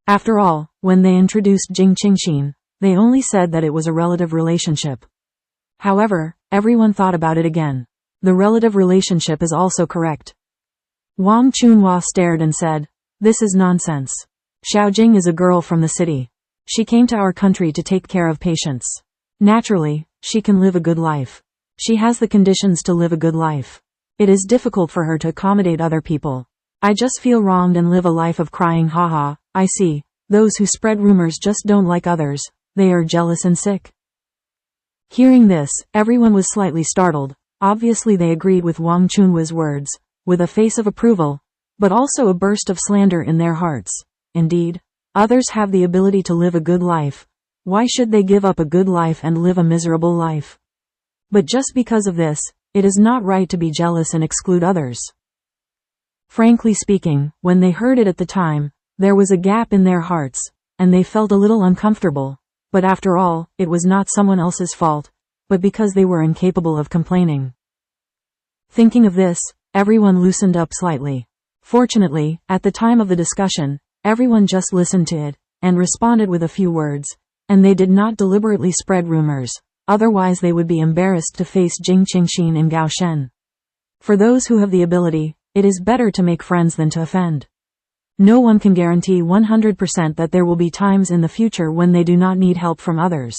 After all, when they introduced Jing Qingxin, they only said that it was a relative relationship. However, everyone thought about it again. The relative relationship is also correct. Wang Chunhua stared and said, "This is nonsense. Xiao Jing is a girl from the city. She came to our country to take care of patients. Naturally, she can live a good life. She has the conditions to live a good life. It is difficult for her to accommodate other people. I just feel wronged and live a life of crying, haha. I see. Those who spread rumors just don't like others. They are jealous and sick." Hearing this, everyone was slightly startled. Obviously they agreed with Wang Chunhua's words, with a face of approval, but also a burst of slander in their hearts. Indeed, others have the ability to live a good life. Why should they give up a good life and live a miserable life? But just because of this, it is not right to be jealous and exclude others. Frankly speaking, when they heard it at the time, there was a gap in their hearts, and they felt a little uncomfortable. But after all, it was not someone else's fault, but because they were incapable of complaining. Thinking of this, everyone loosened up slightly. Fortunately, at the time of the discussion, everyone just listened to it, and responded with a few words, and they did not deliberately spread rumors, otherwise they would be embarrassed to face Jing Qingxin in Gaoshen. For those who have the ability, it is better to make friends than to offend. No one can guarantee 100% that there will be times in the future when they do not need help from others.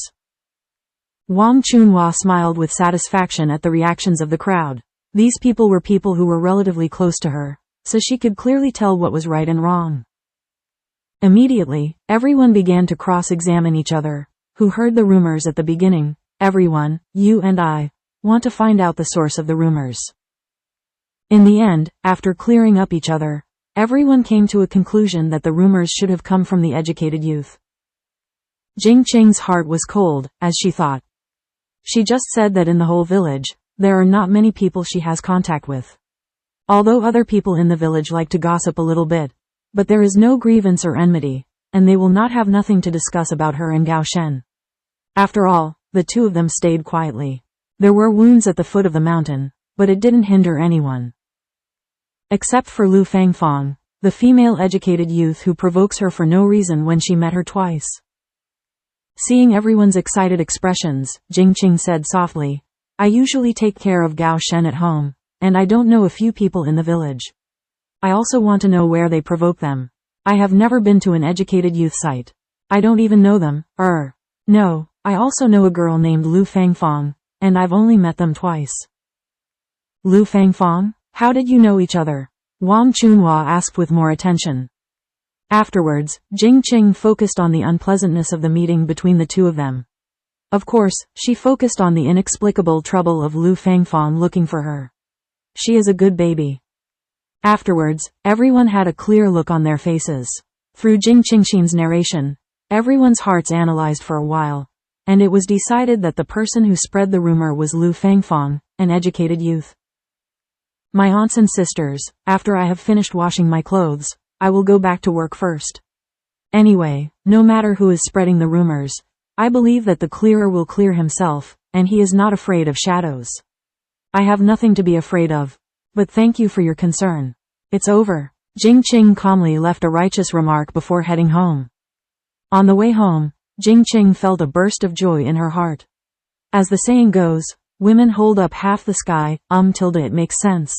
Wang Chunhua smiled with satisfaction at the reactions of the crowd. These people were people who were relatively close to her, so she could clearly tell what was right and wrong. Immediately, everyone began to cross-examine each other. Who heard the rumors at the beginning? Everyone, you and I, want to find out the source of the rumors. In the end, after clearing up each other, everyone came to a conclusion that the rumors should have come from the educated youth. Jing Qing's heart was cold, as she thought. She just said that in the whole village, there are not many people she has contact with. Although other people in the village like to gossip a little bit, but there is no grievance or enmity, and they will not have nothing to discuss about her in Gaoshen. After all, the two of them stayed quietly. There were wounds at the foot of the mountain, but it didn't hinder anyone. Except for Lu Fangfang, the female educated youth who provokes her for no reason when she met her twice. Seeing everyone's excited expressions, Jing Qing said softly, "I usually take care of Gaoshen at home, and I don't know a few people in the village. I also want to know where they provoke them. I have never been to an educated youth site. I don't even know them. No, I also know a girl named Lu Fangfang, and I've only met them twice." Lu Fangfang? How did you know each other? Wang Chunhua asked with more attention. Afterwards, Jing Qing focused on the unpleasantness of the meeting between the two of them. Of course, she focused on the inexplicable trouble of Lu Fangfang looking for her. She is a good baby. Afterwards, everyone had a clear look on their faces. Through Jing Qingxin's narration, everyone's hearts analyzed for a while, and it was decided that the person who spread the rumor was Lu Fangfang, an educated youth. My aunts and sisters, after I have finished washing my clothes, I will go back to work first. Anyway, no matter who is spreading the rumors, I believe that the clearer will clear himself, and he is not afraid of shadows. I have nothing to be afraid of. But thank you for your concern. It's over. Jing Qing calmly left a righteous remark before heading home. On the way home, Jing Qing felt a burst of joy in her heart. As the saying goes, women hold up half the sky, it makes sense.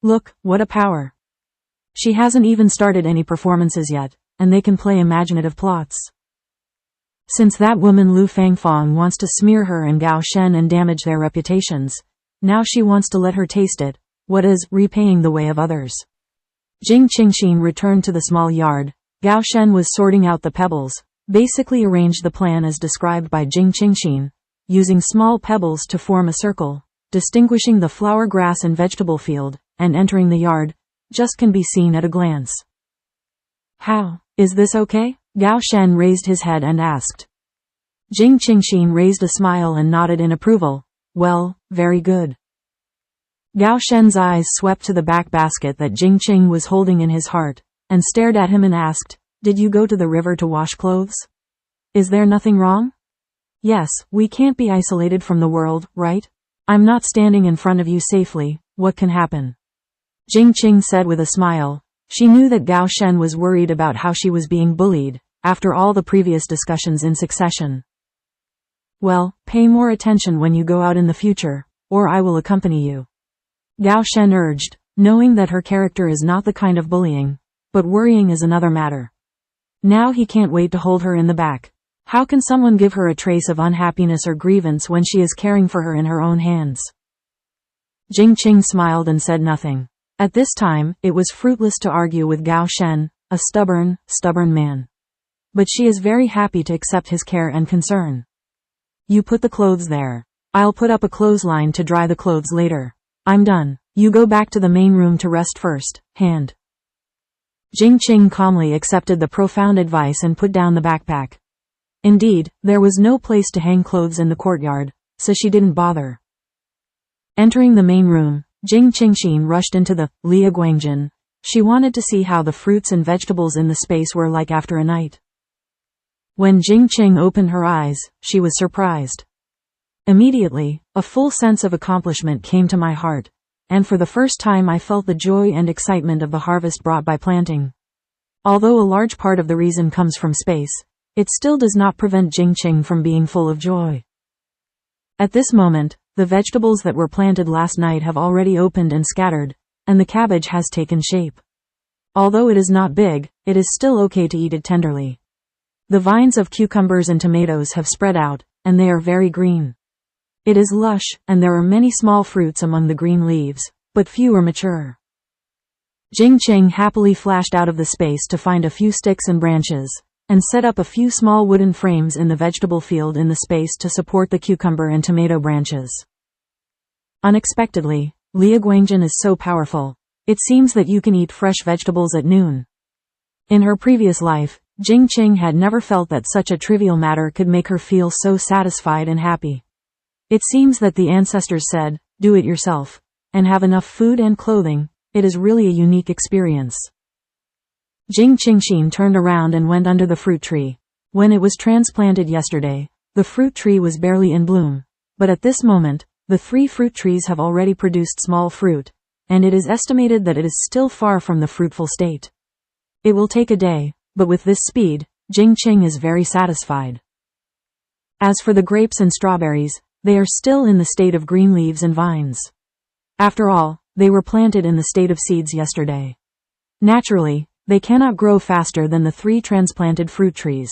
Look, what a power. She hasn't even started any performances yet, and they can play imaginative plots. Since that woman Lu Fangfang wants to smear her and Gao Shen and damage their reputations, now she wants to let her taste it, what is repaying the way of others. Jing Qingxin returned to the small yard. Gao Shen was sorting out the pebbles, basically arranged the plan as described by Jing Qingxin, using small pebbles to form a circle, distinguishing the flower grass and vegetable field, and entering the yard, just can be seen at a glance. How? Is this okay? Gao Shen raised his head and asked. Jing Qingxin raised a smile and nodded in approval. Well, very good. Gao Shen's eyes swept to the back basket that Jing Qing was holding in his heart, and stared at him and asked, Did you go to the river to wash clothes? Is there nothing wrong? Yes, we can't be isolated from the world, right? I'm not standing in front of you safely, what can happen? Jing Qing said with a smile. She knew that Gao Shen was worried about how she was being bullied, after all the previous discussions in succession. Well, pay more attention when you go out in the future, or I will accompany you. Gao Shen urged, knowing that her character is not the kind of bullying, but worrying is another matter. Now he can't wait to hold her in the back. How can someone give her a trace of unhappiness or grievance when she is caring for her in her own hands? Jing Qing smiled and said nothing. At this time, it was fruitless to argue with Gao Shen, a stubborn man. But she is very happy to accept his care and concern. You put the clothes there. I'll put up a clothesline to dry the clothes later. I'm done. You go back to the main room to rest first, hand. Jing Qing calmly accepted the profound advice and put down the backpack. Indeed, there was no place to hang clothes in the courtyard, so she didn't bother. Entering the main room, Jing Qingxin rushed into the Liaguangjin. She wanted to see how the fruits and vegetables in the space were like after a night. When Jing Qing opened her eyes, she was surprised. Immediately, a full sense of accomplishment came to my heart, and for the first time I felt the joy and excitement of the harvest brought by planting. Although a large part of the reason comes from space, it still does not prevent Jing Qing from being full of joy. At this moment, the vegetables that were planted last night have already opened and scattered, and the cabbage has taken shape. Although it is not big, it is still okay to eat it tenderly. The vines of cucumbers and tomatoes have spread out, and they are very green. It is lush, and there are many small fruits among the green leaves, but few are mature. Jing Qing happily flashed out of the space to find a few sticks and branches, and set up a few small wooden frames in the vegetable field in the space to support the cucumber and tomato branches. Unexpectedly, Liaguangjin is so powerful. It seems that you can eat fresh vegetables at noon. In her previous life, Jing Qing had never felt that such a trivial matter could make her feel so satisfied and happy. It seems that the ancestors said, do it yourself, and have enough food and clothing. It is really a unique experience. Jing Qingxin turned around and went under the fruit tree. When it was transplanted yesterday, the fruit tree was barely in bloom, but at this moment, the 3 fruit trees have already produced small fruit, and it is estimated that it is still far from the fruitful state. It will take a day, but with this speed, Jing Qing is very satisfied. As for the grapes and strawberries, they are still in the state of green leaves and vines. After all, they were planted in the state of seeds yesterday. Naturally, they cannot grow faster than the 3 transplanted fruit trees.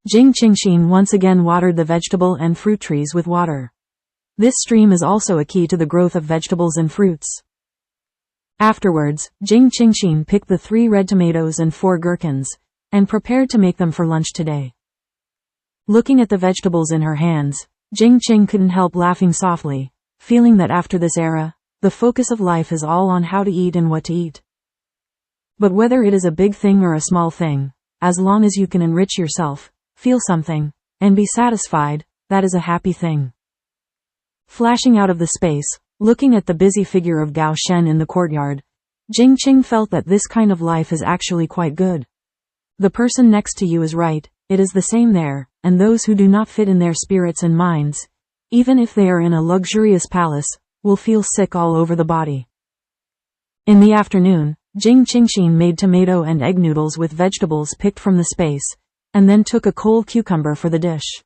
Jing Qingxin once again watered the vegetable and fruit trees with water. This stream is also a key to the growth of vegetables and fruits. Afterwards, Jing Qingxin picked the 3 red tomatoes and 4 gherkins, and prepared to make them for lunch today. Looking at the vegetables in her hands, Jing Qing couldn't help laughing softly, feeling that after this era, the focus of life is all on how to eat and what to eat. But whether it is a big thing or a small thing, as long as you can enrich yourself, feel something, and be satisfied, that is a happy thing. Flashing out of the space, looking at the busy figure of Gao Shen in the courtyard, Jing Qing felt that this kind of life is actually quite good. The person next to you is right, it is the same there, and those who do not fit in their spirits and minds, even if they are in a luxurious palace, will feel sick all over the body. In the afternoon, Jing Qingxin made tomato and egg noodles with vegetables picked from the space, and then took a cold cucumber for the dish.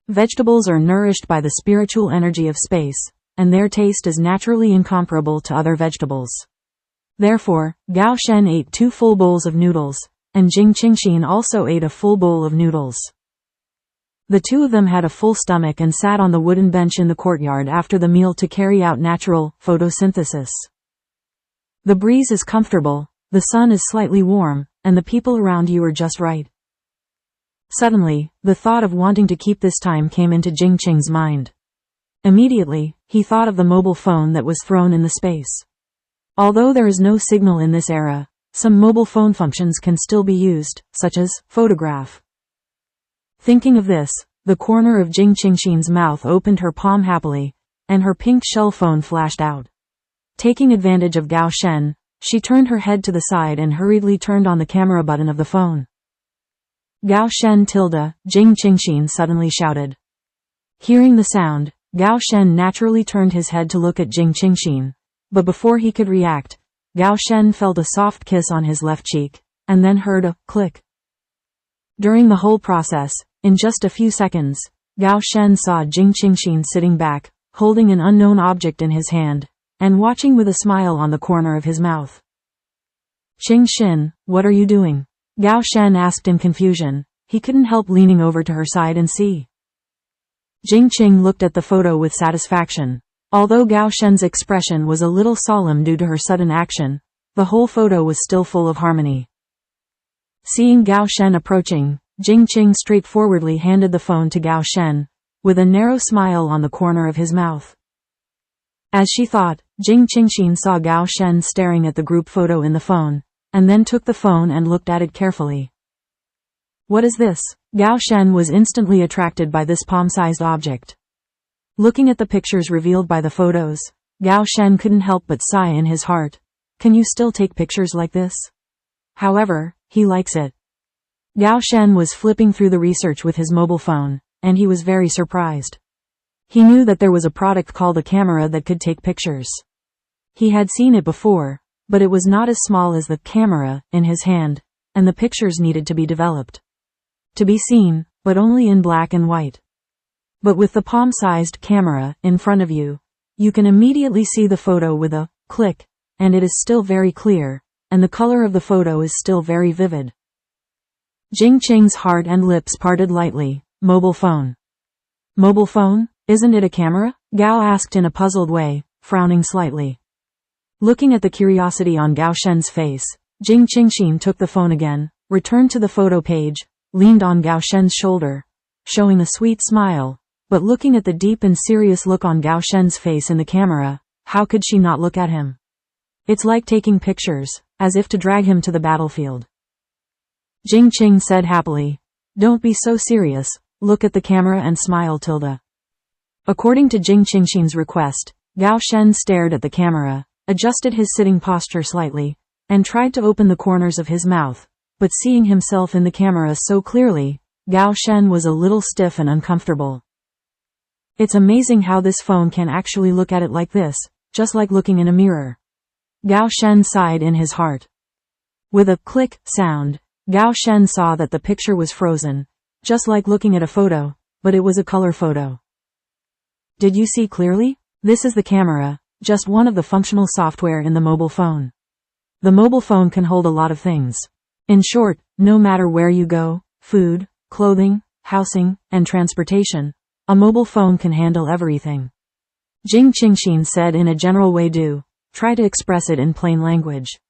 Vegetables are nourished by the spiritual energy of space, and their taste is naturally incomparable to other vegetables. Therefore, Gao Shen ate 2 full bowls of noodles, and Jing Qingxin also ate a full bowl of noodles. The 2 of them had a full stomach and sat on the wooden bench in the courtyard after the meal to carry out natural photosynthesis. The breeze is comfortable, the sun is slightly warm, and the people around you are just right. Suddenly, the thought of wanting to keep this time came into Jing Qing's mind. Immediately, he thought of the mobile phone that was thrown in the space. Although there is no signal in this era, some mobile phone functions can still be used, such as photograph. Thinking of this, the corner of Jing Qingxin's mouth opened her palm happily, and her pink shell phone flashed out. Taking advantage of Gao Shen, she turned her head to the side and hurriedly turned on the camera button of the phone. Gao Shen tilde, Jing Qingxin suddenly shouted. Hearing the sound, Gao Shen naturally turned his head to look at Jing Qingxin, but before he could react, Gao Shen felt a soft kiss on his left cheek, and then heard a click. During the whole process, in just a few seconds, Gao Shen saw Jing Qingxin sitting back, holding an unknown object in his hand, and watching with a smile on the corner of his mouth. Qingxin, what are you doing? Gao Shen asked in confusion. He couldn't help leaning over to her side and see. Jing Qing looked at the photo with satisfaction. Although Gao Shen's expression was a little solemn due to her sudden action, the whole photo was still full of harmony. Seeing Gao Shen approaching, Jing Qing straightforwardly handed the phone to Gao Shen, with a narrow smile on the corner of his mouth. As she thought, Jing Qingxin saw Gao Shen staring at the group photo in the phone, and then took the phone and looked at it carefully. What is this? Gao Shen was instantly attracted by this palm-sized object. Looking at the pictures revealed by the photos, Gao Shen couldn't help but sigh in his heart. Can you still take pictures like this? However, he likes it. Gao Shen was flipping through the research with his mobile phone, and he was very surprised. He knew that there was a product called a camera that could take pictures. He had seen it before, but it was not as small as the camera in his hand, and the pictures needed to be developed. To be seen, but only in black and white. But with the palm-sized camera in front of you, you can immediately see the photo with a click, and it is still very clear, and the color of the photo is still very vivid. Jing Qing's heart and lips parted lightly. Mobile phone. Mobile phone? Isn't it a camera? Gao asked in a puzzled way, frowning slightly. Looking at the curiosity on Gao Shen's face, Jing Qingxin took the phone again, returned to the photo page, leaned on Gao Shen's shoulder, showing a sweet smile, but looking at the deep and serious look on Gao Shen's face in the camera, how could she not look at him? It's like taking pictures, as if to drag him to the battlefield. Jing Qing said happily, don't be so serious, look at the camera and smile tilde. According to Jing Qingxin's request, Gao Shen stared at the camera, adjusted his sitting posture slightly, and tried to open the corners of his mouth, but seeing himself in the camera so clearly, Gao Shen was a little stiff and uncomfortable. It's amazing how this phone can actually look at it like this, just like looking in a mirror. Gao Shen sighed in his heart. With a click sound, Gao Shen saw that the picture was frozen, just like looking at a photo, but it was a color photo. Did you see clearly? This is the camera, just one of the functional software in the mobile phone. The mobile phone can hold a lot of things. In short, no matter where you go, food, clothing, housing, and transportation, a mobile phone can handle everything. Jing Qingxin said in a general way due try to express it in plain language.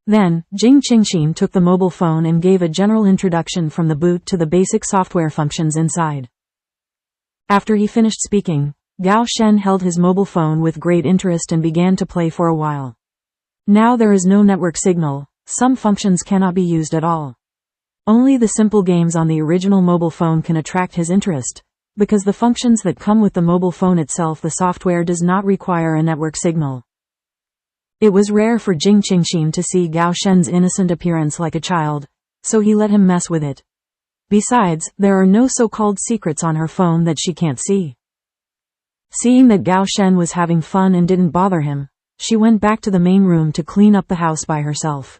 Then, Jing Qingxin took the mobile phone and gave a general introduction from the boot to the basic software functions inside. After he finished speaking, Gao Shen held his mobile phone with great interest and began to play for a while. Now there is no network signal, some functions cannot be used at all. Only the simple games on the original mobile phone can attract his interest, because the functions that come with the mobile phone itself, the software does not require a network signal. It was rare for Jing Qingxin to see Gao Shen's innocent appearance like a child, so he let him mess with it. Besides, there are no so-called secrets on her phone that she can't see. Seeing that Gao Shen was having fun and didn't bother him, she went back to the main room to clean up the house by herself.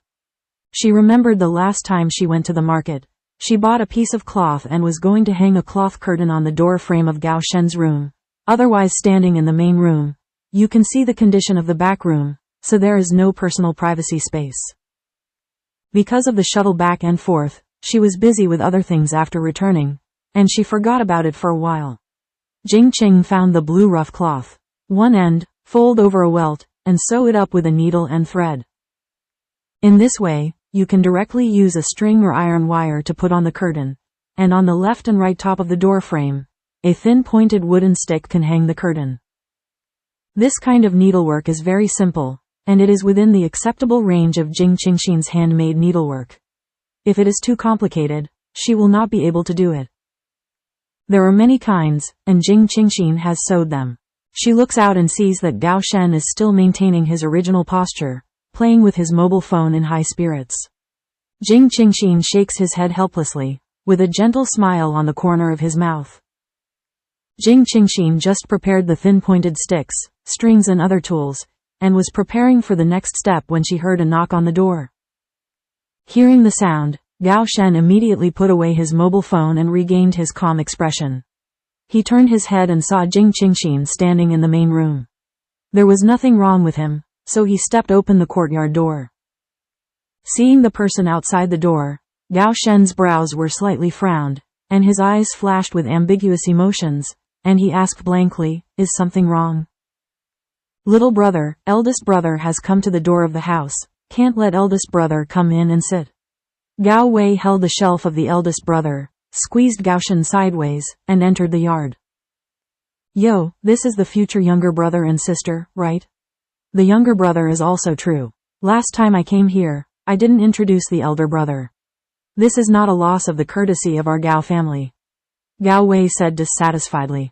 She remembered the last time she went to the market. She bought a piece of cloth and was going to hang a cloth curtain on the door frame of Gao Shen's room. Otherwise, standing in the main room, you can see the condition of the back room, so there is no personal privacy space. Because of the shuttle back and forth, she was busy with other things after returning, and she forgot about it for a while. Jing Qing found the blue rough cloth. One end, fold over a welt, and sew it up with a needle and thread. In this way, you can directly use a string or iron wire to put on the curtain, and on the left and right top of the door frame, a thin pointed wooden stick can hang the curtain. This kind of needlework is very simple, and it is within the acceptable range of Jing Qingxin's handmade needlework. If it is too complicated, she will not be able to do it. There are many kinds, and Jing Qingxin has sewed them. She looks out and sees that Gao Shen is still maintaining his original posture, playing with his mobile phone in high spirits. Jing Qingxin shakes his head helplessly, with a gentle smile on the corner of his mouth. Jing Qingxin just prepared the thin pointed sticks, strings and other tools, and was preparing for the next step when she heard a knock on the door. Hearing the sound, Gao Shen immediately put away his mobile phone and regained his calm expression. He turned his head and saw Jing Qingxin standing in the main room. There was nothing wrong with him, so he stepped open the courtyard door. Seeing the person outside the door, Gao Shen's brows were slightly frowned, and his eyes flashed with ambiguous emotions, and he asked blankly, "Is something wrong?" "Little brother, eldest brother has come to the door of the house, can't let eldest brother come in and sit." Gao Wei held the shelf of the eldest brother, squeezed Gao Shen sideways, and entered the yard. "Yo, this is the future younger brother and sister, right? The younger brother is also true. Last time I came here, I didn't introduce the elder brother. This is not a loss of the courtesy of our Gao family," Gao Wei said dissatisfiedly.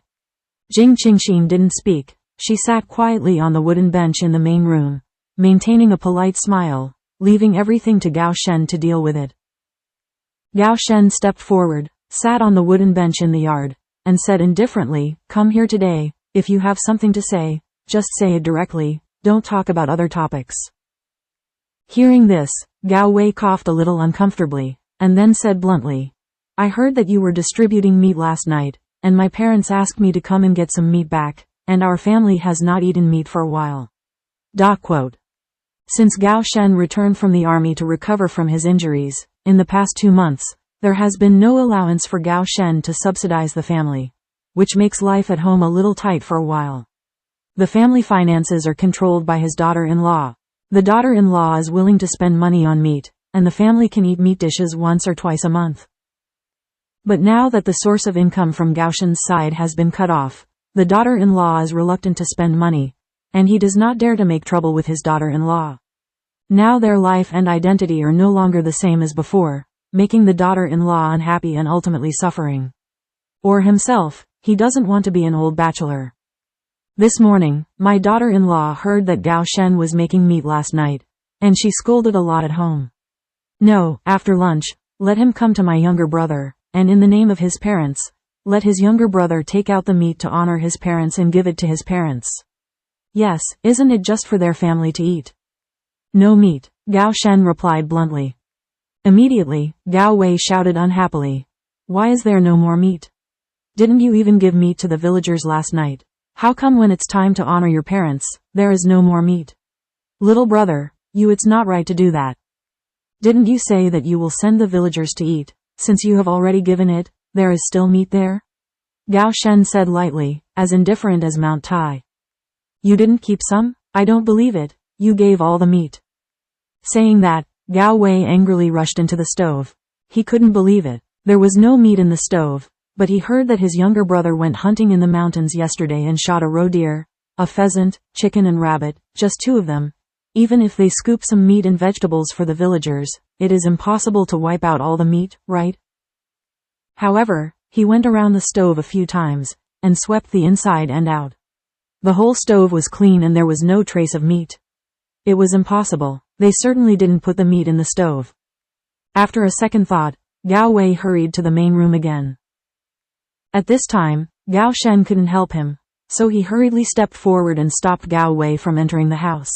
Jing Qingxin didn't speak. She sat quietly on the wooden bench in the main room, maintaining a polite smile, leaving everything to Gao Shen to deal with it. Gao Shen stepped forward, sat on the wooden bench in the yard, and said indifferently, "Come here today, if you have something to say, just say it directly, don't talk about other topics." Hearing this, Gao Wei coughed a little uncomfortably, and then said bluntly, "I heard that you were distributing meat last night, and my parents asked me to come and get some meat back, and our family has not eaten meat for a while." Since Gao Shen returned from the army to recover from his injuries, in the past 2 months, there has been no allowance for Gao Shen to subsidize the family, which makes life at home a little tight for a while. The family finances are controlled by his daughter-in-law. The daughter-in-law is willing to spend money on meat, and the family can eat meat dishes once or twice a month. But now that the source of income from Gao Shen's side has been cut off, the daughter-in-law is reluctant to spend money, and he does not dare to make trouble with his daughter-in-law. Now their life and identity are no longer the same as before, making the daughter-in-law unhappy and ultimately suffering. Or himself, he doesn't want to be an old bachelor. This morning, my daughter-in-law heard that Gao Shen was making meat last night, and she scolded a lot at home. "No, after lunch, let him come to my younger brother, and in the name of his parents, let his younger brother take out the meat to honor his parents and give it to his parents." "Yes, isn't it just for their family to eat?" "No meat," Gao Shen replied bluntly. Immediately, Gao Wei shouted unhappily, "Why is there no more meat? Didn't you even give meat to the villagers last night? How come when it's time to honor your parents, there is no more meat? Little brother, it's not right to do that. Didn't you say that you will send the villagers to eat, since you have already given it, there is still meat there?" Gao Shen said lightly, as indifferent as Mount Tai. "You didn't keep some?" I don't believe it, you gave all the meat. Saying that, Gao Wei angrily rushed into the stove. He couldn't believe it. There was no meat in the stove, but he heard that his younger brother went hunting in the mountains yesterday and shot a roe deer, a pheasant, chicken and rabbit, just 2 of them. Even if they scoop some meat and vegetables for the villagers, it is impossible to wipe out all the meat, right? However, he went around the stove a few times, and swept the inside and out. The whole stove was clean and there was no trace of meat. It was impossible. They certainly didn't put the meat in the stove. After a second thought, Gao Wei hurried to the main room again. At this time, Gao Shen couldn't help him, so he hurriedly stepped forward and stopped Gao Wei from entering the house.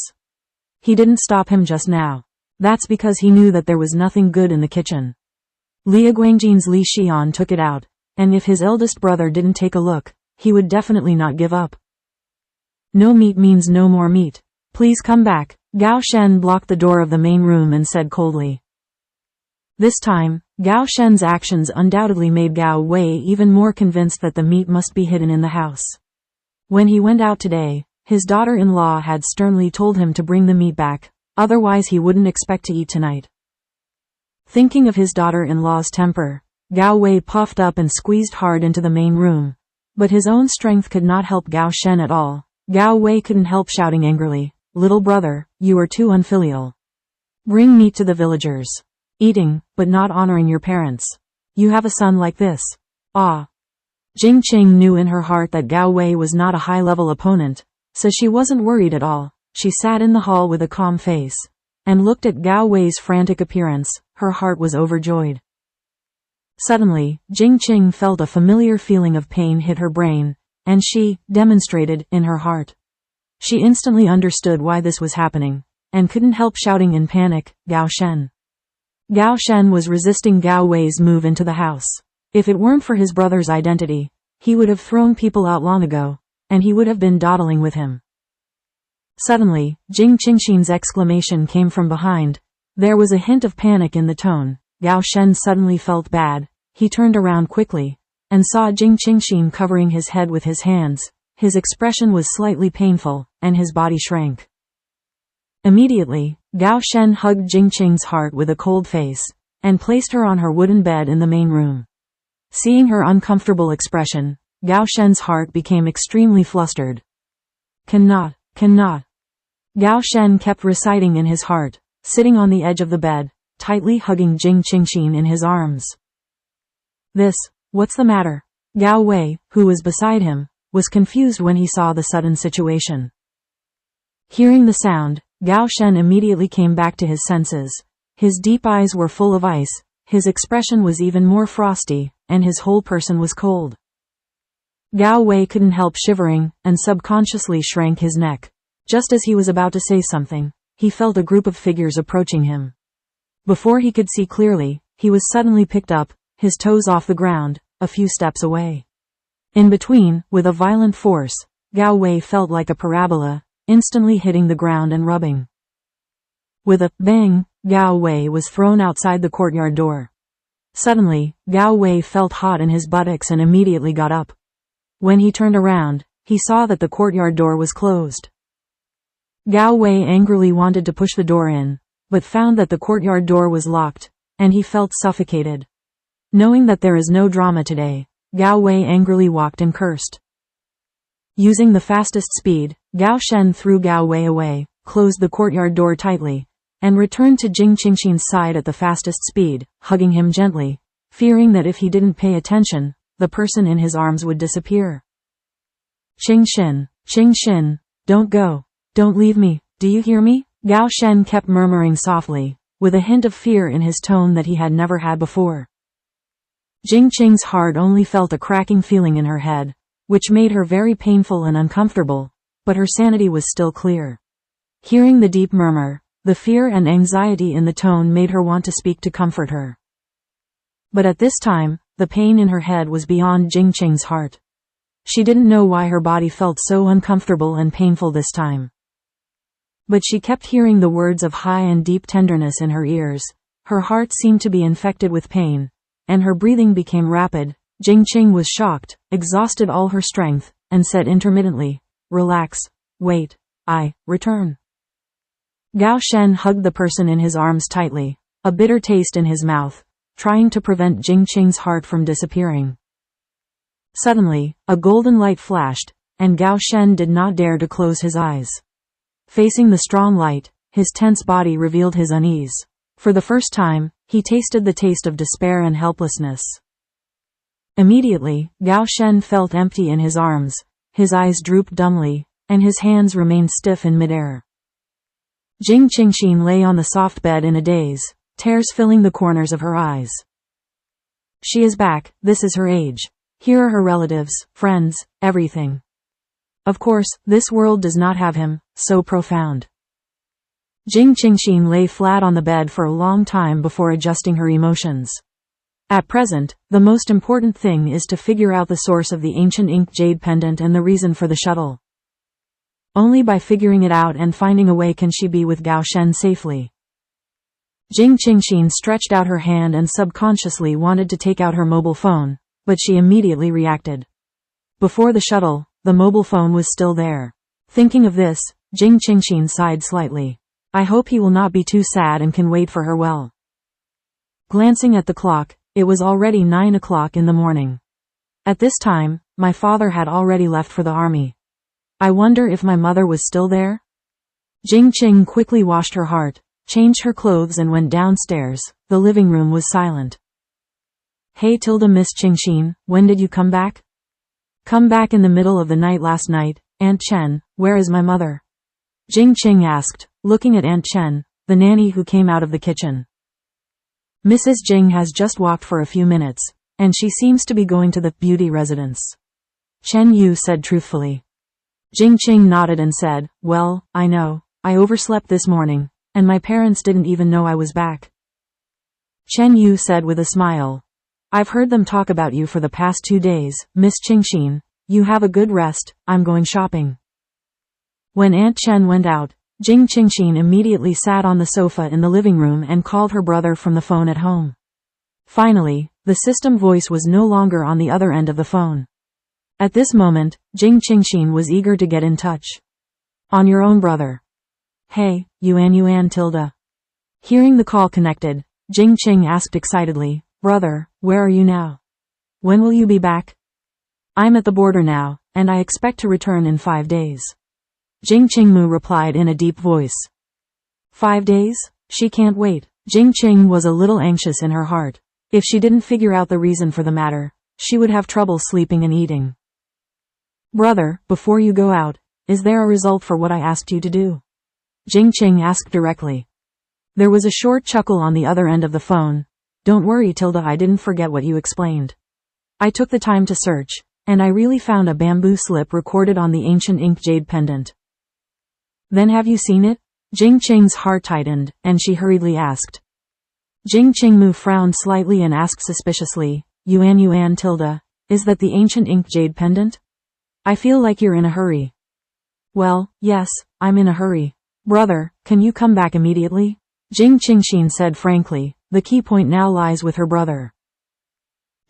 He didn't stop him just now. That's because he knew that there was nothing good in the kitchen. Lia Guangjin's Li Xian took it out, and if his eldest brother didn't take a look, he would definitely not give up. No meat means no more meat. Please come back. Gao Shen blocked the door of the main room and said coldly. This time, Gao Shen's actions undoubtedly made Gao Wei even more convinced that the meat must be hidden in the house. When he went out today, his daughter-in-law had sternly told him to bring the meat back, otherwise he wouldn't expect to eat tonight. Thinking of his daughter-in-law's temper, Gao Wei puffed up and squeezed hard into the main room. But his own strength could not help Gao Shen at all. Gao Wei couldn't help shouting angrily, "Little brother, you are too unfilial. Bring meat to the villagers. Eating, but not honoring your parents. You have a son like this. Ah." Jing Qing knew in her heart that Gao Wei was not a high-level opponent, so she wasn't worried at all. She sat in the hall with a calm face, and looked at Gao Wei's frantic appearance. Her heart was overjoyed. Suddenly, Jing Qing felt a familiar feeling of pain hit her brain, and she demonstrated in her heart. She instantly understood why this was happening, and couldn't help shouting in panic, "Gao Shen." Gao Shen was resisting Gao Wei's move into the house. If it weren't for his brother's identity, he would have thrown people out long ago, and he would have been dawdling with him. Suddenly, Jing Qingxin's exclamation came from behind. There was a hint of panic in the tone. Gao Shen suddenly felt bad. He turned around quickly, and saw Jing Qingxin covering his head with his hands. His expression was slightly painful, and his body shrank. Immediately, Gao Shen hugged Jing Qing's heart with a cold face, and placed her on her wooden bed in the main room. Seeing her uncomfortable expression, Gao Shen's heart became extremely flustered. Cannot. Gao Shen kept reciting in his heart, sitting on the edge of the bed, tightly hugging Jing Qingxin in his arms. What's the matter? Gao Wei, who was beside him, was confused when he saw the sudden situation. Hearing the sound, Gao Shen immediately came back to his senses. His deep eyes were full of ice, his expression was even more frosty, and his whole person was cold. Gao Wei couldn't help shivering, and subconsciously shrank his neck. Just as he was about to say something, he felt a group of figures approaching him. Before he could see clearly, he was suddenly picked up, his toes off the ground, a few steps away. In between, with a violent force, Gao Wei felt like a parabola, instantly hitting the ground and rubbing. With a bang, Gao Wei was thrown outside the courtyard door. Suddenly, Gao Wei felt hot in his buttocks and immediately got up. When he turned around, he saw that the courtyard door was closed. Gao Wei angrily wanted to push the door in, but found that the courtyard door was locked, and he felt suffocated. Knowing that there is no drama today, Gao Wei angrily walked and cursed. Using the fastest speed, Gao Shen threw Gao Wei away, closed the courtyard door tightly, and returned to Jing Qingxin's side at the fastest speed, hugging him gently, fearing that if he didn't pay attention, the person in his arms would disappear. Qingxin, don't go. Don't leave me, do you hear me? Gao Shen kept murmuring softly, with a hint of fear in his tone that he had never had before. Jing Qing's heart only felt a cracking feeling in her head, which made her very painful and uncomfortable, but her sanity was still clear. Hearing the deep murmur, the fear and anxiety in the tone made her want to speak to comfort her. But at this time, the pain in her head was beyond Jing Qing's heart. She didn't know why her body felt so uncomfortable and painful this time. But she kept hearing the words of high and deep tenderness in her ears. Her heart seemed to be infected with pain, and her breathing became rapid. Jing Qing was shocked, exhausted all her strength, and said intermittently, "Relax, wait." return. Gao Shen hugged the person in his arms tightly, a bitter taste in his mouth, trying to prevent Jing Qing's heart from disappearing. Suddenly, a golden light flashed, and Gao Shen did not dare to close his eyes. Facing the strong light, his tense body revealed his unease. For the first time, he tasted the taste of despair and helplessness. Immediately, Gao Shen felt empty in his arms, his eyes drooped dumbly, and his hands remained stiff in midair. Jing Qingxin lay on the soft bed in a daze, tears filling the corners of her eyes. She is back, this is her age. Here are her relatives, friends, everything. Of course, this world does not have him, so profound. Jing Qingxin lay flat on the bed for a long time before adjusting her emotions. At present, the most important thing is to figure out the source of the ancient ink jade pendant and the reason for the shuttle. Only by figuring it out and finding a way can she be with Gao Shen safely. Jing Qingxin stretched out her hand and subconsciously wanted to take out her mobile phone, but she immediately reacted. Before the shuttle, the mobile phone was still there. Thinking of this, Jing Qingxin sighed slightly. I hope he will not be too sad and can wait for her well. Glancing at the clock, it was already 9 o'clock in the morning. At this time, my father had already left for the army. I wonder if my mother was still there? Jing Qing quickly washed her heart, changed her clothes and went downstairs. The living room was silent. Hey Miss Qingxin, when did you come back? Come back in the middle of the night last night. Aunt Chen, where is my mother? Jing Qing asked, looking at Aunt Chen, the nanny who came out of the kitchen. Mrs. Jing has just walked for a few minutes, and she seems to be going to the beauty residence. Chen Yu said truthfully. Jing Qing nodded and said, well, I know, I overslept this morning, and my parents didn't even know I was back. Chen Yu said with a smile. I've heard them talk about you for the past 2 days, Miss Qingxin. You have a good rest, I'm going shopping. When Aunt Chen went out, Jing Qingxin immediately sat on the sofa in the living room and called her brother from the phone at home. Finally, the system voice was no longer on the other end of the phone. At this moment, Jing Qingxin was eager to get in touch. On your own brother. Hey, Yuan tilde. Hearing the call connected, Jing Qing asked excitedly, brother, where are you now? When will you be back? I'm at the border now, and I expect to return in 5 days. Jing Qingmu replied in a deep voice. 5 days? She can't wait. Jing Qing was a little anxious in her heart. If she didn't figure out the reason for the matter, she would have trouble sleeping and eating. Brother, before you go out, is there a result for what I asked you to do? Jing Qing asked directly. There was a short chuckle on the other end of the phone. Don't worry I didn't forget what you explained. I took the time to search, and I really found a bamboo slip recorded on the ancient ink jade pendant. Then have you seen it? Jing Qing's heart tightened, and she hurriedly asked. Jing Qingmu frowned slightly and asked suspiciously, Yuan tilde, is that the ancient ink jade pendant? I feel like you're in a hurry. Well, yes, I'm in a hurry. Brother, can you come back immediately? Jing Qingxin said frankly, the key point now lies with her brother.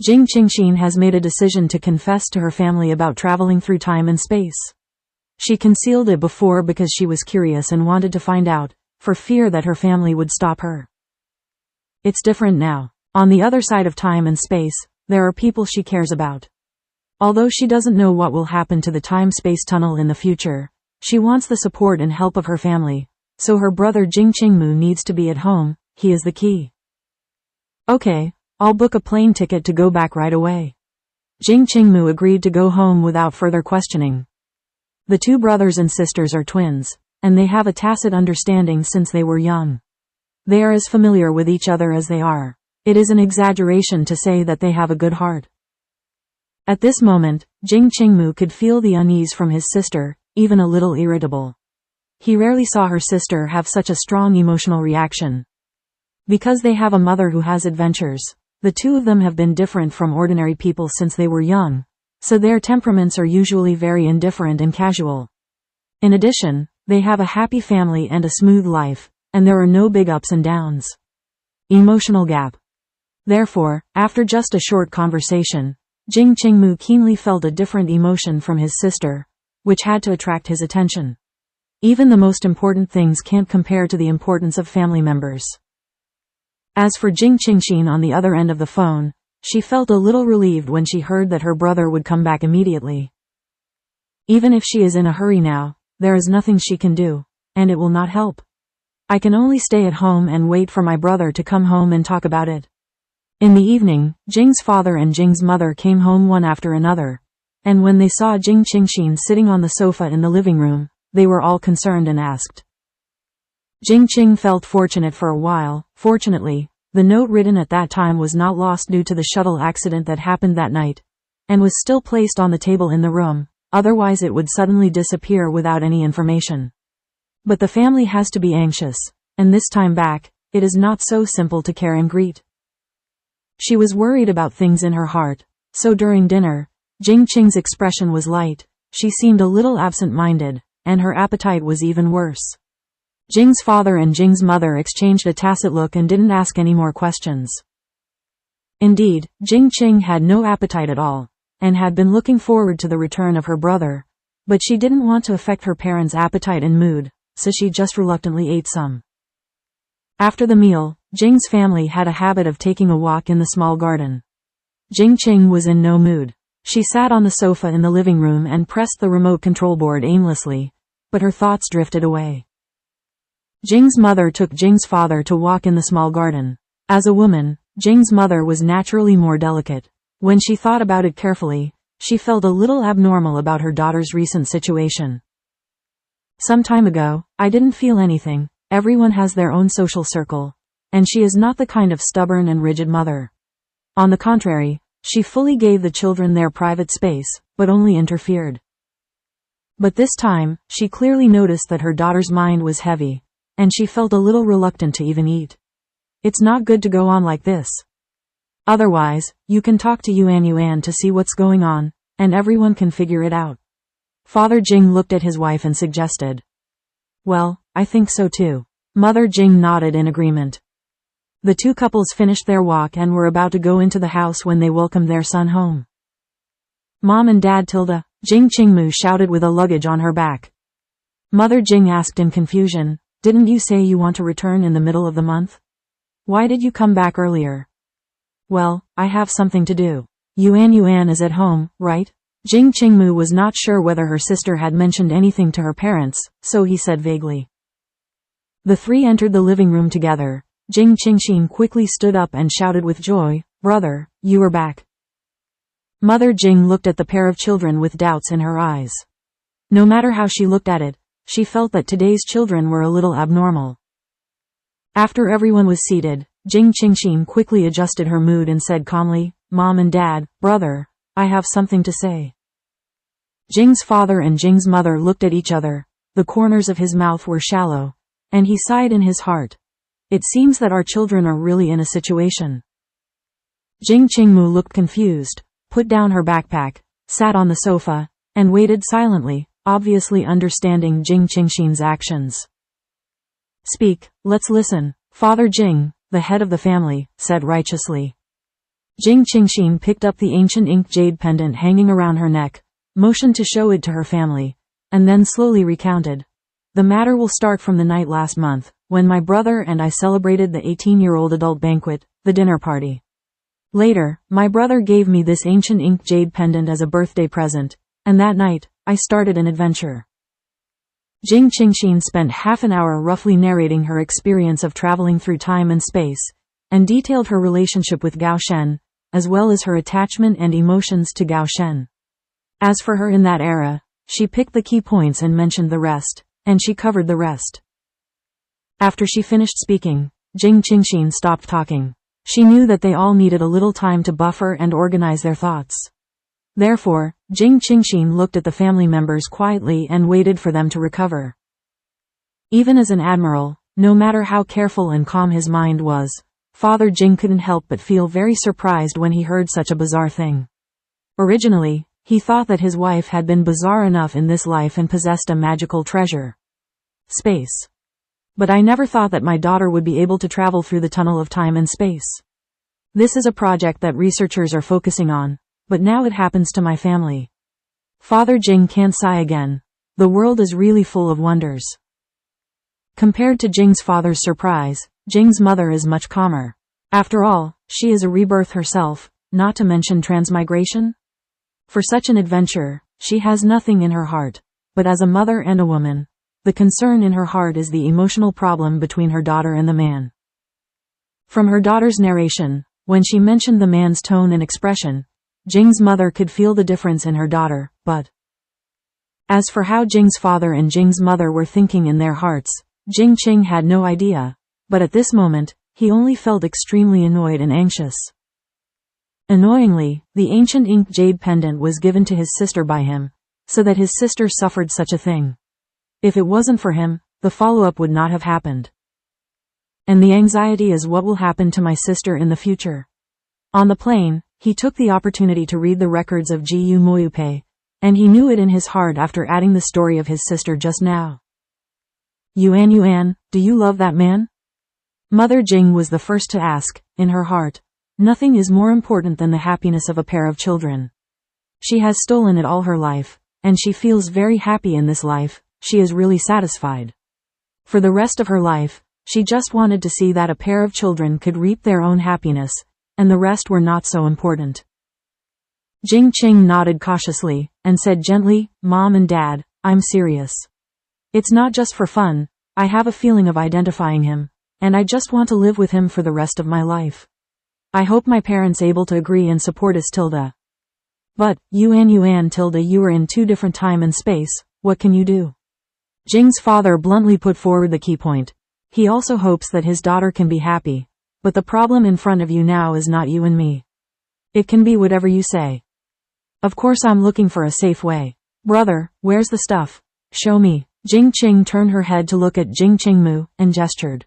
Jing Qingxin has made a decision to confess to her family about traveling through time and space. She concealed it before because she was curious and wanted to find out, for fear that her family would stop her. It's different now. On the other side of time and space, there are people she cares about. Although she doesn't know what will happen to the time-space tunnel in the future, she wants the support and help of her family, so her brother Jing Qingmu needs to be at home. He is the key. Okay, I'll book a plane ticket to go back right away. Jing Qingmu agreed to go home without further questioning. The two brothers and sisters are twins, and they have a tacit understanding since they were young. They are as familiar with each other as they are. It is an exaggeration to say that they have a good heart. At this moment, Jing Qingmu could feel the unease from his sister, even a little irritable. He rarely saw her sister have such a strong emotional reaction. Because they have a mother who has adventures, the two of them have been different from ordinary people since they were young, so their temperaments are usually very indifferent and casual. In addition, they have a happy family and a smooth life, and there are no big ups and downs. Emotional gap. Therefore, after just a short conversation, Jing Qingmu keenly felt a different emotion from his sister, which had to attract his attention. Even the most important things can't compare to the importance of family members. As for Jing Qingxin on the other end of the phone, she felt a little relieved when she heard that her brother would come back immediately. Even if she is in a hurry now, there is nothing she can do, and it will not help. I can only stay at home and wait for my brother to come home and talk about it. In the evening, Jing's father and Jing's mother came home one after another, and when they saw Jing Qingxin sitting on the sofa in the living room, they were all concerned and asked. Jing Qing felt fortunate for a while. Fortunately, the note written at that time was not lost due to the shuttle accident that happened that night, and was still placed on the table in the room, otherwise it would suddenly disappear without any information. But the family has to be anxious, and this time back, it is not so simple to care and greet. She was worried about things in her heart, so during dinner, Jing Qing's expression was light, she seemed a little absent-minded, and her appetite was even worse. Jing's father and Jing's mother exchanged a tacit look and didn't ask any more questions. Indeed, Jing Qing had no appetite at all, and had been looking forward to the return of her brother, but she didn't want to affect her parents' appetite and mood, so she just reluctantly ate some. After the meal, Jing's family had a habit of taking a walk in the small garden. Jing Qing was in no mood. She sat on the sofa in the living room and pressed the remote control board aimlessly, but her thoughts drifted away. Jing's mother took Jing's father to walk in the small garden. As a woman, Jing's mother was naturally more delicate. When she thought about it carefully, she felt a little abnormal about her daughter's recent situation. Some time ago, I didn't feel anything. Everyone has their own social circle, and she is not the kind of stubborn and rigid mother. On the contrary, she fully gave the children their private space, but only interfered. But this time, she clearly noticed that her daughter's mind was heavy, and she felt a little reluctant to even eat. It's not good to go on like this. Otherwise, you can talk to Yuan to see what's going on, and everyone can figure it out. Father Jing looked at his wife and suggested. Well, I think so too. Mother Jing nodded in agreement. The two couples finished their walk and were about to go into the house when they welcomed their son home. Mom and Dad Tilda, Jing Qingmu shouted with a luggage on her back. Mother Jing asked in confusion, didn't you say you want to return in the middle of the month? Why did you come back earlier? Well, I have something to do. Yuan is at home, right? Jing Qingmu was not sure whether her sister had mentioned anything to her parents, so he said vaguely. The three entered the living room together. Jing Qingxin quickly stood up and shouted with joy, brother, you are back. Mother Jing looked at the pair of children with doubts in her eyes. No matter how she looked at it, she felt that today's children were a little abnormal. After everyone was seated, Jing Qingxin quickly adjusted her mood and said calmly, Mom and Dad, brother, I have something to say. Jing's father and Jing's mother looked at each other. The corners of his mouth were shallow, and he sighed in his heart. It seems that our children are really in a situation. Jing Qingmu looked confused, put down her backpack, sat on the sofa, and waited silently, obviously understanding Jing Qingxin's actions. Speak, let's listen. Father Jing, the head of the family, said righteously. Jing Qingxin picked up the ancient inked jade pendant hanging around her neck, motioned to show it to her family, and then slowly recounted. The matter will start from the night last month, when my brother and I celebrated the 18-year-old adult banquet, the dinner party. Later, my brother gave me this ancient inked jade pendant as a birthday present, and that night, I started an adventure. Jing Qingxin spent half an hour roughly narrating her experience of traveling through time and space, and detailed her relationship with Gao Shen, as well as her attachment and emotions to Gao Shen. As for her in that era, she picked the key points and mentioned the rest, and she covered the rest. After she finished speaking, Jing Qingxin stopped talking. She knew that they all needed a little time to buffer and organize their thoughts. Therefore, Jing Qingxin looked at the family members quietly and waited for them to recover. Even as an admiral, no matter how careful and calm his mind was, Father Jing couldn't help but feel very surprised when he heard such a bizarre thing. Originally, he thought that his wife had been bizarre enough in this life and possessed a magical treasure. Space. But I never thought that my daughter would be able to travel through the tunnel of time and space. This is a project that researchers are focusing on, but now it happens to my family. Father Jing can't sigh again. The world is really full of wonders. Compared to Jing's father's surprise, Jing's mother is much calmer. After all, she is a rebirth herself, not to mention transmigration. For such an adventure, she has nothing in her heart. But as a mother and a woman, the concern in her heart is the emotional problem between her daughter and the man. From her daughter's narration, when she mentioned the man's tone and expression, Jing's mother could feel the difference in her daughter, but as for how Jing's father and Jing's mother were thinking in their hearts, Jing Qing had no idea, but at this moment, he only felt extremely annoyed and anxious. Annoyingly, the ancient inked jade pendant was given to his sister by him, so that his sister suffered such a thing. If it wasn't for him, the follow-up would not have happened. And the anxiety is what will happen to my sister in the future. On the plane, he took the opportunity to read the records of Gu Moyupe, and he knew it in his heart after adding the story of his sister just now. Yuan, do you love that man? Mother Jing was the first to ask. In her heart, nothing is more important than the happiness of a pair of children. She has stolen it all her life, and she feels very happy in this life. She is really satisfied. For the rest of her life, she just wanted to see that a pair of children could reap their own happiness, and the rest were not so important. Jing Qing nodded cautiously, and said gently, Mom and Dad, I'm serious. It's not just for fun, I have a feeling of identifying him, and I just want to live with him for the rest of my life. I hope my parents able to agree and support us. But, Yuan, you are in two different time and space, what can you do? Jing's father bluntly put forward the key point. He also hopes that his daughter can be happy, but the problem in front of you now is not you and me. It can be whatever you say. Of course I'm looking for a safe way. Brother, where's the stuff? Show me. Jing Qing turned her head to look at Jing Qingmu, and gestured.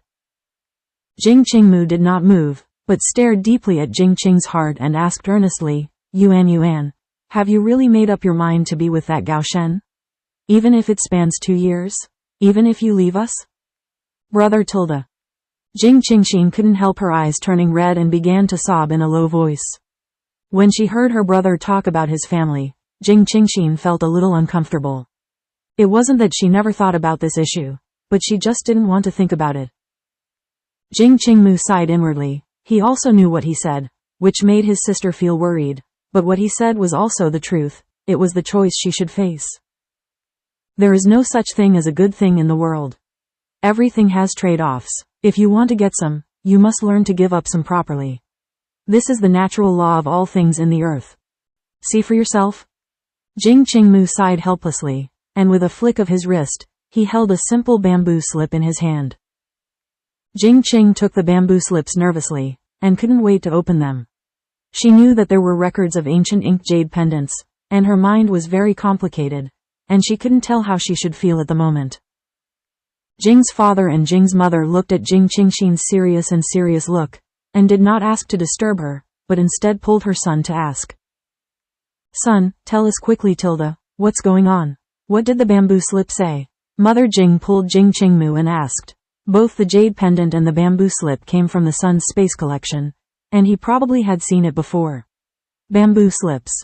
Jing Qingmu did not move, but stared deeply at Jing Qing's heart and asked earnestly, Yuan, have you really made up your mind to be with that Gao Shen? Even if it spans 2 years? Even if you leave us? Brother. Jing Qingxin couldn't help her eyes turning red and began to sob in a low voice. When she heard her brother talk about his family, Jing Qingxin felt a little uncomfortable. It wasn't that she never thought about this issue, but she just didn't want to think about it. Jing Qingmu sighed inwardly. He also knew what he said, which made his sister feel worried, but what he said was also the truth. It was the choice she should face. There is no such thing as a good thing in the world. Everything has trade-offs. If you want to get some, you must learn to give up some properly. This is the natural law of all things in the earth. See for yourself? Jing Qingmu sighed helplessly, and with a flick of his wrist, he held a simple bamboo slip in his hand. Jing Qing took the bamboo slips nervously, and couldn't wait to open them. She knew that there were records of ancient inked jade pendants, and her mind was very complicated, and she couldn't tell how she should feel at the moment. Jing's father and Jing's mother looked at Jing Qingxin's serious look, and did not ask to disturb her, but instead pulled her son to ask. Son, tell us quickly. What's going on? What did the bamboo slip say? Mother Jing pulled Jing Qingmu and asked. Both the jade pendant and the bamboo slip came from the son's space collection, and he probably had seen it before. Bamboo slips.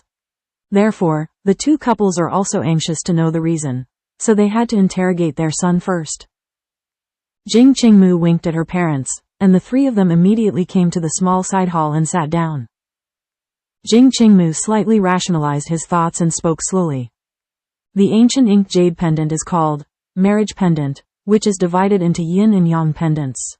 Therefore, the two couples are also anxious to know the reason, so they had to interrogate their son first. Jing Qingmu winked at her parents, and the three of them immediately came to the small side hall and sat down. Jing Qingmu slightly rationalized his thoughts and spoke slowly. The ancient inked jade pendant is called marriage pendant, which is divided into yin and yang pendants.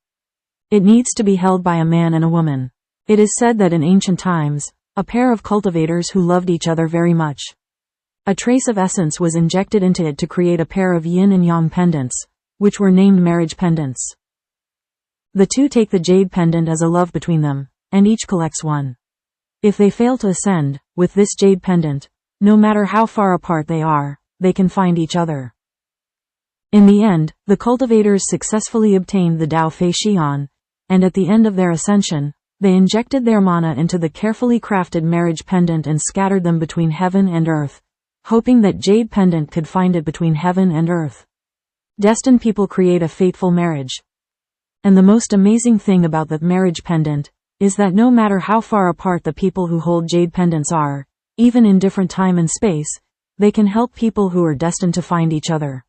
It needs to be held by a man and a woman. It is said that in ancient times, a pair of cultivators who loved each other very much. A trace of essence was injected into it to create a pair of yin and yang pendants, which were named marriage pendants. The two take the jade pendant as a love between them, and each collects one. If they fail to ascend, with this jade pendant, no matter how far apart they are, they can find each other. In the end, the cultivators successfully obtained the Dao Fei Xian, and at the end of their ascension, they injected their mana into the carefully crafted marriage pendant and scattered them between heaven and earth, hoping that jade pendant could find it between heaven and earth. Destined people create a fateful marriage. And the most amazing thing about the marriage pendant is that no matter how far apart the people who hold jade pendants are, even in different time and space, They can help people who are destined to find each other.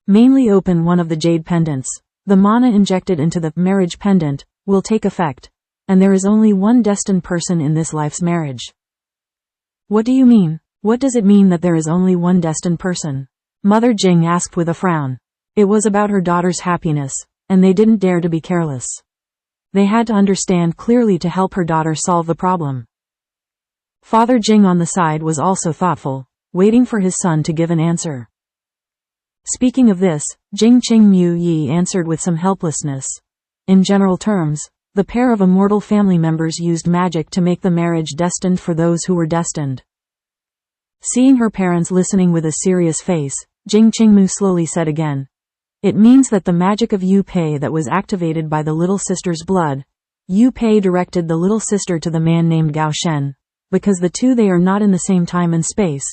Mainly open one of the jade pendants. The mana injected into the marriage pendant will take effect, and there is only one destined person in this life's marriage. What do you mean? What does it mean that there is only one destined person? Mother Jing asked with a frown. It was about her daughter's happiness, and they didn't dare to be careless. They had to understand clearly to help her daughter solve the problem. Father Jing on the side was also thoughtful, waiting for his son to give an answer. Speaking of this, Jing Qingxin answered with some helplessness. In general terms, the pair of immortal family members used magic to make the marriage destined for those who were destined. Seeing her parents listening with a serious face, Jing Qingmu slowly said again. It means that the magic of Yu Pei that was activated by the little sister's blood, Yu Pei directed the little sister to the man named Gao Shen, because the two they are not in the same time and space,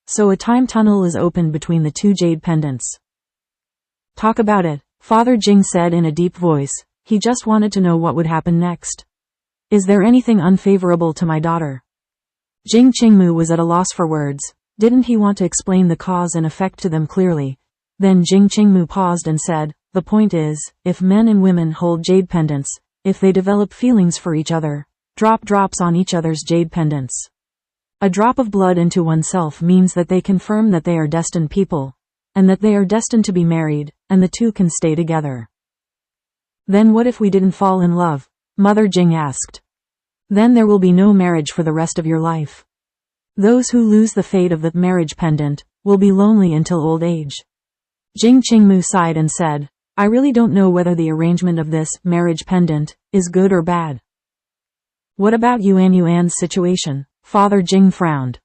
so a time tunnel is opened between the two jade pendants. Talk about it, Father Jing said in a deep voice. He just wanted to know what would happen next. Is there anything unfavorable to my daughter? Jing Qingmu was at a loss for words. Didn't he want to explain the cause and effect to them clearly? Then Jing Qingmu paused and said, the point is, if men and women hold jade pendants, if they develop feelings for each other, drop drops on each other's jade pendants. A drop of blood into oneself means that they confirm that they are destined people, and that they are destined to be married, and the two can stay together. Then what if we didn't fall in love? Mother Jing asked. Then there will be no marriage for the rest of your life. Those who lose the fate of the marriage pendant will be lonely until old age. Jing Qingmu sighed and said, I really don't know whether the arrangement of this marriage pendant is good or bad. What about Yuan's situation? Father Jing frowned.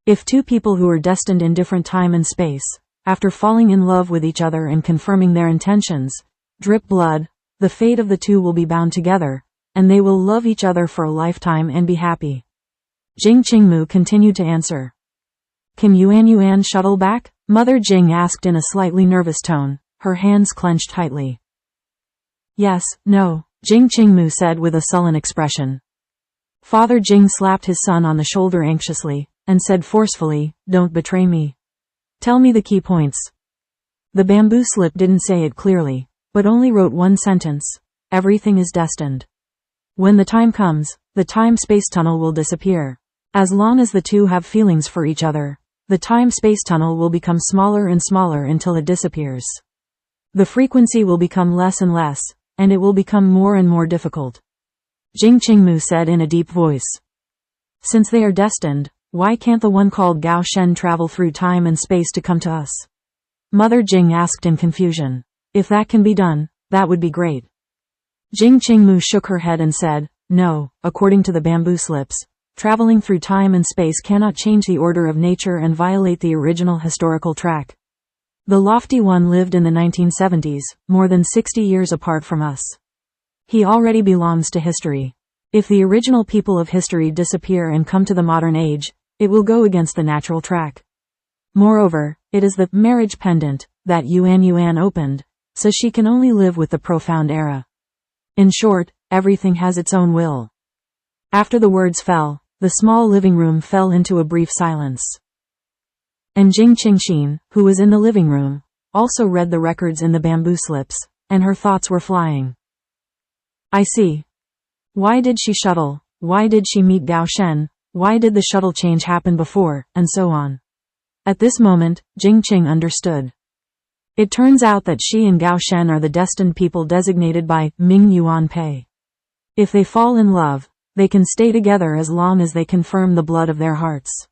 If two people who are destined in different time and space, after falling in love with each other and confirming their intentions, drip blood, the fate of the two will be bound together, and they will love each other for a lifetime and be happy. Jing Qingmu continued to answer. Can Yuan shuttle back? Mother Jing asked in a slightly nervous tone, her hands clenched tightly. Yes, no, Jing Qingmu said with a sullen expression. Father Jing slapped his son on the shoulder anxiously, and said forcefully, don't betray me. Tell me the key points. The bamboo slip didn't say it clearly, but only wrote one sentence. Everything is destined. When the time comes, the time-space tunnel will disappear. As long as the two have feelings for each other, the time-space tunnel will become smaller and smaller until it disappears. The frequency will become less and less, and it will become more and more difficult. Jing Qingmu said in a deep voice. Since they are destined, why can't the one called Gao Shen travel through time and space to come to us? Mother Jing asked in confusion. If that can be done, that would be great. Jing Qingmu shook her head and said, no, according to the bamboo slips, traveling through time and space cannot change the order of nature and violate the original historical track. The lofty one lived in the 1970s, more than 60 years apart from us. He already belongs to history. If the original people of history disappear and come to the modern age, it will go against the natural track. Moreover, it is the marriage pendant that Yuan opened, so she can only live with the profound era. In short, everything has its own will. After the words fell, the small living room fell into a brief silence. And Jing Qingxin, who was in the living room, also read the records in the bamboo slips, and her thoughts were flying. I see. Why did she shuttle? Why did she meet Gao Shen? Why did the shuttle change happen before, and so on? At this moment, Jing Qing understood. It turns out that she and Gao Shen are the destined people designated by Ming Yuan Pei. If they fall in love, they can stay together as long as they confirm the blood of their hearts.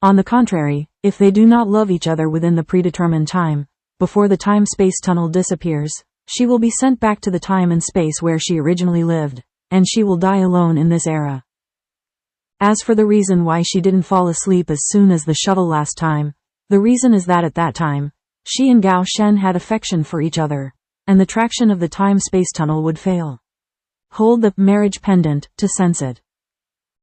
On the contrary, if they do not love each other within the predetermined time, before the time-space tunnel disappears, she will be sent back to the time and space where she originally lived, and she will die alone in this era. As for the reason why she didn't fall asleep as soon as the shuttle last time, the reason is that at that time, she and Gao Shen had affection for each other, and the traction of the time-space tunnel would fail. Hold the marriage pendant to sense it.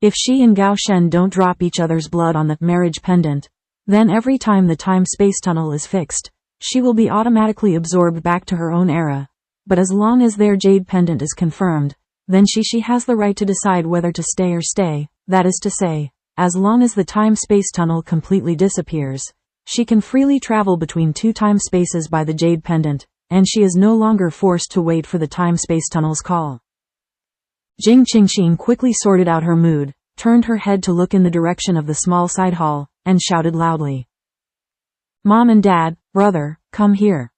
If she and Gao Shen don't drop each other's blood on the marriage pendant, then every time the time-space tunnel is fixed, she will be automatically absorbed back to her own era. But as long as their jade pendant is confirmed, then she has the right to decide whether to stay or stay, that is to say, as long as the time-space tunnel completely disappears, she can freely travel between two time spaces by the jade pendant, and she is no longer forced to wait for the time-space tunnel's call. Jing Qingxin quickly sorted out her mood, turned her head to look in the direction of the small side hall, and shouted loudly, "Mom and Dad, brother, come here."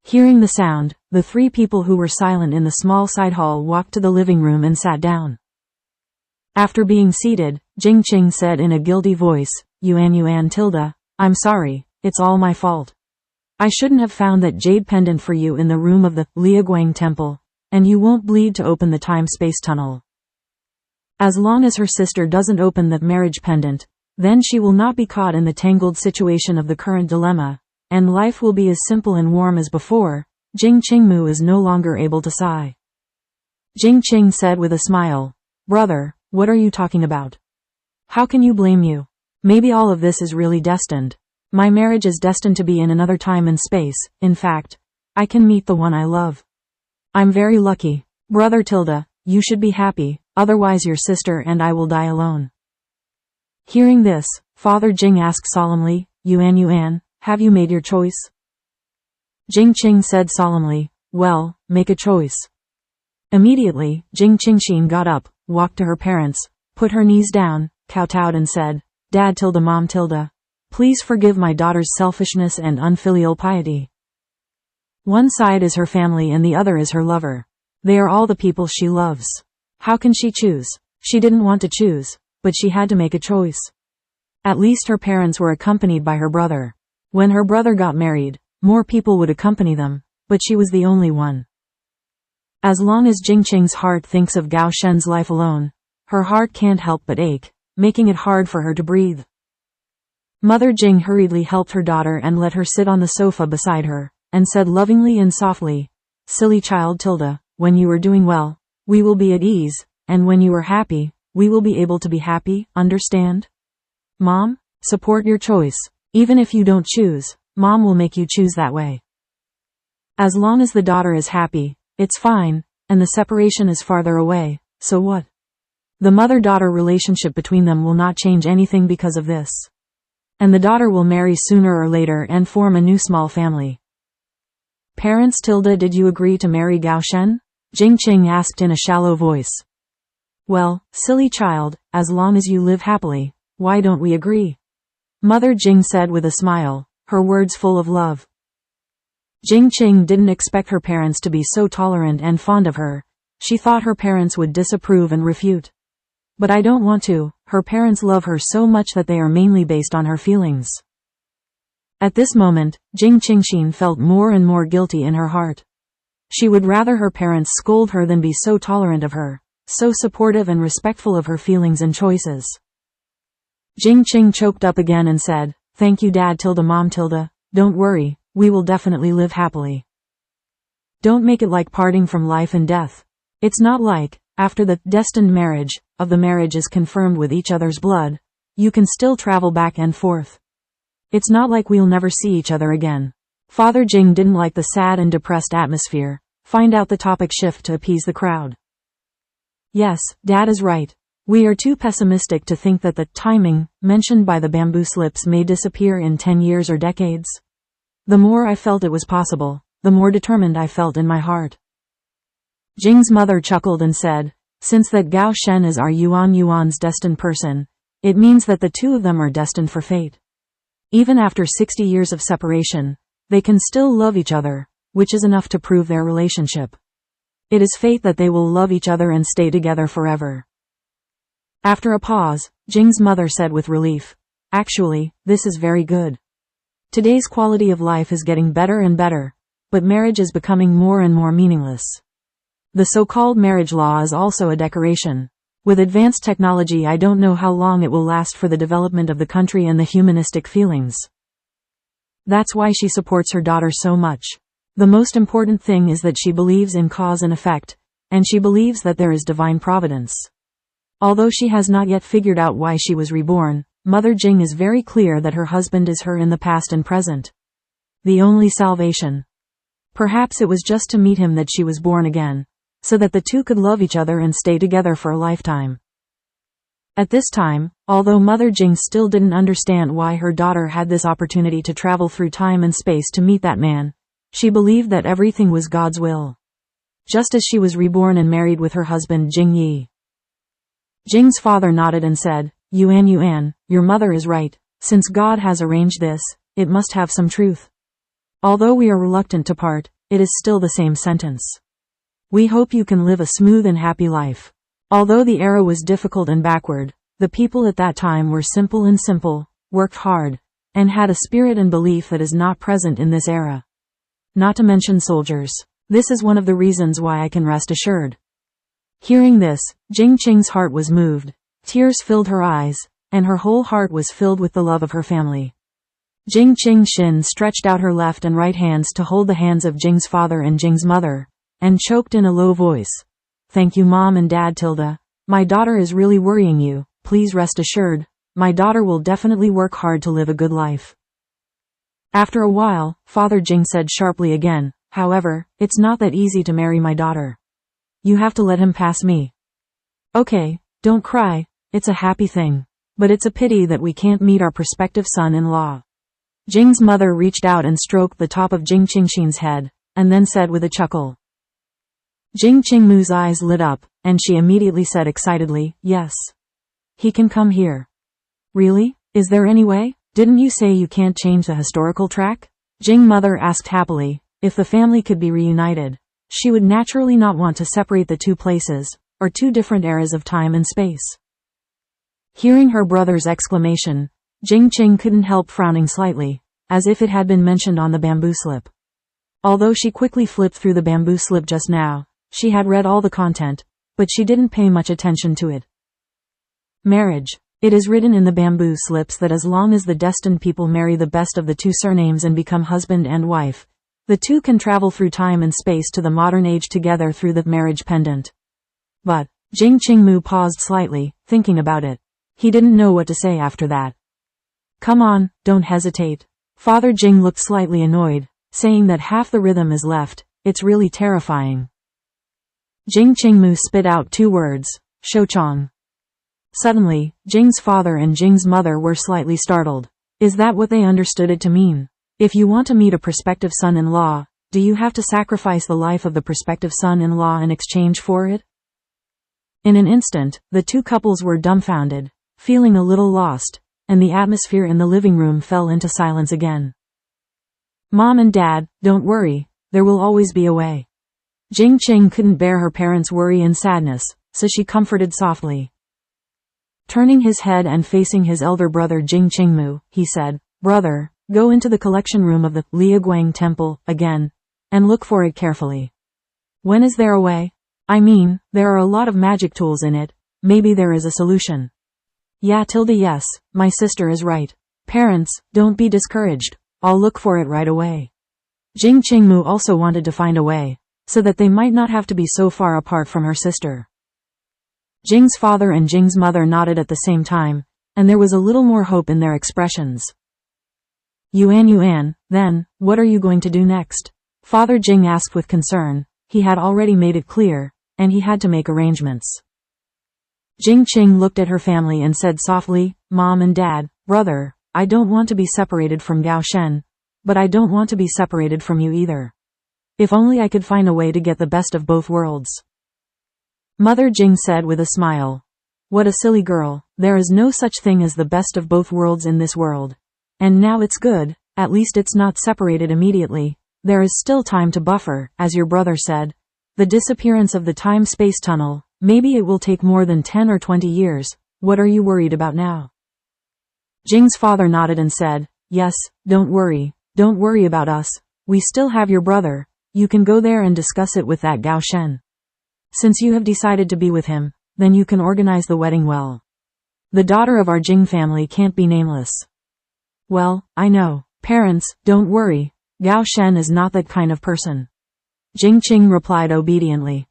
Hearing the sound, the three people who were silent in the small side hall walked to the living room and sat down. After being seated, Jing Qing said in a guilty voice, Yuan tilde, "I'm sorry, it's all my fault. I shouldn't have found that jade pendant for you in the room of the Liaguang temple, and you won't bleed to open the time-space tunnel." As long as her sister doesn't open the marriage pendant, then she will not be caught in the tangled situation of the current dilemma, and life will be as simple and warm as before. Jing Qingmu is no longer able to sigh. Jing Qing said with a smile, "Brother, what are you talking about? How can you blame you? Maybe all of this is really destined. My marriage is destined to be in another time and space. In fact, I can meet the one I love. I'm very lucky. Brother tilde, you should be happy, otherwise your sister and I will die alone." Hearing this, Father Jing asked solemnly, Yuan, have you made your choice?" Jing Qing said solemnly, "Well, make a choice." Immediately, Jing Qingxin got up, walked to her parents, put her knees down, kowtowed and said, "Dad tilde mom tilde, please forgive my daughter's selfishness and unfilial piety. One side is her family and the other is her lover. They are all the people she loves. How can she choose? She didn't want to choose, but she had to make a choice. At least her parents were accompanied by her brother. When her brother got married, more people would accompany them, but she was the only one. As long as Jing Qing's heart thinks of Gao Shen's life alone, her heart can't help but ache, making it hard for her to breathe." Mother Jing hurriedly helped her daughter and let her sit on the sofa beside her, and said lovingly and softly, "Silly child tilde, when you are doing well, we will be at ease, and when you are happy, we will be able to be happy, understand? Mom, support your choice. Even if you don't choose, Mom will make you choose that way. As long as the daughter is happy, it's fine, and the separation is farther away, so what? The mother-daughter relationship between them will not change anything because of this. And the daughter will marry sooner or later and form a new small family." "Parents tilde, did you agree to marry Gao Shen?" Jing Qing asked in a shallow voice. "Well, silly child, as long as you live happily, why don't we agree?" Mother Jing said with a smile, her words full of love. Jing Qing didn't expect her parents to be so tolerant and fond of her. She thought her parents would disapprove and refute. But I don't want to. Her parents love her so much that they are mainly based on her feelings. At this moment, Jing Qingxin felt more and more guilty in her heart. She would rather her parents scold her than be so tolerant of her, so supportive and respectful of her feelings and choices. Jing Qing choked up again and said, "Thank you Dad tilde mom tilde, don't worry, we will definitely live happily. Don't make it like parting from life and death. It's not like, after the destined marriage, of the marriage is confirmed with each other's blood, you can still travel back and forth. It's not like we'll never see each other again." Father Jing didn't like the sad and depressed atmosphere. Find out the topic shift to appease the crowd. "Yes, Dad is right. We are too pessimistic to think that the timing mentioned by the bamboo slips may disappear in 10 years or decades. The more I felt it was possible, the more determined I felt in my heart." Jing's mother chuckled and said, "Since that Gao Shen is our Yuan's destined person, it means that the two of them are destined for fate. Even after 60 years of separation, they can still love each other, which is enough to prove their relationship. It is fate that they will love each other and stay together forever." After a pause, Jing's mother said with relief, "Actually, this is very good. Today's quality of life is getting better and better, but marriage is becoming more and more meaningless. The so-called marriage law is also a decoration. With advanced technology, I don't know how long it will last for the development of the country and the humanistic feelings." That's why she supports her daughter so much. The most important thing is that she believes in cause and effect, and she believes that there is divine providence. Although she has not yet figured out why she was reborn, Mother Jing is very clear that her husband is her in the past and present. The only salvation. Perhaps it was just to meet him that she was born again, so that the two could love each other and stay together for a lifetime. At this time, although Mother Jing still didn't understand why her daughter had this opportunity to travel through time and space to meet that man, she believed that everything was God's will. Just as she was reborn and married with her husband Jing Yi. Jing's father nodded and said, Yuan, your mother is right. Since God has arranged this, it must have some truth. Although we are reluctant to part, it is still the same sentence. We hope you can live a smooth and happy life. Although the era was difficult and backward, the people at that time were simple, worked hard, and had a spirit and belief that is not present in this era. Not to mention soldiers. This is one of the reasons why I can rest assured. Hearing this, Jing Qing's heart was moved, tears filled her eyes, and her whole heart was filled with the love of her family. Jing Qingxin stretched out her left and right hands to hold the hands of Jing's father and Jing's mother, and choked in a low voice. Thank you Mom and Dad Tilda. My daughter is really worrying you. Please rest assured, my daughter will definitely work hard to live a good life. After a while, Father Jing said sharply again, however, it's not that easy to marry my daughter. You have to let him pass me. Okay, don't cry, it's a happy thing. But it's a pity that we can't meet our prospective son-in-law. Jing's mother reached out and stroked the top of Jing Qingxin's head, and then said with a chuckle. Jing Qingmu's eyes lit up, and she immediately said excitedly, yes. He can come here. Really? Is there any way? Didn't you say you can't change the historical track? Jing mother asked happily. If the family could be reunited, she would naturally not want to separate the two places, or two different eras of time and space. Hearing her brother's exclamation, Jing Qing couldn't help frowning slightly, as if it had been mentioned on the bamboo slip. Although she quickly flipped through the bamboo slip just now, she had read all the content, but she didn't pay much attention to it. Marriage. It is written in the bamboo slips that as long as the destined people marry the best of the two surnames and become husband and wife, the two can travel through time and space to the modern age together through the marriage pendant. But, Jing Qingmu paused slightly, thinking about it. He didn't know what to say after that. Come on, don't hesitate. Father Jing looked slightly annoyed, saying that half the rhythm is left. It's really terrifying. Jing Qingmu spit out two words, Shouchong. Suddenly, Jing's father and Jing's mother were slightly startled. Is that what they understood it to mean? If you want to meet a prospective son-in-law, do you have to sacrifice the life of the prospective son-in-law in exchange for it? In an instant, the two couples were dumbfounded, feeling a little lost, and the atmosphere in the living room fell into silence again. Mom and Dad, don't worry, there will always be a way. Jing Qing couldn't bear her parents' worry and sadness, so she comforted softly. Turning his head and facing his elder brother Jing Qingmu, he said, Brother, go into the collection room of the Liaguang Temple, again, and look for it carefully. When is there a way? I mean, there are a lot of magic tools in it, maybe there is a solution. Yeah yes, my sister is right. Parents, don't be discouraged, I'll look for it right away. Jing Qingmu also wanted to find a way, so that they might not have to be so far apart from her sister. Jing's father and Jing's mother nodded at the same time, and there was a little more hope in their expressions. Yuan, then, what are you going to do next? Father Jing asked with concern. He had already made it clear, and he had to make arrangements. Jing Qing looked at her family and said softly, Mom and Dad, brother, I don't want to be separated from Gao Shen, but I don't want to be separated from you either. If only I could find a way to get the best of both worlds. Mother Jing said with a smile. What a silly girl, there is no such thing as the best of both worlds in this world. And now it's good, at least it's not separated immediately. There is still time to buffer, as your brother said. The disappearance of the time-space tunnel, maybe it will take more than 10 or 20 years. What are you worried about now? Jing's father nodded and said, Yes, don't worry about us. We still have your brother. You can go there and discuss it with that Gao Shen. Since you have decided to be with him, then you can organize the wedding well. The daughter of our Jing family can't be nameless. Well, I know. Parents, don't worry. Gao Shen is not that kind of person. Jing Qing replied obediently.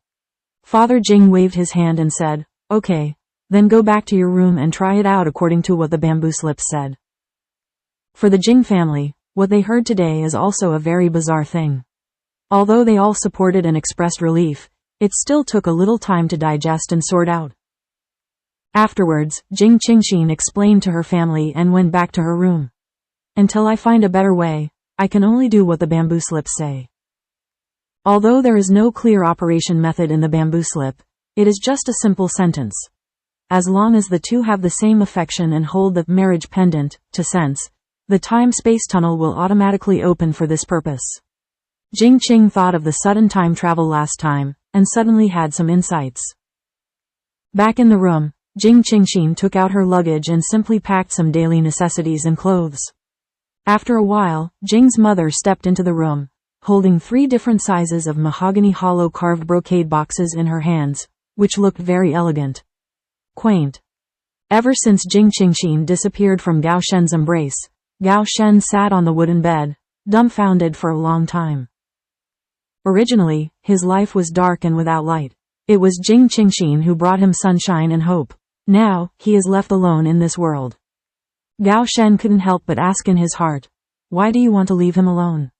Father Jing waved his hand and said, Okay, then go back to your room and try it out according to what the bamboo slips said. For the Jing family, what they heard today is also a very bizarre thing. Although they all supported and expressed relief, it still took a little time to digest and sort out. Afterwards, Jing Qingxin explained to her family and went back to her room. Until I find a better way, I can only do what the bamboo slips say. Although there is no clear operation method in the bamboo slip, it is just a simple sentence. As long as the two have the same affection and hold the marriage pendant to sense, the time-space tunnel will automatically open for this purpose. Jing Qing thought of the sudden time travel last time, and suddenly had some insights. Back in the room, Jing Qingxin took out her luggage and simply packed some daily necessities and clothes. After a while, Jing's mother stepped into the room, holding 3 different sizes of mahogany hollow carved brocade boxes in her hands, which looked very elegant. Quaint. Ever since Jing Qingxin disappeared from Gao Shen's embrace, Gao Shen sat on the wooden bed, dumbfounded for a long time. Originally, his life was dark and without light. It was Jing Qingxin who brought him sunshine and hope. Now, he is left alone in this world. Gao Shen couldn't help but ask in his heart, why do you want to leave him alone?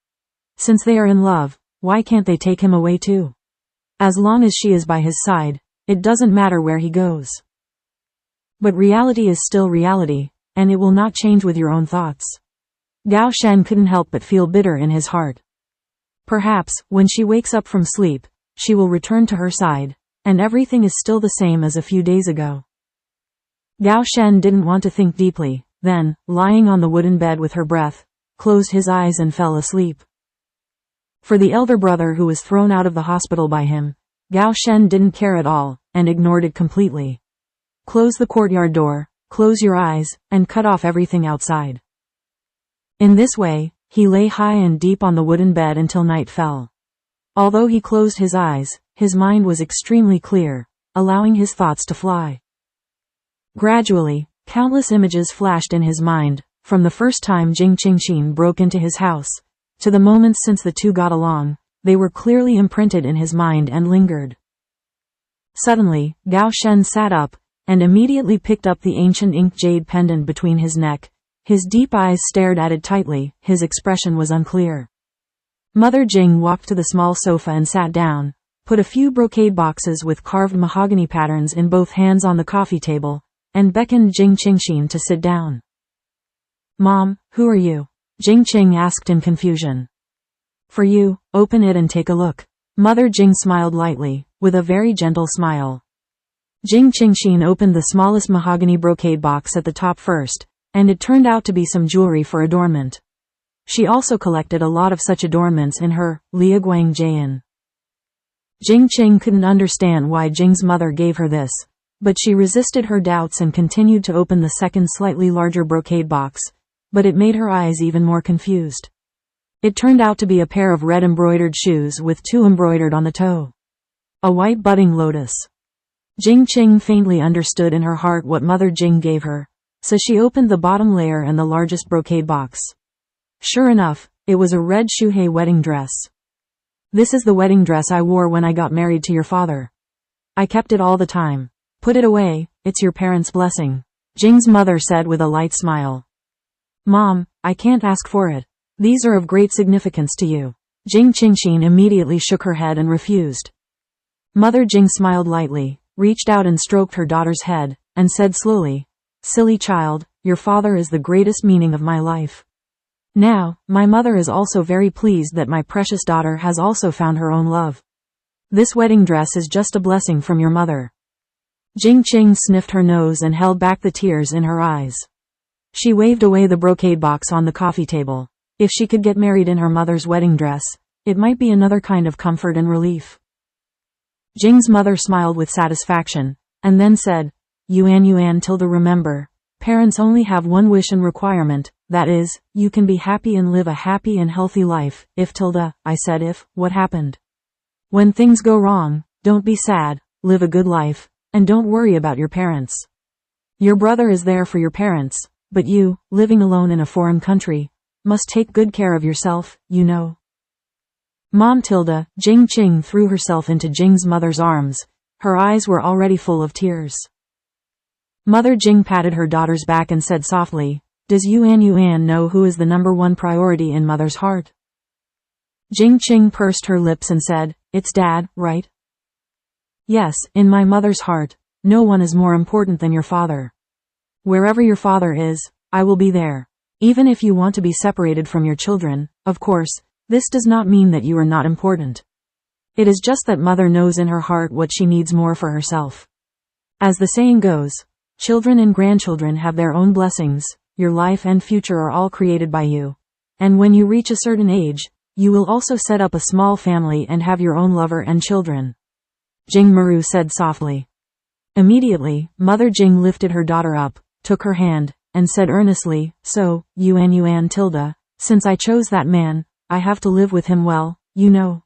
Since they are in love, why can't they take him away too? As long as she is by his side, it doesn't matter where he goes. But reality is still reality, and it will not change with your own thoughts. Gao Shen couldn't help but feel bitter in his heart. Perhaps, when she wakes up from sleep, she will return to her side, and everything is still the same as a few days ago. Gao Shen didn't want to think deeply, then, lying on the wooden bed with her breath, closed his eyes and fell asleep. For the elder brother who was thrown out of the hospital by him, Gao Shen didn't care at all, and ignored it completely. Close the courtyard door, close your eyes, and cut off everything outside. In this way, he lay high and deep on the wooden bed until night fell. Although he closed his eyes, his mind was extremely clear, allowing his thoughts to fly. Gradually, countless images flashed in his mind, from the first time Jing Qingxin broke into his house, to the moments since the two got along. They were clearly imprinted in his mind and lingered. Suddenly, Gao Shen sat up, and immediately picked up the ancient inked jade pendant between his neck. His deep eyes stared at it tightly, his expression was unclear. Mother Jing walked to the small sofa and sat down, put a few brocade boxes with carved mahogany patterns in both hands on the coffee table, and beckoned Jing Qingxin to sit down. Mom, who are you? Jing Qing asked in confusion. For you, open it and take a look. Mother Jing smiled lightly, with a very gentle smile. Jing Qingxin opened the smallest mahogany brocade box at the top first, and it turned out to be some jewelry for adornment. She also collected a lot of such adornments in her Liaguang Jian. Jing Qing couldn't understand why Jing's mother gave her this, but she resisted her doubts and continued to open the second slightly larger brocade box, but it made her eyes even more confused. It turned out to be a pair of red embroidered shoes with 2 embroidered on the toe. A white budding lotus. Jing Qing faintly understood in her heart what Mother Jing gave her, so she opened the bottom layer and the largest brocade box. Sure enough, it was a red shuhei wedding dress. This is the wedding dress I wore when I got married to your father. I kept it all the time. Put it away, it's your parents' blessing. Jing's mother said with a light smile. Mom, I can't ask for it. These are of great significance to you. Jing Qingxin immediately shook her head and refused. Mother Jing smiled lightly, reached out and stroked her daughter's head, and said slowly, Silly child, your father is the greatest meaning of my life. Now, my mother is also very pleased that my precious daughter has also found her own love. This wedding dress is just a blessing from your mother. Jing Qing sniffed her nose and held back the tears in her eyes. She waved away the brocade box on the coffee table. If she could get married in her mother's wedding dress, it might be another kind of comfort and relief. Jing's mother smiled with satisfaction, and then said, Yuan tilde remember, parents only have one wish and requirement, that is, you can be happy and live a happy and healthy life. If tilde, I said if, what happened? When things go wrong, don't be sad, live a good life, and don't worry about your parents. Your brother is there for your parents, but you, living alone in a foreign country, must take good care of yourself, you know. Mom tilde, Jing Qing threw herself into Jing's mother's arms. Her eyes were already full of tears. Mother Jing patted her daughter's back and said softly, Does Yuan know who is the number one priority in mother's heart? Jing Qing pursed her lips and said, It's Dad, right? Yes, in my mother's heart, no one is more important than your father. Wherever your father is, I will be there. Even if you want to be separated from your children, of course, this does not mean that you are not important. It is just that mother knows in her heart what she needs more for herself. As the saying goes, children and grandchildren have their own blessings, your life and future are all created by you. And when you reach a certain age, you will also set up a small family and have your own lover and children. Jing Maru said softly. Immediately, Mother Jing lifted her daughter up, took her hand, and said earnestly, so, Yuan Tilda, since I chose that man, I have to live with him well, you know.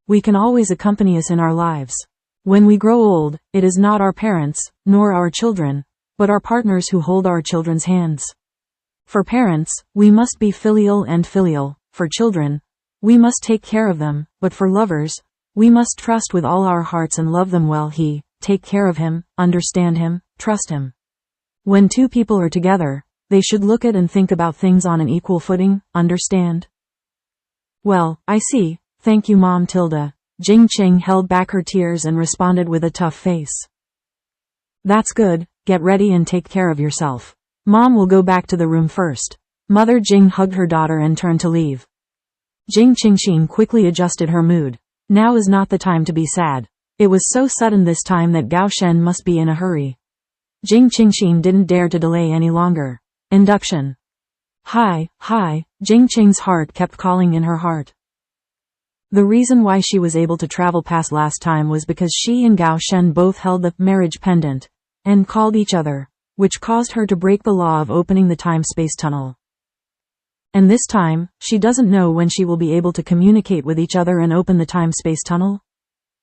We can always accompany us in our lives. When we grow old, it is not our parents, nor our children, but our partners who hold our children's hands. For parents, we must be filial and filial. For children, we must take care of them, but for lovers, we must trust with all our hearts and love them well. Take care of him, understand him, trust him. When two people are together, they should look at and think about things on an equal footing, understand? Well, I see, thank you Mom Tilda. Jing Qing held back her tears and responded with a tough face. That's good, get ready and take care of yourself. Mom will go back to the room first. Mother Jing hugged her daughter and turned to leave. Jing Qingxin quickly adjusted her mood. Now is not the time to be sad. It was so sudden this time that Gao Shen must be in a hurry. Jing Qingxin didn't dare to delay any longer. Induction. Hi, Jing Qing's heart kept calling in her heart. The reason why she was able to travel past last time was because she and Gao Shen both held the marriage pendant, and called each other, which caused her to break the law of opening the time-space tunnel. And this time, she doesn't know when she will be able to communicate with each other and open the time-space tunnel.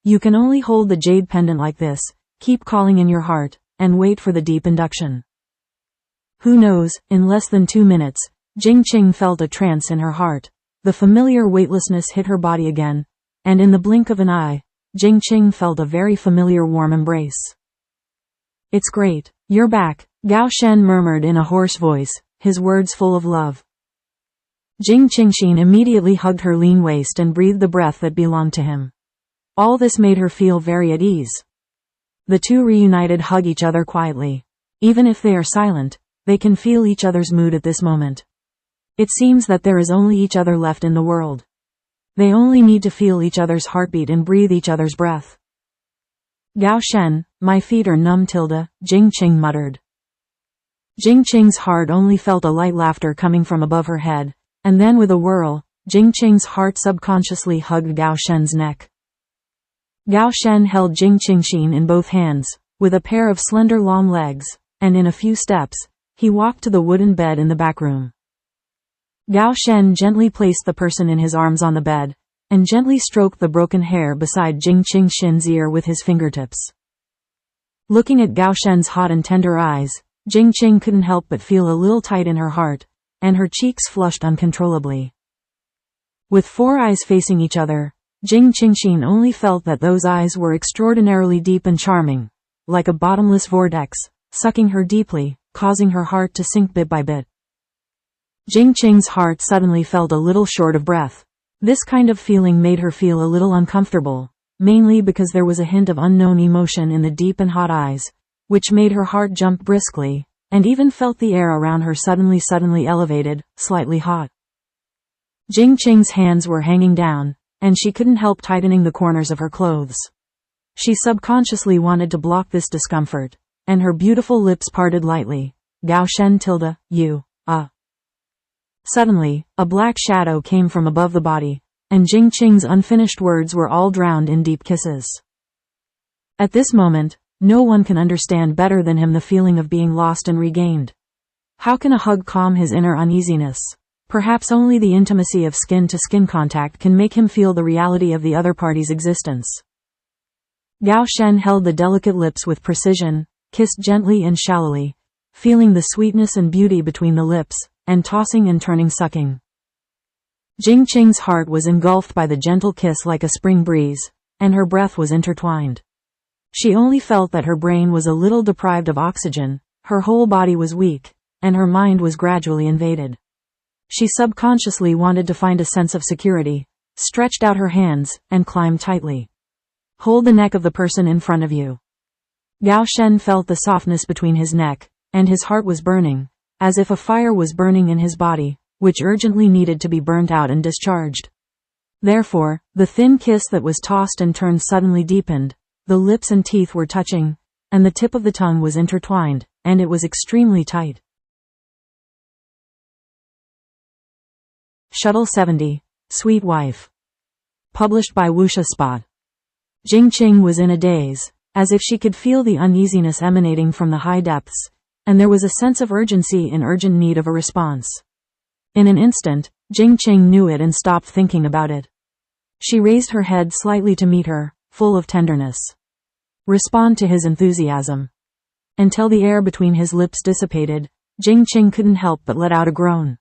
You can only hold the jade pendant like this, keep calling in your heart, and wait for the deep induction. Who knows, in less than 2 minutes, Jing Qing felt a trance in her heart. The familiar weightlessness hit her body again, and in the blink of an eye, Jing Qing felt a very familiar warm embrace. It's great, you're back, Gao Shen murmured in a hoarse voice, his words full of love. Jing Qingxin immediately hugged her lean waist and breathed the breath that belonged to him. All this made her feel very at ease. The two reunited hug each other quietly. Even if they are silent, they can feel each other's mood at this moment. It seems that there is only each other left in the world. They only need to feel each other's heartbeat and breathe each other's breath. Gao Shen, my feet are numb Tilda, Jing Qing muttered. Jing Qing's heart only felt a light laughter coming from above her head, and then with a whirl, Jing Qing's heart subconsciously hugged Gao Shen's neck. Gao Shen held Jing Qingxin in both hands, with a pair of slender long legs, and in a few steps, he walked to the wooden bed in the back room. Gao Shen gently placed the person in his arms on the bed, and gently stroked the broken hair beside Jing Qingxin's ear with his fingertips. Looking at Gao Shen's hot and tender eyes, Jing Qing couldn't help but feel a little tight in her heart, and her cheeks flushed uncontrollably. With 4 eyes facing each other, Jing Qingxin only felt that those eyes were extraordinarily deep and charming, like a bottomless vortex, sucking her deeply, causing her heart to sink bit by bit. Jing Qing's heart suddenly felt a little short of breath. This kind of feeling made her feel a little uncomfortable, mainly because there was a hint of unknown emotion in the deep and hot eyes, which made her heart jump briskly, and even felt the air around her suddenly elevated, slightly hot. Jing Qing's hands were hanging down, and she couldn't help tightening the corners of her clothes. She subconsciously wanted to block this discomfort, and her beautiful lips parted lightly. Gao Shen Tilda, you, Suddenly, a black shadow came from above the body, and Jing Qing's unfinished words were all drowned in deep kisses. At this moment, no one can understand better than him the feeling of being lost and regained. How can a hug calm his inner uneasiness? Perhaps only the intimacy of skin-to-skin contact can make him feel the reality of the other party's existence. Gao Shen held the delicate lips with precision, kissed gently and shallowly, feeling the sweetness and beauty between the lips, and tossing and turning sucking. Jing Qing's heart was engulfed by the gentle kiss like a spring breeze, and her breath was intertwined. She only felt that her brain was a little deprived of oxygen, her whole body was weak, and her mind was gradually invaded. She subconsciously wanted to find a sense of security, stretched out her hands, and climbed tightly. Hold the neck of the person in front of you. Gao Shen felt the softness between his neck, and his heart was burning, as if a fire was burning in his body, which urgently needed to be burnt out and discharged. Therefore, the thin kiss that was tossed and turned suddenly deepened, the lips and teeth were touching, and the tip of the tongue was intertwined, and it was extremely tight. Shuttle 70, Sweet Wife. Published by Wuxia Spot. Jing Qing was in a daze, as if she could feel the uneasiness emanating from the high depths, and there was a sense of urgency in urgent need of a response. In an instant, Jing Qing knew it and stopped thinking about it. She raised her head slightly to meet her, full of tenderness. Respond to his enthusiasm. Until the air between his lips dissipated, Jing Qing couldn't help but let out a groan.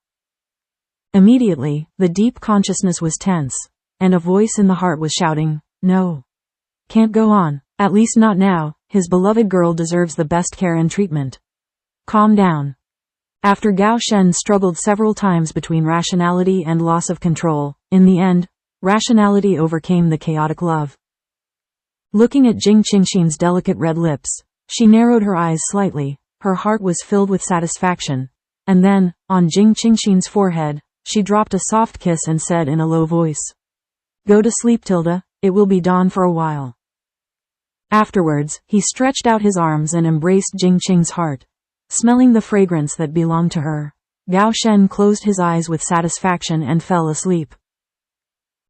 Immediately, the deep consciousness was tense, and a voice in the heart was shouting, "No. Can't go on, at least not now, his beloved girl deserves the best care and treatment. Calm down." After Gao Shen struggled several times between rationality and loss of control, in the end, rationality overcame the chaotic love. Looking at Jing Qingxin's delicate red lips, she narrowed her eyes slightly, her heart was filled with satisfaction, and then, on Jing Qingxin's forehead, she dropped a soft kiss and said in a low voice, "Go to sleep, Tilda, it will be dawn for a while." Afterwards, he stretched out his arms and embraced Jing Qing's heart. Smelling the fragrance that belonged to her, Gao Shen closed his eyes with satisfaction and fell asleep.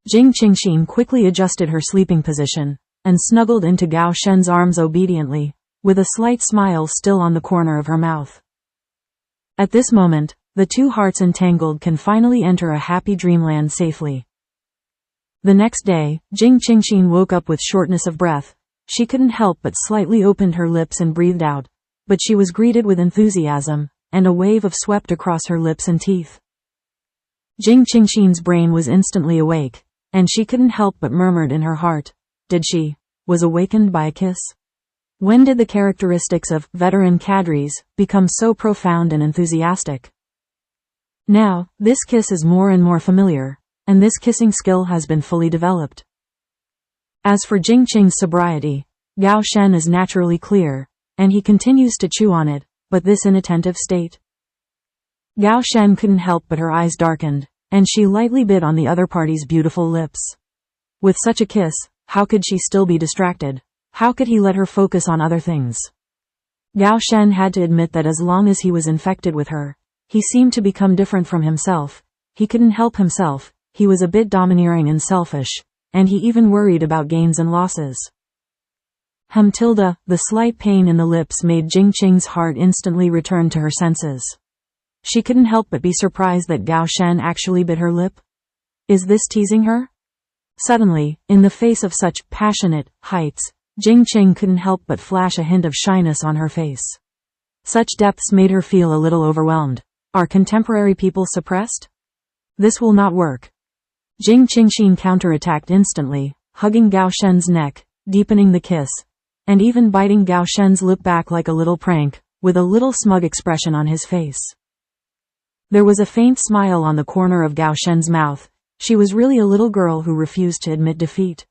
Jing Qingxin quickly adjusted her sleeping position, and snuggled into Gao Shen's arms obediently, with a slight smile still on the corner of her mouth. At this moment, the two hearts entangled can finally enter a happy dreamland safely. The next day, Jing Qingxin woke up with shortness of breath. She couldn't help but slightly opened her lips and breathed out, but she was greeted with enthusiasm, and a wave of swept across her lips and teeth. Jing Qingxin's brain was instantly awake, and she couldn't help but murmured in her heart, was awakened by a kiss? When did the characteristics of veteran cadres become so profound and enthusiastic? Now, this kiss is more and more familiar, and this kissing skill has been fully developed. As for Jing Qing's sobriety, Gao Shen is naturally clear, and he continues to chew on it, but this inattentive state. Gao Shen couldn't help but her eyes darkened, and she lightly bit on the other party's beautiful lips. With such a kiss, how could she still be distracted? How could he let her focus on other things? Gao Shen had to admit that as long as he was infected with her, he seemed to become different from himself. He couldn't help himself, he was a bit domineering and selfish, and he even worried about gains and losses. Tilda, the slight pain in the lips made Jing Qing's heart instantly return to her senses. She couldn't help but be surprised that Gao Shen actually bit her lip. Is this teasing her? Suddenly, in the face of such passionate heights, Jing Qing couldn't help but flash a hint of shyness on her face. Such depths made her feel a little overwhelmed. Are contemporary people suppressed? This will not work. Jing Qingxin counterattacked instantly, hugging Gao Shen's neck, deepening the kiss, and even biting Gao Shen's lip back like a little prank, with a little smug expression on his face. There was a faint smile on the corner of Gao Shen's mouth. She was really a little girl who refused to admit defeat.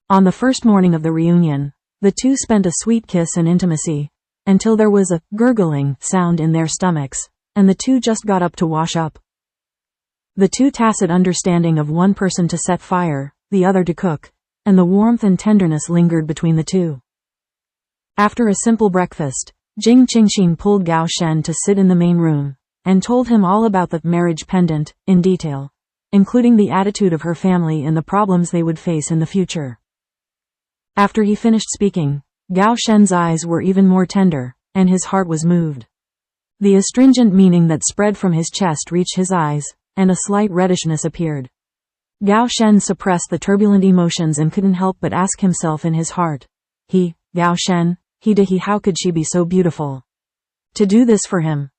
On the first morning of the reunion, the two spent a sweet kiss and intimacy, until there was a gurgling sound in their stomachs, and the two just got up to wash up. The two tacit understanding of one person to set fire, the other to cook, and the warmth and tenderness lingered between the two. After a simple breakfast, Jing Qingxin pulled Gao Shen to sit in the main room, and told him all about the marriage pendant, in detail, including the attitude of her family and the problems they would face in the future. After he finished speaking, Gao Shen's eyes were even more tender, and his heart was moved. The astringent meaning that spread from his chest reached his eyes, and a slight reddishness appeared. Gao Shen suppressed the turbulent emotions and couldn't help but ask himself in his heart, Gao Shen, how could she be so beautiful? To do this for him.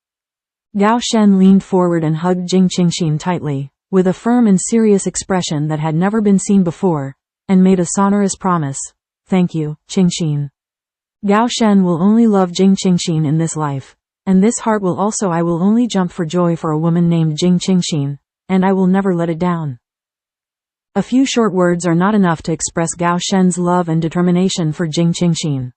Gao Shen leaned forward and hugged Jing Qingxin tightly, with a firm and serious expression that had never been seen before, and made a sonorous promise. Thank you, Qingxin. Gao Shen will only love Jing Qingxin in this life, and this heart will also I will only jump for joy for a woman named Jing Qingxin, and I will never let it down. A few short words are not enough to express Gao Shen's love and determination for Jing Qingxin.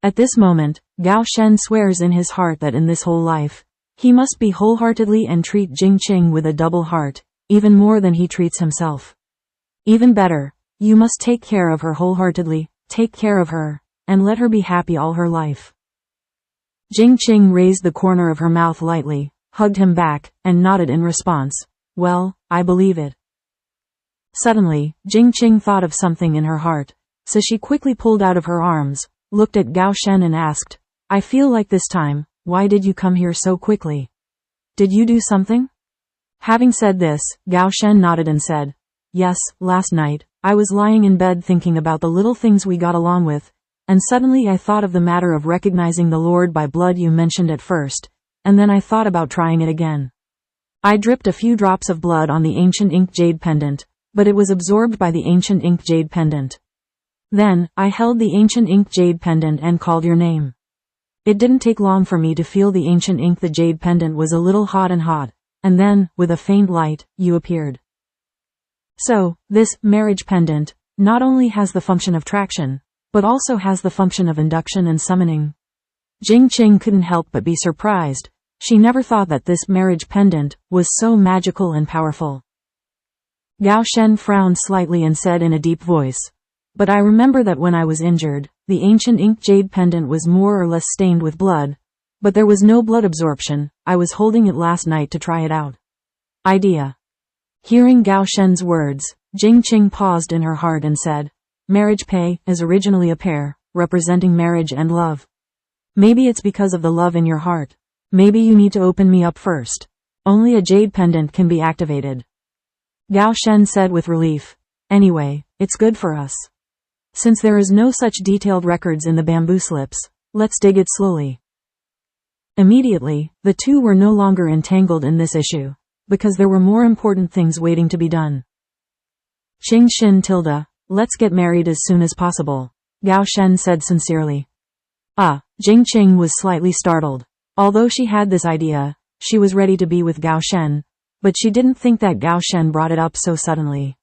At this moment, Gao Shen swears in his heart that in this whole life, he must be wholeheartedly and treat Jing Qing with a double heart, even more than he treats himself. Even better, you must take care of her wholeheartedly, take care of her, and let her be happy all her life. Jing Qing raised the corner of her mouth lightly, hugged him back, and nodded in response. Well, I believe it. Suddenly, Jing Qing thought of something in her heart, so she quickly pulled out of her arms, looked at Gao Shen and asked, I feel like this time, why did you come here so quickly? Did you do something? Having said this, Gao Shen nodded and said, Yes, last night, I was lying in bed thinking about the little things we got along with, and suddenly I thought of the matter of recognizing the Lord by blood you mentioned at first, and then I thought about trying it again. I dripped a few drops of blood on the ancient ink jade pendant, but it was absorbed by the ancient ink jade pendant. Then, I held the ancient ink jade pendant and called your name. It didn't take long for me to feel the ancient ink the jade pendant was a little hot, and then, with a faint light, you appeared. So, this marriage pendant not only has the function of traction, but also has the function of induction and summoning. Jing Qing couldn't help but be surprised. She never thought that this marriage pendant was so magical and powerful. Gao Shen frowned slightly and said in a deep voice, But I remember that when I was injured, the ancient ink jade pendant was more or less stained with blood, but there was no blood absorption. I was holding it last night to try it out. Idea. Hearing Gao Shen's words, Jing Qing paused in her heart and said, Marriage pay is originally a pair, representing marriage and love. Maybe it's because of the love in your heart. Maybe you need to open me up first. Only a jade pendant can be activated. Gao Shen said with relief, Anyway, it's good for us. Since there is no such detailed records in the bamboo slips, let's dig it slowly. Immediately, the two were no longer entangled in this issue, because there were more important things waiting to be done. Qingxin let's get married as soon as possible, Gao Shen said sincerely. Jing Qing was slightly startled. Although she had this idea, she was ready to be with Gao Shen, but she didn't think that Gao Shen brought it up so suddenly.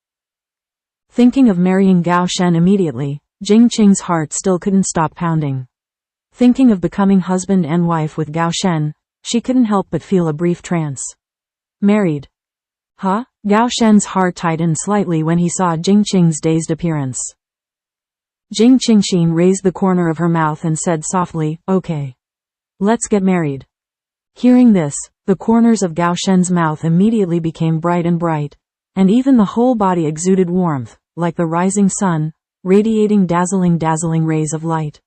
Thinking of marrying Gao Shen immediately, Jing Qing's heart still couldn't stop pounding. Thinking of becoming husband and wife with Gao Shen, she couldn't help but feel a brief trance. Married. Huh? Gao Shen's heart tightened slightly when he saw Jing Qing's dazed appearance. Jing Qingxin raised the corner of her mouth and said softly, Okay. Let's get married. Hearing this, the corners of Gao Shen's mouth immediately became bright, and even the whole body exuded warmth, like the rising sun, radiating dazzling rays of light.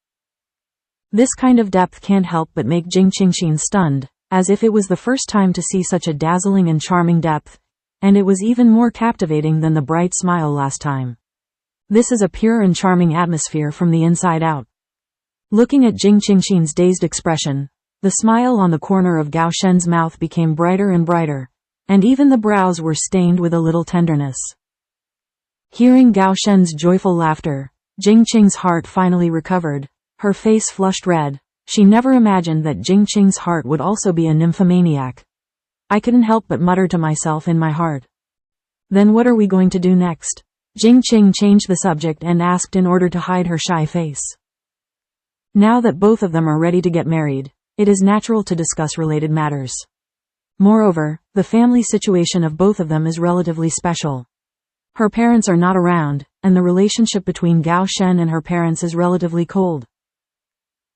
This kind of depth can't help but make Jing Qingxin stunned, as if it was the first time to see such a dazzling and charming depth, and it was even more captivating than the bright smile last time. This is a pure and charming atmosphere from the inside out. Looking at Jing Qingxin's dazed expression, the smile on the corner of Gao Shen's mouth became brighter and brighter, and even the brows were stained with a little tenderness. Hearing Gao Shen's joyful laughter, Jing Qing's heart finally recovered. Her face flushed red. She never imagined that Jing Qing's heart would also be a nymphomaniac. I couldn't help but mutter to myself in my heart. Then what are we going to do next? Jing Qing changed the subject and asked in order to hide her shy face. Now that both of them are ready to get married, it is natural to discuss related matters. Moreover, the family situation of both of them is relatively special. Her parents are not around, and the relationship between Gao Shen and her parents is relatively cold.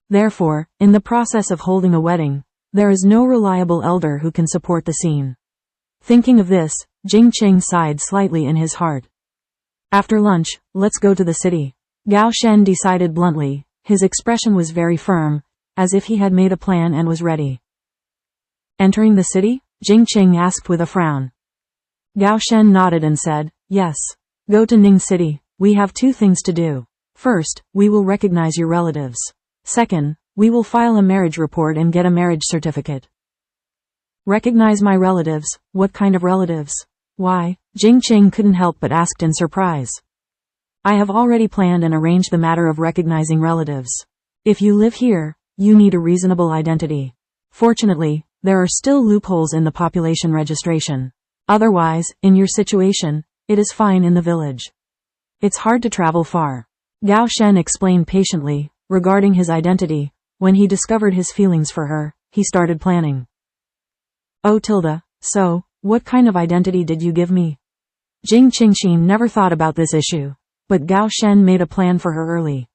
Therefore, in the process of holding a wedding, there is no reliable elder who can support the scene. Thinking of this, Jing Qing sighed slightly in his heart. After lunch, let's go to the city, Gao Shen decided bluntly. His expression was very firm, as if he had made a plan and was ready. Entering the city? Jing Qing asked with a frown. Gao Shen nodded and said, Yes. Go to Ning City. We have two things to do. First, we will recognize your relatives. Second, we will file a marriage report and get a marriage certificate. Recognize my relatives? What kind of relatives? Why? Jing Qing couldn't help but asked in surprise. I have already planned and arranged the matter of recognizing relatives. If you live here, you need a reasonable identity. Fortunately, there are still loopholes in the population registration. Otherwise, in your situation, it is fine in the village. It's hard to travel far. Gao Shen explained patiently, regarding his identity. When he discovered his feelings for her, he started planning. Oh so, what kind of identity did you give me? Jing Qingxin never thought about this issue, but Gao Shen made a plan for her early.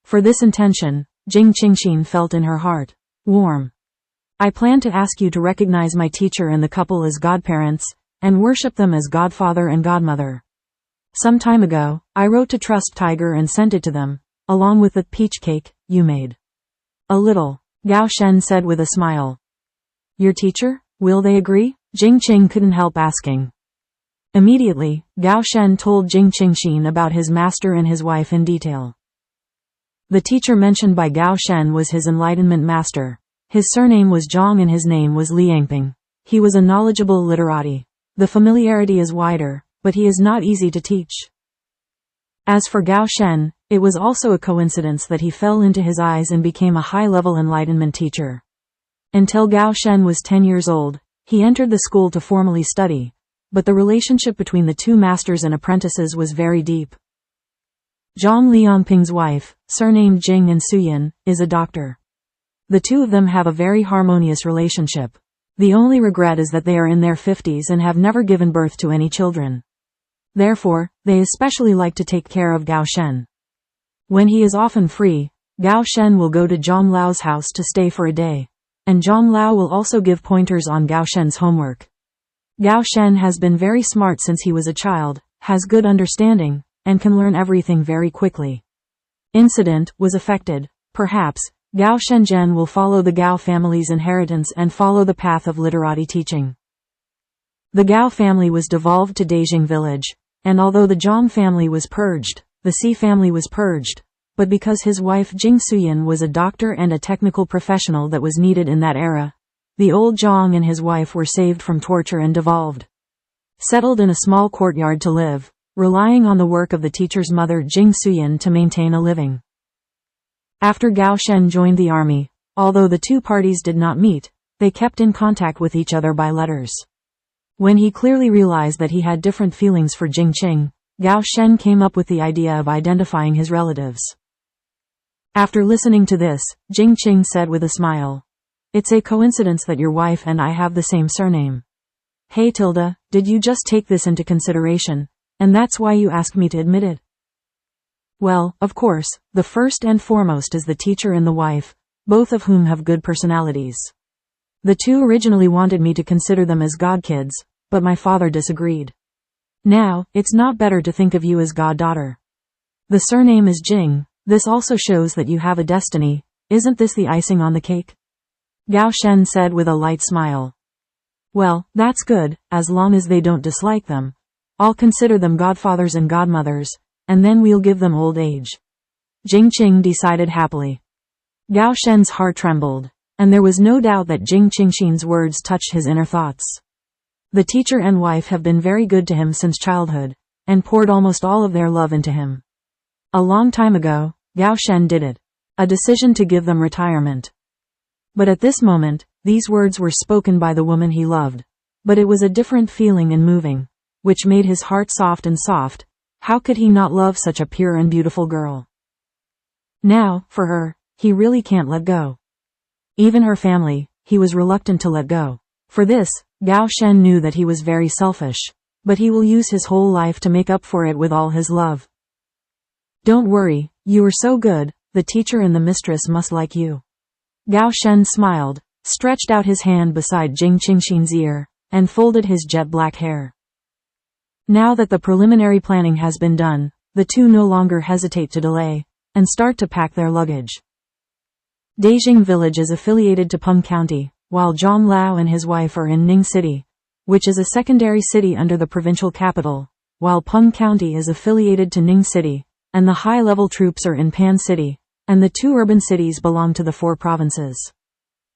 For this intention, Jing Qingxin felt in her heart warm. I plan to ask you to recognize my teacher and the couple as godparents, and worship them as godfather and godmother. Some time ago, I wrote to Trust Tiger and sent it to them, along with the peach cake you made. A little, Gao Shen said with a smile. Your teacher? Will they agree? Jing Qing couldn't help asking. Immediately, Gao Shen told Jing Qingxin about his master and his wife in detail. The teacher mentioned by Gao Shen was his enlightenment master. His surname was Zhang and his name was Liangping. He was a knowledgeable literati. The familiarity is wider, but he is not easy to teach. As for Gao Shen, it was also a coincidence that he fell into his eyes and became a high-level enlightenment teacher. Until Gao Shen was 10 years old, he entered the school to formally study, but the relationship between the two masters and apprentices was very deep. Zhang Liangping's wife, surnamed Jing and Suyin, is a doctor. The two of them have a very harmonious relationship. The only regret is that they are in their 50s and have never given birth to any children. Therefore, they especially like to take care of Gao Shen. When he is often free, Gao Shen will go to Zhang Lao's house to stay for a day, and Zhang Lao will also give pointers on Gao Shen's homework. Gao Shen has been very smart since he was a child, has good understanding, and can learn everything very quickly. Incident was affected. Perhaps, Gao Shenzhen will follow the Gao family's inheritance and follow the path of literati teaching. The Gao family was devolved to Dejing village, and although the Zhang family was purged, the Si family was purged, but because his wife Jing Suyin was a doctor and a technical professional that was needed in that era, the old Zhang and his wife were saved from torture and devolved. Settled in a small courtyard to live, relying on the work of the teacher's mother Jing Suyin to maintain a living. After Gao Shen joined the army, although the two parties did not meet, they kept in contact with each other by letters. When he clearly realized that he had different feelings for Jing Qing, Gao Shen came up with the idea of identifying his relatives. After listening to this, Jing Qing said with a smile, "It's a coincidence that your wife and I have the same surname. Hey did you just take this into consideration, and that's why you asked me to admit it?" Well, of course, the first and foremost is the teacher and the wife, both of whom have good personalities. The two originally wanted me to consider them as godkids, but my father disagreed. Now, it's not better to think of you as goddaughter. The surname is Jing, this also shows that you have a destiny, isn't this the icing on the cake? Gao Shen said with a light smile. Well, that's good, as long as they don't dislike them. I'll consider them godfathers and godmothers, and then we'll give them old age. Jing Qing decided happily. Gao Shen's heart trembled, and there was no doubt that Jing Qingxin's words touched his inner thoughts. The teacher and wife have been very good to him since childhood, and poured almost all of their love into him. A long time ago, Gao Shen did it. A decision to give them retirement. But at this moment, these words were spoken by the woman he loved. But it was a different feeling and moving, which made his heart soft and soft. How could he not love such a pure and beautiful girl? Now, for her, he really can't let go. Even her family, he was reluctant to let go. For this, Gao Shen knew that he was very selfish, but he will use his whole life to make up for it with all his love. Don't worry, you are so good, the teacher and the mistress must like you. Gao Shen smiled, stretched out his hand beside Jing Qingxin's ear, and folded his jet black hair. Now that the preliminary planning has been done, the two no longer hesitate to delay, and start to pack their luggage. Dejing village is affiliated to Peng County, while Zhang Lao and his wife are in Ning City, which is a secondary city under the provincial capital, while Peng County is affiliated to Ning City, and the high-level troops are in Pan City, and the two urban cities belong to the 4 provinces.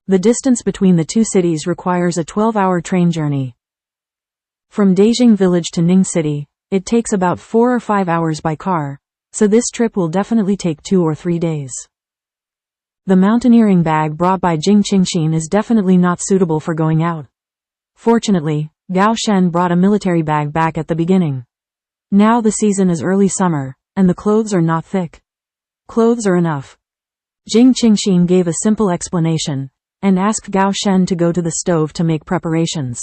The distance between the two cities requires a 12-hour train journey. From Dejing village to Ning City, it takes about 4 or 5 hours by car, so this trip will definitely take 2 or 3 days. The mountaineering bag brought by Jing Qingxin is definitely not suitable for going out. Fortunately, Gao Shen brought a military bag back at the beginning. Now the season is early summer, and the clothes are not thick. Clothes are enough. Jing Qingxin gave a simple explanation, and asked Gao Shen to go to the stove to make preparations.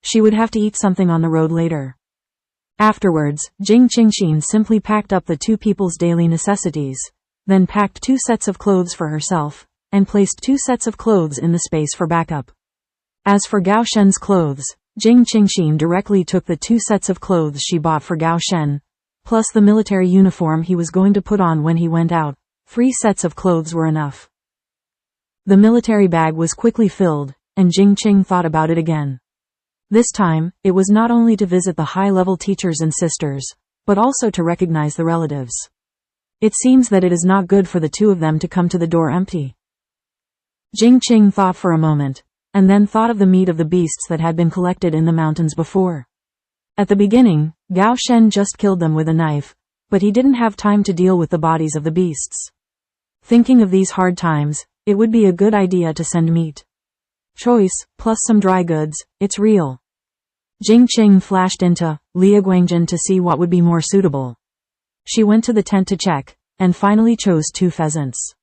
She would have to eat something on the road later. Afterwards, Jing Qingxin simply packed up the two people's daily necessities, then packed 2 sets of clothes for herself, and placed 2 sets of clothes in the space for backup. As for Gao Shen's clothes, Jing Qingxin directly took the 2 sets of clothes she bought for Gao Shen, plus the military uniform he was going to put on when he went out. 3 sets of clothes were enough. The military bag was quickly filled, and Jing Qing thought about it again. This time, it was not only to visit the high-level teachers and sisters, but also to recognize the relatives. It seems that it is not good for the two of them to come to the door empty. Jing Qing thought for a moment, and then thought of the meat of the beasts that had been collected in the mountains before. At the beginning, Gao Shen just killed them with a knife, but he didn't have time to deal with the bodies of the beasts. Thinking of these hard times, it would be a good idea to send meat. Choice, plus some dry goods, it's real. Jing Qing flashed into Liaguangjin to see what would be more suitable. She went to the tent to check, and finally chose 2 pheasants.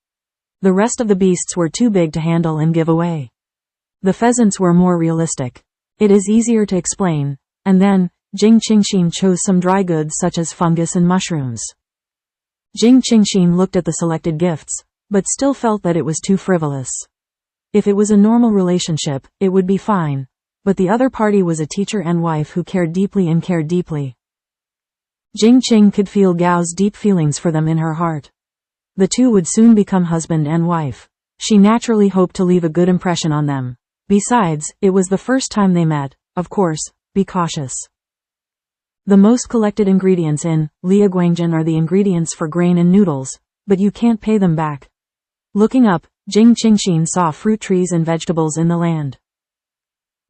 The rest of the beasts were too big to handle and give away. The pheasants were more realistic. It is easier to explain, and then, Jing Qingxin chose some dry goods such as fungus and mushrooms. Jing Qingxin looked at the selected gifts, but still felt that it was too frivolous. If it was a normal relationship, it would be fine, but the other party was a teacher and wife who cared deeply. Jing Qing could feel Gao's deep feelings for them in her heart. The two would soon become husband and wife. She naturally hoped to leave a good impression on them. Besides, it was the first time they met. Of course, be cautious. The most collected ingredients in Liaguangjin are the ingredients for grain and noodles, but you can't pay them back. Looking up, Jing Qingxin saw fruit trees and vegetables in the land.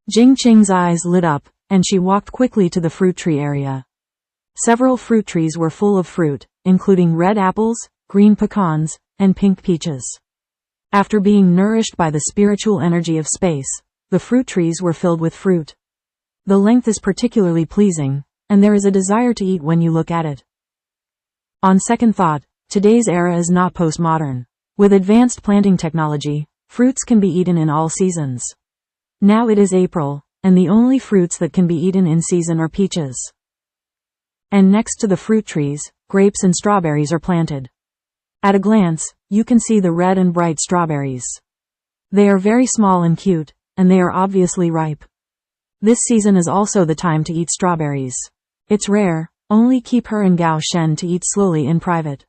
Jing Qing's eyes lit up, and she walked quickly to the fruit tree area. Several fruit trees were full of fruit, including red apples, green pecans, and pink peaches. After being nourished by the spiritual energy of space, the fruit trees were filled with fruit. The length is particularly pleasing, and there is a desire to eat when you look at it. On second thought, today's era is not postmodern. With advanced planting technology, fruits can be eaten in all seasons. Now it is April, and the only fruits that can be eaten in season are peaches. And next to the fruit trees, grapes and strawberries are planted. At a glance, you can see the red and bright strawberries. They are very small and cute, and they are obviously ripe. This season is also the time to eat strawberries. It's rare, only keep her and Gao Shen to eat slowly in private.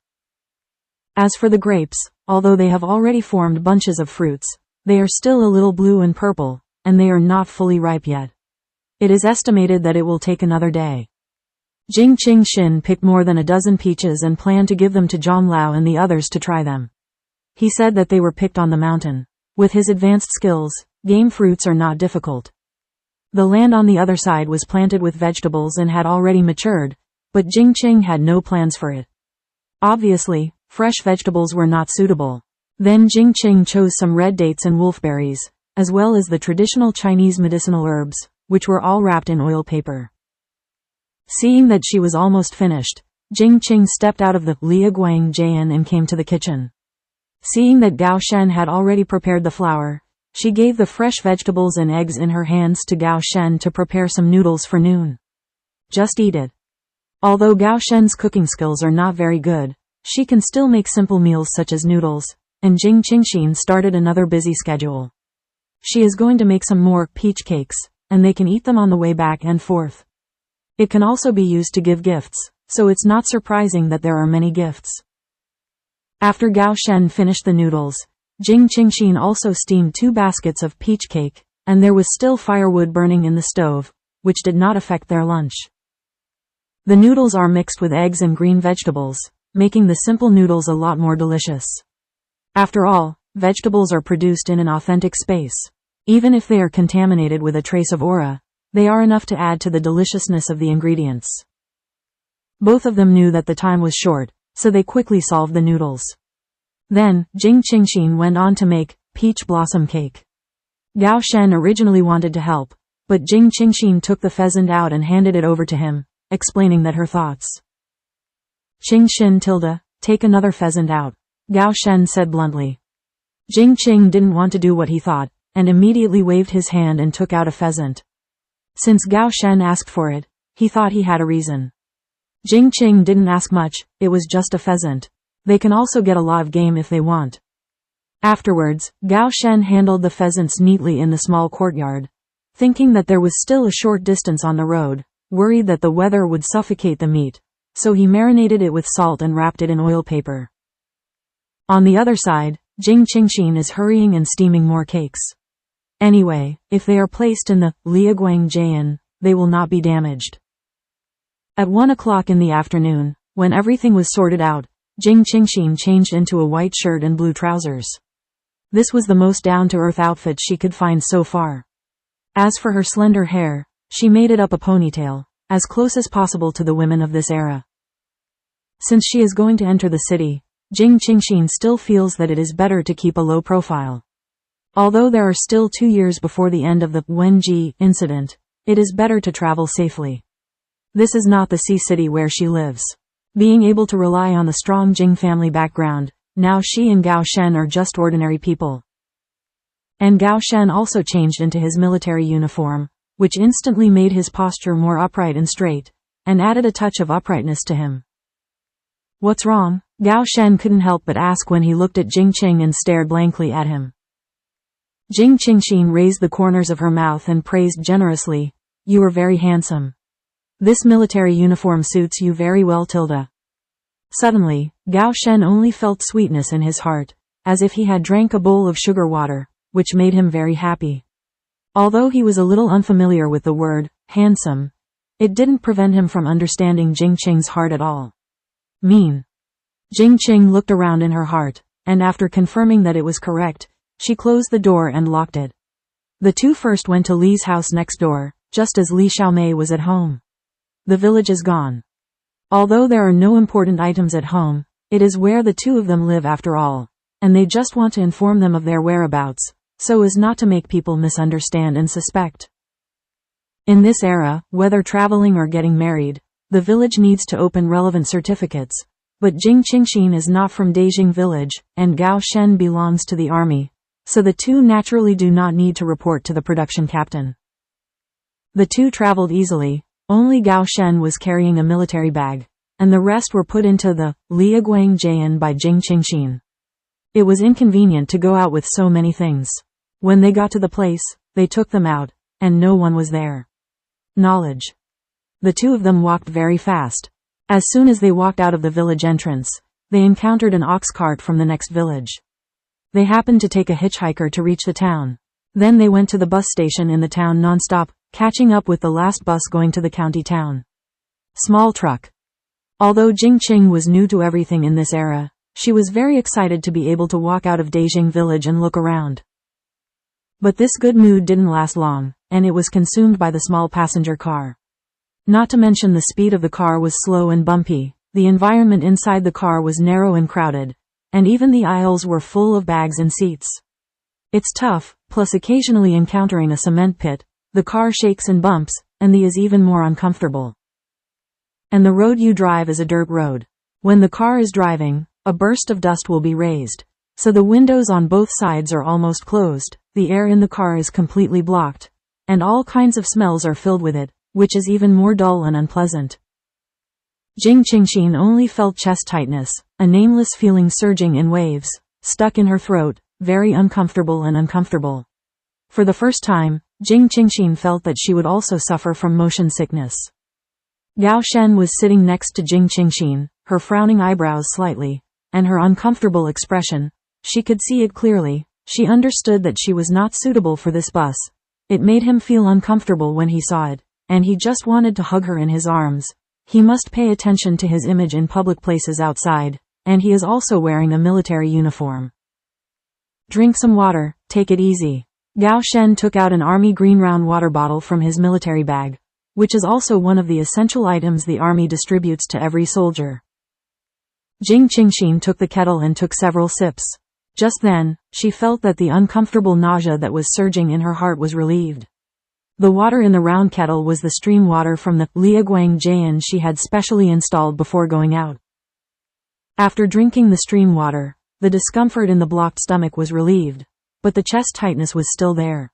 As for the grapes, although they have already formed bunches of fruits, they are still a little blue and purple, and they are not fully ripe yet. It is estimated that it will take another day. Jing Qingxin picked more than a dozen peaches and planned to give them to Zhang Lao and the others to try them. He said that they were picked on the mountain. With his advanced skills, game fruits are not difficult. The land on the other side was planted with vegetables and had already matured, but Jing Qing had no plans for it. Obviously, fresh vegetables were not suitable. Then Jing Qing chose some red dates and wolfberries, as well as the traditional Chinese medicinal herbs, which were all wrapped in oil paper. Seeing that she was almost finished, Jing Qing stepped out of the Liaguangjin and came to the kitchen. Seeing that Gao Shen had already prepared the flour, she gave the fresh vegetables and eggs in her hands to Gao Shen to prepare some noodles for noon. Just eat it. Although Gao Shen's cooking skills are not very good, she can still make simple meals such as noodles, and Jing Qingxin started another busy schedule. She is going to make some more peach cakes, and they can eat them on the way back and forth. It can also be used to give gifts, so it's not surprising that there are many gifts. After Gao Shen finished the noodles, Jing Qingxin also steamed 2 baskets of peach cake, and there was still firewood burning in the stove, which did not affect their lunch. The noodles are mixed with eggs and green vegetables, making the simple noodles a lot more delicious. After all, vegetables are produced in an authentic space. Even if they are contaminated with a trace of aura, they are enough to add to the deliciousness of the ingredients. Both of them knew that the time was short, so they quickly solved the noodles. Then, Jing Qingxin went on to make peach blossom cake. Gao Shen originally wanted to help, but Jing Qingxin took the pheasant out and handed it over to him, explaining that her thoughts. Qingxin tilde, take another pheasant out. Gao Shen said bluntly. Jing Qing didn't want to do what he thought, and immediately waved his hand and took out a pheasant. Since Gao Shen asked for it, he thought he had a reason. Jing Qing didn't ask much, it was just a pheasant. They can also get a lot of game if they want. Afterwards, Gao Shen handled the pheasants neatly in the small courtyard. Thinking that there was still a short distance on the road, worried that the weather would suffocate the meat, so he marinated it with salt and wrapped it in oil paper. On the other side, Jing Qingxin is hurrying and steaming more cakes. Anyway, if they are placed in the liaguang jian, they will not be damaged. At 1 o'clock in the afternoon, when everything was sorted out, Jing Qingxin changed into a white shirt and blue trousers. This was the most down-to-earth outfit she could find so far. As for her slender hair, she made it up a ponytail, as close as possible to the women of this era. Since she is going to enter the city, Jing Qingxin still feels that it is better to keep a low profile. Although there are still 2 years before the end of the Wenji incident, it is better to travel safely. This is not the sea city where she lives. Being able to rely on the strong Jing family background, now she and Gao Shen are just ordinary people. And Gao Shen also changed into his military uniform, which instantly made his posture more upright and straight, and added a touch of uprightness to him. What's wrong? Gao Shen couldn't help but ask when he looked at Jing Qing and stared blankly at him. Jing Qingxin raised the corners of her mouth and praised generously, "You are very handsome. This military uniform suits you very well, Tilda." Suddenly, Gao Shen only felt sweetness in his heart, as if he had drank a bowl of sugar water, which made him very happy. Although he was a little unfamiliar with the word, handsome, it didn't prevent him from understanding Jing Qing's heart at all. Mean. Jing Qing looked around in her heart, and after confirming that it was correct, she closed the door and locked it. The two first went to Li's house next door, just as Li Xiaomei was at home. The village is gone. Although there are no important items at home, it is where the two of them live after all, and they just want to inform them of their whereabouts, so as not to make people misunderstand and suspect. In this era, whether traveling or getting married, the village needs to open relevant certificates, but Jing Qingxin is not from Beijing village, and Gao Shen belongs to the army, so the two naturally do not need to report to the production captain. The two traveled easily, only Gao Shen was carrying a military bag, and the rest were put into the liaguang jian by Jing Qingxin. It was inconvenient to go out with so many things. When they got to the place, they took them out, and no one was there. Knowledge. The two of them walked very fast. As soon as they walked out of the village entrance, they encountered an ox cart from the next village. They happened to take a hitchhiker to reach the town. Then they went to the bus station in the town non-stop, catching up with the last bus going to the county town. Small truck. Although Jing Qing was new to everything in this era, she was very excited to be able to walk out of Beijing village and look around. But this good mood didn't last long, and it was consumed by the small passenger car. Not to mention the speed of the car was slow and bumpy, the environment inside the car was narrow and crowded, and even the aisles were full of bags and seats. It's tough, plus occasionally encountering a cement pit, the car shakes and bumps, and the is even more uncomfortable. And the road you drive is a dirt road. When the car is driving, a burst of dust will be raised, so the windows on both sides are almost closed, the air in the car is completely blocked, and all kinds of smells are filled with it, which is even more dull and unpleasant. Jing Qingxin only felt chest tightness, a nameless feeling surging in waves, stuck in her throat, very uncomfortable and uncomfortable. For the first time, Jing Qingxin felt that she would also suffer from motion sickness. Gao Shen was sitting next to Jing Qingxin, her frowning eyebrows slightly, and her uncomfortable expression. She could see it clearly. She understood that she was not suitable for this bus. It made him feel uncomfortable when he saw it, and he just wanted to hug her in his arms. He must pay attention to his image in public places outside, and he is also wearing a military uniform. Drink some water, take it easy. Gao Shen took out an army green round water bottle from his military bag, which is also one of the essential items the army distributes to every soldier. Jing Qingxin took the kettle and took several sips. Just then, she felt that the uncomfortable nausea that was surging in her heart was relieved. The water in the round kettle was the stream water from the liaguang jian she had specially installed before going out. After drinking the stream water, the discomfort in the blocked stomach was relieved, but the chest tightness was still there.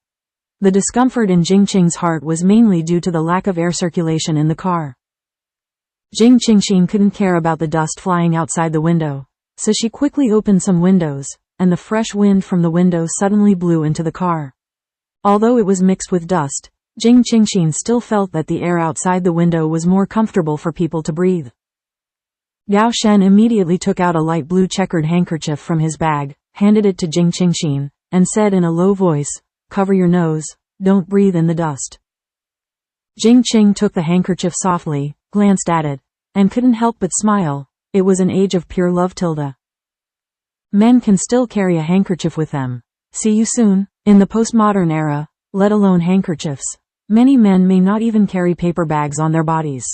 The discomfort in Jing Qing's heart was mainly due to the lack of air circulation in the car. Jing Qingxin couldn't care about the dust flying outside the window, so she quickly opened some windows, and the fresh wind from the window suddenly blew into the car. Although it was mixed with dust, Jing Qingxin still felt that the air outside the window was more comfortable for people to breathe. Gao Shen immediately took out a light blue checkered handkerchief from his bag, handed it to Jing Qingxin, and said in a low voice, "Cover your nose, don't breathe in the dust." Jing Qing took the handkerchief softly, glanced at it, and couldn't help but smile. It was an age of pure love. Men can still carry a handkerchief with them. See you soon. In the postmodern era, let alone handkerchiefs, many men may not even carry paper bags on their bodies.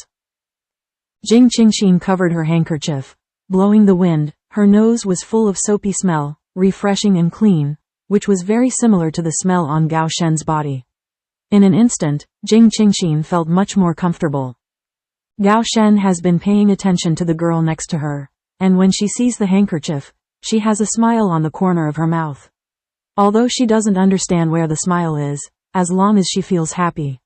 Jing Qingxin covered her handkerchief, blowing the wind. Her nose was full of soapy smell, refreshing and clean, which was very similar to the smell on Gao Shen's body. In an instant, Jing Qingxin felt much more comfortable. Gao Shen has been paying attention to the girl next to her, and when she sees the handkerchief, she has a smile on the corner of her mouth. Although she doesn't understand where the smile is, as long as she feels happy.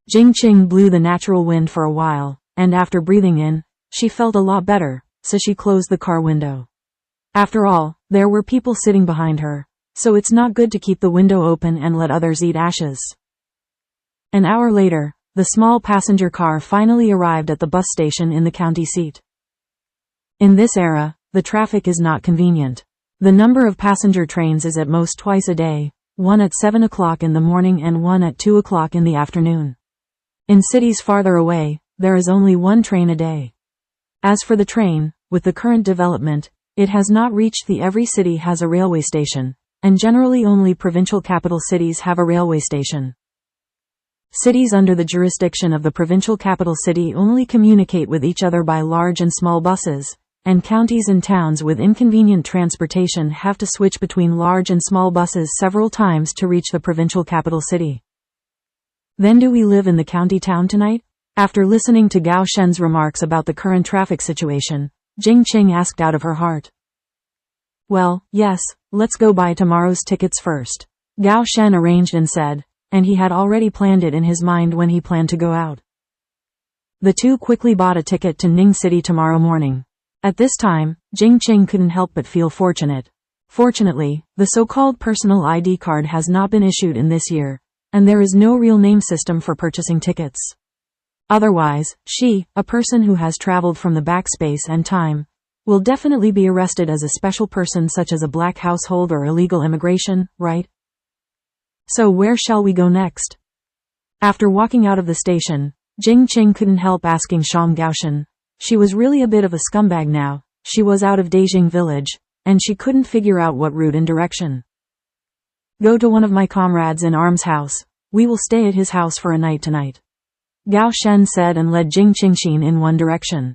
Jing Qing blew the natural wind for a while, and after breathing in, she felt a lot better, so she closed the car window. After all, there were people sitting behind her, so it's not good to keep the window open and let others eat ashes. An hour later, the small passenger car finally arrived at the bus station in the county seat. In this era, the traffic is not convenient. The number of passenger trains is at most twice a day, one at 7 o'clock in the morning and one at 2 o'clock in the afternoon. In cities farther away, there is only one train a day. As for the train, with the current development, it has not reached the every city has a railway station, and generally only provincial capital cities have a railway station. Cities under the jurisdiction of the provincial capital city only communicate with each other by large and small buses, and counties and towns with inconvenient transportation have to switch between large and small buses several times to reach the provincial capital city. Then do we live in the county town tonight? After listening to Gao Shen's remarks about the current traffic situation, Jing Qing asked out of her heart. Well, yes, let's go buy tomorrow's tickets first. Gao Shen arranged and said, and he had already planned it in his mind when he planned to go out. The two quickly bought a ticket to Ning City tomorrow morning. At this time, Jing Qing couldn't help but feel fortunate. Fortunately, the so-called personal ID card has not been issued in this year, and there is no real name system for purchasing tickets. Otherwise, she, a person who has traveled from the backspace and time, will definitely be arrested as a special person such as a black household or illegal immigration, right? So where shall we go next? After walking out of the station, Jing Qing couldn't help asking Sham Gaoshan. She was really a bit of a scumbag now. She was out of Beijing village, and she couldn't figure out what route and direction. Go to one of my comrades in arms' house. We will stay at his house for a night tonight. Gao Shen said and led Jing Qingxin in one direction.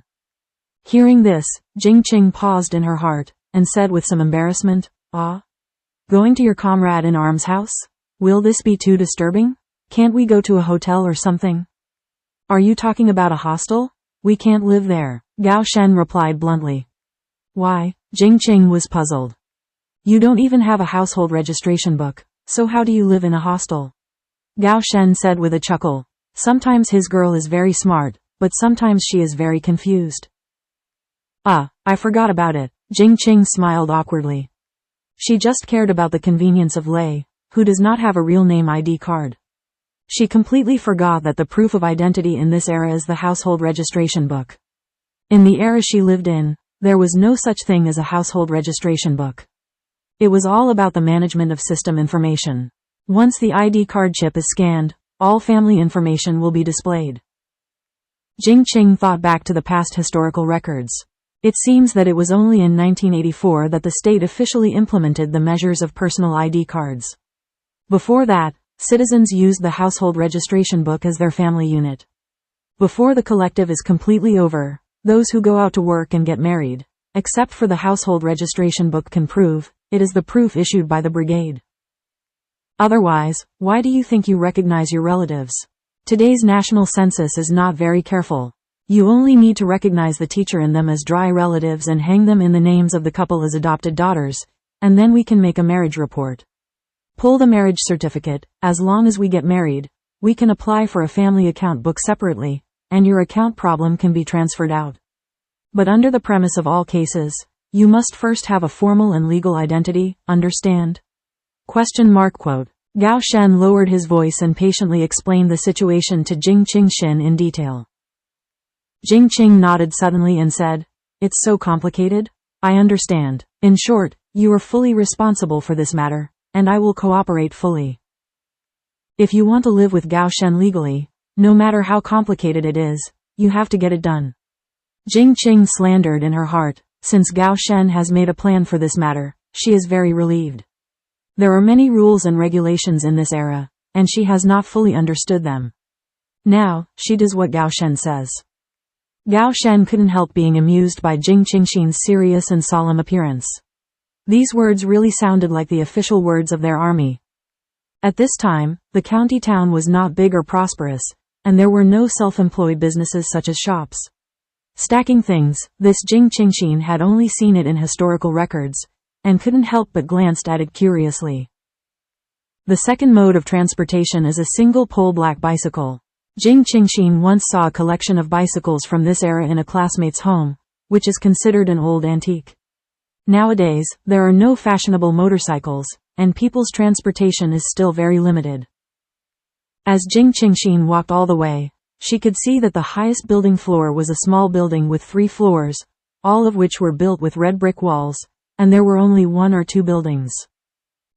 Hearing this, Jing Qing paused in her heart, and said with some embarrassment, "Ah? Going to your comrade in arms' house? Will this be too disturbing? Can't we go to a hotel or something?" "Are you talking about a hostel? We can't live there," Gao Shen replied bluntly. "Why?" Jing Qing was puzzled. "You don't even have a household registration book, so how do you live in a hostel?" Gao Shen said with a chuckle. Sometimes his girl is very smart, but sometimes she is very confused. "Ah, I forgot about it," Jing Qing smiled awkwardly. She just cared about the convenience of Lei, who does not have a real name ID card. She completely forgot that the proof of identity in this era is the household registration book. In the era she lived in, there was no such thing as a household registration book. It was all about the management of system information. Once the ID card chip is scanned, all family information will be displayed. Jing Qing thought back to the past historical records. It seems that it was only in 1984 that the state officially implemented the measures of personal ID cards. Before that, citizens used the household registration book as their family unit. Before the collective is completely over, those who go out to work and get married, except for the household registration book, can prove it is the proof issued by the brigade. Otherwise, why do you think you recognize your relatives? Today's national census is not very careful. You only need to recognize the teacher in them as dry relatives and hang them in the names of the couple as adopted daughters, and then we can make a marriage report. Pull the marriage certificate. As long as we get married, we can apply for a family account book separately, and your account problem can be transferred out. But under the premise of all cases, you must first have a formal and legal identity, understand? ? Quote. Gao Shen lowered his voice and patiently explained the situation to Jing Qingxin in detail. Jing Qing nodded suddenly and said, "It's so complicated? I understand. In short, you are fully responsible for this matter, and I will cooperate fully. If you want to live with Gao Shen legally, no matter how complicated it is, you have to get it done." Jing Qing slandered in her heart. Since Gao Shen has made a plan for this matter, she is very relieved. There are many rules and regulations in this era, and she has not fully understood them. Now, she does what Gao Shen says. Gao Shen couldn't help being amused by Jing Qingxin's serious and solemn appearance. These words really sounded like the official words of their army. At this time, the county town was not big or prosperous, and there were no self-employed businesses such as shops. Stacking things, this Jing Qingxin had only seen it in historical records, and couldn't help but glanced at it curiously. The second mode of transportation is a single-pole black bicycle. Jing Qingxin once saw a collection of bicycles from this era in a classmate's home, which is considered an old antique. Nowadays, there are no fashionable motorcycles, and people's transportation is still very limited. As Jing Qingxin walked all the way, she could see that the highest building floor was a small building with 3 floors, all of which were built with red brick walls, and there were only 1 or 2 buildings.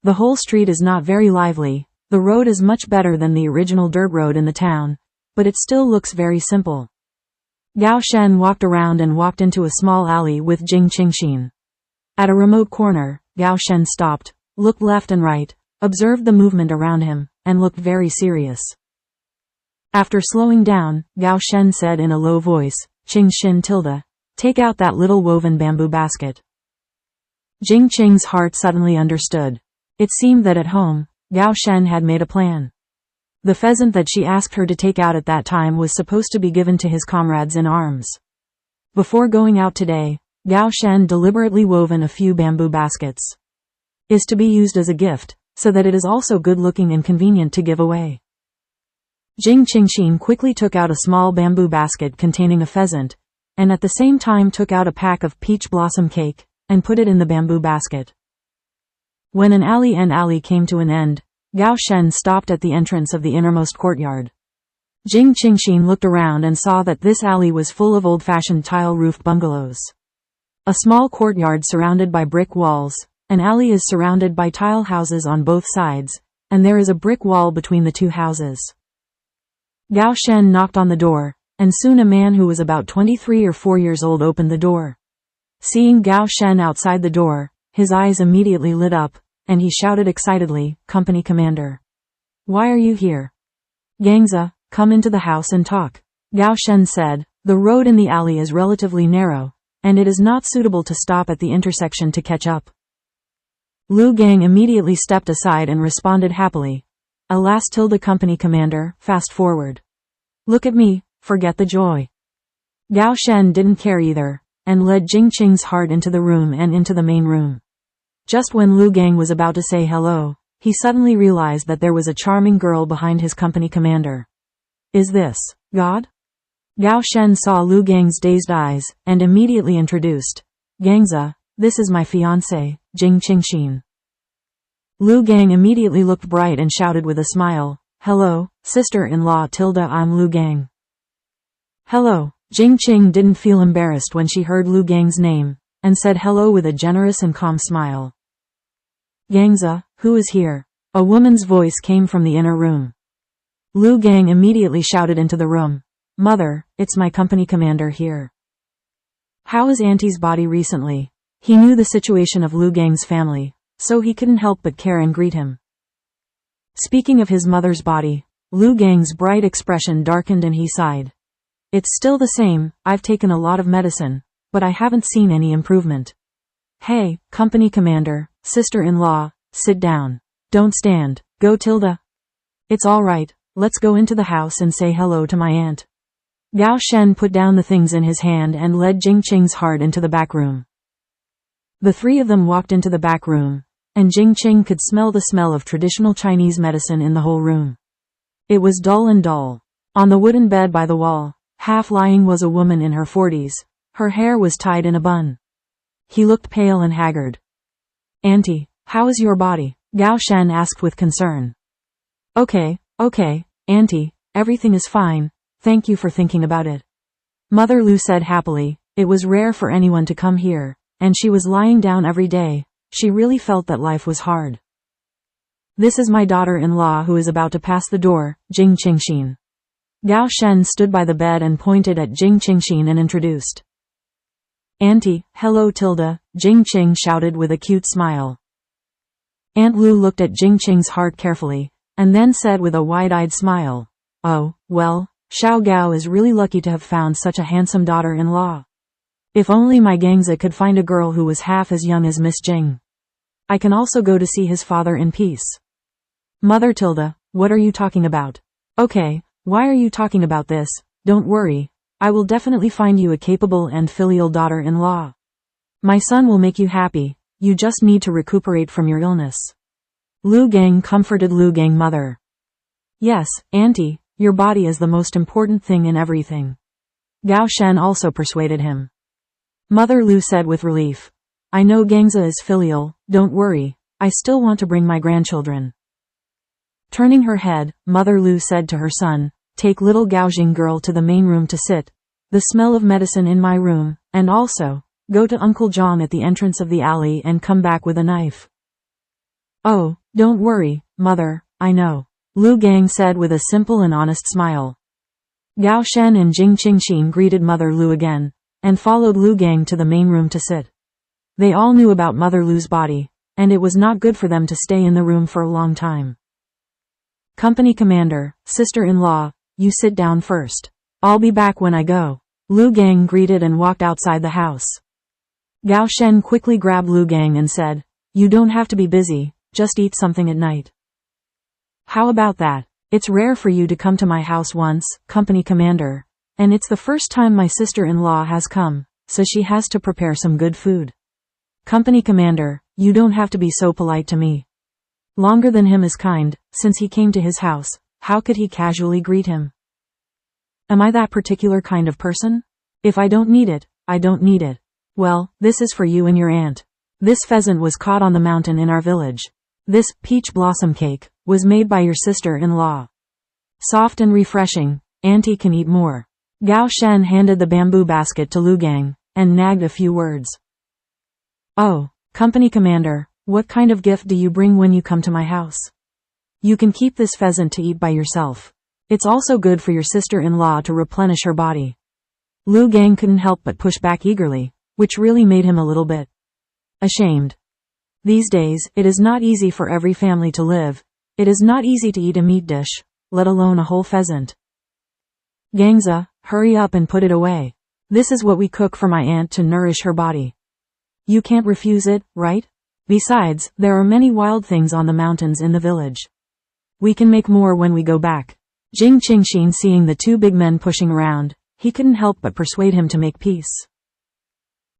The whole street is not very lively. The road is much better than the original dirt road in the town, but it still looks very simple. Gao Shen walked around and walked into a small alley with Jing Qingxin. At a remote corner, Gao Shen stopped, looked left and right, observed the movement around him, and looked very serious. After slowing down, Gao Shen said in a low voice, "Qingxin, take out that little woven bamboo basket." Jing Qing's heart suddenly understood. It seemed that at home, Gao Shen had made a plan. The pheasant that she asked her to take out at that time was supposed to be given to his comrades in arms. Before going out today, Gao Shen deliberately woven a few bamboo baskets. Is to be used as a gift, so that it is also good-looking and convenient to give away. Jing Qingxin quickly took out a small bamboo basket containing a pheasant, and at the same time took out a pack of peach blossom cake, and put it in the bamboo basket. When an alley came to an end, Gao Shen stopped at the entrance of the innermost courtyard. Jing Qingxin looked around and saw that this alley was full of old-fashioned tile-roofed bungalows. A small courtyard surrounded by brick walls, an alley is surrounded by tile houses on both sides, and there is a brick wall between the 2 houses. Gao Shen knocked on the door, and soon a man who was about 23 or 4 years old opened the door. Seeing Gao Shen outside the door, his eyes immediately lit up, and he shouted excitedly, "Company commander. Why are you here?" "Gangza, come into the house and talk," Gao Shen said. The road in the alley is relatively narrow, and it is not suitable to stop at the intersection to catch up. Lu Gang immediately stepped aside and responded happily. "Alas, company commander, fast forward. Look at me, forget the joy." Gao Shen didn't care either, and led Jing Qing's heart into the room and into the main room. Just when Lu Gang was about to say hello, he suddenly realized that there was a charming girl behind his company commander. Is this God? Gao Shen saw Lu Gang's dazed eyes, and immediately introduced, "Gangza, this is my fiancé, Jing Qingxin." Lu Gang immediately looked bright and shouted with a smile, "Hello, sister-in-law I'm Lu Gang." "Hello." Jing Qing didn't feel embarrassed when she heard Lu Gang's name, and said hello with a generous and calm smile. "Gangza, who is here?" A woman's voice came from the inner room. Lu Gang immediately shouted into the room, "Mother, it's my company commander here." "How is Auntie's body recently?" He knew the situation of Lu Gang's family, so he couldn't help but care and greet him. Speaking of his mother's body, Lu Gang's bright expression darkened and he sighed. "It's still the same, I've taken a lot of medicine, but I haven't seen any improvement." "Hey, company commander, sister-in-law, sit down. Don't stand, go Tilda." "It's all right, let's go into the house and say hello to my aunt." Gao Shen put down the things in his hand and led Jing Qing's heart into the back room. The three of them walked into the back room, and Jing Qing could smell the smell of traditional Chinese medicine in the whole room. It was dull and dull. On the wooden bed by the wall, half lying, was a woman in her 40s. Her hair was tied in a bun. He looked pale and haggard. "Auntie, how is your body?" Gao Shen asked with concern. Okay, Auntie, everything is fine, thank you for thinking about it." Mother Lu said happily. It was rare for anyone to come here, and she was lying down every day. She really felt that life was hard. "This is my daughter-in-law who is about to pass the door, Jing Qingxin." Gao Shen stood by the bed and pointed at Jing Qingxin and introduced. "Auntie, hello Tilda," Jing Qing shouted with a cute smile. Aunt Lu looked at Jing Qing's heart carefully, and then said with a wide-eyed smile, "Oh, well, Xiao Gao is really lucky to have found such a handsome daughter-in-law. If only my Gangza could find a girl who was half as young as Miss Jing. I can also go to see his father in peace." "Mother Tilda, what are you talking about?" "Okay, why are you talking about this? Don't worry, I will definitely find you a capable and filial daughter-in-law. My son will make you happy, you just need to recuperate from your illness." Lu Gang comforted Lu Gang mother. "Yes, Auntie, your body is the most important thing in everything." Gao Shen also persuaded him. Mother Lu said with relief, "I know Gangza is filial, don't worry, I still want to bring my grandchildren." Turning her head, Mother Lu said to her son, "Take little Gaojing girl to the main room to sit. The smell of medicine in my room, and also, go to Uncle John at the entrance of the alley and come back with a knife." "Oh, don't worry, Mother, I know," Lu Gang said with a simple and honest smile. Gao Shen and Jing Qingxin greeted Mother Lu again, and followed Lu Gang to the main room to sit. They all knew about Mother Lu's body, and it was not good for them to stay in the room for a long time. "Company commander, sister-in-law, you sit down first. I'll be back when I go." Lu Gang greeted and walked outside the house. Gao Shen quickly grabbed Lu Gang and said, "You don't have to be busy, just eat something at night." "How about that? It's rare for you to come to my house once, company commander. And it's the first time my sister-in-law has come, so she has to prepare some good food." "Company commander, you don't have to be so polite to me. Longer than him is kind, since he came to his house, how could he casually greet him? Am I that particular kind of person? If I don't need it, I don't need it. Well, this is for you and your aunt. This pheasant was caught on the mountain in our village. This peach blossom cake was made by your sister-in-law. Soft and refreshing, Auntie can eat more." Gao Shen handed the bamboo basket to Lu Gang, and nagged a few words. "Oh, company commander, what kind of gift do you bring when you come to my house? You can keep this pheasant to eat by yourself. It's also good for your sister-in-law to replenish her body." Lu Gang couldn't help but push back eagerly, which really made him a little bit ashamed. These days, it is not easy for every family to live. It is not easy to eat a meat dish, let alone a whole pheasant. "Gangza, hurry up and put it away. This is what we cook for my aunt to nourish her body. You can't refuse it, right? Besides, there are many wild things on the mountains in the village. We can make more when we go back." Jing Qingxin, seeing the two big men pushing around, he couldn't help but persuade him to make peace.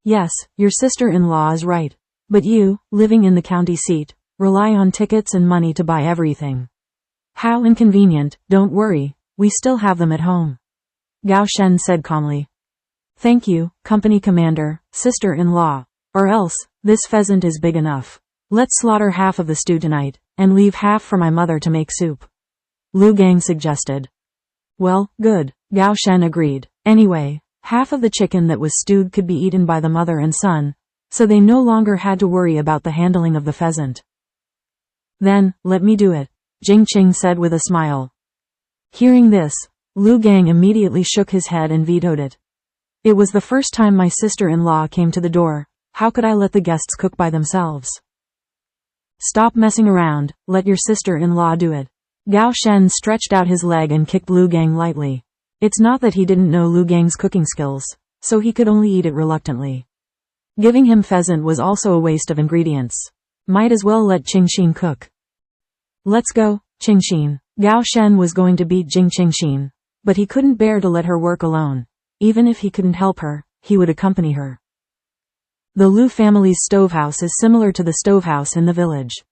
"Yes, your sister-in-law is right. But you, living in the county seat, rely on tickets and money to buy everything. How inconvenient. Don't worry, we still have them at home." Gao Shen said calmly. "Thank you, company commander, sister-in-law. Or else, this pheasant is big enough. Let's slaughter half of the stew tonight, and leave half for my mother to make soup," Lu Gang suggested. "Well, good," Gao Shen agreed. Anyway, half of the chicken that was stewed could be eaten by the mother and son, so they no longer had to worry about the handling of the pheasant. "Then, let me do it," Jing Qing said with a smile. Hearing this, Lu Gang immediately shook his head and vetoed it. "It was the first time my sister-in-law came to the door. How could I let the guests cook by themselves? Stop messing around, let your sister-in-law do it." Gao Shen stretched out his leg and kicked Lu Gang lightly. It's not that he didn't know Lu Gang's cooking skills, so he could only eat it reluctantly. Giving him pheasant was also a waste of ingredients. Might as well let Qingxin cook. "Let's go, Qingxin." Gao Shen was going to beat Jing Qingxin, But he couldn't bear to let her work alone. Even if he couldn't help her, he would accompany her. The Lu family's stovehouse is similar to the stovehouse in the village.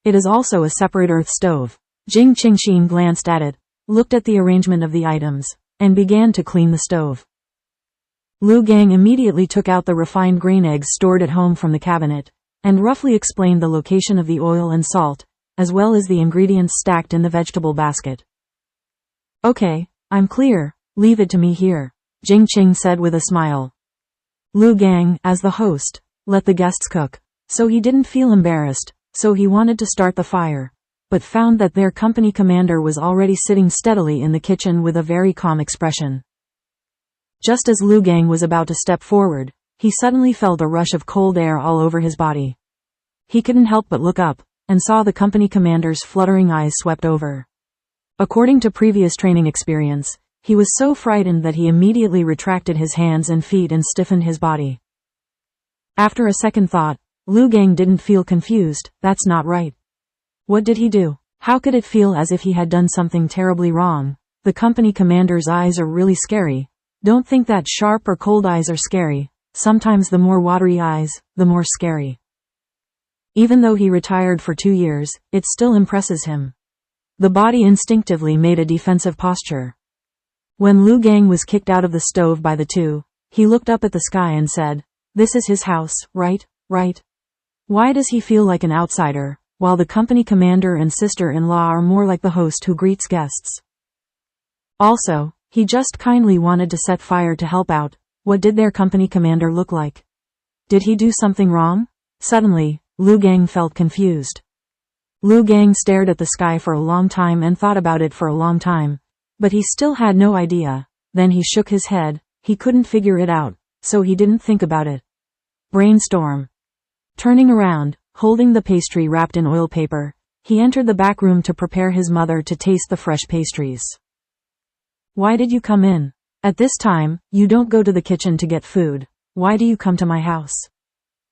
It is also a separate earth stove. Jing Qingxin glanced at it, looked at the arrangement of the items, and began to clean the stove. Lu Gang immediately took out the refined grain eggs stored at home from the cabinet, and roughly explained the location of the oil and salt, as well as the ingredients stacked in the vegetable basket. Okay, I'm clear, leave it to me here, Jing Qing said with a smile. Lu Gang, as the host, let the guests cook, so he didn't feel embarrassed, so he wanted to start the fire, but found that their company commander was already sitting steadily in the kitchen with a very calm expression. Just as Lu Gang was about to step forward, he suddenly felt a rush of cold air all over his body. He couldn't help but look up, and saw the company commander's fluttering eyes swept over. According to previous training experience, he was so frightened that he immediately retracted his hands and feet and stiffened his body. After a second thought, Lu Gang didn't feel confused. That's not right. What did he do? How could it feel as if he had done something terribly wrong? The company commander's eyes are really scary. Don't think that sharp or cold eyes are scary. Sometimes the more watery eyes, the more scary. Even though he retired for 2 years, it still impresses him. The body instinctively made a defensive posture. When Lu Gang was kicked out of the stove by the two, he looked up at the sky and said, "This is his house, right? Right? Why does he feel like an outsider, while the company commander and sister-in-law are more like the host who greets guests?" Also, he just kindly wanted to set fire to help out. What did their company commander look like? Did he do something wrong? Suddenly, Lu Gang felt confused. Lu Gang stared at the sky for a long time and thought about it for a long time, but he still had no idea. Then he shook his head. He couldn't figure it out, so he didn't think about it. Brainstorm. Turning around, holding the pastry wrapped in oil paper, he entered the back room to prepare his mother to taste the fresh pastries. "Why did you come in? At this time, you don't go to the kitchen to get food. Why do you come to my house?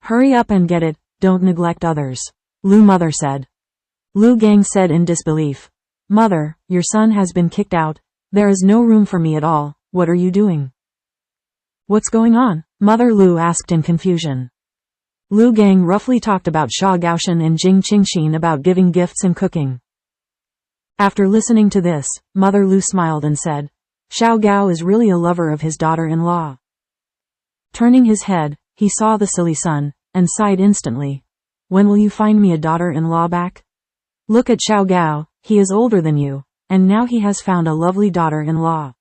Hurry up and get it, don't neglect others," Lu mother said. Lu Gang said in disbelief, "Mother, your son has been kicked out. There is no room for me at all. What are you doing?" "What's going on?" Mother Lu asked in confusion. Lu Gang roughly talked about Sha Gaoshan and Jing Qingxin about giving gifts and cooking. After listening to this, Mother Lu smiled and said, "Xiao Gao is really a lover of his daughter-in-law." Turning his head, he saw the silly son, and sighed instantly. "When will you find me a daughter-in-law back? Look at Xiao Gao, he is older than you, and now he has found a lovely daughter-in-law.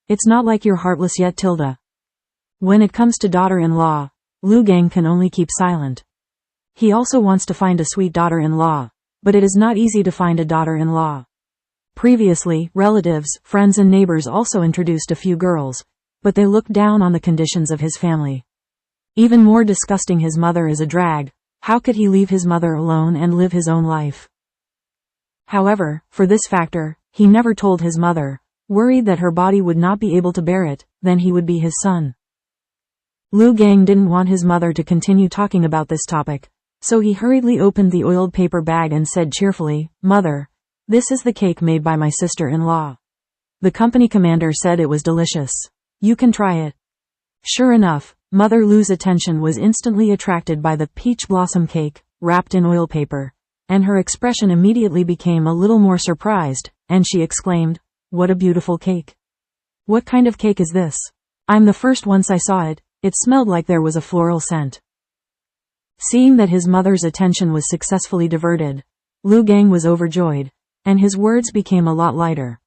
It's not like you're heartless yet, Tilda." When it comes to daughter-in-law, Lu Gang can only keep silent. He also wants to find a sweet daughter-in-law, but it is not easy to find a daughter-in-law. Previously, relatives, friends and neighbors also introduced a few girls, but they looked down on the conditions of his family. Even more disgusting, his mother is a drag. How could he leave his mother alone and live his own life? However, for this factor, he never told his mother, worried that her body would not be able to bear it, then he would be his son. Lu Gang didn't want his mother to continue talking about this topic, so he hurriedly opened the oiled paper bag and said cheerfully, "Mother, this is the cake made by my sister-in-law. The company commander said it was delicious. You can try it." Sure enough, Mother Lu's attention was instantly attracted by the peach blossom cake, wrapped in oil paper, and her expression immediately became a little more surprised, and she exclaimed, "What a beautiful cake. What kind of cake is this? I'm the first once I saw it, it smelled like there was a floral scent." Seeing that his mother's attention was successfully diverted, Lu Gang was overjoyed, and his words became a lot lighter.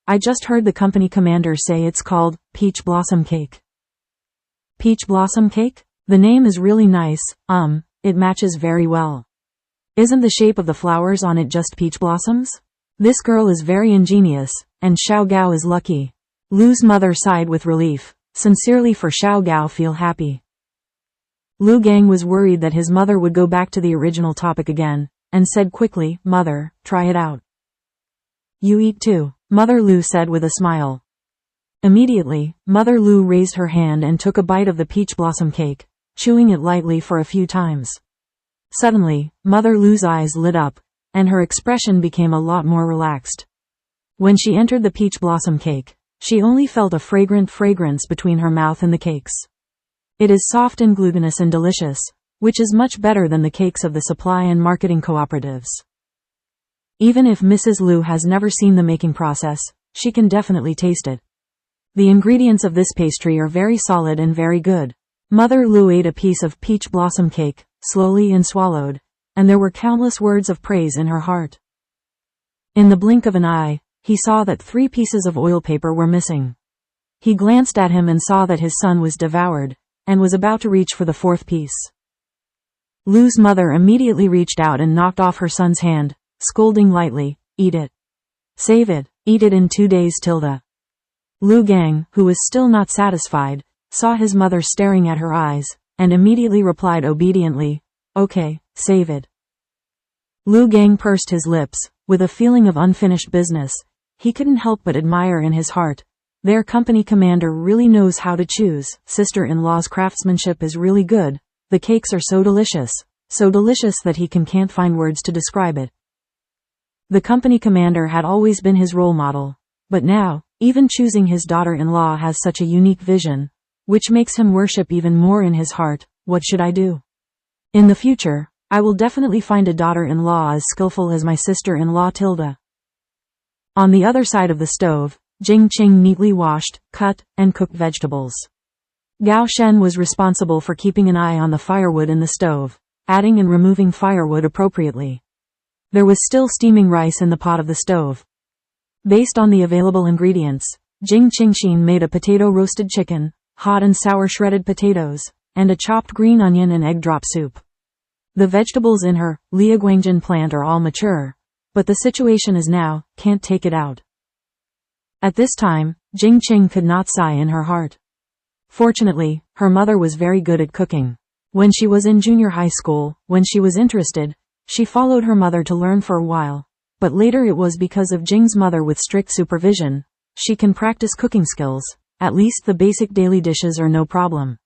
"I just heard the company commander say it's called peach blossom cake." Peach blossom cake? The name is really nice, it matches very well. Isn't the shape of the flowers on it just peach blossoms? This girl is very ingenious, and Xiao Gao is lucky. Lu's mother sighed with relief, sincerely, for Xiao Gao feel happy. Lu Gang was worried that his mother would go back to the original topic again, and said quickly, "Mother, try it out." "You eat too," Mother Lu said with a smile. Immediately, Mother Lu raised her hand and took a bite of the peach blossom cake, chewing it lightly for a few times. Suddenly, Mother Lu's eyes lit up, and her expression became a lot more relaxed. When she entered the peach blossom cake, She only felt a fragrant fragrance between her mouth and the cakes. It is soft and glutinous and delicious, which is much better than the cakes of the supply and marketing cooperatives. Even if Mrs. Liu has never seen the making process, she can definitely taste it. The ingredients of this pastry are very solid and very good. Mother Liu ate a piece of peach blossom cake, slowly and swallowed, and there were countless words of praise in her heart. In the blink of an eye, he saw that 3 pieces of oil paper were missing. He glanced at him and saw that his son was devoured, and was about to reach for the 4th piece. Liu's mother immediately reached out and knocked off her son's hand, scolding lightly, "Eat it. Save it, eat it in 2 days tilde." Liu Gang, who was still not satisfied, saw his mother staring at her eyes, and immediately replied obediently, "Okay, save it." Liu Gang pursed his lips, with a feeling of unfinished business. He couldn't help but admire in his heart. Their company commander really knows how to choose. Sister-in-law's craftsmanship is really good. The cakes are so delicious that he can't find words to describe it. The company commander had always been his role model, but now, even choosing his daughter-in-law has such a unique vision, which makes him worship even more in his heart. What should I do? In the future, I will definitely find a daughter-in-law as skillful as my sister-in-law tilde. On the other side of the stove, Jing Qing neatly washed, cut, and cooked vegetables. Gao Shen was responsible for keeping an eye on the firewood in the stove, adding and removing firewood appropriately. There was still steaming rice in the pot of the stove. Based on the available ingredients, Jing Qingxin made a potato roasted chicken, hot and sour shredded potatoes, and a chopped green onion and egg drop soup. The vegetables in her Liaguangjin plant are all mature, but the situation is now, can't take it out. At this time, Jing Qing could not sigh in her heart. Fortunately, her mother was very good at cooking. When she was in junior high school, when she was interested, she followed her mother to learn for a while, but later it was because of Jing's mother with strict supervision. She can practice cooking skills, at least the basic daily dishes are no problem.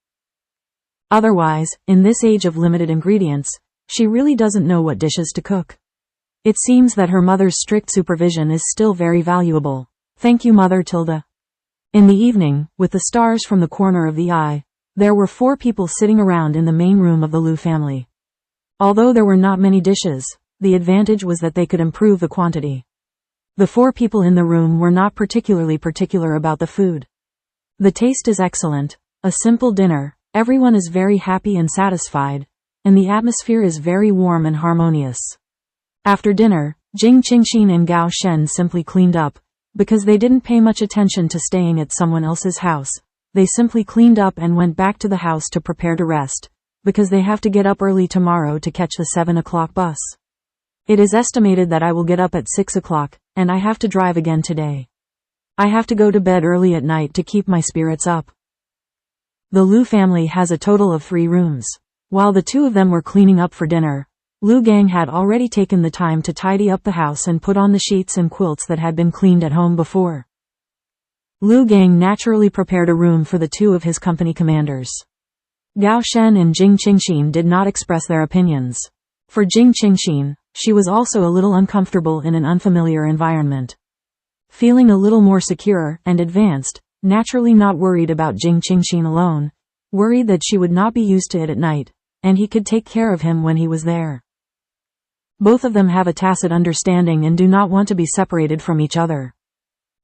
Otherwise, in this age of limited ingredients, she really doesn't know what dishes to cook. It seems that her mother's strict supervision is still very valuable. Thank you, Mother tilde. In the evening, with the stars from the corner of the eye, there were 4 people sitting around in the main room of the Liu family. Although there were not many dishes, the advantage was that they could improve the quantity. The 4 people in the room were not particularly particular about the food. The taste is excellent, a simple dinner, everyone is very happy and satisfied, and the atmosphere is very warm and harmonious. After dinner, Jing Qingxin and Gao Shen simply cleaned up. Because they didn't pay much attention to staying at someone else's house, they simply cleaned up and went back to the house to prepare to rest, because they have to get up early tomorrow to catch the 7 o'clock bus. It is estimated that I will get up at 6 o'clock, and I have to drive again today. I have to go to bed early at night to keep my spirits up. The Liu family has a total of 3 rooms. While the 2 of them were cleaning up for dinner, Liu Gang had already taken the time to tidy up the house and put on the sheets and quilts that had been cleaned at home before. Liu Gang naturally prepared a room for the 2 of his company commanders. Gao Shen and Jing Qingxin did not express their opinions. For Jing Qingxin, she was also a little uncomfortable in an unfamiliar environment. Feeling a little more secure and advanced, naturally not worried about Jing Qingxin alone, worried that she would not be used to it at night, and he could take care of him when he was there. Both of them have a tacit understanding and do not want to be separated from each other.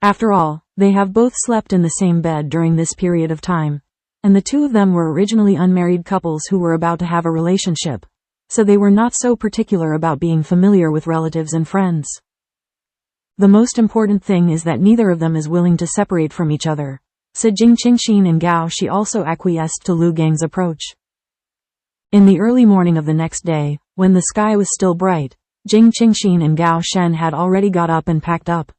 After all, they have both slept in the same bed during this period of time, and the 2 of them were originally unmarried couples who were about to have a relationship, so they were not so particular about being familiar with relatives and friends. The most important thing is that neither of them is willing to separate from each other, said Jing Qingxin, and Gao Shi also acquiesced to Liu Gang's approach. In the early morning of the next day, when the sky was still bright, Jing Qingxin and Gao Shen had already got up and packed up.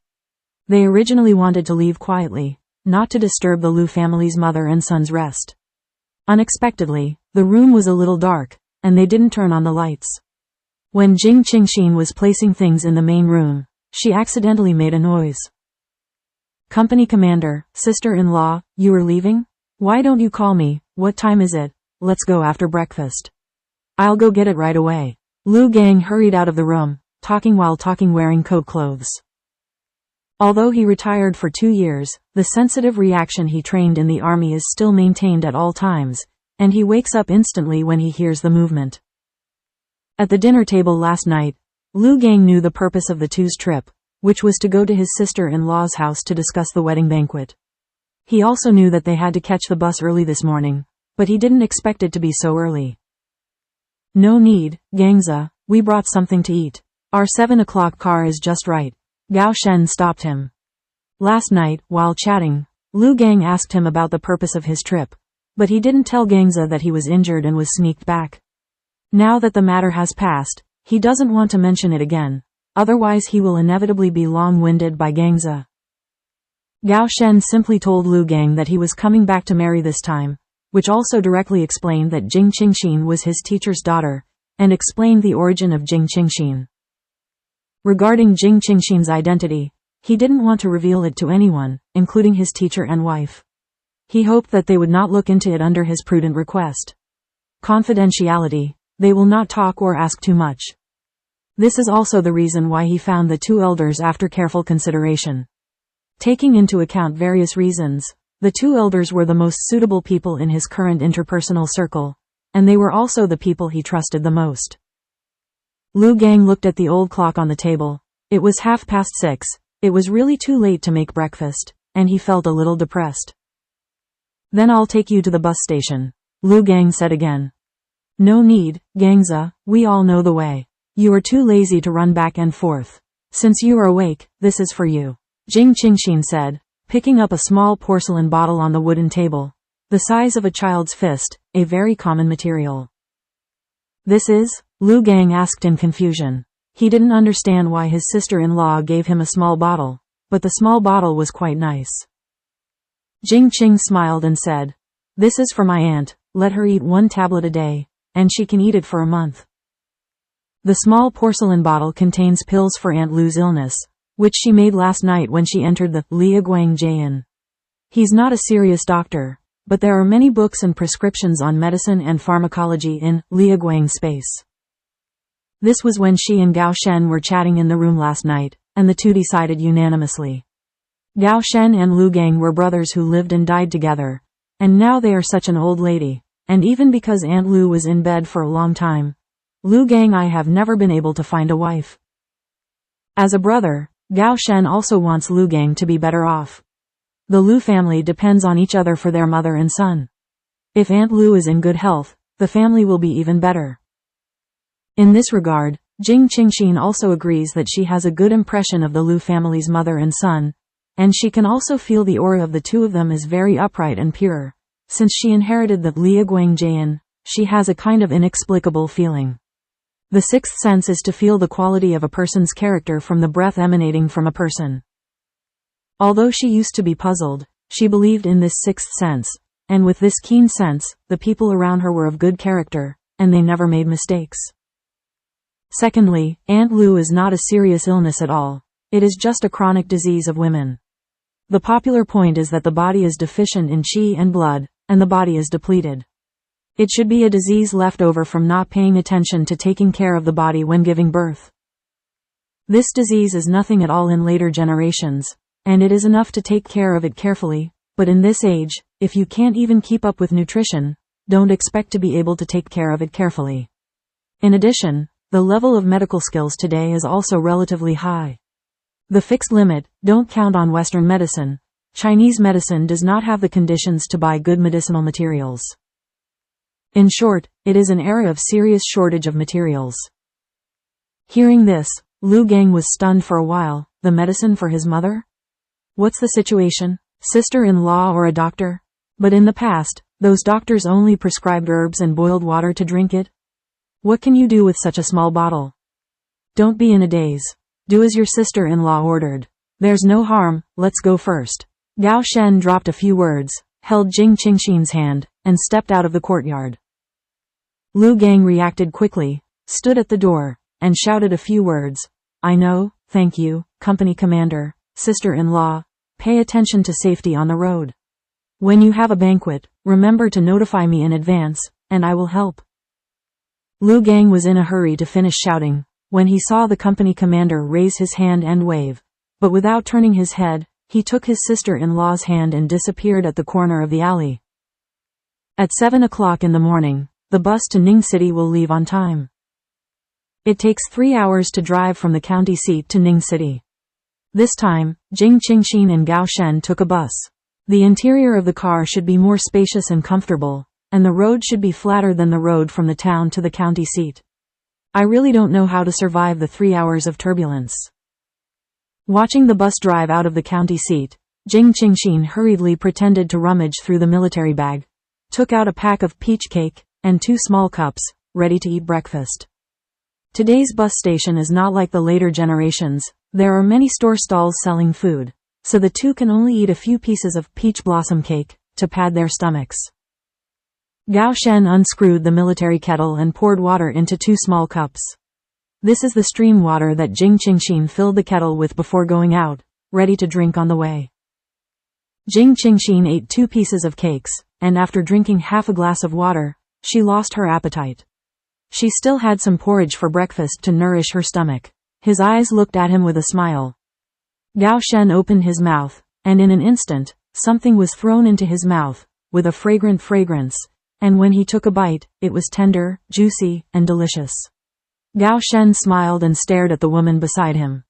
They originally wanted to leave quietly, not to disturb the Liu family's mother and son's rest. Unexpectedly, the room was a little dark, and they didn't turn on the lights. When Jing Qingxin was placing things in the main room, she accidentally made a noise. Company commander, sister-in-law, you are leaving? Why don't you call me? What time is it? Let's go after breakfast. I'll go get it right away. Liu Gang hurried out of the room, talking while talking, wearing coat clothes. Although he retired for 2 years, the sensitive reaction he trained in the army is still maintained at all times, and he wakes up instantly when he hears the movement. At the dinner table last night, Lu Gang knew the purpose of the two's trip, which was to go to his sister-in-law's house to discuss the wedding banquet. He also knew that they had to catch the bus early this morning, but he didn't expect it to be so early. No need, Gangza, we brought something to eat. Our 7 o'clock car is just right. Gao Shen stopped him. Last night, while chatting, Lu Gang asked him about the purpose of his trip, but he didn't tell Gangza that he was injured and was sneaked back. Now that the matter has passed, he doesn't want to mention it again, otherwise he will inevitably be long-winded by Gangza. Gao Shen simply told Lu Gang that he was coming back to marry this time, which also directly explained that Jing Qingxin was his teacher's daughter, and explained the origin of Jing Qingxin. Regarding Jing Qingxin's identity, he didn't want to reveal it to anyone, including his teacher and wife. He hoped that they would not look into it under his prudent request. Confidentiality, they will not talk or ask too much. This is also the reason why he found the two elders after careful consideration. Taking into account various reasons, the two elders were the most suitable people in his current interpersonal circle, and they were also the people he trusted the most. Lu Gang looked at the old clock on the table. It was 6:30. It was really too late to make breakfast, and he felt a little depressed. Then I'll take you to the bus station, Lu Gang said again. No need, Gangza, we all know the way. You are too lazy to run back and forth. Since you are awake, this is for you, Jing Qingxin said, picking up a small porcelain bottle on the wooden table, the size of a child's fist, a very common material. This is? Lu Gang asked in confusion. He didn't understand why his sister-in-law gave him a small bottle, but the small bottle was quite nice. Jing Qing smiled and said, this is for my aunt, let her eat 1 tablet a day, and she can eat it for a month. The small porcelain bottle contains pills for Aunt Lu's illness, which she made last night when she entered the Liaguang Jian. He's not a serious doctor, but there are many books and prescriptions on medicine and pharmacology in Liaguang space. This was when she and Gao Shen were chatting in the room last night, and the two decided unanimously. Gao Shen and Lu Gang were brothers who lived and died together, and now they are such an old lady, and even because Aunt Lu was in bed for a long time, Lu Gang I have never been able to find a wife. As a brother, Gao Shen also wants Lu Gang to be better off. The Lu family depends on each other for their mother and son. If Aunt Lu is in good health, the family will be even better. In this regard, Jing Qingxin also agrees that she has a good impression of the Lu family's mother and son, and she can also feel the aura of the two of them is very upright and pure. Since she inherited the Liaguang Jian, she has a kind of inexplicable feeling. The sixth sense is to feel the quality of a person's character from the breath emanating from a person. Although she used to be puzzled, she believed in this sixth sense, and with this keen sense, the people around her were of good character, and they never made mistakes. Secondly, Aunt Lu is not a serious illness at all. It is just a chronic disease of women. The popular point is that the body is deficient in qi and blood, and the body is depleted. It should be a disease left over from not paying attention to taking care of the body when giving birth. This disease is nothing at all in later generations, and it is enough to take care of it carefully, but in this age, if you can't even keep up with nutrition, don't expect to be able to take care of it carefully. In addition, the level of medical skills today is also relatively high. The fixed limit, don't count on Western medicine. Chinese medicine does not have the conditions to buy good medicinal materials. In short, it is an era of serious shortage of materials. Hearing this, Lu Gang was stunned for a while. The medicine for his mother? What's the situation? Sister-in-law or a doctor? But in the past, those doctors only prescribed herbs and boiled water to drink it. What can you do with such a small bottle? Don't be in a daze. Do as your sister-in-law ordered. There's no harm, let's go first. Gao Shen dropped a few words, held Jing Qingxin's hand, and stepped out of the courtyard. Lu Gang reacted quickly, stood at the door, and shouted a few words. I know, thank you, company commander, sister-in-law, pay attention to safety on the road. When you have a banquet, remember to notify me in advance, and I will help. Lu Gang was in a hurry to finish shouting, when he saw the company commander raise his hand and wave. but without turning his head, he took his sister-in-law's hand and disappeared at the corner of the alley. At 7 o'clock in the morning, the bus to Ning City will leave on time. It takes 3 hours to drive from the county seat to Ning City. This time, Jing Qingxin and Gao Shen took a bus. The interior of the car should be more spacious and comfortable, and the road should be flatter than the road from the town to the county seat. I really don't know how to survive the 3 hours of turbulence. Watching the bus drive out of the county seat, Jing Qingxin hurriedly pretended to rummage through the military bag, took out a pack of peach cake, and 2 small cups, ready to eat breakfast. Today's bus station is not like the later generations. There are many store stalls selling food, so the two can only eat a few pieces of peach blossom cake, to pad their stomachs. Gao Shen unscrewed the military kettle and poured water into 2 small cups. This is the stream water that Jing Qingxin filled the kettle with before going out, ready to drink on the way. Jing Qingxin ate 2 pieces of cakes, and after drinking half a glass of water, she lost her appetite. She still had some porridge for breakfast to nourish her stomach. His eyes looked at him with a smile. Gao Shen opened his mouth, and in an instant, something was thrown into his mouth, with a fragrant fragrance, and when he took a bite, it was tender, juicy, and delicious. Gao Shen smiled and stared at the woman beside him.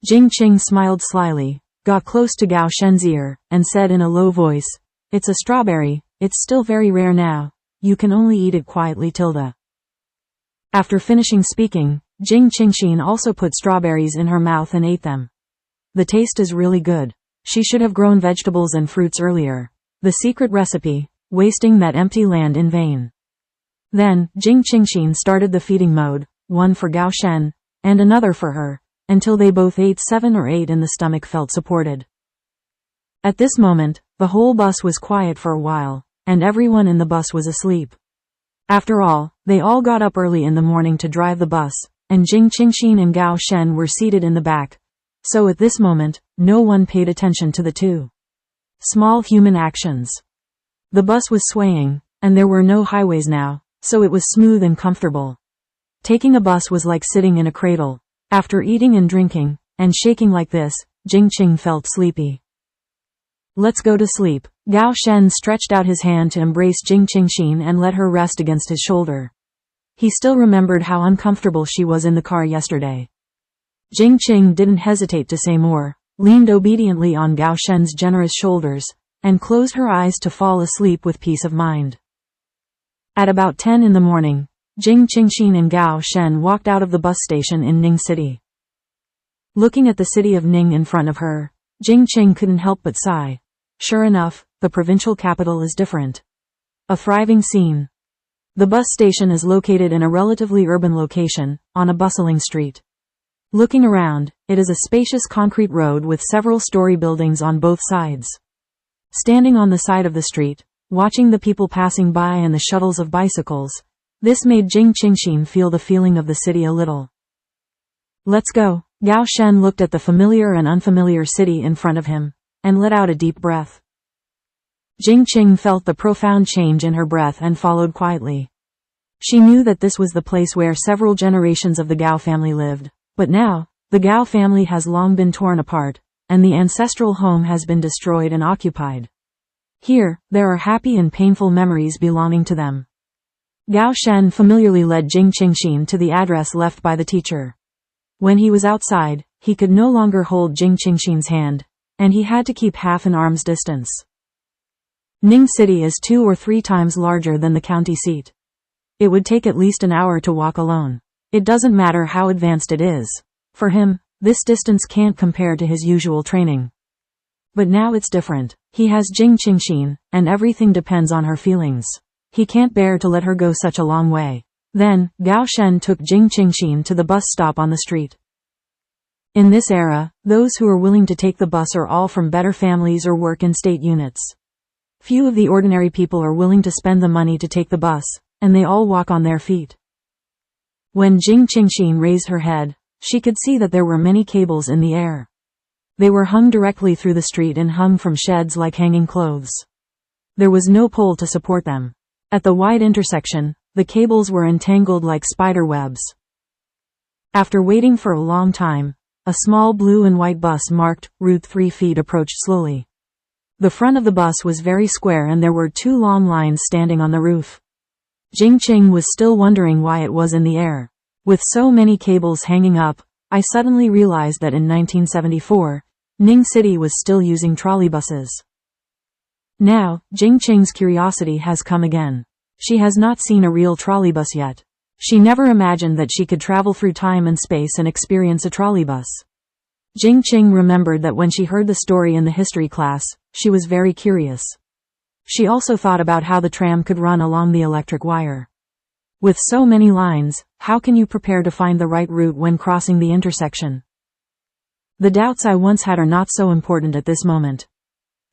Jing Qing smiled slyly, got close to Gao Shen's ear, and said in a low voice, "It's a strawberry, it's still very rare now, you can only eat it quietly tilde." After finishing speaking, Jing Qingxin also put strawberries in her mouth and ate them. The taste is really good. She should have grown vegetables and fruits earlier. The secret recipe, wasting that empty land in vain. Then, Jing Qingxin started the feeding mode, one for Gao Shen, and another for her, until they both ate 7 or 8 and the stomach felt supported. At this moment, the whole bus was quiet for a while, and everyone in the bus was asleep. After all, they all got up early in the morning to drive the bus, and Jing Qingxin and Gao Shen were seated in the back, so at this moment, no one paid attention to the 2 small human actions. The bus was swaying, and there were no highways now, so it was smooth and comfortable. Taking a bus was like sitting in a cradle. After eating and drinking, and shaking like this, Jing Qing felt sleepy. "Let's go to sleep." Gao Shen stretched out his hand to embrace Jing Qingxin and let her rest against his shoulder. He still remembered how uncomfortable she was in the car yesterday. Jing Qing didn't hesitate to say more, leaned obediently on Gao Shen's generous shoulders, and closed her eyes to fall asleep with peace of mind. At about 10 in the morning, Jing Qingxin and Gao Shen walked out of the bus station in Ning City. Looking at the city of Ning in front of her, Jing Qing couldn't help but sigh. Sure enough, the provincial capital is different. A thriving scene. The bus station is located in a relatively urban location, on a bustling street. Looking around, it is a spacious concrete road with several story buildings on both sides. Standing on the side of the street, watching the people passing by and the shuttles of bicycles, this made Jing Qingxin feel the feeling of the city a little. "Let's go." Gao Shen looked at the familiar and unfamiliar city in front of him, and let out a deep breath. Jing Qing felt the profound change in her breath and followed quietly. She knew that this was the place where several generations of the Gao family lived, but now, the Gao family has long been torn apart, and the ancestral home has been destroyed and occupied. Here, there are happy and painful memories belonging to them. Gao Shen familiarly led Jing Qingxin to the address left by the teacher. When he was outside, he could no longer hold Jing Qingxin's hand, and he had to keep half an arm's distance. Ning City is 2 or 3 times larger than the county seat. It would take at least an hour to walk alone. It doesn't matter how advanced it is. For him, this distance can't compare to his usual training. But now it's different. He has Jing Qingxin, and everything depends on her feelings. He can't bear to let her go such a long way. Then, Gao Shen took Jing Qingxin to the bus stop on the street. In this era, those who are willing to take the bus are all from better families or work in state units. Few of the ordinary people are willing to spend the money to take the bus, and they all walk on their feet. When Jing Qingxin raised her head, she could see that there were many cables in the air. They were hung directly through the street and hung from sheds like hanging clothes. There was no pole to support them. At the wide intersection, the cables were entangled like spider webs. After waiting for a long time, a small blue and white bus marked Route 3 feet approached slowly. The front of the bus was very square and there were 2 long lines standing on the roof. Jing Qing was still wondering why it was in the air. With so many cables hanging up, I suddenly realized that in 1974, Ning City was still using trolleybuses. Now, Jing Qing's curiosity has come again. She has not seen a real trolleybus yet. She never imagined that she could travel through time and space and experience a trolleybus. Jing Qing remembered that when she heard the story in the history class, she was very curious. She also thought about how the tram could run along the electric wire. With so many lines, how can you prepare to find the right route when crossing the intersection? The doubts I once had are not so important at this moment.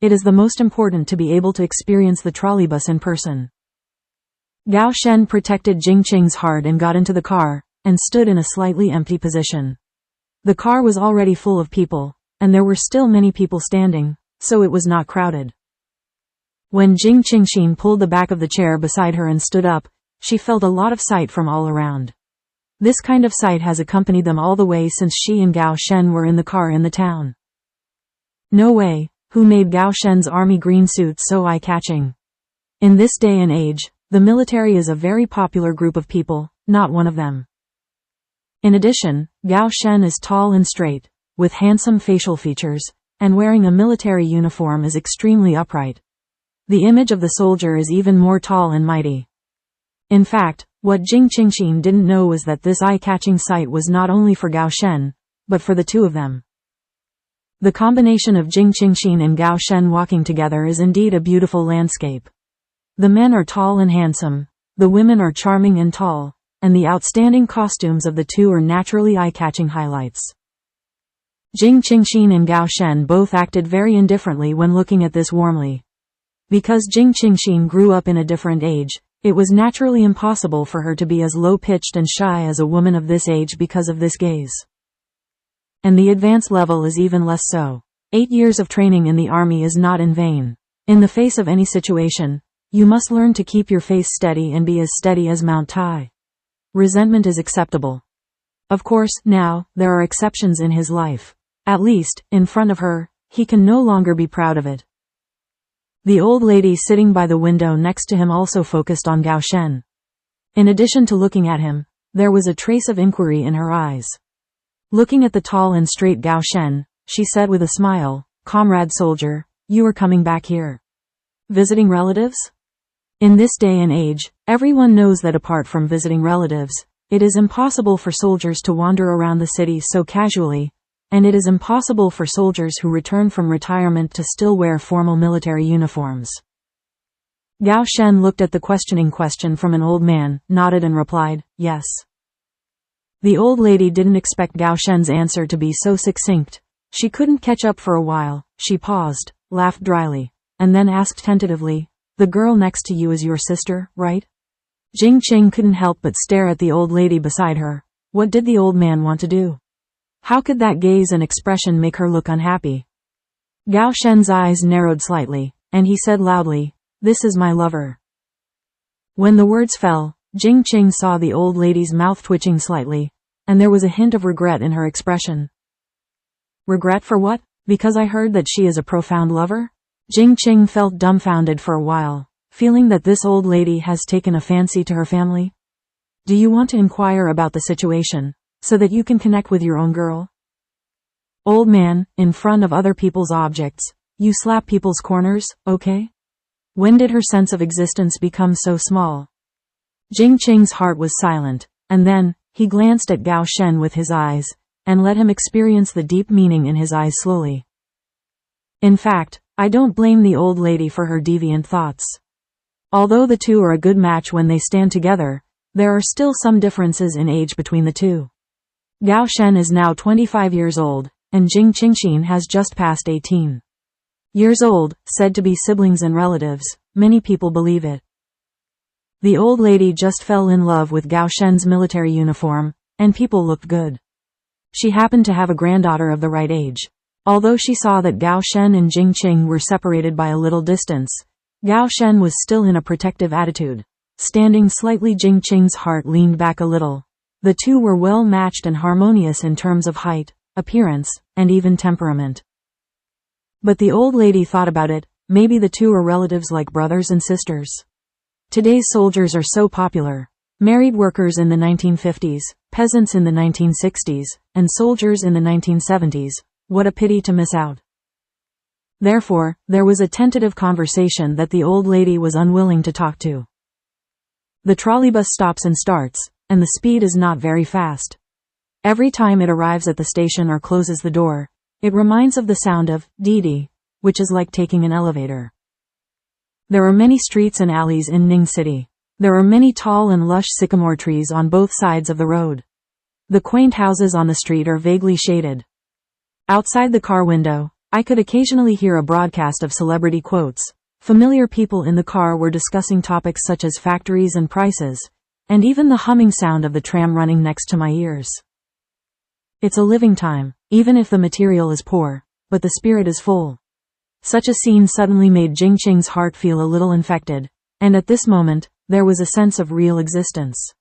It is the most important to be able to experience the trolleybus in person. Gao Shen protected Jing Qing's heart and got into the car, and stood in a slightly empty position. The car was already full of people, and there were still many people standing, so it was not crowded. When Jing Qingxin pulled the back of the chair beside her and stood up, she felt a lot of sight from all around. This kind of sight has accompanied them all the way since she and Gao Shen were in the car in the town. No way, who made Gao Shen's army green suit so eye-catching? In this day and age, the military is a very popular group of people, not one of them. In addition, Gao Shen is tall and straight, with handsome facial features, and wearing a military uniform is extremely upright. The image of the soldier is even more tall and mighty. In fact, what Jing Qingxin didn't know was that this eye-catching sight was not only for Gao Shen, but for the two of them. The combination of Jing Qingxin and Gao Shen walking together is indeed a beautiful landscape. The men are tall and handsome, the women are charming and tall, and the outstanding costumes of the two are naturally eye-catching highlights. Jing Qingxin and Gao Shen both acted very indifferently when looking at this warmly. Because Jing Qingxin grew up in a different age, it was naturally impossible for her to be as low-pitched and shy as a woman of this age because of this gaze. And the advanced level is even less so. 8 years of training in the army is not in vain. In the face of any situation, you must learn to keep your face steady and be as steady as Mount Tai. Resentment is acceptable. Of course, now, there are exceptions in his life. At least, in front of her, he can no longer be proud of it. The old lady sitting by the window next to him also focused on Gao Shen. In addition to looking at him, there was a trace of inquiry in her eyes. Looking at the tall and straight Gao Shen, she said with a smile, "Comrade soldier, you are coming back here. Visiting relatives?" In this day and age, everyone knows that apart from visiting relatives, it is impossible for soldiers to wander around the city so casually, and it is impossible for soldiers who return from retirement to still wear formal military uniforms. Gao Shen looked at the questioning question from an old man, nodded and replied, "Yes." The old lady didn't expect Gao Shen's answer to be so succinct. She couldn't catch up for a while. She paused, laughed dryly, and then asked tentatively, "The girl next to you is your sister, right?" Jing Qing couldn't help but stare at the old lady beside her. What did the old man want to do? How could that gaze and expression make her look unhappy? Gao Shen's eyes narrowed slightly, and he said loudly, "This is my lover." When the words fell, Jing Qing saw the old lady's mouth twitching slightly, and there was a hint of regret in her expression. Regret for what? Because I heard that she is a profound lover? Jing Qing felt dumbfounded for a while, feeling that this old lady has taken a fancy to her family. Do you want to inquire about the situation, so that you can connect with your own girl? Old man, in front of other people's objects, you slap people's corners, okay? When did her sense of existence become so small? Jing Qing's heart was silent, and then, he glanced at Gao Shen with his eyes, and let him experience the deep meaning in his eyes slowly. In fact, I don't blame the old lady for her deviant thoughts. Although the two are a good match when they stand together, there are still some differences in age between the two. Gao Shen is now 25 years old, and Jing Qingxin has just passed 18 years old, said to be siblings and relatives. Many people believe it. The old lady just fell in love with Gao Shen's military uniform, and people looked good. She happened to have a granddaughter of the right age. Although she saw that Gao Shen and Jing Qing were separated by a little distance, Gao Shen was still in a protective attitude. Standing slightly, Jing Qing's heart leaned back a little. The two were well matched and harmonious in terms of height, appearance, and even temperament. But the old lady thought about it, maybe the two are relatives like brothers and sisters. Today's soldiers are so popular. Married workers in the 1950s, peasants in the 1960s, and soldiers in the 1970s. What a pity to miss out. Therefore, there was a tentative conversation that the old lady was unwilling to talk to. The trolleybus stops and starts, and the speed is not very fast. Every time it arrives at the station or closes the door, it reminds of the sound of jade, which is like taking an elevator. There are many streets and alleys in Ning City. There are many tall and lush sycamore trees on both sides of the road. The quaint houses on the street are vaguely shaded. Outside the car window, I could occasionally hear a broadcast of celebrity quotes. Familiar people in the car were discussing topics such as factories and prices, and even the humming sound of the tram running next to my ears. It's a living time, even if the material is poor, but the spirit is full. Such a scene suddenly made Jing Qing's heart feel a little infected, and at this moment, there was a sense of real existence.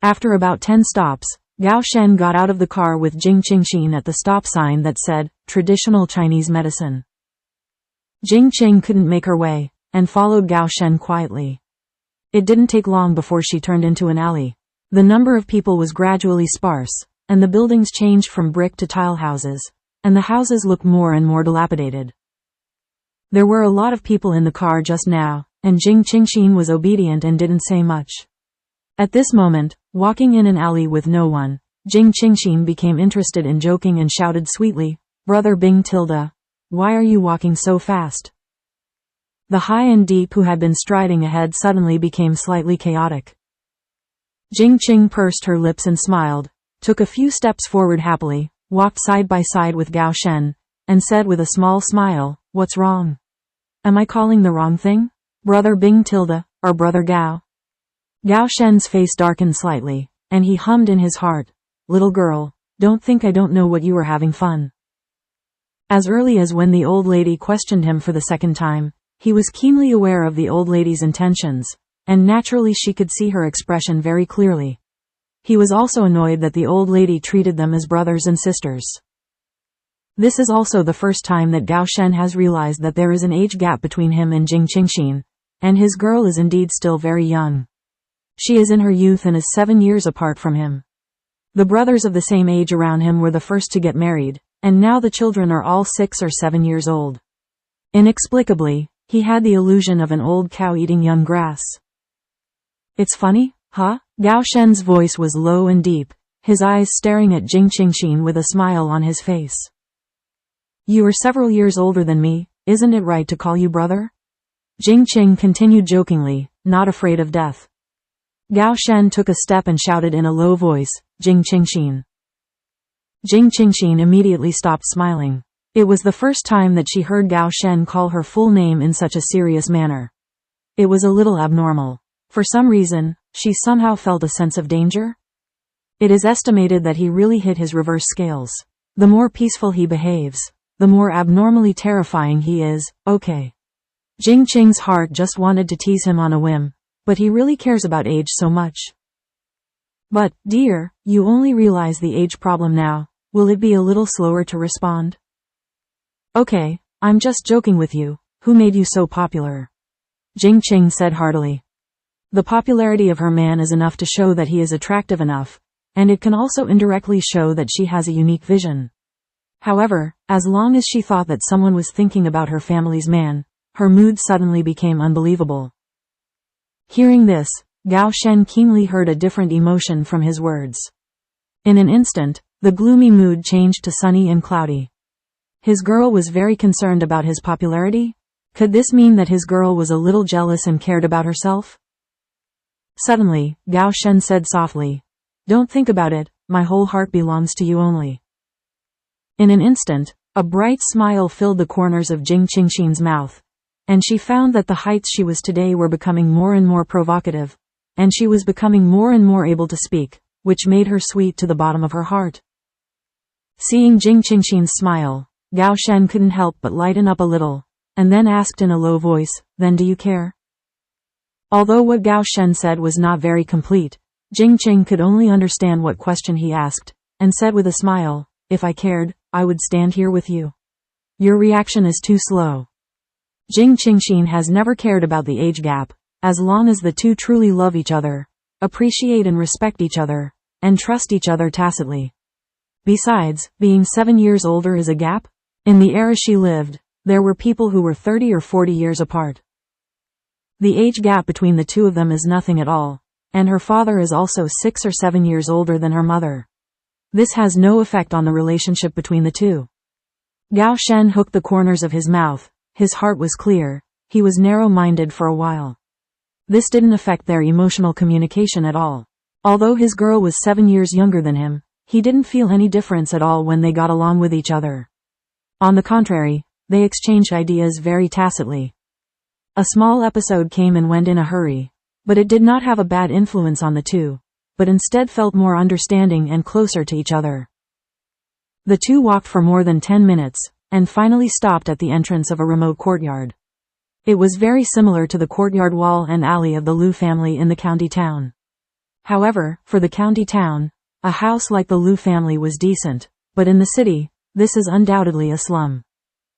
After about 10 stops, Gao Shen got out of the car with Jing Qingxin at the stop sign that said, Traditional Chinese Medicine. Jing Qing couldn't make her way, and followed Gao Shen quietly. It didn't take long before she turned into an alley. The number of people was gradually sparse, and the buildings changed from brick to tile houses, and the houses looked more and more dilapidated. There were a lot of people in the car just now, and Jing Qingxin was obedient and didn't say much. At this moment, walking in an alley with no one, Jing Qingxin became interested in joking and shouted sweetly, Brother Bing tilde, why are you walking so fast? The high and deep who had been striding ahead suddenly became slightly chaotic. Jing Qing pursed her lips and smiled, took a few steps forward happily, walked side by side with Gao Shen, and said with a small smile, What's wrong? Am I calling the wrong thing? Brother Bing tilde, or Brother Gao? Gao Shen's face darkened slightly, and he hummed in his heart, Little girl, don't think I don't know what you were having fun. As early as when the old lady questioned him for the second time, he was keenly aware of the old lady's intentions, and naturally she could see her expression very clearly. He was also annoyed that the old lady treated them as brothers and sisters. This is also the first time that Gao Shen has realized that there is an age gap between him and Jing Qingxin, and his girl is indeed still very young. She is in her youth and is 7 years apart from him. The brothers of the same age around him were the first to get married, and now the children are all 6 or 7 years old. Inexplicably, he had the illusion of an old cow eating young grass. It's funny, huh? Gao Shen's voice was low and deep, his eyes staring at Jing Qingxin with a smile on his face. You are several years older than me, isn't it right to call you brother? Jing Qing continued jokingly, not afraid of death. Gao Shen took a step and shouted in a low voice, Jing Qingxin. Jing Qingxin immediately stopped smiling. It was the first time that she heard Gao Shen call her full name in such a serious manner. It was a little abnormal. For some reason, she somehow felt a sense of danger. It is estimated that he really hit his reverse scales. The more peaceful he behaves, the more abnormally terrifying he is. Okay. Jing Qing's heart just wanted to tease him on a whim, but he really cares about age so much. But, dear, you only realize the age problem now. Will it be a little slower to respond? Okay, I'm just joking with you. Who made you so popular? Jing Qing said heartily. The popularity of her man is enough to show that he is attractive enough, and it can also indirectly show that she has a unique vision. However, as long as she thought that someone was thinking about her family's man, her mood suddenly became unbelievable. Hearing this, Gao Shen keenly heard a different emotion from his words. In an instant, the gloomy mood changed to sunny and cloudy. His girl was very concerned about his popularity? Could this mean that his girl was a little jealous and cared about herself? Suddenly, Gao Shen said softly, Don't think about it, my whole heart belongs to you only. In an instant, a bright smile filled the corners of Jing Qingxin's mouth, and she found that the heights she was today were becoming more and more provocative, and she was becoming more and more able to speak, which made her sweet to the bottom of her heart. Seeing Jing Qingxin's smile, Gao Shen couldn't help but lighten up a little, and then asked in a low voice, Then do you care? Although what Gao Shen said was not very complete, Jing Qing could only understand what question he asked, and said with a smile, If I cared, I would stand here with you. Your reaction is too slow. Jing Qingxin has never cared about the age gap, as long as the two truly love each other, appreciate and respect each other, and trust each other tacitly. Besides, being 7 years older is a gap? In the era she lived, there were people who were 30 or 40 years apart. The age gap between the two of them is nothing at all, and her father is also 6 or 7 years older than her mother. This has no effect on the relationship between the two. Gao Shen hooked the corners of his mouth. His heart was clear. He was narrow-minded for a while. This didn't affect their emotional communication at all. Although his girl was 7 years younger than him, he didn't feel any difference at all when they got along with each other. On the contrary, they exchanged ideas very tacitly. A small episode came and went in a hurry, but it did not have a bad influence on the two, but instead felt more understanding and closer to each other. The two walked for more than 10 minutes, and finally stopped at the entrance of a remote courtyard. It was very similar to the courtyard wall and alley of the Liu family in the county town. However, for the county town, a house like the Liu family was decent, but in the city, this is undoubtedly a slum.